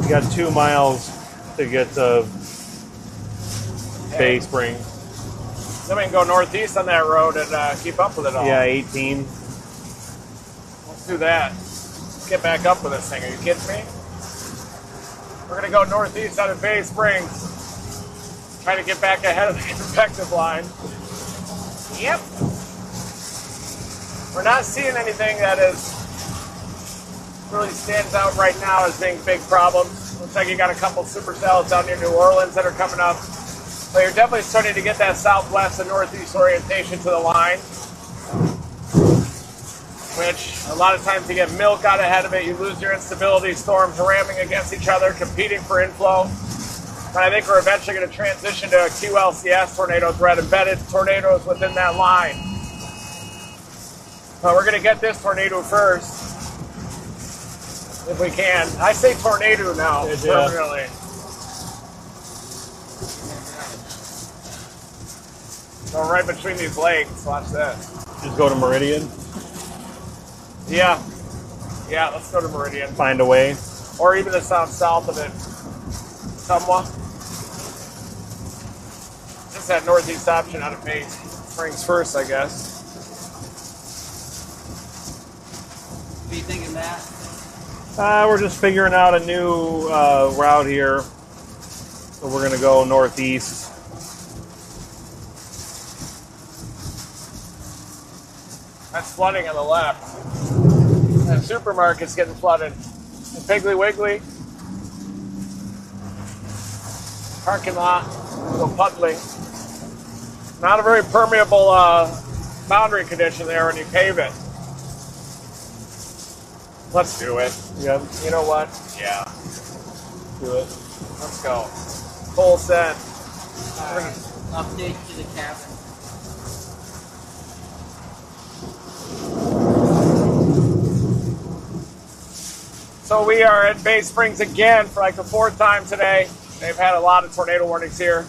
S4: You got 2 miles to get to Bay Spring.
S2: Then we can go northeast on that road and keep up with it all.
S4: Yeah, 18.
S2: Let's do that. Let's get back up with this thing. Are you kidding me? We're going to go northeast out of Bay Springs. Trying to get back ahead of the convective line. Yep. We're not seeing anything that really stands out right now as being big problems. Looks like you got a couple supercells down near New Orleans that are coming up. But you're definitely starting to get that southwest and northeast orientation to the line, which a lot of times you get milk out ahead of it. You lose your instability, storms ramming against each other, competing for inflow. But I think we're eventually going to transition to a QLCS tornado threat, embedded tornadoes within that line. But we're going to get this tornado first, if we can. I say tornado now, permanently. Go right between these lakes. Watch this.
S4: Just go to Meridian.
S2: Yeah. Yeah, let's go to Meridian.
S4: Find a way.
S2: Or even the south of it. Somewhat. Just that northeast option out of base. Springs first, I guess.
S3: What are you thinking, Matt?
S4: We're just figuring out a new route here. So we're going to go northeast.
S2: That's flooding on the left. That supermarket's getting flooded. The Piggly Wiggly. Parking lot, a little puddling. Not a very permeable boundary condition there when you pave it. Let's do it.
S4: Yep.
S2: You know what? Yeah.
S4: Do it.
S2: Let's go. Full set.
S3: Update to the cabin.
S2: So we are at Bay Springs again for like the 4th time today. They've had a lot of tornado warnings here,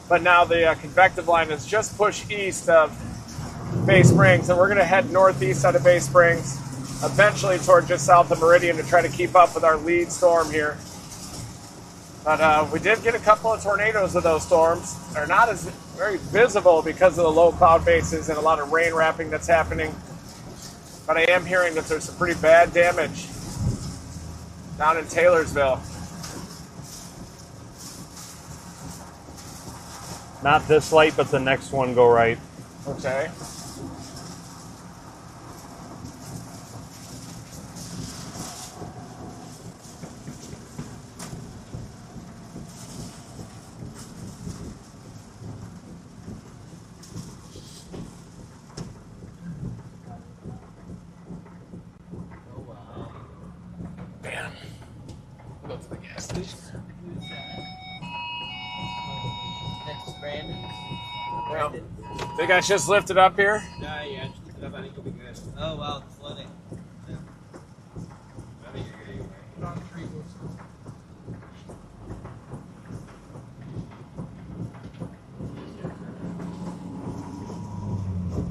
S2: but now the convective line is just pushed east of Bay Springs, and we're going to head northeast out of Bay Springs, eventually toward just south of Meridian to try to keep up with our lead storm here. But we did get a couple of tornadoes with those storms. They're not as very visible because of the low cloud bases and a lot of rain wrapping that's happening. But I am hearing that there's some pretty bad damage down in Taylorsville.
S4: Not this light, but the next one go right.
S2: Okay. Man. Go to the gas station.
S3: Next, Brandon.
S2: Well, think I just lifted up here?
S3: Yeah, just lift it up. I think you'll be good. Oh, wow, it's flooding. Yeah. I think you're good anyway.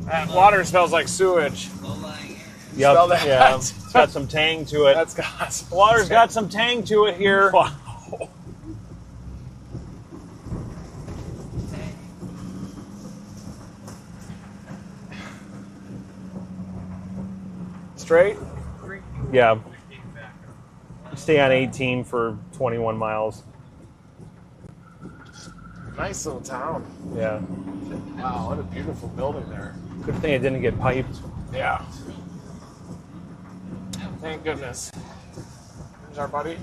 S2: That water smells like sewage.
S3: Low-lying area.
S4: Yep.
S2: Smell that?
S4: Yeah. It's got some tang to it.
S2: That's got
S4: Water's got some tang to it here.
S2: Wow. Straight?
S4: Yeah. Stay on 18 for 21 miles.
S2: Nice little town.
S4: Yeah.
S2: Wow, what a beautiful building there.
S4: Good thing it didn't get piped.
S2: Yeah. Thank goodness. There's our buddy.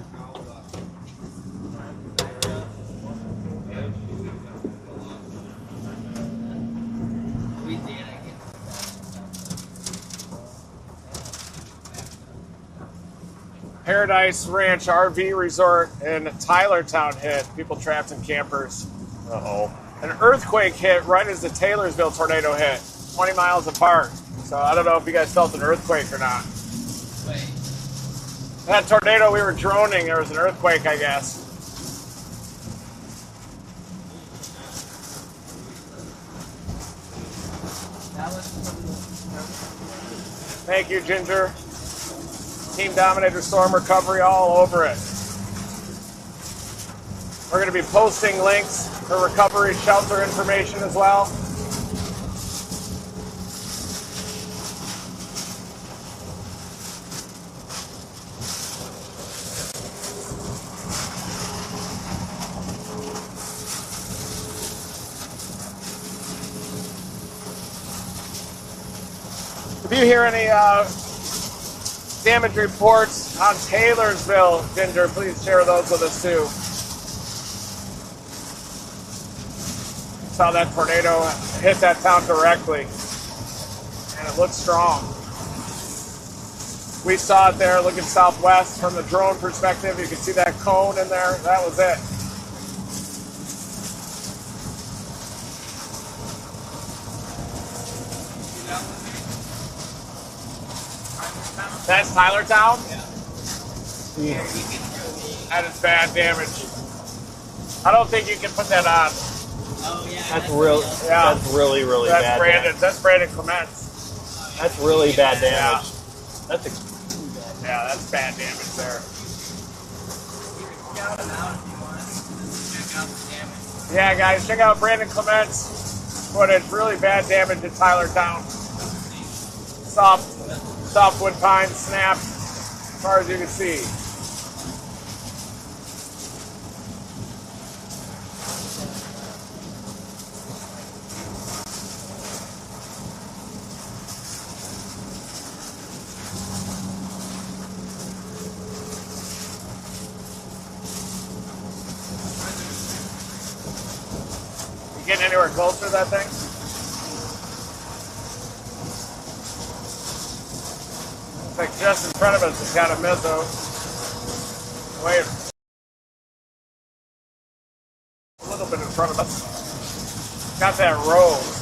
S2: Paradise Ranch RV Resort in Tylertown hit. People trapped in campers.
S4: Uh-oh.
S2: An earthquake hit right as the Taylorsville tornado hit, 20 miles apart. So I don't know if you guys felt an earthquake or not.
S3: Wait.
S2: That tornado we were droning, there was an earthquake, I guess. Thank you, Ginger. Team Dominator Storm Recovery all over it. We're going to be posting links for recovery shelter information as well. If you hear any damage reports on Taylorsville, Ginger, please share those with us too. Saw that tornado hit that town directly, and it looked strong. We saw it there looking southwest from the drone perspective. You can see that cone in there. That was it. That's Tylertown? Yeah. That is bad damage. I don't think you can put that on.
S3: Oh, yeah.
S4: That's real.
S2: Yeah.
S4: That's really
S2: That's
S4: bad.
S2: Brandon.
S4: Damage.
S2: That's Brandon Clements.
S4: That's really bad damage.
S2: Yeah.
S4: That's
S2: Yeah, that's bad damage there.
S3: You can scout them out if you want. Just check out the damage.
S2: Yeah, guys, check out Brandon Clements. footage. Really bad damage in Tylertown. Softwood pines snapped as far as you can see. You getting anywhere closer to that thing? Looks like just in front of us is kind of mezzo. Wait. A little bit in front of us. Got that rose.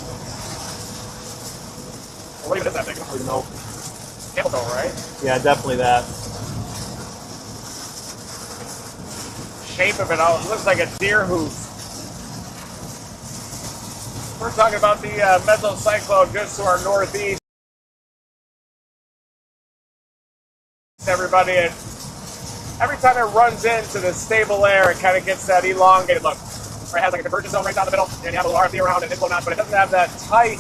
S2: What even is that thing? I don't even know. Camel, right?
S4: Yeah, definitely that.
S2: Shape of it all, it looks like a deer hoof. We're talking about the mesocyclone just to our northeast. Everybody, every time it runs into the stable air, it kind of gets that elongated look. Where it has like a convergence zone right down the middle, and you have a little RFD around it, inflow notch, but it doesn't have that tight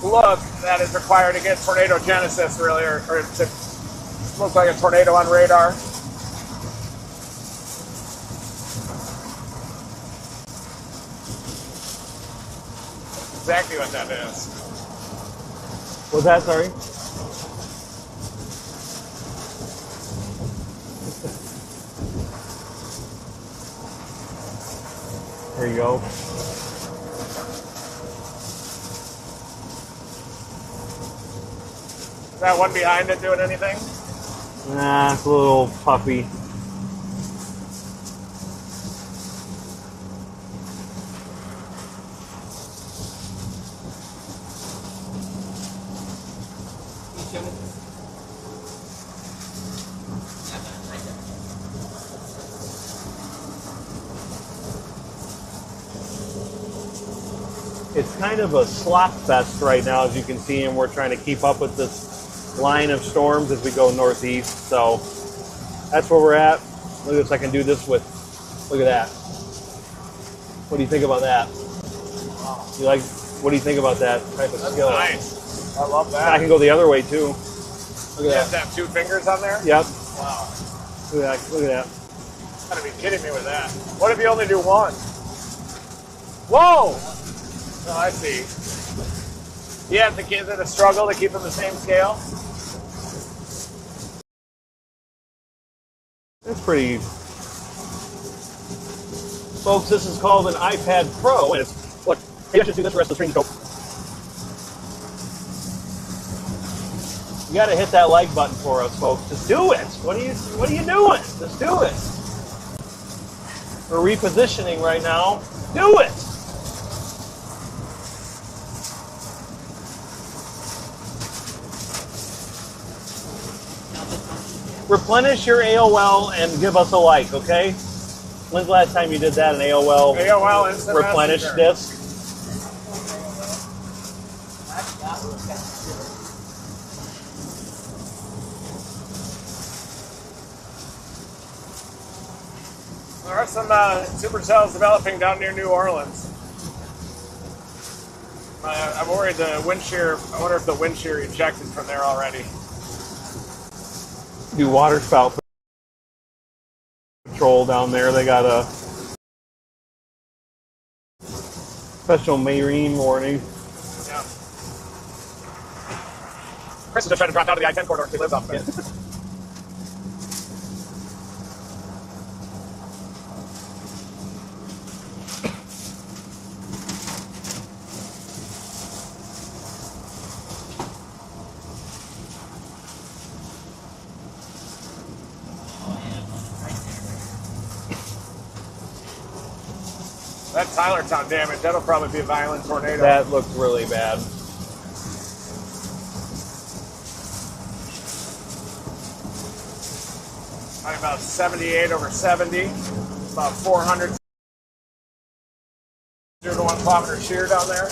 S2: look that is required to get tornado genesis, really, or to look like a tornado on radar. Exactly what that is.
S4: What's that, sorry? There you go.
S2: Is that one behind it doing anything?
S4: Nah, it's a little puffy. It's kind of a slop fest right now, as you can see, and we're trying to keep up with this line of storms as we go northeast. So that's where we're at. Look at this, I can do this with, look at that. What do you think about that? You like, what do you think about that type of skill?
S2: Nice. I love that.
S4: I can go the other way too. Look at
S2: Does that have 2 fingers on there?
S4: Yep.
S2: Wow.
S4: Look at that. Look at that.
S2: You gotta be kidding me with that. What if you only do one? Whoa! Oh, I see. Yeah, the kids in a struggle to keep them the same scale.
S4: That's pretty. Folks, this is called an iPad Pro. And it's, look, maybe I should do this the rest of the screen. You got to hit that like button for us, folks. Just do it. What are you doing? Just do it. We're repositioning right now. Do it. Replenish your AOL and give us a like, okay? When's the last time you did that, an AOL
S2: instant
S4: replenish
S2: messenger.
S4: disc?
S2: There are some supercells developing down near New Orleans. I'm worried the wind shear, I wonder if the wind shear ejected from there already.
S4: Do water spout patrol down there. They got a special marine warning.
S2: Yeah. Chris is just trying to drop out of the I-10 corridor. He lives off of it. That Tylertown damage, that'll probably be a violent tornado.
S4: That looked really bad.
S2: Probably about 78 over 70, about 400 0 to 1 kilometer shear down there.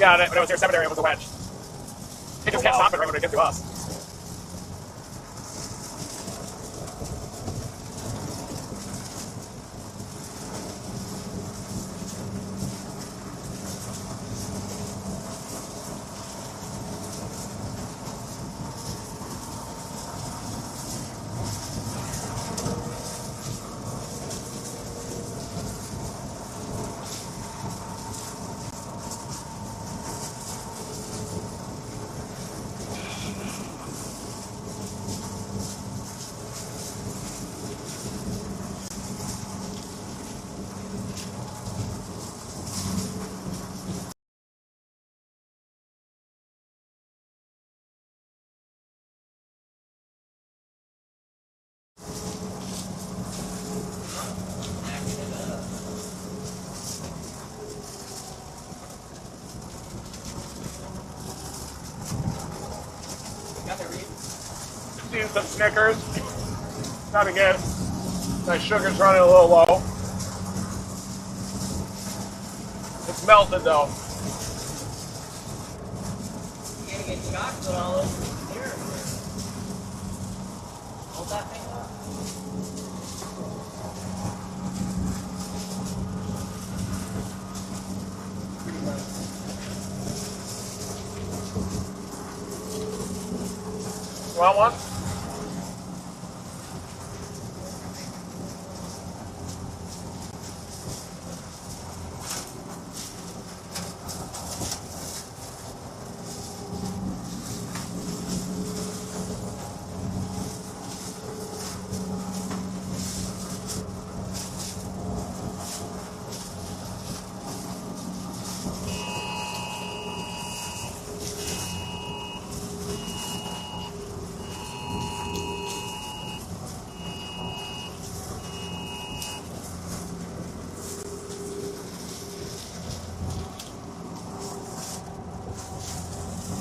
S2: got it, but it was your cemetery. It was a wedge. It just kept stopping right when it gets to us. Seeing some Snickers. Not again. My sugar's running a little low. It's melted though.
S3: You're gonna get chocolate all over the hair. Hold that thing up.
S2: Want one?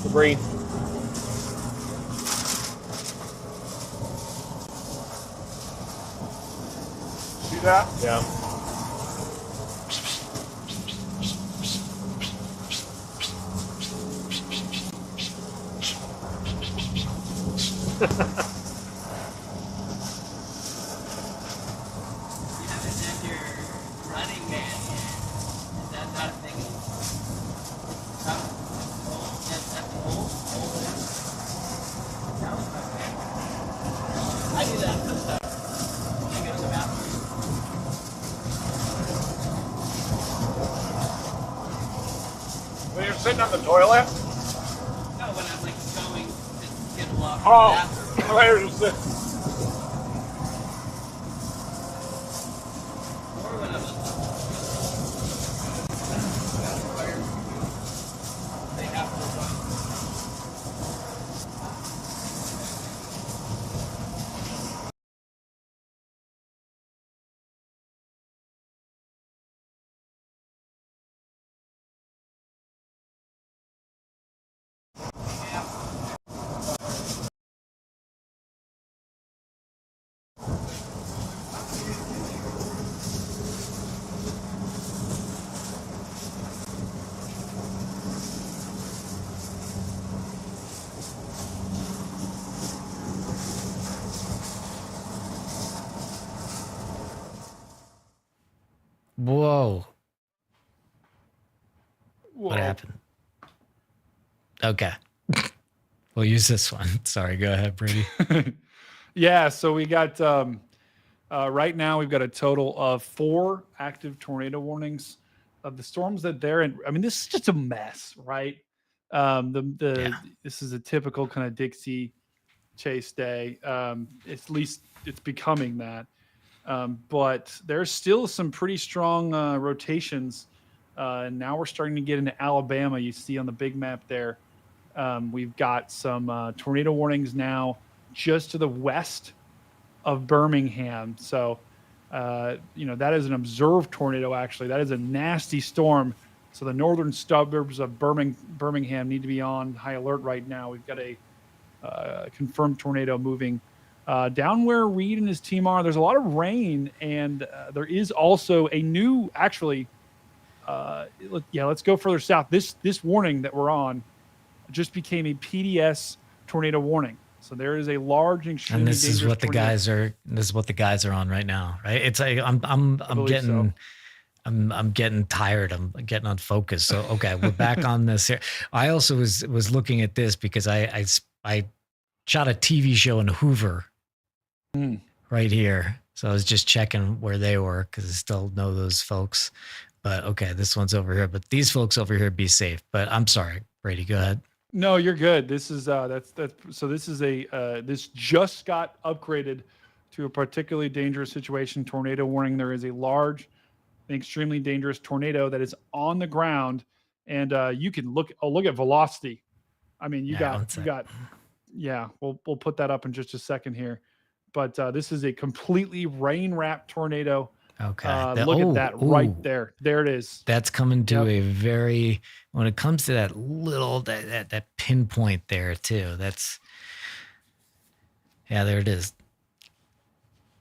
S2: Debris. See that? Yeah.
S3: You haven't had your running man yet. Is that not a thing? I do that sometimes. I go to the bathroom.
S2: When you're sitting on the toilet?
S3: No, when I'm like going to get a walk.
S2: Oh, I was just sitting.
S3: Or when I'm they have to run.
S1: Whoa.
S6: Whoa.
S1: What happened? Okay. We'll use this one. Sorry, go ahead, Brady.
S6: Yeah, so we got right now we've got a total of 4 active tornado warnings of the storms that they're in. I mean, this is just a mess, right? This is a typical kind of Dixie Chase day. At least it's becoming that. But there's still some pretty strong rotations. And now we're starting to get into Alabama. You see on the big map there. We've got some tornado warnings now just to the west of Birmingham. So, that is an observed tornado, actually. That is a nasty storm. So the northern suburbs of Birmingham need to be on high alert right now. We've got a confirmed tornado moving down where Reed and his team are. There's a lot of rain, and there is also a new, actually, let's go further south. This warning that we're on just became a PDS tornado warning. So there is a large and extremely
S1: this is
S6: dangerous
S1: what the
S6: tornado.
S1: guys are. This is what the guys are on right now, right? It's like I'm
S6: believe
S1: getting.
S6: so.
S1: I'm getting tired. I'm getting unfocused. So okay, we're back on this here. I also was looking at this because I shot a TV show in Hoover right here. So I was just checking where they were because I still know those folks. But okay, this one's over here. But these folks over here, be safe. But I'm sorry, Brady. Go ahead.
S6: No, you're good. This is so this is this just got upgraded to a particularly dangerous situation. Tornado warning. There is a large, extremely dangerous tornado that is on the ground, and you can look at velocity. I mean, you got we'll put that up in just a second here, but this is a completely rain wrapped tornado.
S1: Okay.
S6: Look at that right there. There it is.
S1: That's coming to a very, when it comes to that little, that pinpoint there too. That's, there it is.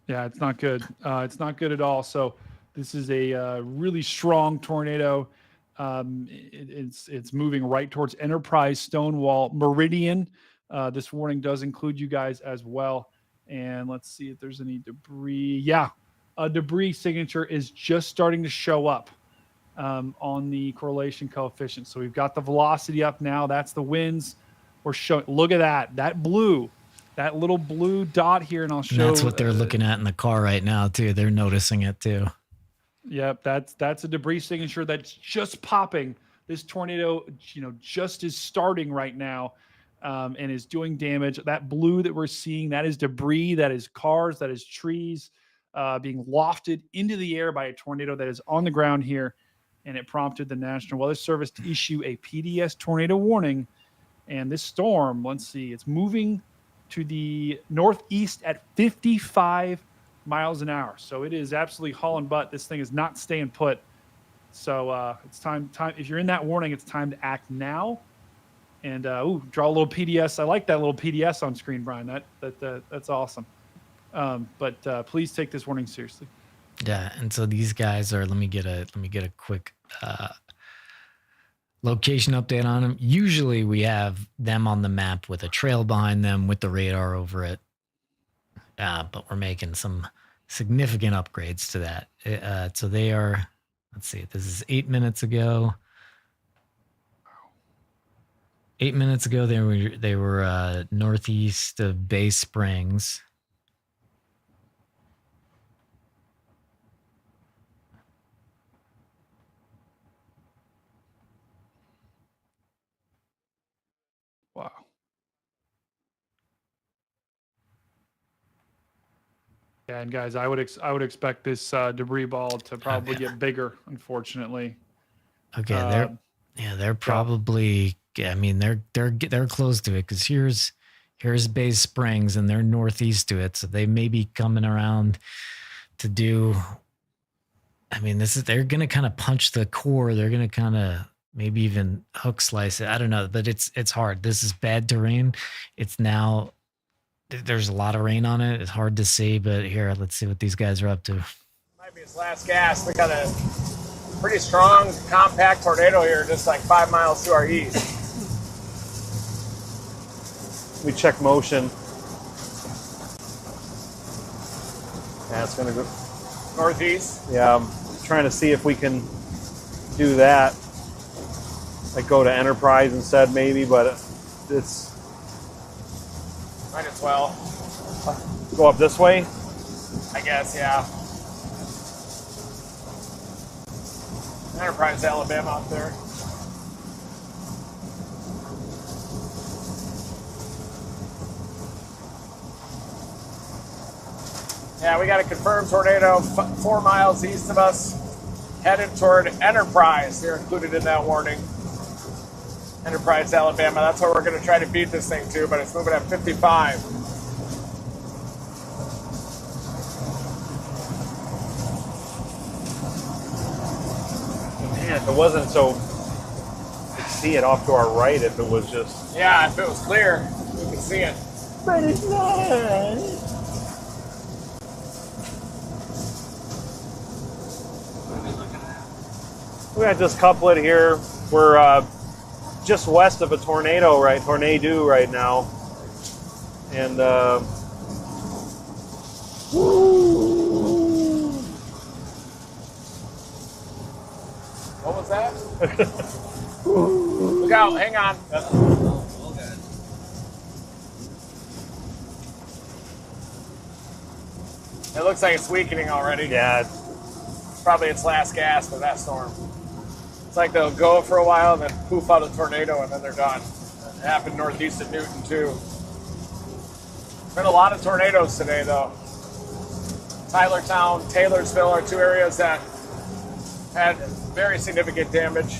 S6: Yeah, it's not good. It's not good at all. So this is a really strong tornado. It's moving right towards Enterprise, Stonewall, Meridian. This warning does include you guys as well. And let's see if there's any debris. Yeah. A debris signature is just starting to show up on the correlation coefficient. So we've got the velocity up now. That's the winds. We're showing. Look at that. That little blue dot here, and I'll show.
S1: And that's what they're looking at in the car right now too. They're noticing it too.
S6: Yep, that's a debris signature that's just popping. This tornado, just is starting right now, and is doing damage. That blue that we're seeing, that is debris. That is cars. That is trees. Being lofted into the air by a tornado that is on the ground here, and it prompted the National Weather Service to issue a PDS tornado warning. And this storm, let's see, it's moving to the northeast at 55 miles an hour. So it is absolutely hauling butt. This thing is not staying put. So it's time. If you're in that warning, it's time to act now. And draw a little PDS. I like that little PDS on screen, Brian. That's awesome. But please take this warning seriously.
S1: Yeah, and so these guys are. Let me get a quick location update on them. Usually we have them on the map with a trail behind them with the radar over it. But we're making some significant upgrades to that. So they are. Let's see. This is 8 minutes ago. 8 minutes ago, they were northeast of Bay Springs.
S6: Wow. Yeah, and guys, I would expect this debris ball to probably get bigger, unfortunately.
S1: Okay, they're probably. I mean, they're close to it because here's Bay Springs and they're northeast to it, so they may be coming around to do. I mean, they're gonna kind of punch the core. They're gonna kind of maybe even hook slice it. I don't know, but it's hard. This is bad terrain. It's now. There's a lot of rain on it. It's hard to see, but here, let's see what these guys are up to.
S2: Might be his last gas. We got a pretty strong, compact tornado here, just like 5 miles to our east.
S4: We check motion. Yeah, it's going to go
S2: northeast.
S4: Yeah, I'm trying to see if we can do that. Like go to Enterprise instead, maybe, but it's.
S2: Might as well.
S4: Go up this way?
S2: I guess, yeah. Enterprise, Alabama up there. Yeah, we got a confirmed tornado 4 miles east of us, headed toward Enterprise. They're included in that warning. Enterprise, Alabama. That's where we're going to try to beat this thing to, but it's moving at 55.
S4: Man, if it wasn't so, you could see it off to our right if it was just.
S2: Yeah, if it was clear, we could see it.
S10: But it's not.
S4: We got this couplet here. We're just west of a tornado right now. And
S2: What was that? Look out, hang on. It looks like it's weakening already.
S4: yeah,
S2: Probably its last gasp of that storm. It's like they'll go for a while and then poof out a tornado and then they're done. It happened northeast of Newton too. Been a lot of tornadoes today though. Tylertown, Taylorsville are two areas that had very significant damage.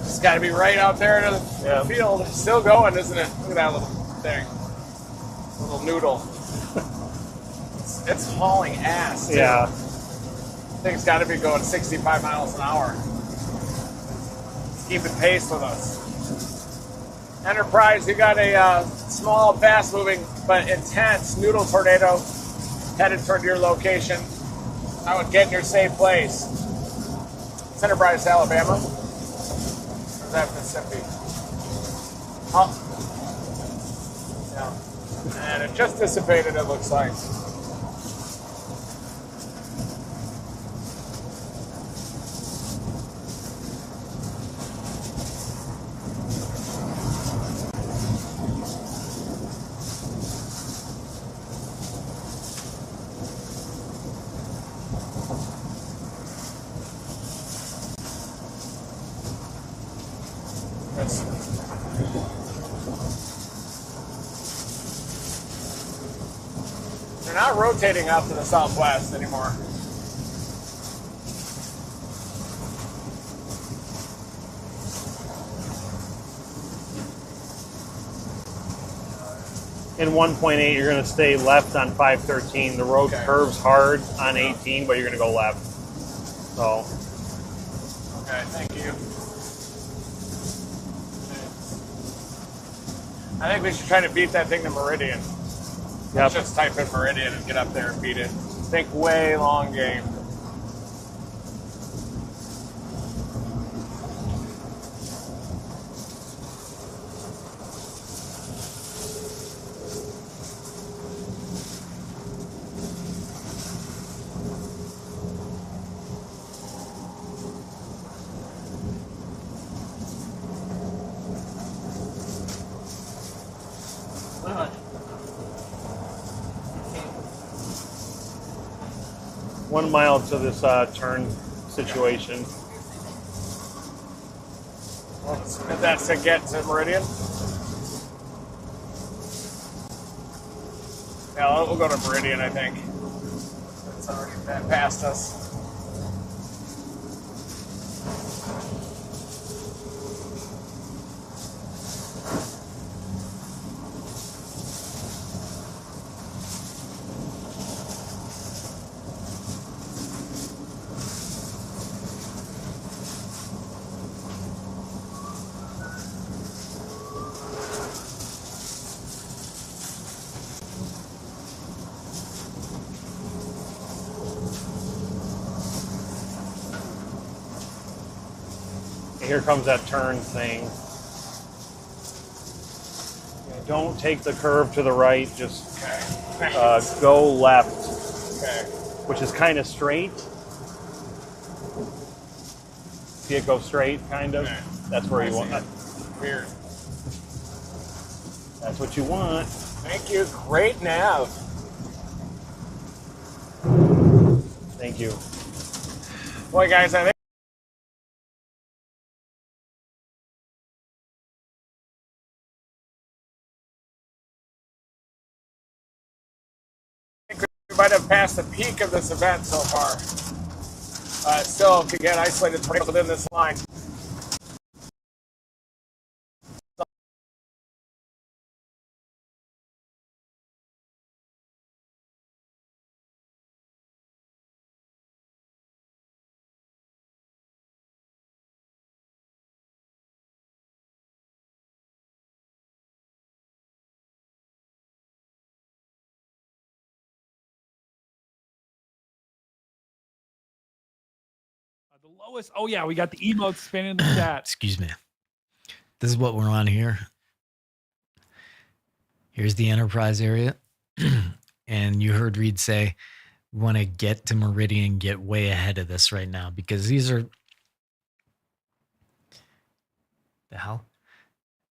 S2: It's got to be right out there in the field. It's still going, isn't it? Look at that little thing. Little noodle. It's hauling ass, too.
S4: yeah.
S2: Thing's got to be going 65 miles an hour. It's keeping pace with us. Enterprise, you got a small, fast-moving, but intense noodle tornado headed toward your location. I would get in your safe place. It's Enterprise, Alabama. Or is that Mississippi? Oh. Yeah. And it just dissipated, it looks like. They're not rotating out to the southwest anymore.
S4: In 1.8, you're going to stay left on 513. The road curves hard on 18, but you're going to go left. So.
S2: Okay, thank you. I think we should try to beat that thing to Meridian.
S4: Yep.
S2: Let's just type in Meridian and get up there and beat it. Think way long game.
S4: One mile to this turn situation.
S2: If that's to get to Meridian? Yeah, we'll go to Meridian, I think. It's already past us.
S4: Here comes that turn thing. Don't take the curve to the right, just go left, which is kind of straight. See it go straight, kind of? That's where you want it.
S2: Weird.
S10: That's what you want.
S2: Thank you. Great nav.
S10: Thank you.
S2: Boy, guys, I think we might have passed the peak of this event so far. Still, again, isolated tornadoes within this line.
S6: The lowest. Oh yeah, we got the emotes spinning in the chat.
S1: Excuse me. This is what we're on here. Here's the enterprise area. And you heard Reed say, we want to get to Meridian, get way ahead of this right now, because these are the hell.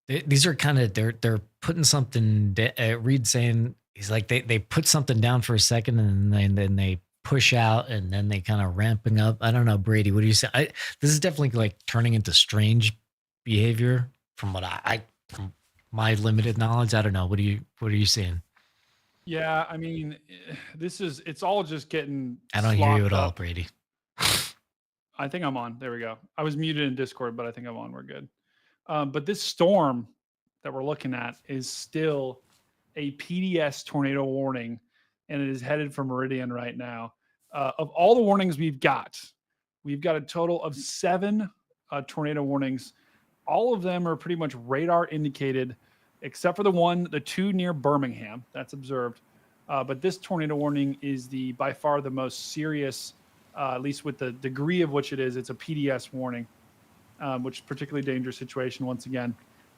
S1: These are kind of they're putting something. Reed saying he's like they put something down for a second and then they push out and then they kind of ramping up. I don't know, Brady. What do you say? This is definitely like turning into strange behavior from what from my limited knowledge. I don't know. What are you seeing?
S6: Yeah, I mean, it's all just getting.
S1: I don't hear you at all,
S6: up.
S1: Brady.
S6: I think I'm on. There we go. I was muted in Discord, but I think I'm on. We're good. But this storm that we're looking at is still a PDS tornado warning, and it is headed for Meridian right now. Of all the warnings we've got a total of 7 tornado warnings. All of them are pretty much radar indicated, except for the 2 near Birmingham. That's observed. But this tornado warning is by far the most serious, at least with the degree of which it is. It's a PDS warning, which is a particularly dangerous situation once again.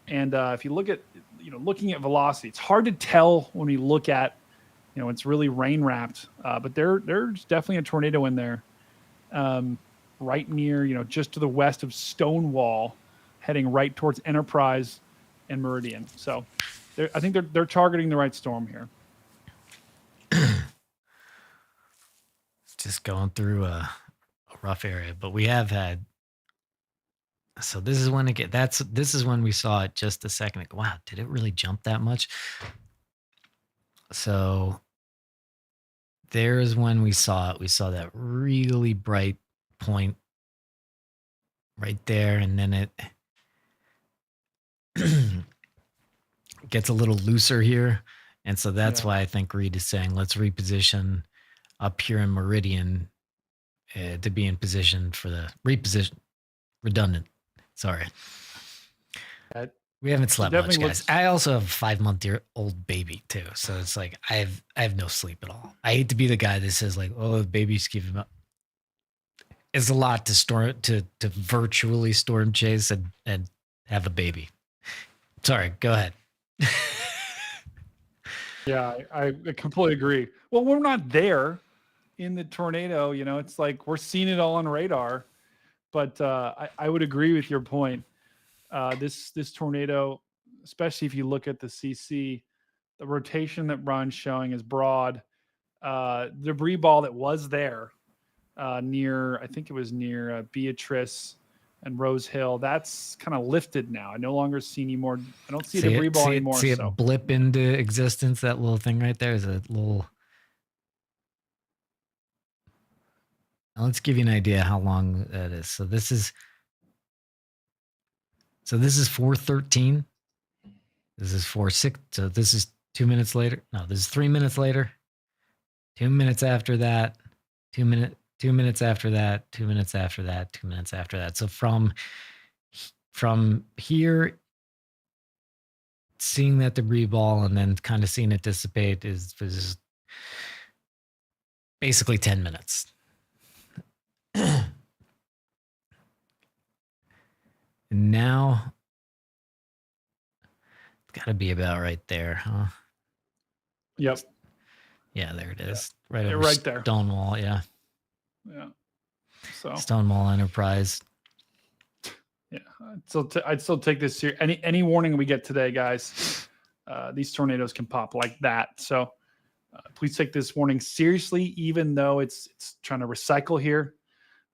S6: And if you look at, looking at velocity, it's hard to tell when we look at, it's really rain wrapped, but there's definitely a tornado in there, right near, just to the west of Stonewall, heading right towards Enterprise and Meridian. So I think they're targeting the right storm here.
S1: Just going through a rough area, but we have had. So this is when this is when we saw it just a second ago. Wow, did it really jump that much? So there's when we saw it. We saw that really bright point right there, and then it gets a little looser here. And so that's why I think Reed is saying, let's reposition up here in Meridian to be in position for the redundant. Sorry. We haven't slept much, guys. I also have a 5-month-old baby too. So it's like, I have no sleep at all. I hate to be the guy that says like, oh, the baby's keeping up. It's a lot to virtually storm chase and have a baby. Sorry, go ahead.
S6: Yeah, I completely agree. Well, we're not there in the tornado, it's like we're seeing it all on radar. But I would agree with your point. This tornado, especially if you look at the CC, the rotation that Ron's showing is broad. Debris ball that was there near, I think it was near Beatrice and Rose Hill, that's kind of lifted now. I no longer see any more. I don't see a debris ball anymore.
S1: See it blip into existence. That little thing right there is a little. Now let's give you an idea how long that is. So this is 4:13. This is 4:06. So this is 2 minutes later. No, this is 3 minutes later. 2 minutes after that. 2 minutes after that. 2 minutes after that. 2 minutes after that. So from here, seeing that debris ball and then kind of seeing it dissipate is basically 10 minutes. And now it's got to be about right there, huh?
S6: Yep.
S1: Yeah, there it is.
S6: Yeah.
S1: Right over
S6: right there.
S1: Stonewall, yeah.
S6: Yeah. So
S1: Stonewall Enterprise.
S6: Yeah, I'd still take this here. Any warning we get today, guys, these tornadoes can pop like that. So please take this warning seriously, even though it's trying to recycle here.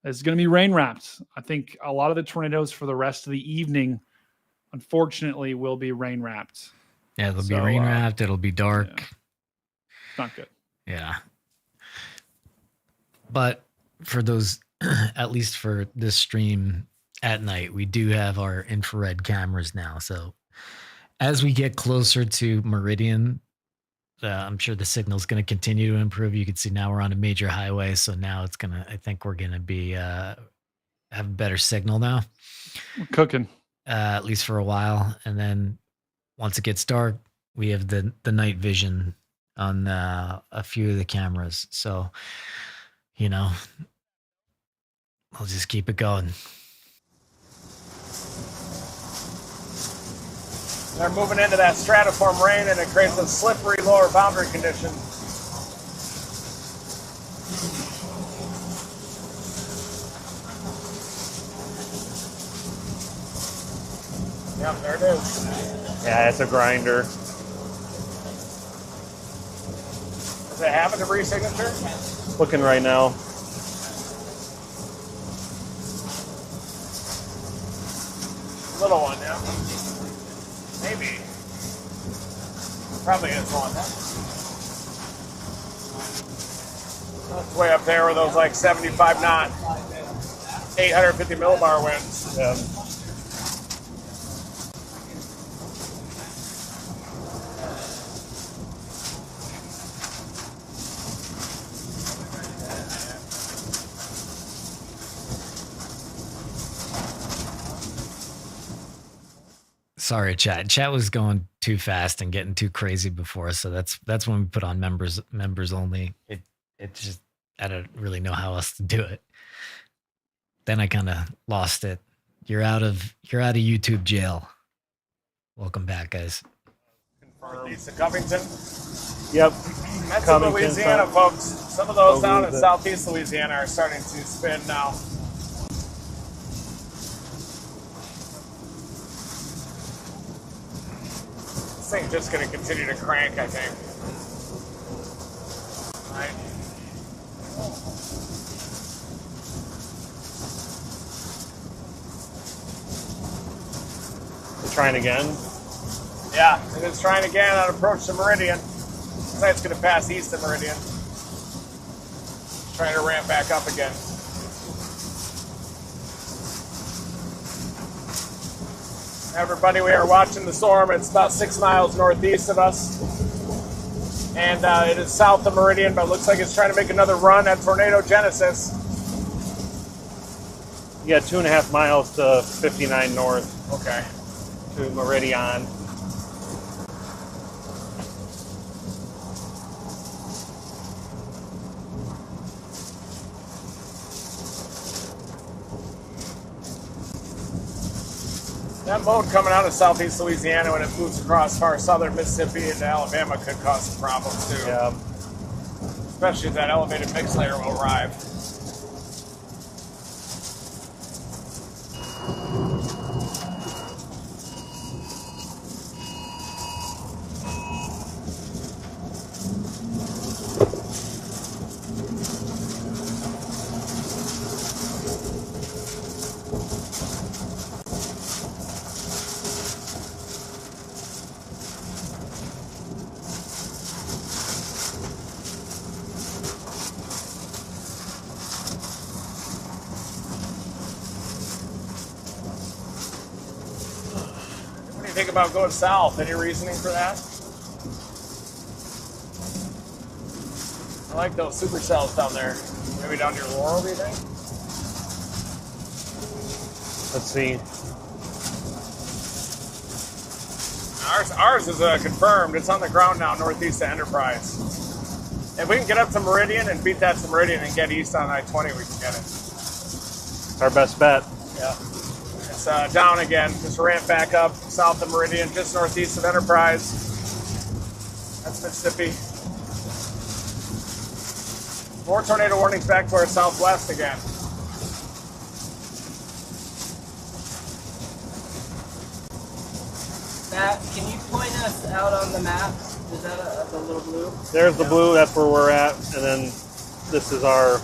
S6: It's going to be rain wrapped. I think a lot of the tornadoes for the rest of the evening, unfortunately, will be rain wrapped.
S1: Yeah, it'll be rain wrapped. It'll be dark.
S6: Yeah. It's not good.
S1: Yeah. But for those, at least for this stream at night, we do have our infrared cameras now. So as we get closer to Meridian, I'm sure the signal is going to continue to improve. You can see now we're on a major highway. So now it's going to, I think we're going to be, have a better signal now.
S6: We're cooking.
S1: At least for a while. And then once it gets dark, we have the night vision on a few of the cameras. So, you know, we'll just keep it going.
S2: They're moving into that stratiform rain, and it creates a slippery lower boundary condition. Yep, there it is.
S4: Yeah, it's a grinder.
S2: Does it have a debris signature?
S4: Looking right now.
S2: Little one, yeah. Maybe. Probably is one. That's way up there with those like 75 knot, 850 millibar winds.
S4: Yeah.
S1: Sorry, chat. Chat was going too fast and getting too crazy before, so that's when we put on members only. It just, I don't really know how else to do it. Then I kind of lost it. You're out of YouTube jail. Welcome back, guys.
S2: Northeast of Covington.
S4: Yep.
S2: That's in Louisiana, folks. Some of those down in southeast Louisiana are starting to spin now. This thing's just going to continue to crank, I think. Right.
S4: We're trying again.
S2: Yeah, it is trying again on approach to Meridian. Looks like it's going to pass east of Meridian. Trying to ramp back up again. Everybody, we are watching the storm. It's about 6 miles northeast of us. And it is south of Meridian, but it looks like it's trying to make another run at tornado genesis.
S4: Yeah, 2.5 miles to 59 north.
S2: Okay.
S4: To Meridian.
S2: That mode coming out of southeast Louisiana when it moves across far southern Mississippi into Alabama could cause some problems too.
S4: Yeah.
S2: Especially if that elevated mix layer will arrive. Think about going south. Any reasoning for that? I like those supercells down there. Maybe down near Laurel, do you think?
S4: Let's see.
S2: Ours is confirmed. It's on the ground now, northeast of Enterprise. If we can get up to Meridian and beat that to Meridian and get east on I-20, we can get it.
S4: It's our best bet.
S2: Yeah. It's down again. Just ramp back up south of Meridian, just northeast of Enterprise. That's Mississippi. More tornado warnings back to our southwest again.
S3: Matt, can you point us out on the map? Is that the little blue?
S4: There's the blue, that's where we're at, and then this is our...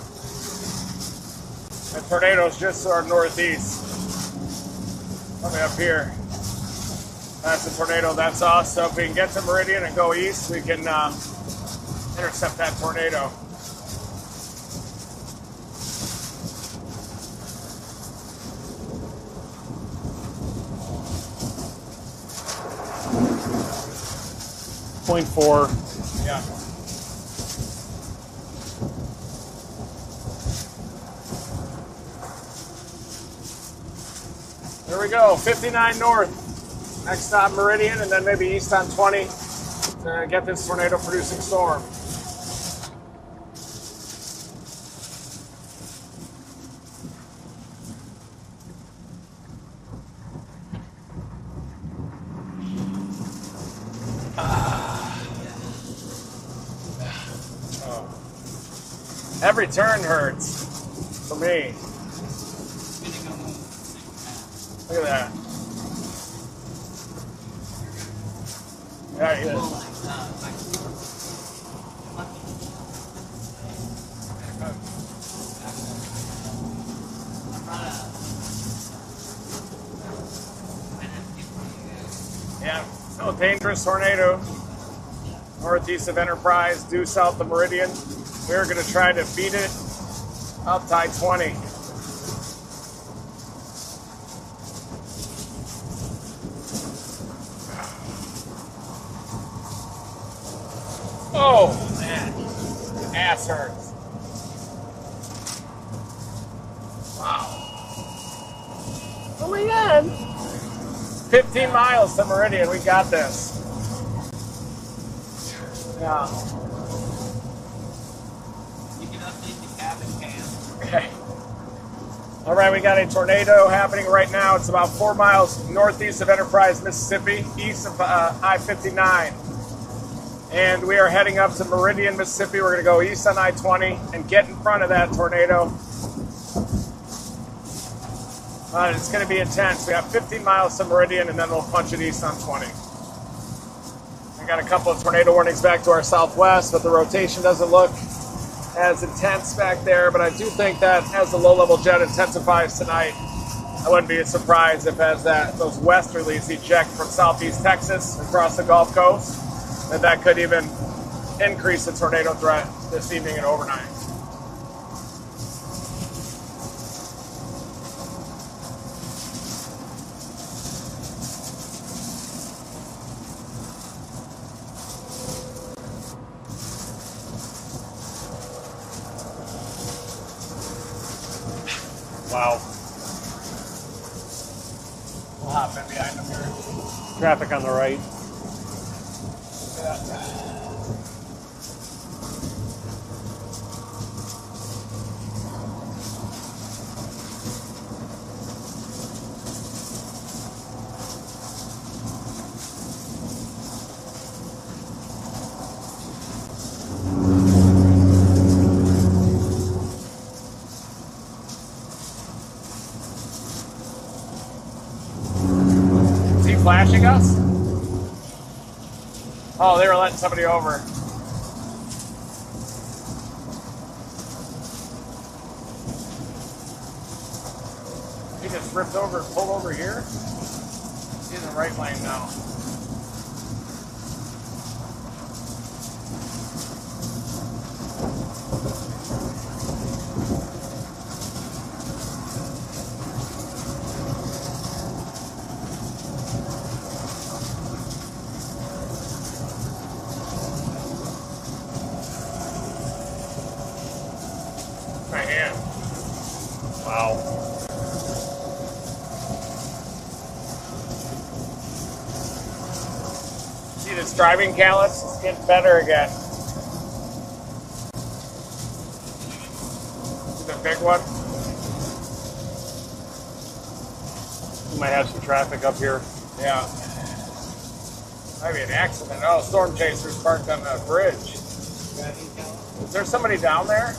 S2: The tornado's just to our northeast. Coming up here. That's the tornado, that's us. So if we can get to Meridian and go east, we can intercept that tornado.
S4: .4.
S2: Yeah. There we go, 59 north. Next stop Meridian, and then maybe east on 20 to get this tornado producing storm. Every turn hurts for me. Look at that. Yeah, he is. Yeah, no dangerous tornado. Northeast of Enterprise, due south of Meridian. We're going to try to beat it up to I-20. Oh, man. Ass hurts. Wow. Oh, my God. 15 miles to Meridian. We got this. Yeah.
S3: You can update the cabin cam.
S2: Okay. All right, we got a tornado happening right now. It's about 4 miles northeast of Enterprise, Mississippi, east of I-59. And we are heading up to Meridian, Mississippi. We're going to go east on I-20 and get in front of that tornado. It's going to be intense. We have 15 miles to Meridian, and then we'll punch it east on 20. We got a couple of tornado warnings back to our southwest, but the rotation doesn't look as intense back there. But I do think that as the low-level jet intensifies tonight, I wouldn't be surprised if as those westerlies eject from southeast Texas across the Gulf Coast, that could even increase the tornado threat this evening and overnight.
S4: Wow.
S2: We'll hop in behind them here.
S4: Traffic on the right.
S2: Flashing us? Oh, they were letting somebody over. He just ripped over and pulled over here. He's in the right lane now. My hand. Wow. See this driving callus? It's getting better again. The big one.
S4: We might have some traffic up here.
S2: Yeah. Might be an accident. Oh, storm chasers parked on the bridge. Is there somebody down there?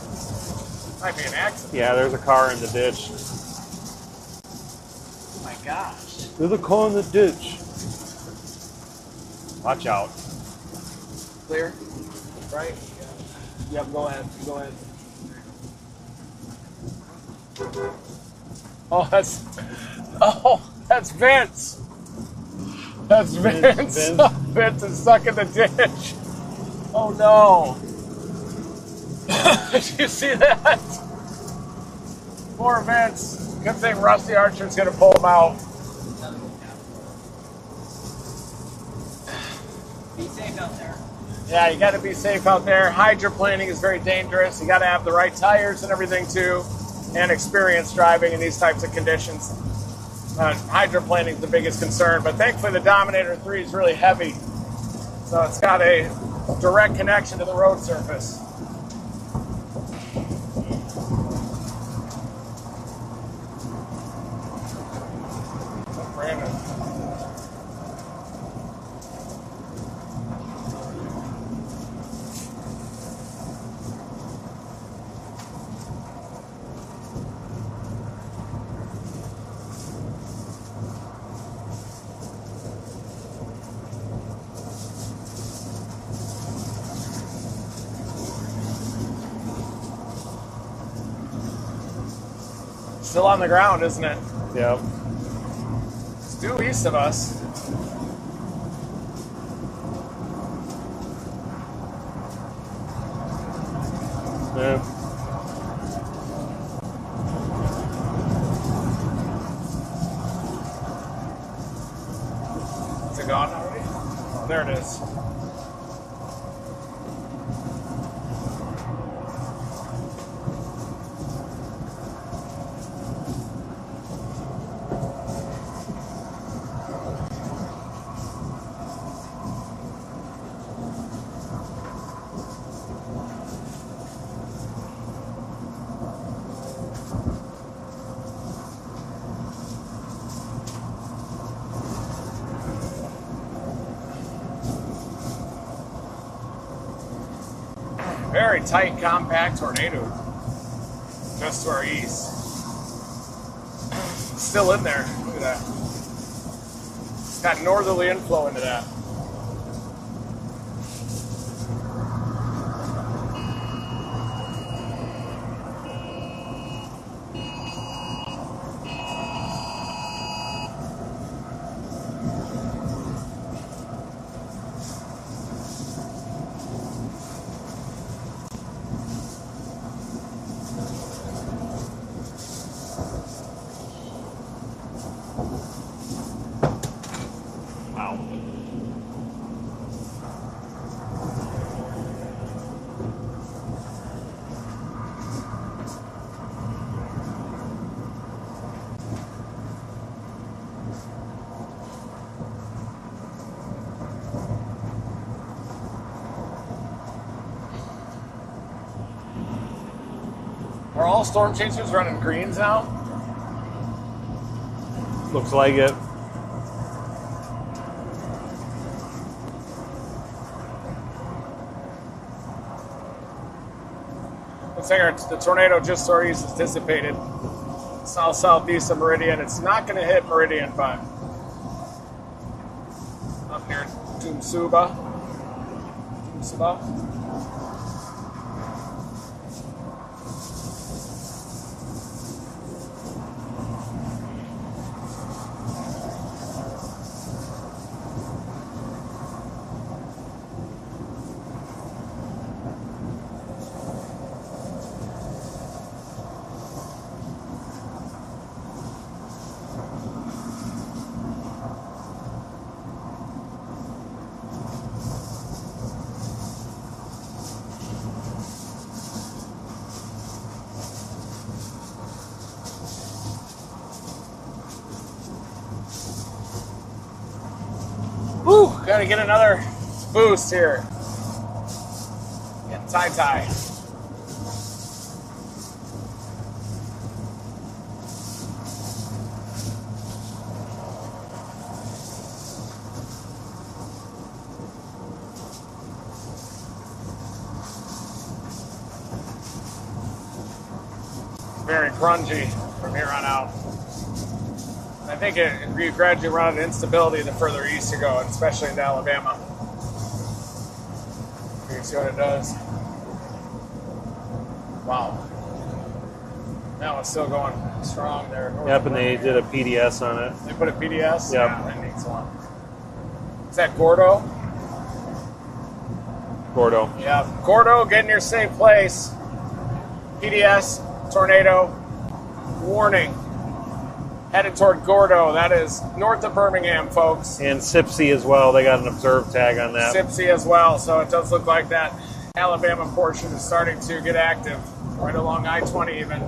S2: Might be an accident.
S4: Yeah, there's a car in the ditch.
S2: Oh my gosh.
S4: There's a car in the ditch. Watch out.
S2: Clear? Right? Yep, go ahead. Go ahead. Oh, that's Vince. That's Vince. Vince is stuck in the ditch. Oh no. Did you see that? Poor Vince. Good thing Rusty Archer's gonna pull him out.
S3: Be safe out there.
S2: Yeah, you gotta be safe out there. Hydroplaning is very dangerous. You gotta have the right tires and everything too, and experience driving in these types of conditions. Hydroplaning is the biggest concern, but thankfully the Dominator 3 is really heavy, so it's got a direct connection to the road surface. Brandon. Still on the ground, isn't it?
S4: Yep.
S2: It's due east of us.
S4: Yeah.
S2: Is it gone already? Oh, there it is. Very tight, compact tornado just to our east. Still in there. Look at that. It's got northerly inflow into that. Are all storm chasers running greens now?
S4: Looks like it.
S2: Looks like the tornado just to our east is dissipated. South-southeast of Meridian. It's not going to hit Meridian, but up near Tumsuba. Woo! Gotta get another boost here. Get tie-tie. Very grungy from here on out. I think you gradually run into instability the further east you go, especially into Alabama. can see what it does. Wow. Now it's still going strong there.
S4: Yep, and they did a PDS on it.
S2: They put a PDS?
S4: Yep.
S2: Yeah, that needs one. Is that Gordo?
S4: Gordo.
S2: Yeah. Gordo, get in your safe place. PDS, tornado, warning. Headed toward Gordo. That is north of Birmingham, folks.
S4: And Sipsey as well. They got an observed tag on that.
S2: Sipsey as well. So it does look like that Alabama portion is starting to get active. Right along I-20 even.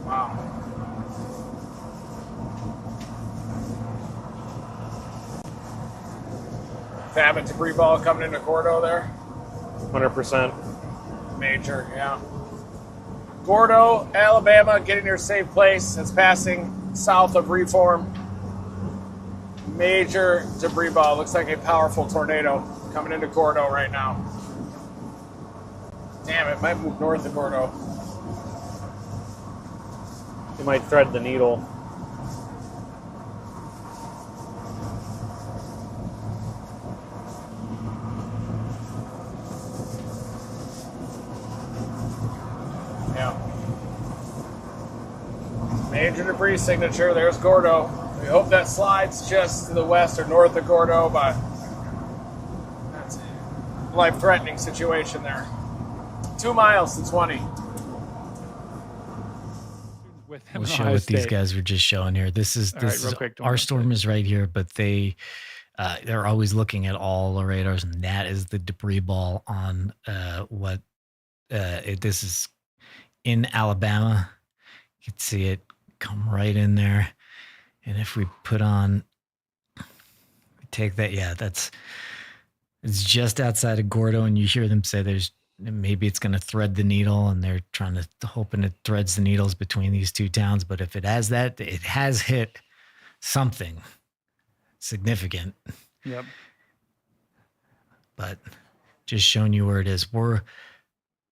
S2: Wow. Fab debris ball coming into Gordo there.
S4: 100%.
S2: Major, yeah. Gordo, Alabama, get in your safe place. It's passing south of Reform. Major debris ball. Looks like a powerful tornado coming into Gordo right now. Damn, it might move north of Gordo.
S4: It might thread the needle.
S2: Yeah. Major debris signature. There's Gordo. We hope that slides just to the west or north of Gordo, but that's a life-threatening situation there. 2 miles to 20.
S6: With
S1: We'll show what these guys were just showing here. This is
S6: real quick, don't
S1: our
S6: worry.
S1: storm is right here, but they're always looking at all the radars, and that is the debris ball on this is in Alabama. You can see it come right in there, and if we take that, yeah, it's just outside of Gordo, and you hear them say maybe it's going to thread the needle, and they're hoping it threads the needles between these two towns. But if it has that, it has hit something significant.
S6: Yep.
S1: But just showing you where it is. We're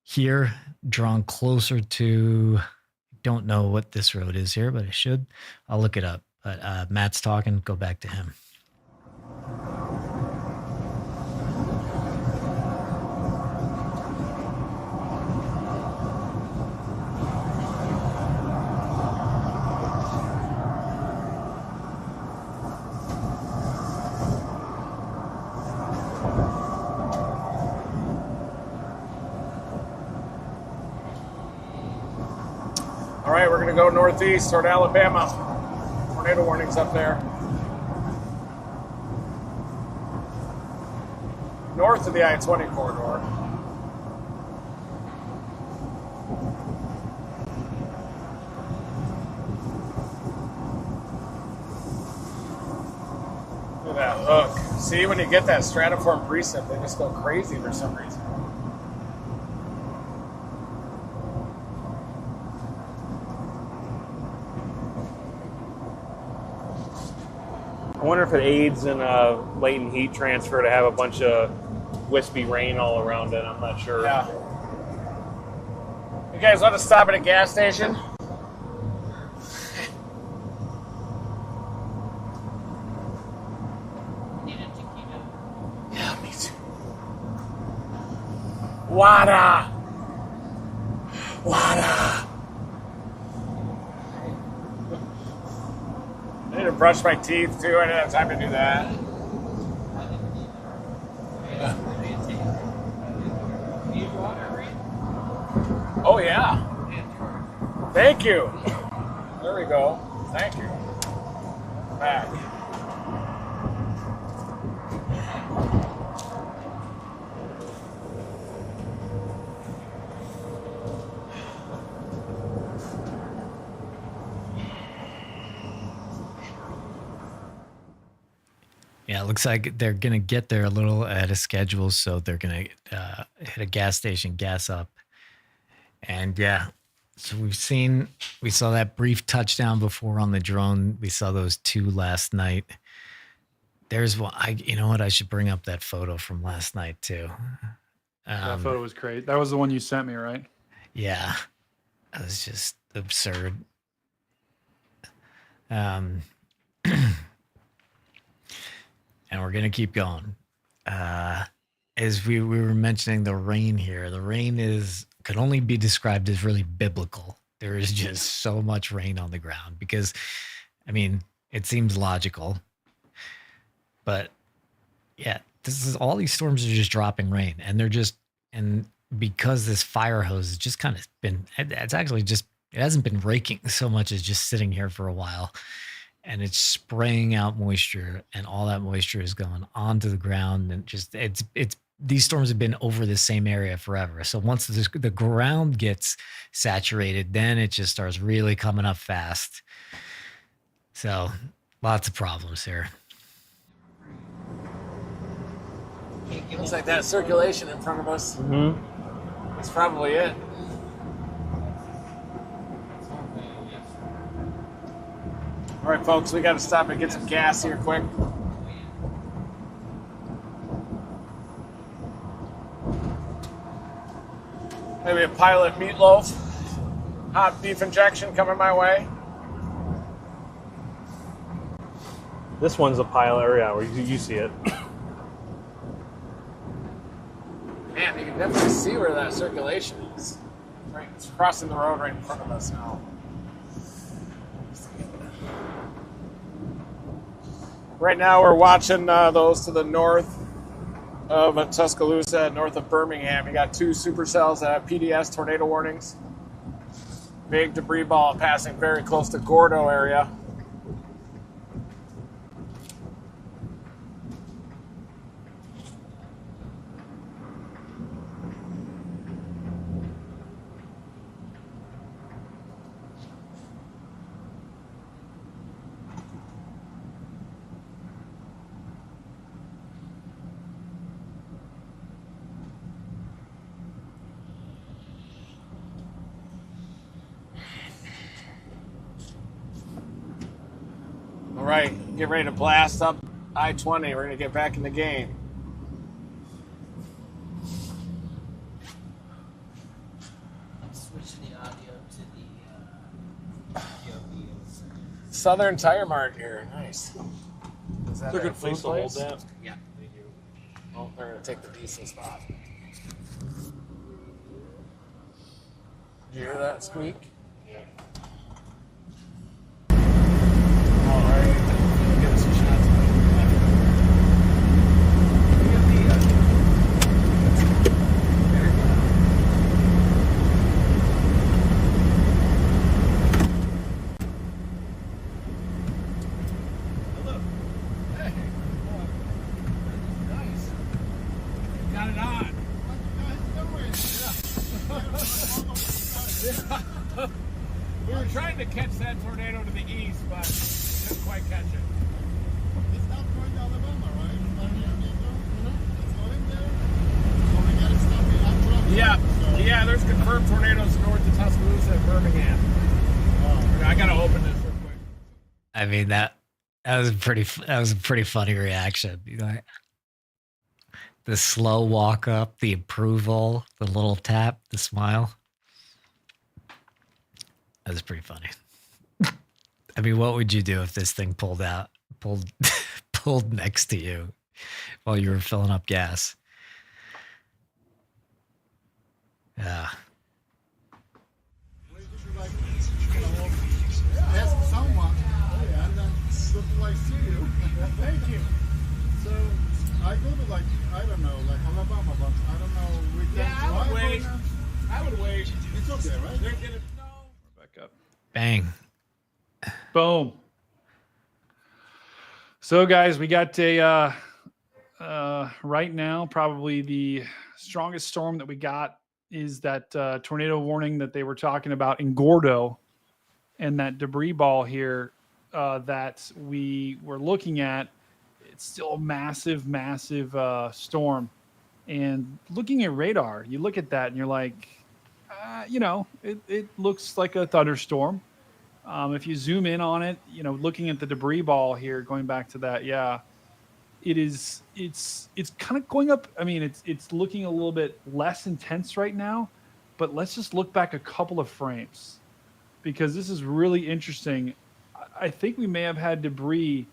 S1: here, drawn closer to, don't know what this road is here, but I should. I'll look it up. But Matt's talking, go back to him.
S2: All right, we're going to go northeast toward Alabama. Tornado warnings up there. North of the I-20 corridor. Look at that look. See, when you get that stratiform precip, they just go crazy for some reason.
S4: I wonder if it aids in latent heat transfer to have a bunch of wispy rain all around it. I'm not sure.
S2: Yeah. You guys want to stop at a gas station? Yeah, me too. Water! Water! I need to brush my teeth too. I didn't have time to do that. Oh yeah. Thank you. There we go. Thank you. Back.
S1: Yeah, it looks like they're going to get there a little ahead of schedule, so they're going to hit a gas station, gas up. And yeah, So we saw that brief touchdown before on the drone. We saw those 2 last night. There's one. You know what? I should bring up that photo from last night too.
S6: That photo was great. That was the one you sent me, right?
S1: Yeah, it was just absurd. And we're gonna keep going. As we were mentioning the rain here, the rain could only be described as really biblical. There is just so much rain on the ground because, I mean, it seems logical, but yeah, all these storms are just dropping rain, and because this fire hose has just kind of it's actually just, it hasn't been raking so much as just sitting here for a while, and it's spraying out moisture, and all that moisture is going onto the ground, and just it's these storms have been over the same area forever. So once the ground gets saturated, then it just starts really coming up fast. So lots of problems here.
S2: Looks like that circulation in front of us. That's probably it. All right, folks, we got to stop and get some gas here quick. Maybe a pilot meatloaf. Hot beef injection coming my way.
S4: This one's a pilot area where you see it.
S2: Man, you can definitely see where that circulation is. Right, it's crossing the road right in front of us now. Right now we're watching those to the north of Tuscaloosa, north of Birmingham. You got 2 supercells that have PDS tornado warnings. Big debris ball passing very close to Gordo area. All right, get ready to blast up I-20. We're going to get back in the game.
S3: Switch the audio to the
S2: Southern Tire Mart here. Nice. Is that
S4: They're
S2: a
S4: good place to hold
S2: place?
S4: that.
S3: Yeah.
S2: Oh, they're going to take the diesel spot. Did you hear that squeak? All right. Give us a shot. Hello. Hey. Nice. Got it on. We were trying to catch that tornado to the east, but didn't quite catch it.
S9: It's not going to Alabama, right? It's going there. So we got to stop it. I'm driving.
S2: Yeah, there's confirmed tornadoes north of Tuscaloosa and Birmingham. I gotta open this real quick.
S1: I mean, that was a pretty funny reaction. You know, the slow walk up, the approval, the little tap, the smile. That was pretty funny. I mean, what would you do if this thing pulled next to you while you were filling up gas? Yeah.
S9: Ask someone. And then look like see you. Thank you. So I go to I don't know, Alabama, but I don't know. We can
S2: I would wait.
S9: It's okay, right?
S2: They're gonna
S6: Back up.
S1: Bang.
S6: Boom. So, guys, we got right now, probably the strongest storm that we got is that tornado warning that they were talking about in Gordo, and that debris ball here that we were looking at. It's still a massive, massive storm. And looking at radar, you look at that and you're like, it looks like a thunderstorm. If you zoom in on it, looking at the debris ball here, going back to that, yeah, it's kind of going up. I mean, it's looking a little bit less intense right now, but let's just look back a couple of frames because this is really interesting. I think we may have had debris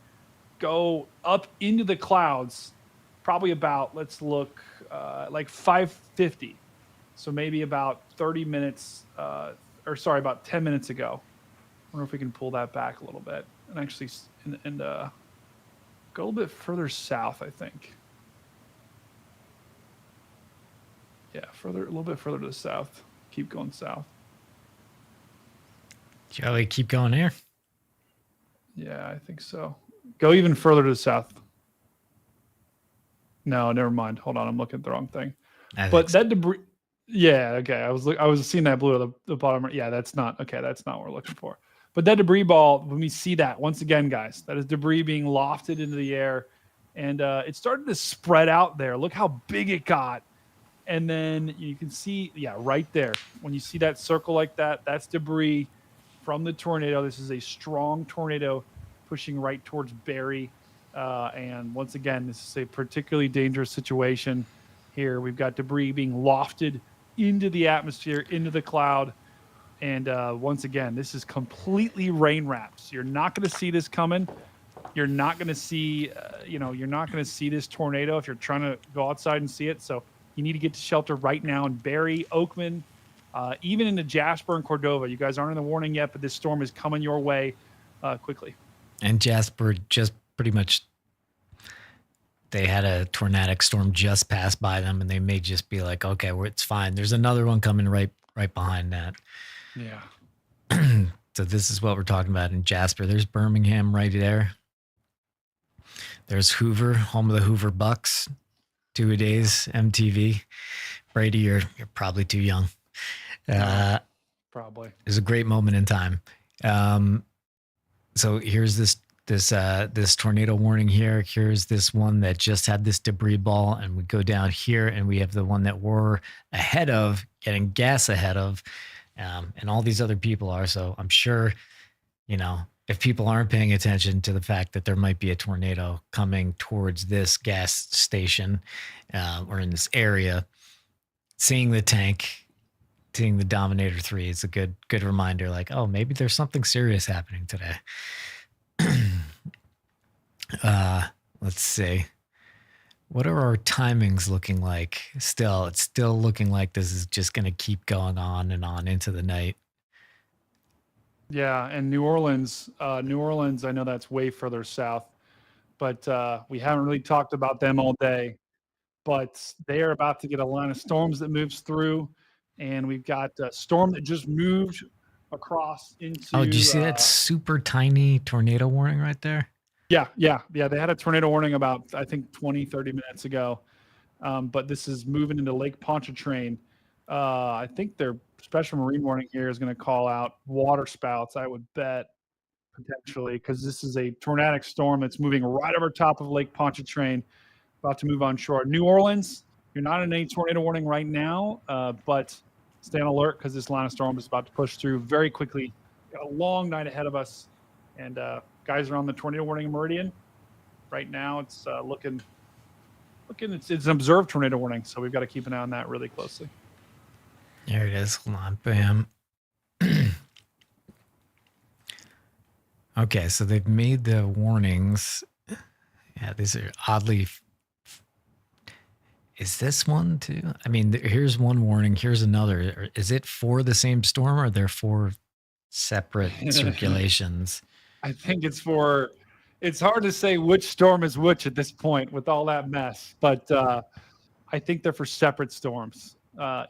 S6: go up into the clouds, probably about, let's look, like 5:50. So maybe about 30 minutes, about 10 minutes ago. I wonder if we can pull that back a little bit and actually go a little bit further south, I think. Yeah, a little bit further to the south. Keep going south.
S1: Joey, keep going here.
S6: Yeah, I think so. Go even further to the south. No, never mind. Hold on, I'm looking at the wrong thing. But that debris. Yeah, okay. I was seeing that blue at the bottom. Yeah, that's not what we're looking for. But that debris ball, when we see that, once again, guys, that is debris being lofted into the air. And it started to spread out there. Look how big it got. And then you can see, right there. When you see that circle like that, that's debris from the tornado. This is a strong tornado pushing right towards Barry. And once again, this is a particularly dangerous situation here. We've got debris being lofted into the atmosphere, into the cloud. And once again, this is completely rain wrapped. So you're not going to see this coming. You're not going to see, you're not going to see this tornado if you're trying to go outside and see it. So you need to get to shelter right now in Barry, Oakman, even into Jasper and Cordova. You guys aren't in the warning yet, but this storm is coming your way quickly.
S1: And Jasper just pretty much, they had a tornadic storm just pass by them, and they may just be like, okay, it's fine. There's another one coming right behind that.
S6: Yeah.
S1: So this is what we're talking about in Jasper. There's Birmingham right there. There's Hoover, home of the Hoover Bucks, 2-a-days, MTV. Brady, you're probably too young.
S6: Probably.
S1: It was a great moment in time. So here's this tornado warning here. Here's this one that just had this debris ball, and we go down here and we have the one that we're ahead of, getting gas ahead of, and all these other people are. So I'm sure, if people aren't paying attention to the fact that there might be a tornado coming towards this gas station or in this area, seeing the tank, seeing the Dominator 3 is a good reminder, like, oh, maybe there's something serious happening today. Let's see. What are our timings looking like? It's still looking like this is just going to keep going on and on into the night.
S6: Yeah, and New Orleans, I know that's way further south, but we haven't really talked about them all day. But they are about to get a line of storms that moves through, and we've got a storm that just moved across into.
S1: Oh, did you see that super tiny tornado warning right there?
S6: Yeah. They had a tornado warning about, I think, 20, 30 minutes ago. But this is moving into Lake Pontchartrain. I think their special marine warning here is going to call out water spouts, I would bet, potentially, because this is a tornadic storm that's moving right over top of Lake Pontchartrain, about to move on shore. New Orleans, you're not in any tornado warning right now, but stay on alert because this line of storm is about to push through very quickly. Got a long night ahead of us, and guys are on the tornado warning meridian. Right now, it's looking. It's an observed tornado warning, so we've got to keep an eye on that really closely.
S1: There it is. Hold on, bam. Okay, so they've made the warnings. Yeah, these are oddly. Is this one too? I mean, here's one warning. Here's another. Is it for the same storm, or they're for separate circulations?
S6: I think it's for. It's hard to say which storm is which at this point with all that mess, but I think they're for separate storms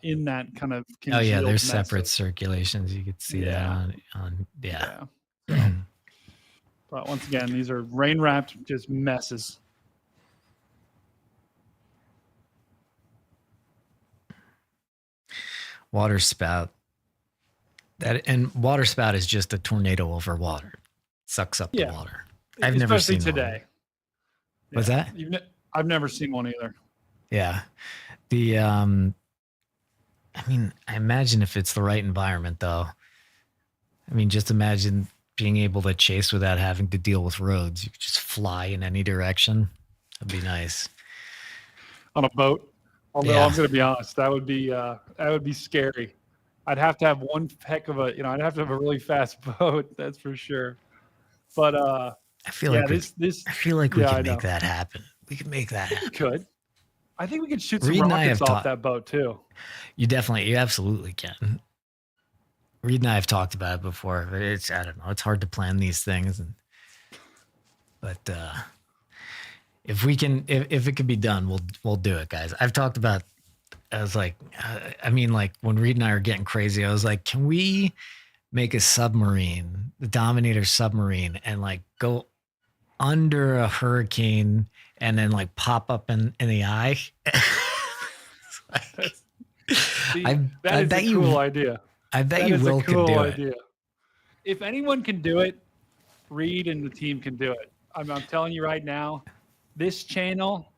S6: in that kind of.
S1: Oh yeah, there's separate circulations. You could see that on yeah.
S6: So, but once again, these are rain wrapped just messes.
S1: Water spout. And water spout is just a tornado over water. Sucks up the water. I've never seen
S6: today.
S1: One. What's that?
S6: I've never seen one either.
S1: Yeah. The I mean, I imagine if it's the right environment, though. I mean, just imagine being able to chase without having to deal with roads. You could just fly in any direction. That'd be nice.
S6: On a boat. Although
S1: Yeah.
S6: I'm going to be honest, that would be scary. I'd have to have one heck of a, I'd have to have a really fast boat. That's for sure. But
S1: I feel
S6: yeah,
S1: like I feel like we can make that happen. We can make that happen.
S6: We could. I think we could shoot some
S1: Reed and I
S6: rockets
S1: have
S6: off that boat too.
S1: You absolutely can. Reed and I have talked about it before. But I don't know. It's hard to plan these things, but if we can, if it can be done, we'll do it, guys. I've talked about. I was like, I mean, like when Reed and I are getting crazy, I was like, can we make a submarine, the Dominator submarine, and like go under a hurricane and then like pop up in the eye?
S6: That is a cool idea.
S1: I bet you Will could do it.
S6: If anyone can do it, Reed and the team can do it. I'm telling you right now, this channel,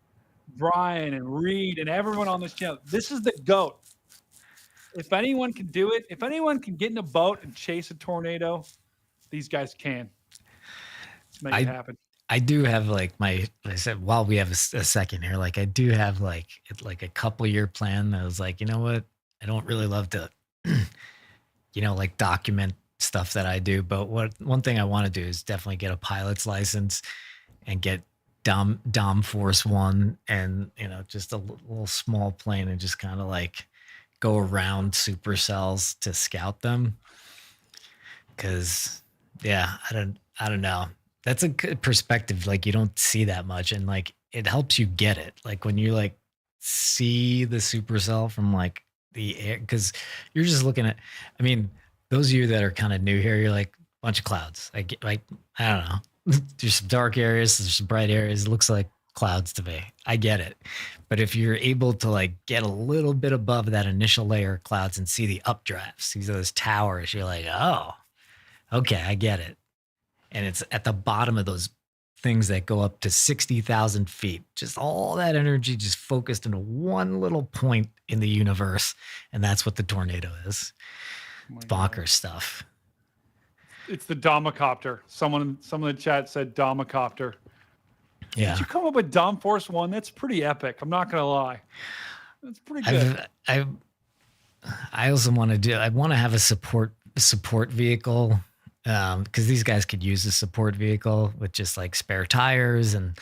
S6: Brian and Reed and everyone on this channel, this is the GOAT. If anyone can do it, if anyone can get in a boat and chase a tornado, these guys can. Let's make it happen.
S1: I do have like I said, while we have a second here, like I do have like a couple year plan that was like, you know what? I don't really love to, like document stuff that I do. But one thing I want to do is definitely get a pilot's license and get Dom Force 1 and, just a little small plane and just kind of like go around supercells to scout them. Cause yeah, I don't know. That's a good perspective. Like you don't see that much and like, it helps you get it. Like when you like see the supercell from like the air, cause you're just looking at, I mean, those of you that are kind of new here, you're like a bunch of clouds. I don't know. There's some dark areas, there's some bright areas. It looks like clouds to me. I get it. But if you're able to like get a little bit above that initial layer of clouds and see the updrafts, see those towers, you're like, oh, okay, I get it. And it's at the bottom of those things that go up to 60,000 feet. Just all that energy just focused into one little point in the universe. And that's what the tornado is. It's bonkers stuff.
S6: It's the Domicopter. Someone in the chat said Domicopter.
S1: Yeah.
S6: Did you come up with Dom Force 1? That's pretty epic. I'm not going to lie. That's pretty good.
S1: I also want to have a support vehicle. Because these guys could use a support vehicle with just like spare tires and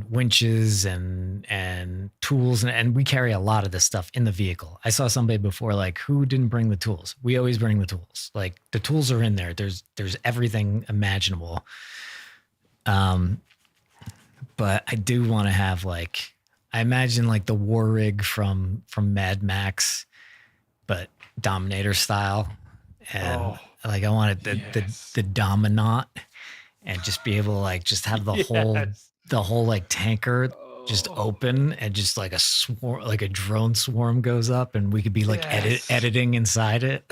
S1: winches and tools. And we carry a lot of this stuff in the vehicle. I saw somebody before, like, who didn't bring the tools? We always bring the tools. Like the tools are in there. There's everything imaginable. But I do want to have like, I imagine like the war rig from Mad Max, but Dominator style. And like, I wanted the Dominaut and just be able to like, just have the whole like tanker just open and just like a swarm, like a drone swarm goes up and we could be like editing inside it.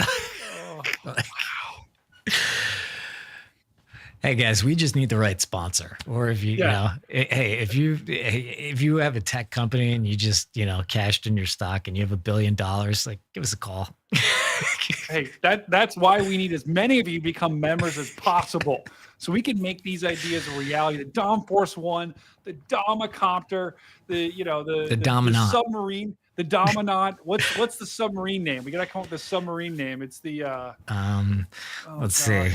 S1: Wow. Hey guys, we just need the right sponsor. Or if you know, hey, if you have a tech company and you just, cashed in your stock and you have $1 billion, like give us a call.
S6: Hey, that's why we need as many of you become members as possible. So we can make these ideas a reality. The Dom Force 1, the Domicopter, the Dominaut. The submarine, the Dominaut. What's the submarine name? We gotta come up with the submarine name. It's the
S1: let's see.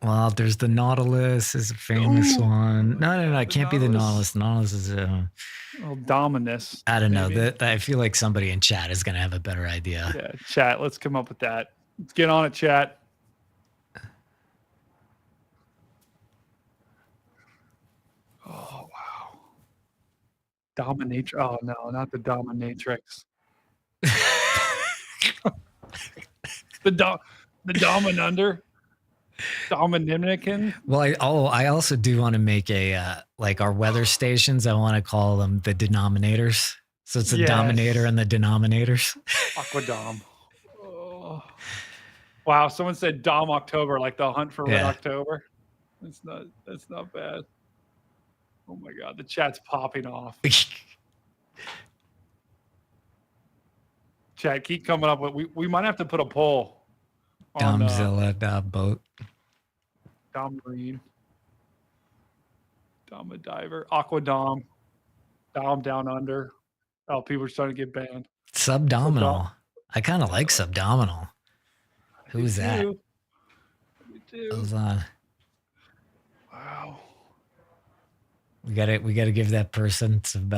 S1: Well, there's the Nautilus is a famous one. No, it can't be the Nautilus. The Nautilus is
S6: Dominus.
S1: I don't know. That I feel like somebody in chat is gonna have a better idea.
S6: Yeah, chat. Let's come up with that. Let's get on it, chat. Oh wow. Dominatrix. Oh no, not the Dominatrix. the Dominander. Dominican.
S1: Well, I also do want to make a like our weather stations. I want to call them the denominators. So it's the Dominator and the denominators.
S6: Aquadom. Oh. Wow, someone said Dom October, like the hunt for Red October. That's not bad. Oh my God, the chat's popping off. Chat, keep coming up with. We might have to put a poll on
S1: Domzilla boat.
S6: Dom Marine, Dom a diver, Aqua Dom, Dom down under. Oh, people are starting to get banned.
S1: Subdominal. I kind of like subdominal. Who's that?
S6: Me too.
S1: Hold on.
S6: Wow.
S1: We gotta give that person some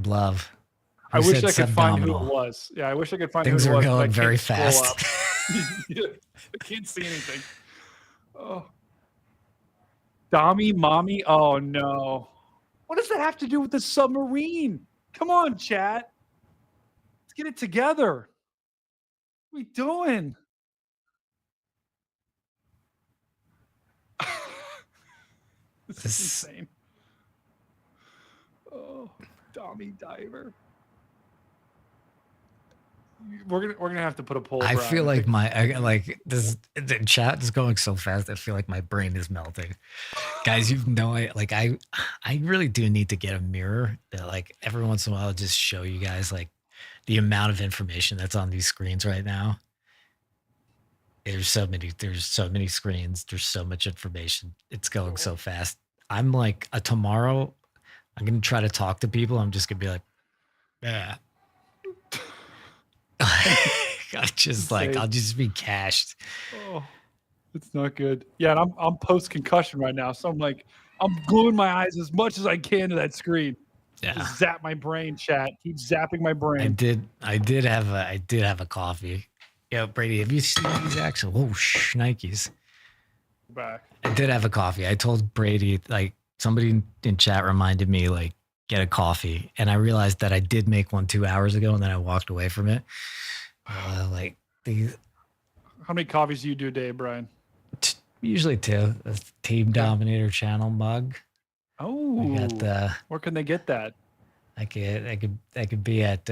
S1: love.
S6: I
S1: Who
S6: wish
S1: said
S6: I could find who it
S1: subdominal?
S6: was. Yeah, I wish I could find
S1: Things
S6: who it
S1: are
S6: was. but I
S1: going
S6: can't
S1: very
S6: scroll
S1: fast.
S6: up. I can't see anything. Oh. Dommy, mommy. Oh no. What does that have to do with the submarine? Come on, chat. Let's get it together. What are we doing? This is insane. Oh, Dommy diver. We're gonna have to put a poll.
S1: I
S6: Brian.
S1: feel like the chat is going so fast. I feel like my brain is melting. Guys, I really do need to get a mirror that like every once in a while just show you guys like the amount of information that's on these screens right now. There's so many screens. There's so much information. It's going so fast. I'm like tomorrow, I'm gonna try to talk to people. I'm just gonna be like, yeah. I'll just be cashed.
S6: Oh, it's not good. Yeah, and I'm post concussion right now, so I'm gluing my eyes as much as I can to that screen.
S1: Yeah,
S6: just zap my brain. Chat, keep zapping my brain.
S1: I did have a coffee. Yeah, Brady, have you seen these actual? Oh, Nikes.
S6: Back.
S1: I did have a coffee. I told Brady, like somebody in chat reminded me, like get a coffee, and I realized that I did make one 2 hours ago, and then I walked away from it. Like these.
S6: How many coffees do you do a day, Brian?
S1: Usually 2. A Team Dominator channel mug.
S6: Oh,
S1: I got
S6: where can they get that?
S1: I could be at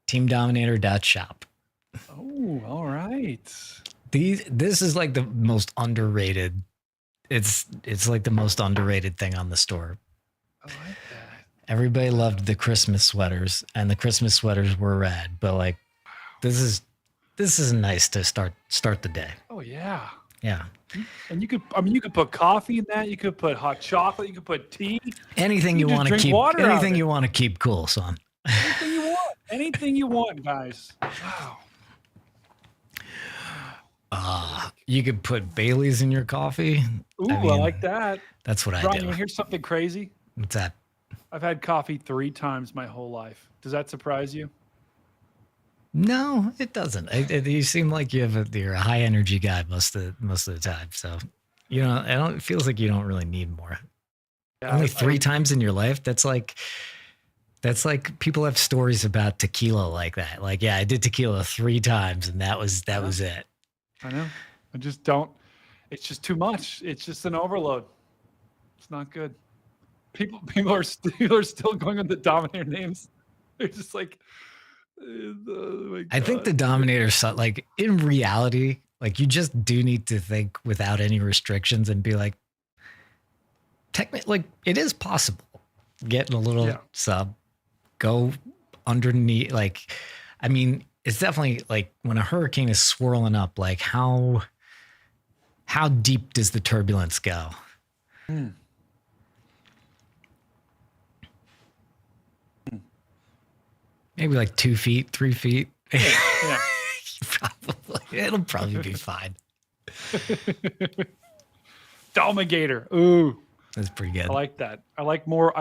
S1: teamdominator.shop.
S6: Oh, all right.
S1: This is like the most underrated. It's like the most underrated thing on the store.
S6: I like that.
S1: Everybody loved the Christmas sweaters, and the Christmas sweaters were rad. But like, this is nice to start the day.
S6: Oh yeah.
S1: Yeah.
S6: And you could put coffee in that. You could put hot chocolate. You could put tea.
S1: Anything you want to keep. Anything you want to keep cool, son.
S6: Anything you want. Anything you want, guys. Wow.
S1: You could put Bailey's in your coffee.
S6: Ooh, I like that.
S1: That's what I
S6: Brian,
S1: do.
S6: you want to hear something crazy?
S1: What's that?
S6: I've had coffee 3 times my whole life. Does that surprise you?
S1: No, it doesn't. You seem like you're a high energy guy most of the time. So, it feels like you don't really need more.
S6: Yeah,
S1: Only 3 times in your life. That's like people have stories about tequila like that. Like, yeah, I did tequila 3 times, and that was it.
S6: I know. I just don't. It's just too much. It's just an overload. It's not good. People are still going with the Dominator names. They're just like, oh
S1: I think the Dominator, like in reality, like you just do need to think without any restrictions and be like, technically, like it is possible. Getting a little sub, go underneath. Like, I mean, it's definitely like when a hurricane is swirling up, like how deep does the turbulence go? Maybe like 2 feet, 3 feet.
S6: Yeah.
S1: It'll probably be fine.
S6: Dominator. Ooh,
S1: that's pretty good.
S6: I like that. I like more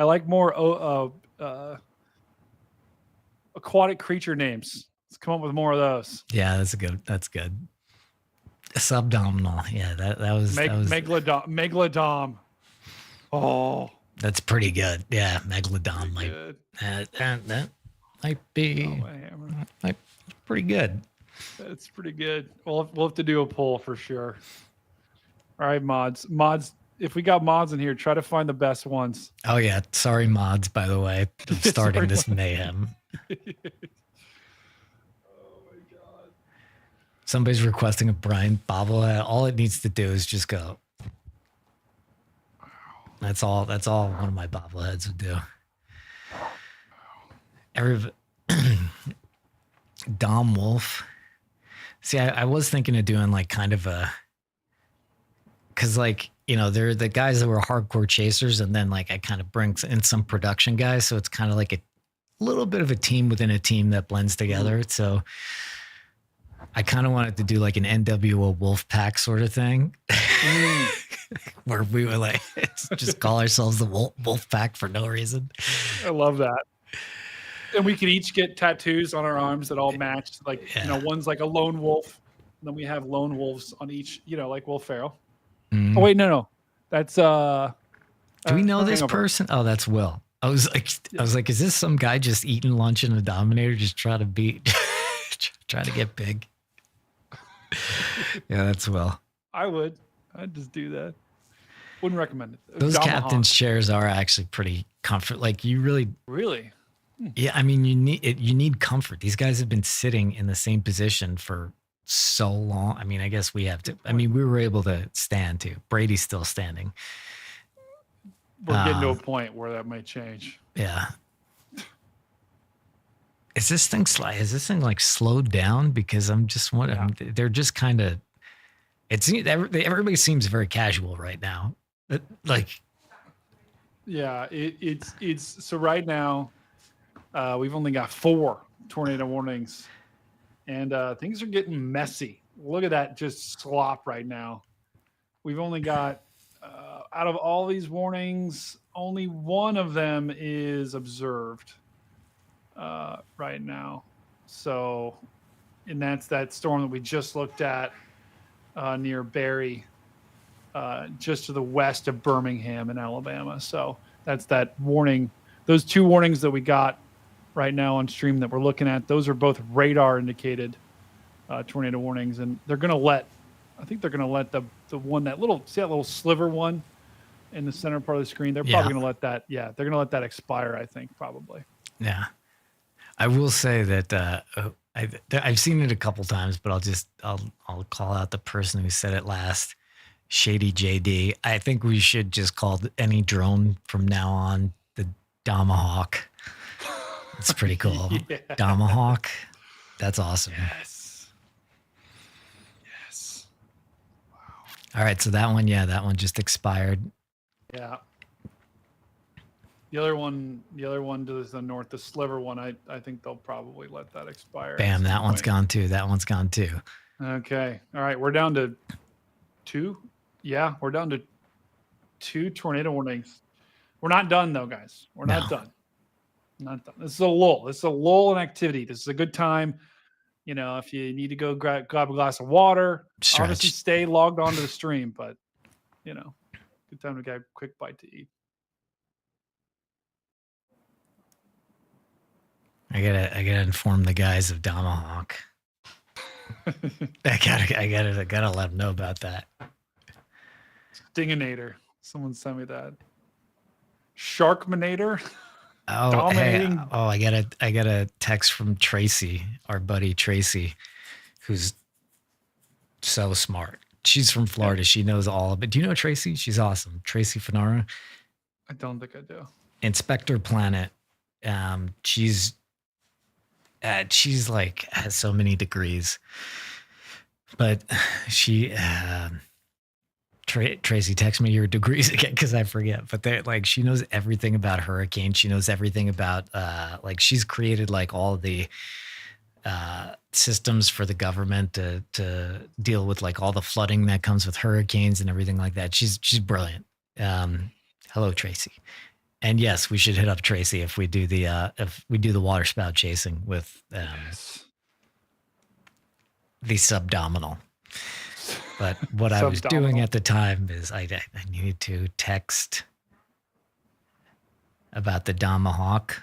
S6: aquatic creature names. Let's come up with more of those.
S1: Yeah, that's good. Subdominal. Yeah, that was
S6: Megalodon. Oh,
S1: that's pretty good. Yeah, Megalodon that might be pretty good.
S6: That's pretty good. We'll have to do a poll for sure. All right, mods. If we got mods in here, try to find the best ones.
S1: Oh yeah, sorry mods. By the way, I'm starting this mayhem. Somebody's requesting a Brian bobblehead. All it needs to do is just go. That's all one of my bobbleheads would do. Dom Wolf. See, I was thinking of doing like kind of a, because like, you know, they're the guys that were hardcore chasers, and then like I kind of bring in some production guys, so it's kind of like a little bit of a team within a team that blends together. So I kind of wanted to do like an NWO Wolf Pack sort of thing, where we were like just call ourselves the Wolf Pack for no reason.
S6: I love that. And we could each get tattoos on our arms that all match. Like, you know, one's like a lone wolf. And then we have lone wolves on each, you know, like Will Ferrell.
S1: Mm.
S6: Oh, wait, no. That's,
S1: do we know this
S6: Hangover.
S1: person? Oh, that's Will. I was like, is this some guy just eating lunch in a Dominator, just trying to beat, trying to get big? Yeah, that's Will.
S6: I'd just do that. Wouldn't recommend it.
S1: Those
S6: Tomahawk.
S1: captain's chairs are actually pretty comfort. Like you really, yeah. I mean, you need comfort. These guys have been sitting in the same position for so long. I mean, I guess we have to. I mean, we were able to stand too. Brady's still standing.
S6: We're getting to a point where that might change.
S1: Yeah. Is this thing like slowed down? Because I'm just wondering. Yeah. They're just kind of. Everybody seems very casual right now.
S6: Yeah, it's so right now. We've only got 4 tornado warnings, and things are getting messy. Look at that, just slop right now. We've only got, out of all these warnings, only one of them is observed right now. So, and that's that storm that we just looked at near Barry, just to the west of Birmingham in Alabama. So that's that warning. Those 2 warnings that we got right now on stream that we're looking at, those are both radar indicated tornado warnings, and they're going to let the one, that little sliver one in the center part of the screen, they're probably going to let that, they're going to let that expire, I think, probably.
S1: Yeah. I will say that I've seen it a couple times, but I'll call out the person who said it last, Shady JD. I think we should just call any drone from now on the Tomahawk. It's pretty cool. Yeah. Tomahawk. That's awesome.
S6: Yes. Wow.
S1: All right. So that one just expired.
S6: Yeah. The other one to the north, the sliver one, I think they'll probably let that expire.
S1: Bam. That one's gone too.
S6: Okay. All right. We're down to 2. Yeah. We're down to 2 tornado warnings. We're not done though, guys. We're not done. Not done. This is a lull. This is a lull in activity. This is a good time. You know, if you need to go grab a glass of water, obviously stay logged onto the stream, but you know, good time to get a quick bite to eat.
S1: I gotta inform the guys of Tomahawk. I gotta let them know about that.
S6: Stinginator. Someone sent me that. Sharkminator.
S1: Oh,
S6: dominating.
S1: Hey, I got a text from Tracy, our buddy Tracy, who's so smart. She's from Florida. She knows all of it. Do you know Tracy? She's awesome. Tracy Fanara.
S6: I don't think I do.
S1: Inspector Planet. She's like has so many degrees, but she Tracy, text me your degrees again because I forget. But they're like, she knows everything about hurricanes. She knows everything about like she's created like all the systems for the government to deal with like all the flooding that comes with hurricanes and everything like that. She's brilliant. Hello, Tracy. And yes, we should hit up Tracy if we do the water spout chasing with the subdominal. But what I was doing at the time is I needed to text about the Tomahawk.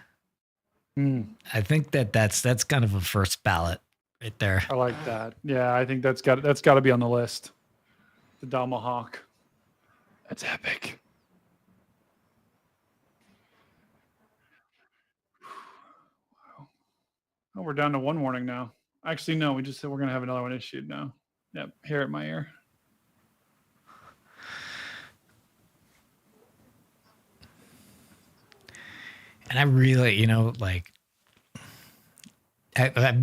S1: I think that's kind of a first ballot right there.
S6: I like that. Yeah, I think that's got to be on the list. The Tomahawk. That's epic. Wow. Oh, we're down to 1 warning now. Actually, no, we just said we're going to have another one issued now. Yep, here at my ear.
S1: And I really, like,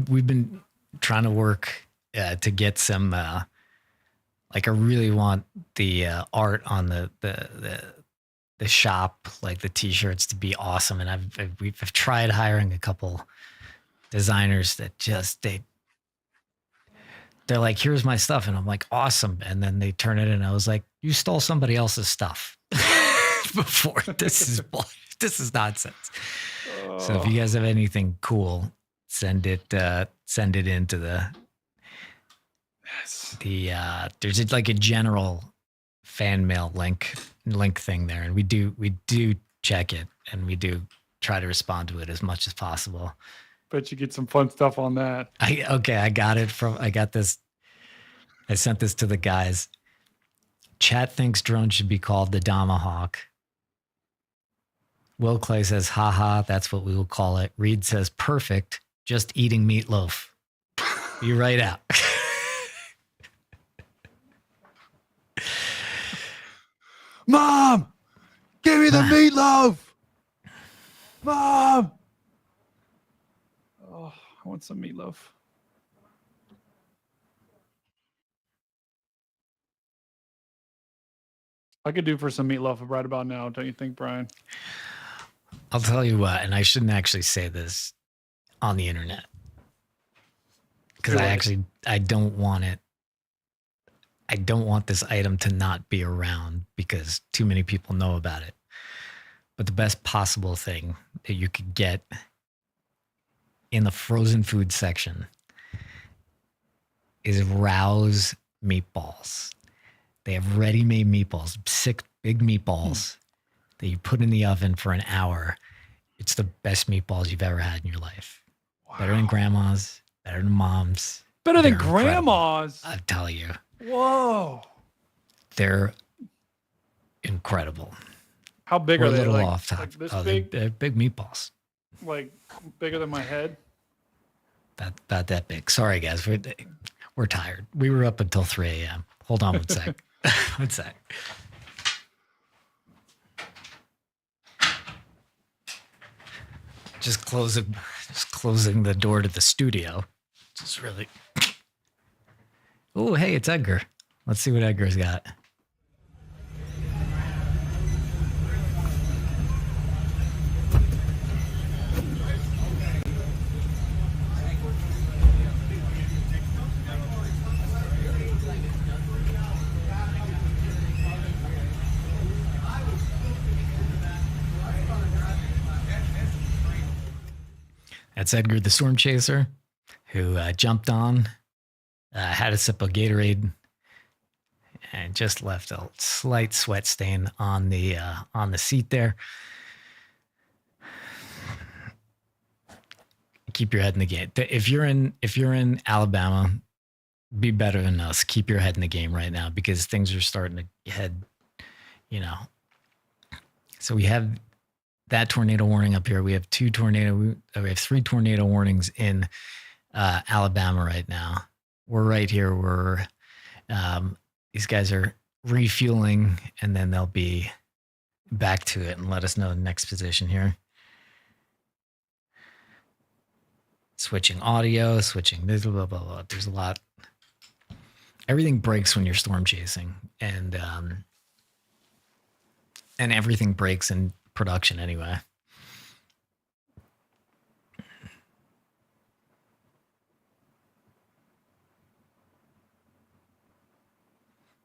S1: we've been trying to work to get some. Like I really want the art on the shop, like the t-shirts, to be awesome. And I've tried hiring a couple designers that just they're like, here's my stuff, and I'm like, awesome. And then they turn it in. I was like, you stole somebody else's stuff before. This is nonsense. So if you guys have anything cool, send it into there's like a general fan mail link thing there, and we do check it, and we do try to respond to it as much as possible.
S6: Bet you get some fun stuff on that.
S1: I got this. I sent this to the guys. Chat thinks drone should be called the Tomahawk. Will Clay says, haha, that's what we will call it. Reed says, perfect, just eating meatloaf. You right out.
S6: Mom, give me the meatloaf. Mom. Oh, I want some meatloaf. I could do for some meatloaf right about now, don't you think, Brian?
S1: I'll tell you what, and I shouldn't actually say this on the internet, because I don't want it. I don't want this item to not be around because too many people know about it. But the best possible thing that you could get in the frozen food section is Rouse meatballs. They have ready-made meatballs, 6 big meatballs that you put in the oven for an hour. It's the best meatballs you've ever had in your life. Wow. Better than grandma's, better than mom's.
S6: Better than grandma's.
S1: I tell you.
S6: Whoa.
S1: They're incredible.
S6: How big are they?
S1: A little
S6: like,
S1: off top.
S6: Like this
S1: big? They're big meatballs.
S6: Like bigger than my head?
S1: About that big. Sorry, guys. We're tired. We were up until 3 a.m. Hold on one sec. One sec. Just closing the door to the studio. Just really. Oh, hey, it's Edgar. Let's see what Edgar's got. That's Edgar the Storm Chaser, who jumped on, had a sip of Gatorade, and just left a slight sweat stain on the seat there. Keep your head in the game. If you're in Alabama, be better than us. Keep your head in the game right now, because things are starting to head, So we have that tornado warning up here. We have 3 tornado warnings in Alabama right now. We're right here. These guys are refueling, and then they'll be back to it and let us know the next position here. Switching audio, switching this, blah, blah, blah. There's a lot. Everything breaks when you're storm chasing, and everything breaks in production anyway.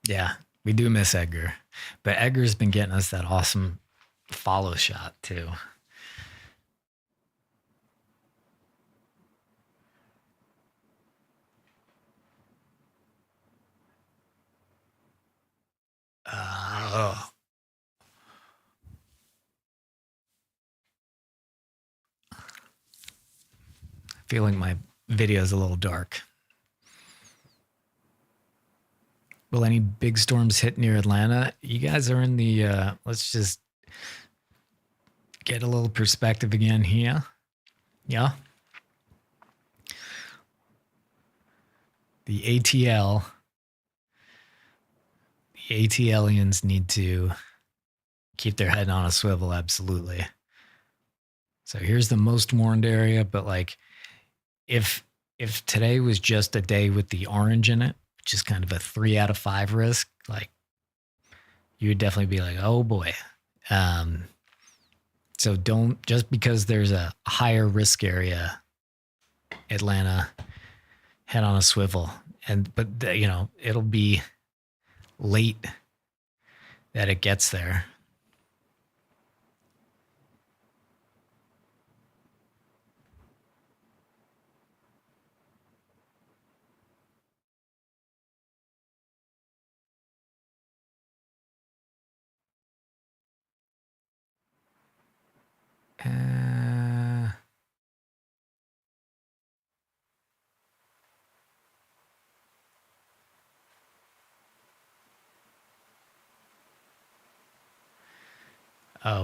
S1: Yeah, we do miss Edgar, but Edgar's been getting us that awesome follow shot too. Feeling my video is a little dark. Will any big storms hit near Atlanta? You guys are in the, let's just get a little perspective again here. Yeah. The ATLians need to keep their head on a swivel, absolutely. So here's the most warned area, but like, if today was just a day with the orange in it, which is kind of a 3 out of 5 risk, like you would definitely be like, oh boy. So don't, just because there's a higher risk area, Atlanta, head on a swivel. But it'll be late that it gets there.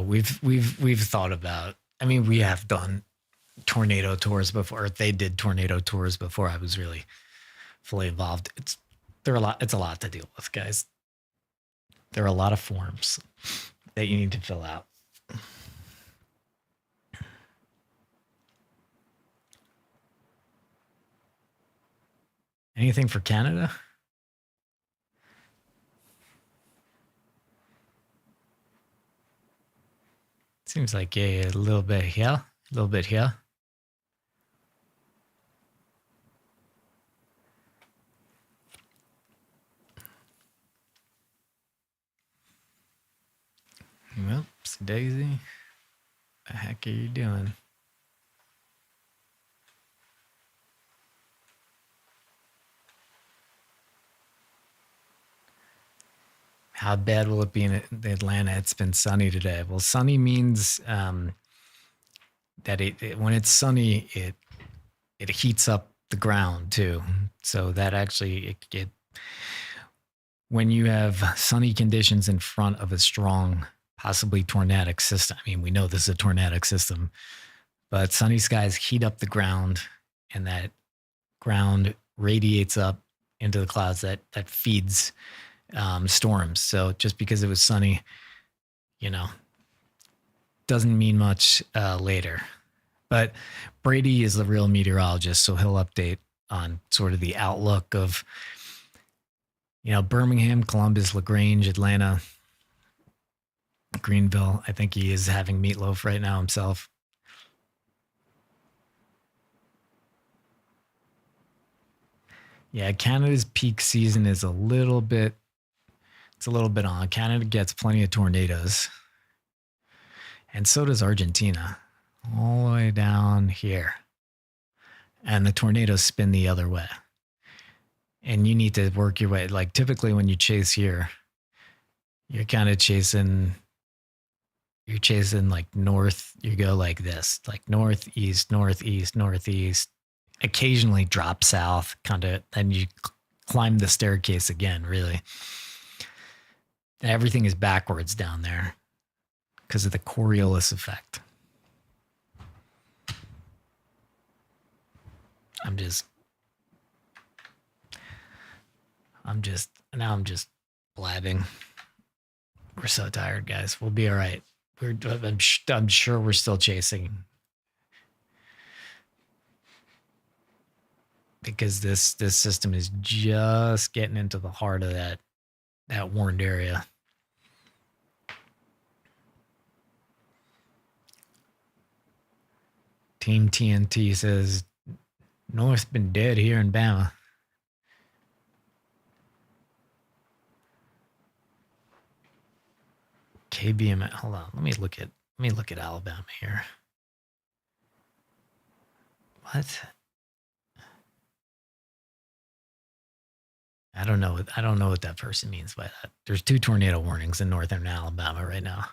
S1: We've thought about. I mean, we have done tornado tours before. They did tornado tours before I was really fully involved. It's a lot to deal with, guys. There are a lot of forms that you need to fill out. Anything for Canada? Seems like a little bit here, a little bit here. Whoops, Daisy. What the heck are you doing? How bad will it be in Atlanta? It's been sunny today. Well, sunny means that when it's sunny, it heats up the ground too. So that actually, when you have sunny conditions in front of a strong, possibly tornadic system. I mean, we know this is a tornadic system, but sunny skies heat up the ground, and that ground radiates up into the clouds that feeds storms. So just because it was sunny, doesn't mean much later. But Brady is the real meteorologist, so he'll update on sort of the outlook of, Birmingham, Columbus, LaGrange, Atlanta, Greenville. I think he is having meatloaf right now himself. Yeah, Canada's peak season is a little bit on. Canada gets plenty of tornadoes. And so does Argentina, all the way down here. And the tornadoes spin the other way. And you need to work your way. Like typically when you chase here, you're kind of chasing like north. You go like this, like northeast, northeast, northeast. Occasionally drop south, kind of, then you climb the staircase again, really. And everything is backwards down there because of the Coriolis effect. I'm just blabbing. We're so tired, guys. We'll be all right. I'm sure we're still chasing, because this system is just getting into the heart of that warned area. Team TNT says North been dead here in Bama. KBM. Hold on. Let me look at Alabama here. What? I don't know what that person means by that. There's 2 tornado warnings in northern Alabama right now.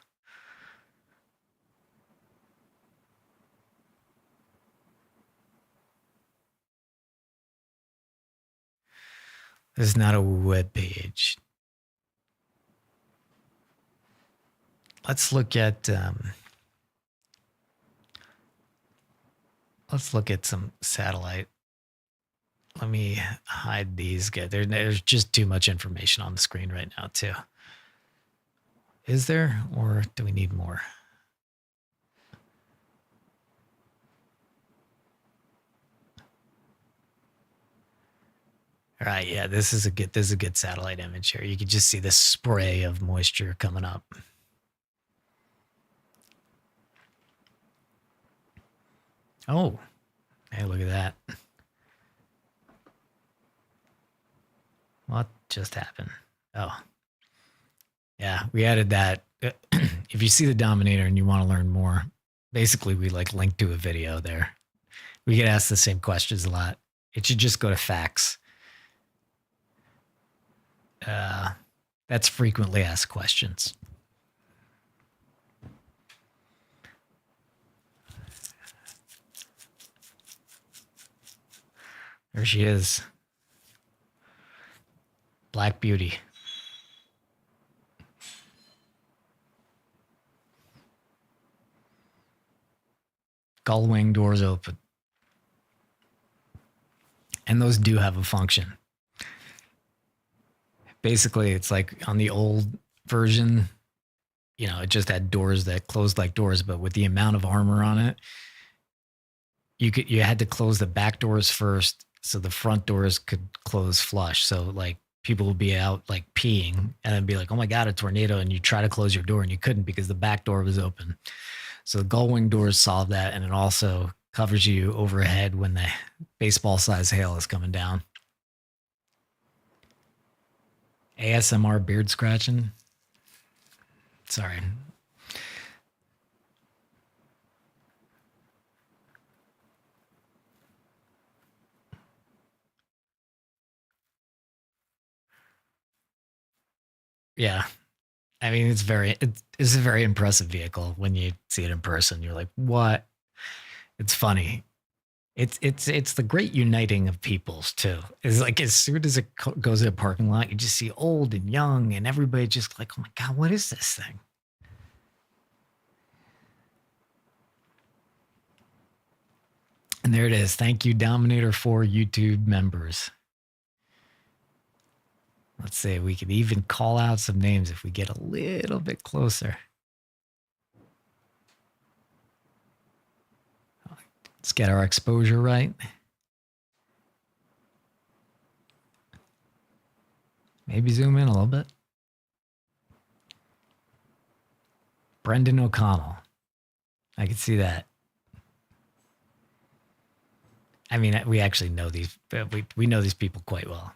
S1: This is not a web page. Let's look at some satellite. Let me hide these guys. There's just too much information on the screen right now, too. Is there, or do we need more? All right, yeah, this is a good satellite image here. You can just see the spray of moisture coming up. Oh, hey, look at that. What just happened? Oh, yeah, we added that. If you see the Dominator and you want to learn more, basically we like link to a video there. We get asked the same questions a lot. It should just go to facts. That's frequently asked questions. There she is. Black Beauty. Gull wing doors open. And those do have a function. Basically, it's like on the old version, you know, it just had doors that closed like doors, but with the amount of armor on it, you had to close the back doors first so the front doors could close flush. So like people would be out like peeing and then be like, oh my God, a tornado. And you try to close your door and you couldn't because the back door was open. So the gull wing doors solve that. And it also covers you overhead when the baseball size hail is coming down. ASMR beard scratching. Sorry. Yeah. I mean, it's a very impressive vehicle when you see it in person. You're like, what? It's funny. It's the great uniting of peoples too. It's like as soon as it goes in a parking lot, you just see old and young and everybody just like, oh my God, what is this thing? And there it is. Thank you, Dominator 4 YouTube members. Let's see, we could even call out some names if we get a little bit closer. Let's get our exposure right. Maybe zoom in a little bit. Brendan O'Connell. I can see that. I mean, we actually know these, we know these people quite well.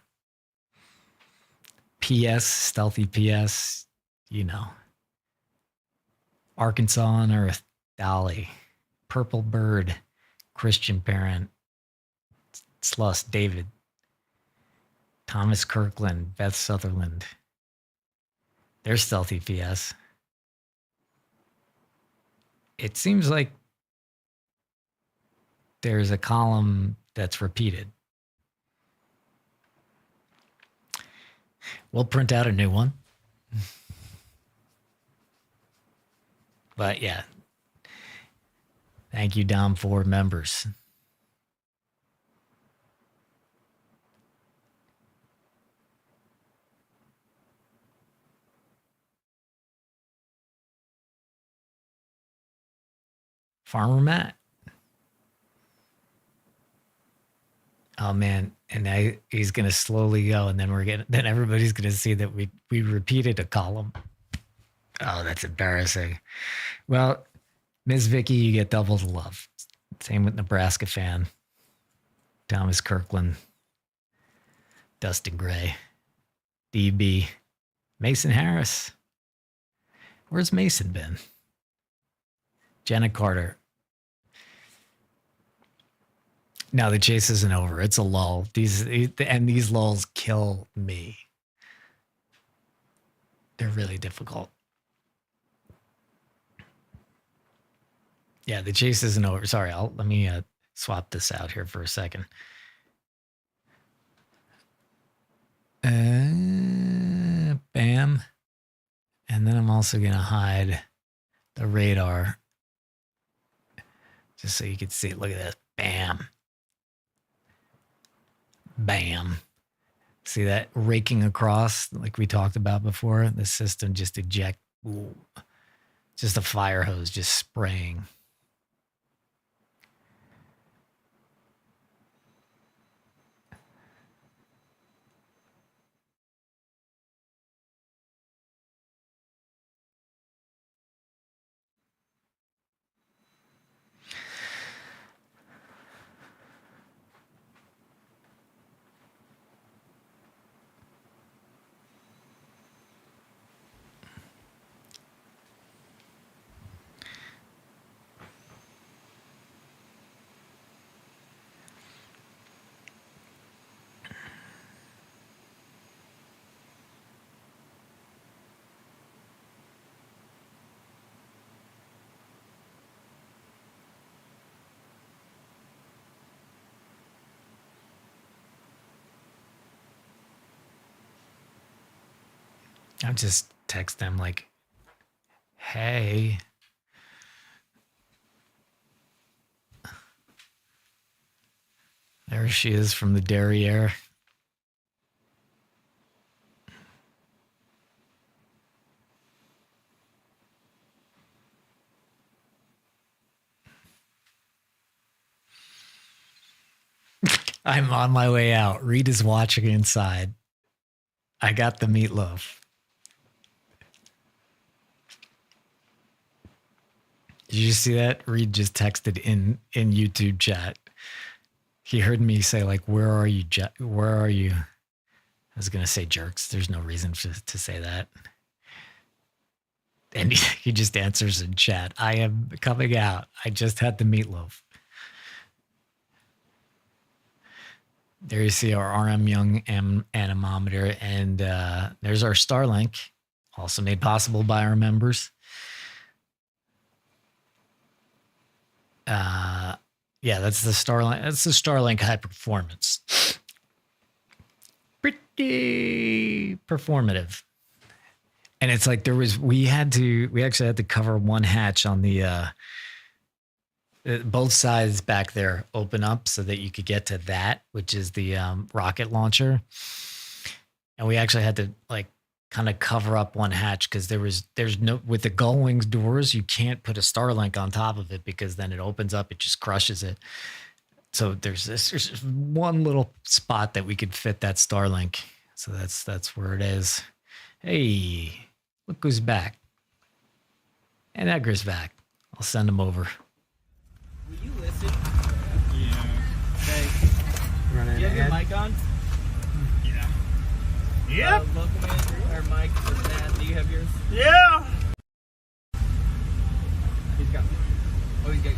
S1: PS, Stealthy PS, you know. Arkansas on Earth, Dolly, Purple Bird, Christian Parent, Slust, David, Thomas Kirkland, Beth Sutherland. There's Stealthy PS. It seems like there's a column that's repeated. We'll print out a new one. But yeah. Thank you, Dom, for members. Farmer Matt. Oh man, and he's gonna slowly go, and then everybody's gonna see that we repeated a column. Oh, that's embarrassing. Well, Ms. Vicky, you get double the love. Same with Nebraska fan, Thomas Kirkland, Dustin Gray, DB, Mason Harris. Where's Mason been? Jenna Carter. No, the chase isn't over. It's a lull. These lulls kill me. They're really difficult. Yeah, the chase isn't over. Sorry, let me swap this out here for a second. Bam. And then I'm also going to hide the radar just so you can see it. Look at this. Bam. Bam. See that raking across like we talked about before? The system just eject. Ooh, just a fire hose just spraying. I'll just text them like, hey. There she is from the derriere. I'm on my way out. Reed is watching inside. I got the meatloaf. Did you see that? Reed just texted in YouTube chat. He heard me say, like, where are you? Where are you? I was going to say jerks. There's no reason to say that. And he just answers in chat. I am coming out. I just had the meatloaf. There you see our RM Young anemometer. And there's our Starlink, also made possible by our members. Yeah, that's the Starlink. That's the Starlink High Performance. Pretty performative. And it's like we actually had to cover one hatch on the both sides back there open up so that you could get to that, which is the rocket launcher. And we actually had to like kind of cover up one hatch because there's no, with the gull wings doors, you can't put a Starlink on top of it because then it opens up, it just crushes it. So there's one little spot that we could fit that Starlink. So that's where it is. Hey, look who's back. And Edgar's back. I'll send him over.
S3: Will you listen?
S11: Yeah.
S3: Okay.
S11: Running
S3: Do you have your
S11: ahead.
S3: mic on?
S11: Yeah. Yep.
S3: Local man or Mike or Matt, do you have yours?
S11: Yeah.
S3: He's got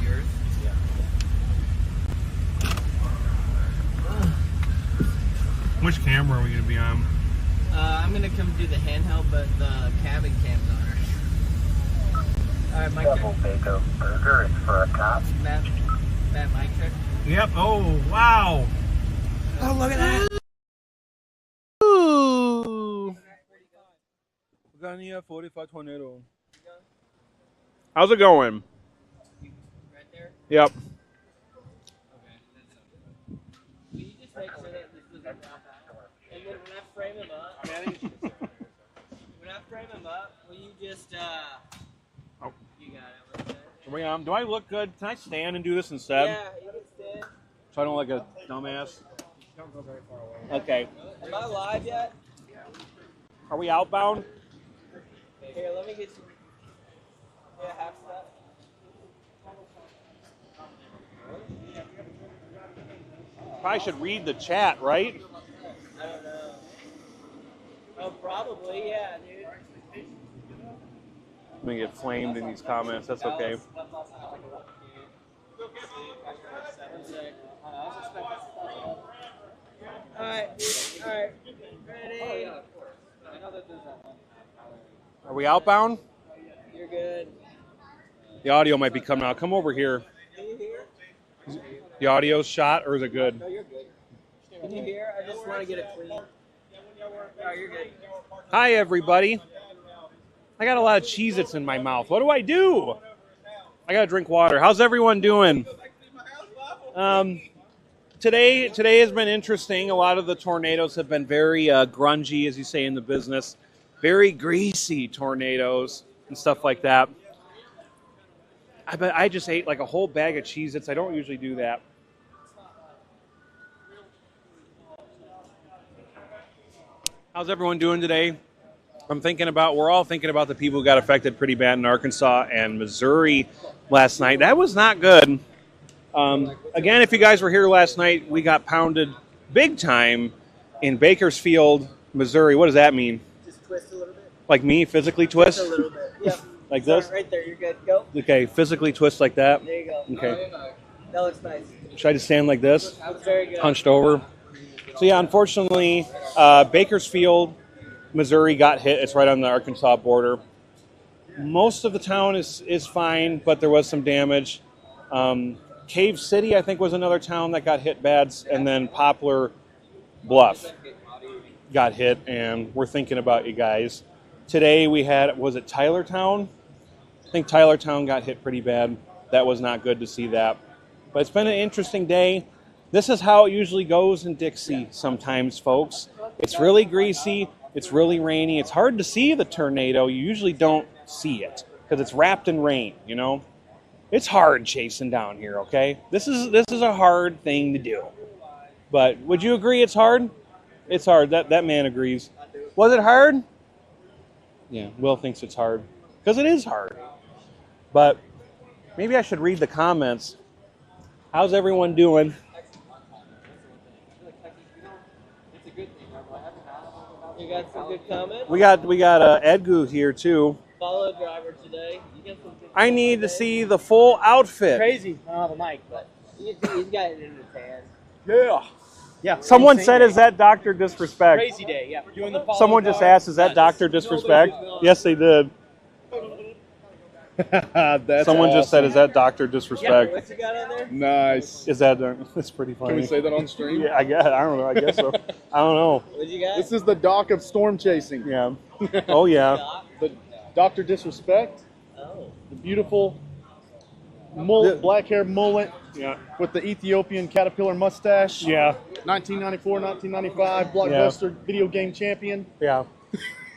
S3: yours? Yeah.
S11: Which camera are we going to be on?
S3: I'm gonna come do the handheld, but the cabin cam's on her. Alright, Mike check.
S7: Baker Burger is for a cop.
S3: Matt, mic check.
S11: Yep. Oh, wow.
S3: Oh, look at that.
S11: Ooh. We got any 45 tornado. How's it going?
S3: Right there?
S11: Yep.
S3: Okay. Will you just make sure that this doesn't drop out? And then when I frame him up, will you just,
S11: Oh.
S3: you got it, what's that?
S11: Do I look good? Can I stand and do this instead?
S3: Yeah, you can stand.
S11: So I don't look like a dumbass?
S3: Don't go very far away.
S11: Okay.
S3: Am I live yet?
S11: Are we outbound?
S3: Here, let me get you. Yeah, half step.
S11: Probably should read the chat, right?
S3: I don't know. Oh, probably, yeah, dude.
S11: I'm going to get flamed in these comments. That's okay.
S3: Alright, ready?
S11: Are we outbound?
S3: You're good.
S11: The audio might be coming out. Come over here.
S3: Can you hear?
S11: The audio's shot, or is it good?
S3: No, you're good. Can you hear? I just want to get it clean. Oh, you're good.
S11: Hi, everybody. I got a lot of Cheez-Its in my mouth. What do? I got to drink water. How's everyone doing? Today has been interesting. A lot of the tornadoes have been very grungy, as you say in the business. Very greasy tornadoes and stuff like that. I just ate like a whole bag of Cheez-Its. I don't usually do that. How's everyone doing today? We're all thinking about the people who got affected pretty bad in Arkansas and Missouri last night. That was not good. Again, if you guys were here last night, we got pounded big time in Bakersfield, Missouri. What does that mean?
S3: Just twist a little bit.
S11: Like me, physically twist?
S3: Just a little bit. Yep.
S11: Like this?
S3: Right there, you're good. Go.
S11: Okay, physically twist like that.
S3: There you go.
S11: Okay.
S3: That looks nice.
S11: Should I just stand like this?
S3: That was very good.
S11: Hunched over? So yeah, unfortunately, Bakersfield, Missouri got hit. It's right on the Arkansas border. Most of the town is fine, but there was some damage. Cave City, I think, was another town that got hit bad, and then Poplar Bluff got hit, and we're thinking about you guys. Today we had, was it Tylertown? I think Tylertown got hit pretty bad. That was not good to see that. But it's been an interesting day. This is how it usually goes in Dixie sometimes, folks. It's really greasy. It's really rainy. It's hard to see the tornado. You usually don't see it because it's wrapped in rain, you know? It's hard chasing down here, okay? This is a hard thing to do. But would you agree it's hard? It's hard. That man agrees. Was it hard? Yeah, Will thinks it's hard. Because it is hard. But maybe I should read the comments. How's everyone doing?
S3: You got some good comments?
S11: We got Edgu here too.
S3: Follow driver today. You got some good
S11: I need to see the full outfit.
S3: Crazy. I don't have a mic, but he's got it in his hand.
S11: Yeah.
S3: Yeah.
S11: Someone said, "Is that Dr. Disrespect?"
S3: Crazy day. Yeah. Doing the follow
S11: Someone just asked, "Is that Dr. Disrespect?" Yes, they did. Someone just said, "Is that Dr. Disrespect?"
S3: What you got on there?
S9: Nice.
S11: Is that? That's pretty funny.
S9: Can we say that on stream?
S11: Yeah, I guess. I don't know. I guess so. I don't know.
S3: What you got?
S9: This is the dock of storm chasing.
S11: Yeah. Oh yeah.
S9: The Dr. Disrespect.
S3: Oh.
S9: The beautiful mullet, black hair mullet.
S11: Yeah.
S9: With the Ethiopian caterpillar mustache.
S11: Yeah.
S9: 1994, 1995 blockbuster video game champion.
S11: Yeah.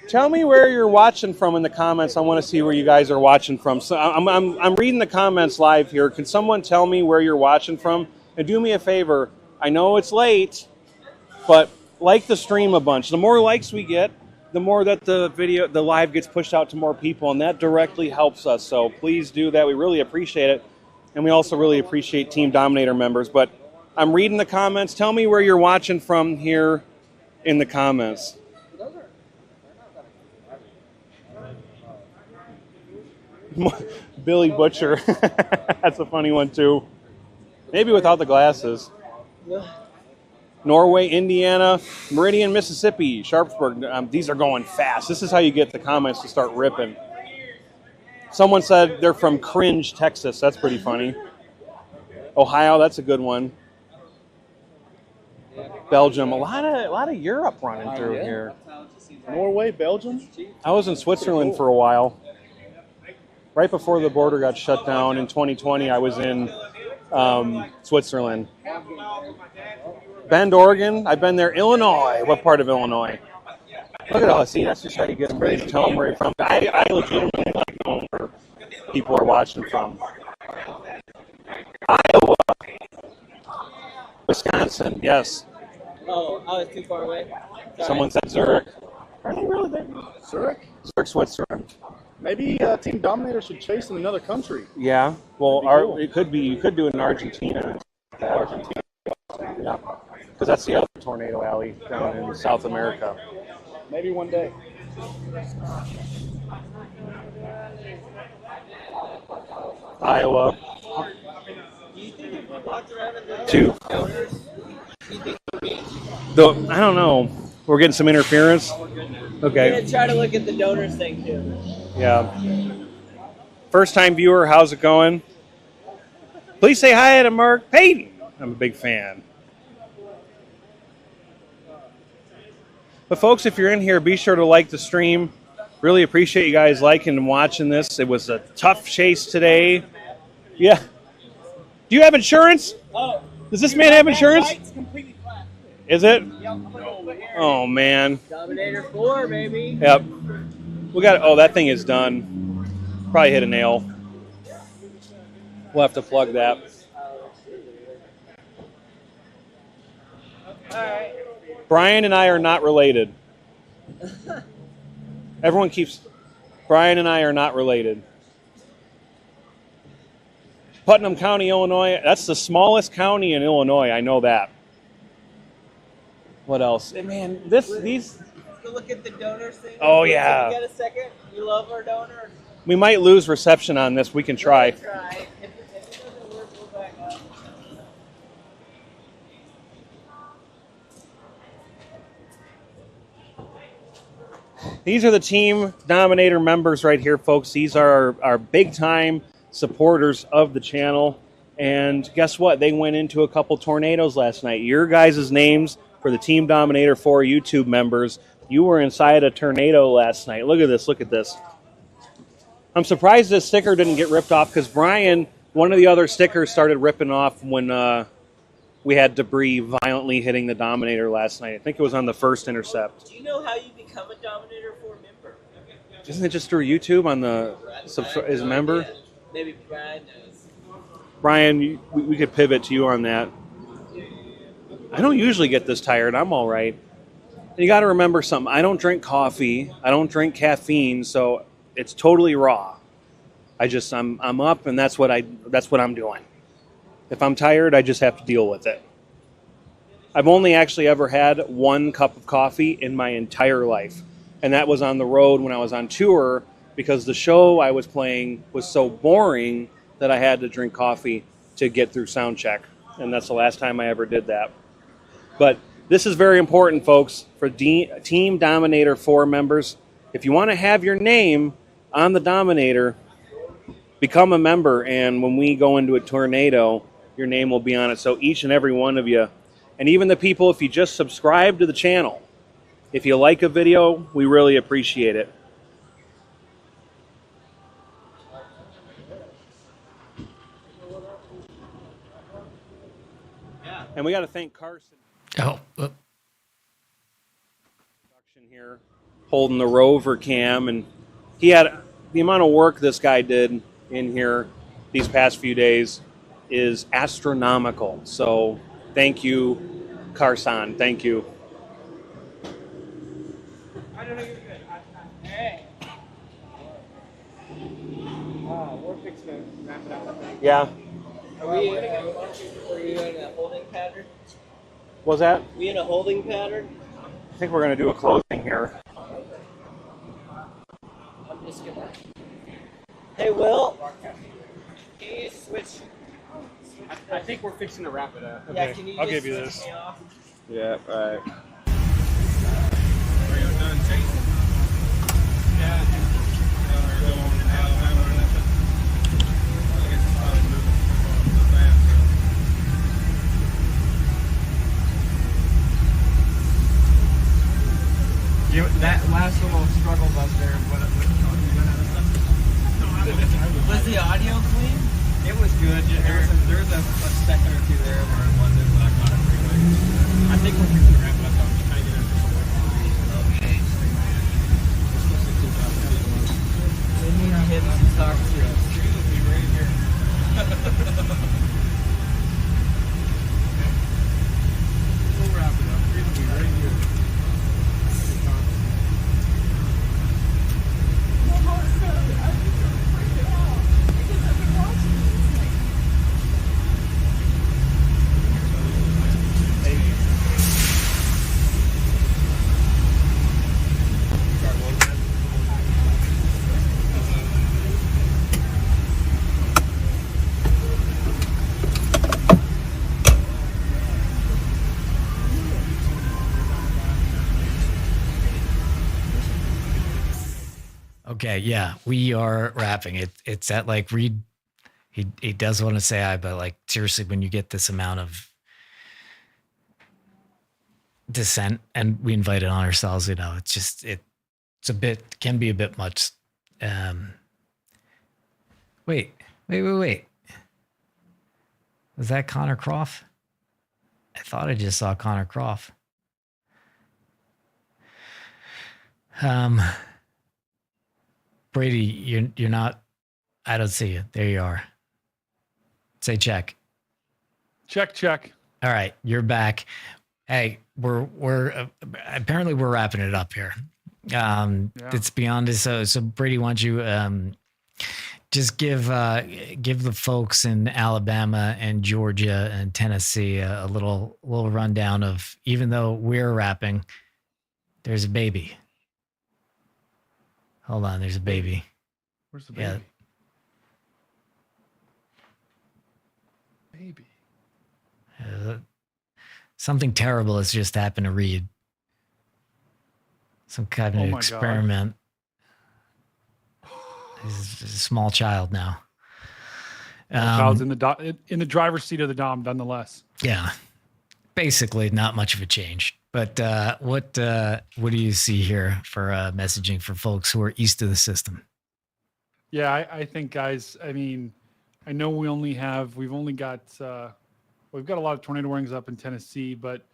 S11: Tell me where you're watching from in the comments. I want to see where you guys are watching from. So I'm reading the comments live here. Can someone tell me where you're watching from? And do me a favor. I know it's late, but like the stream a bunch. The more likes we get, the more that the live gets pushed out to more people, and that directly helps us. So please do that. We really appreciate it. And we also really appreciate Team Dominator members. But I'm reading the comments. Tell me where you're watching from here in the comments. Billy Butcher. That's a funny one, too. Maybe without the glasses. Norway, Indiana, Meridian, Mississippi, Sharpsburg. These are going fast. This is how you get the comments to start ripping. Someone said they're from Cringe, Texas. That's pretty funny. Ohio, that's a good one. Belgium, a lot of Europe running through here.
S9: Norway, Belgium.
S11: I was in Switzerland for a while. Right before the border got shut down in 2020, I was in Switzerland. Bend, Oregon. I've been there. Illinois. What part of Illinois? Look at all. See, that's just how you get them ready to tell them where you're from. I legitimately like knowing where people are watching from. Iowa. Wisconsin. Yes.
S3: Oh, I was too far away. Sorry.
S11: Someone said Zurich. Are they really big?
S9: Zurich?
S11: Zurich, Switzerland.
S9: Maybe Team Dominator should chase in another country.
S11: Yeah. Well,
S9: Cool.
S11: it could be. You could do it in Argentina. Yeah. Because that's the other tornado alley down in South America.
S9: Maybe one day.
S11: Iowa.
S3: Do you think if we walked around in the
S11: Two.
S3: donors, do you think
S11: I don't know. We're getting some interference.
S3: we're
S11: Okay.
S3: gonna try to look at the donors thing too?
S11: Yeah. First time viewer, how's it going? Please say hi to Mark Payton. I'm a big fan. But folks, if you're in here, be sure to like the stream. Really appreciate you guys liking and watching this. It was a tough chase today. Yeah. Do you have insurance?
S3: Oh,
S11: Does this man have insurance?
S3: Light's completely flat.
S11: Is it? Oh, man.
S3: Dominator 4, baby.
S11: Yep. We got. Oh, that thing is done. Probably hit a nail. We'll have to plug that.
S3: All right.
S11: Brian and I are not related. Everyone keeps. Brian and I are not related. Putnam County, Illinois. That's the smallest county in Illinois. I know that. What else? Man, these.
S3: Let's go look at the donors thing.
S11: Oh, yeah.
S3: You got a second? You love our donor?
S11: We might lose reception on this. We can try.
S3: Try. If it doesn't work, we'll back up.
S11: These are the Team Dominator members right here, folks. These are our big-time supporters of the channel. And guess what? They went into a couple tornadoes last night. Your guys' names for the Team Dominator 4 YouTube members, you were inside a tornado last night. Look at this. Look at this. I'm surprised this sticker didn't get ripped off because Brian, one of the other stickers started ripping off when we had debris violently hitting the Dominator last night. I think it was on the first Intercept.
S3: Do you know how you become a Dominator 4 member?
S11: Isn't it just through YouTube on the as a member?
S3: Maybe Brian knows.
S11: Brian, we could pivot to you on that. I don't usually get this tired. I'm all right. You got to remember something. I don't drink coffee. I don't drink caffeine, so it's totally raw. I'm up, and that's what I'm doing. If I'm tired, I just have to deal with it. I've only actually ever had 1 cup of coffee in my entire life, and that was on the road when I was on tour because the show I was playing was so boring that I had to drink coffee to get through sound check, and that's the last time I ever did that. But this is very important, folks, for Team Dominator 4 members. If you want to have your name on the Dominator, become a member, and when we go into a tornado, your name will be on it. So each and every one of you, and even the people, if you just subscribe to the channel, if you like a video, we really appreciate it. And we got to thank Carson. Here, holding the rover cam, and he had the amount of work this guy did in here these past few days is astronomical. So thank you, Carson. Thank you.
S3: I don't know you're good. Hey. We're fixing to wrap it up.
S11: Yeah.
S3: Are we in a holding pattern?
S11: Was that?
S3: We in a holding pattern?
S11: I think we're going to do a closing here.
S3: I'm just gonna. Hey, Will. Can you switch?
S2: I think we're fixing to wrap it up.
S3: Yeah, can you
S6: I'll
S3: just
S6: give you
S3: switch
S6: this.
S3: me off?
S11: Yeah, right.
S3: That last little struggle up there, was the audio clean? It was good. There's a second or two there where it wasn't, but I got it pretty good. I think we're going to wrap it up. I'm just trying to get it for some work. Okay. We need to hit some stock too. Street will be right here. We'll wrap it up. Street will be right here.
S1: Okay, yeah, we are wrapping it. It's at like Reed. He does want to say hi, but like seriously, when you get this amount of dissent and we invite it on ourselves, you know, it's just it's a bit can be a bit much. Wait. Was that Connor Croft? I thought I just saw Connor Croft. Brady, you're not. I don't see you. There you are. Say check.
S6: Check.
S1: All right, you're back. Hey, we're apparently we're wrapping it up here. It's beyond this. So Brady, why don't you just give the folks in Alabama and Georgia and Tennessee a little rundown of, even though we're wrapping, there's a baby. Hold on, there's a baby.
S6: Where's the baby?
S1: Yeah.
S6: Baby.
S1: Something terrible has just happened to Reed. Some kind of experiment. He's a small child now.
S6: Child's in the driver's seat of the Dom, nonetheless.
S1: Yeah. basically not much of a change. But what do you see here for messaging for folks who are east of the system?
S6: Yeah, I think, guys, I mean, I know we've only got we've got a lot of tornado warnings up in Tennessee, but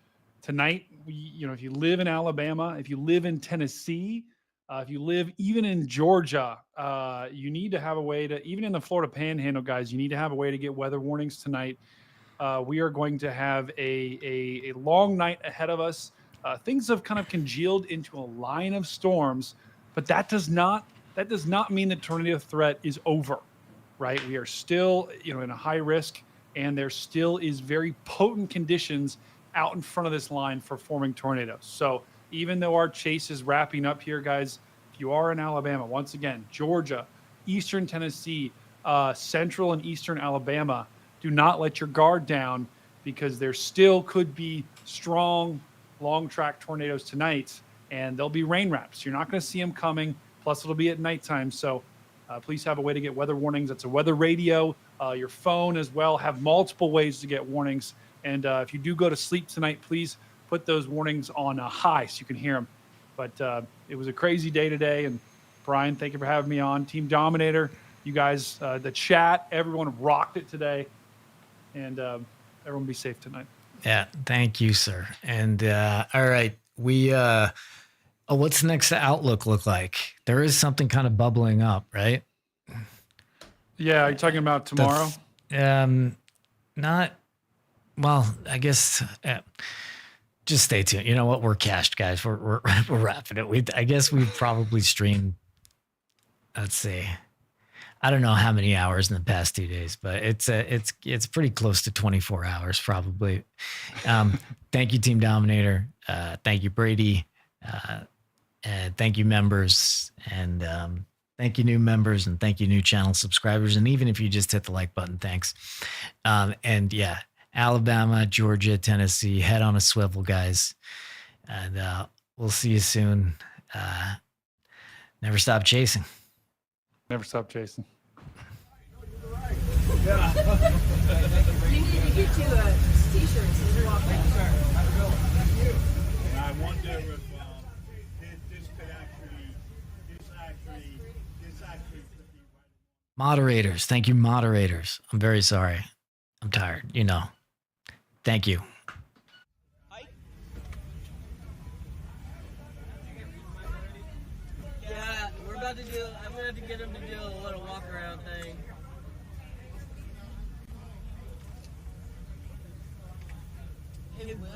S6: tonight, if you live in Alabama, if you live in Tennessee, if you live even in Georgia, you need to have a way to, even in the Florida Panhandle, guys, you need to have a way to get weather warnings tonight. We are going to have a long night ahead of us. Things have kind of congealed into a line of storms, but that does not mean the tornado threat is over, right? We are still, in a high risk, and there still is very potent conditions out in front of this line for forming tornadoes. So even though our chase is wrapping up here, guys, if you are in Alabama, once again, Georgia, Eastern Tennessee, Central and Eastern Alabama, do not let your guard down, because there still could be strong long track tornadoes tonight, and there'll be rain wraps. You're not going to see them coming. Plus, it'll be at nighttime. So please have a way to get weather warnings. That's a weather radio, your phone as well. Have multiple ways to get warnings. And if you do go to sleep tonight, please put those warnings on high so you can hear them. But it was a crazy day today. And Brian, thank you for having me on. Team Dominator, you guys, the chat, everyone rocked it today. And everyone be safe tonight.
S1: Yeah, thank you, sir. And all right, what's the next outlook look like? There is something kind of bubbling up, right?
S6: Yeah, are you talking about tomorrow?
S1: Not. Well, I guess just stay tuned. You know what? We're cashed, guys. We're wrapping it. I guess we've probably streamed. Let's see. I don't know how many hours in the past 2 days, but it's pretty close to 24 hours probably. Thank you, Team Dominator. Thank you, Brady. And thank you, members. And thank you, new members. And thank you, new channel subscribers. And even if you just hit the like button, thanks. And yeah, Alabama, Georgia, Tennessee, head on a swivel, guys. And we'll see you soon. Never stop chasing.
S6: Never stop chasing.
S12: Yeah. You need to get you a t-shirt as you walk out.
S9: I wonder if this could actually could be right.
S1: Moderators. Thank you, moderators. I'm very sorry. I'm tired. Thank you.
S13: Yeah, I'm going to have to get him to do a little walk around thing. Hey, Will.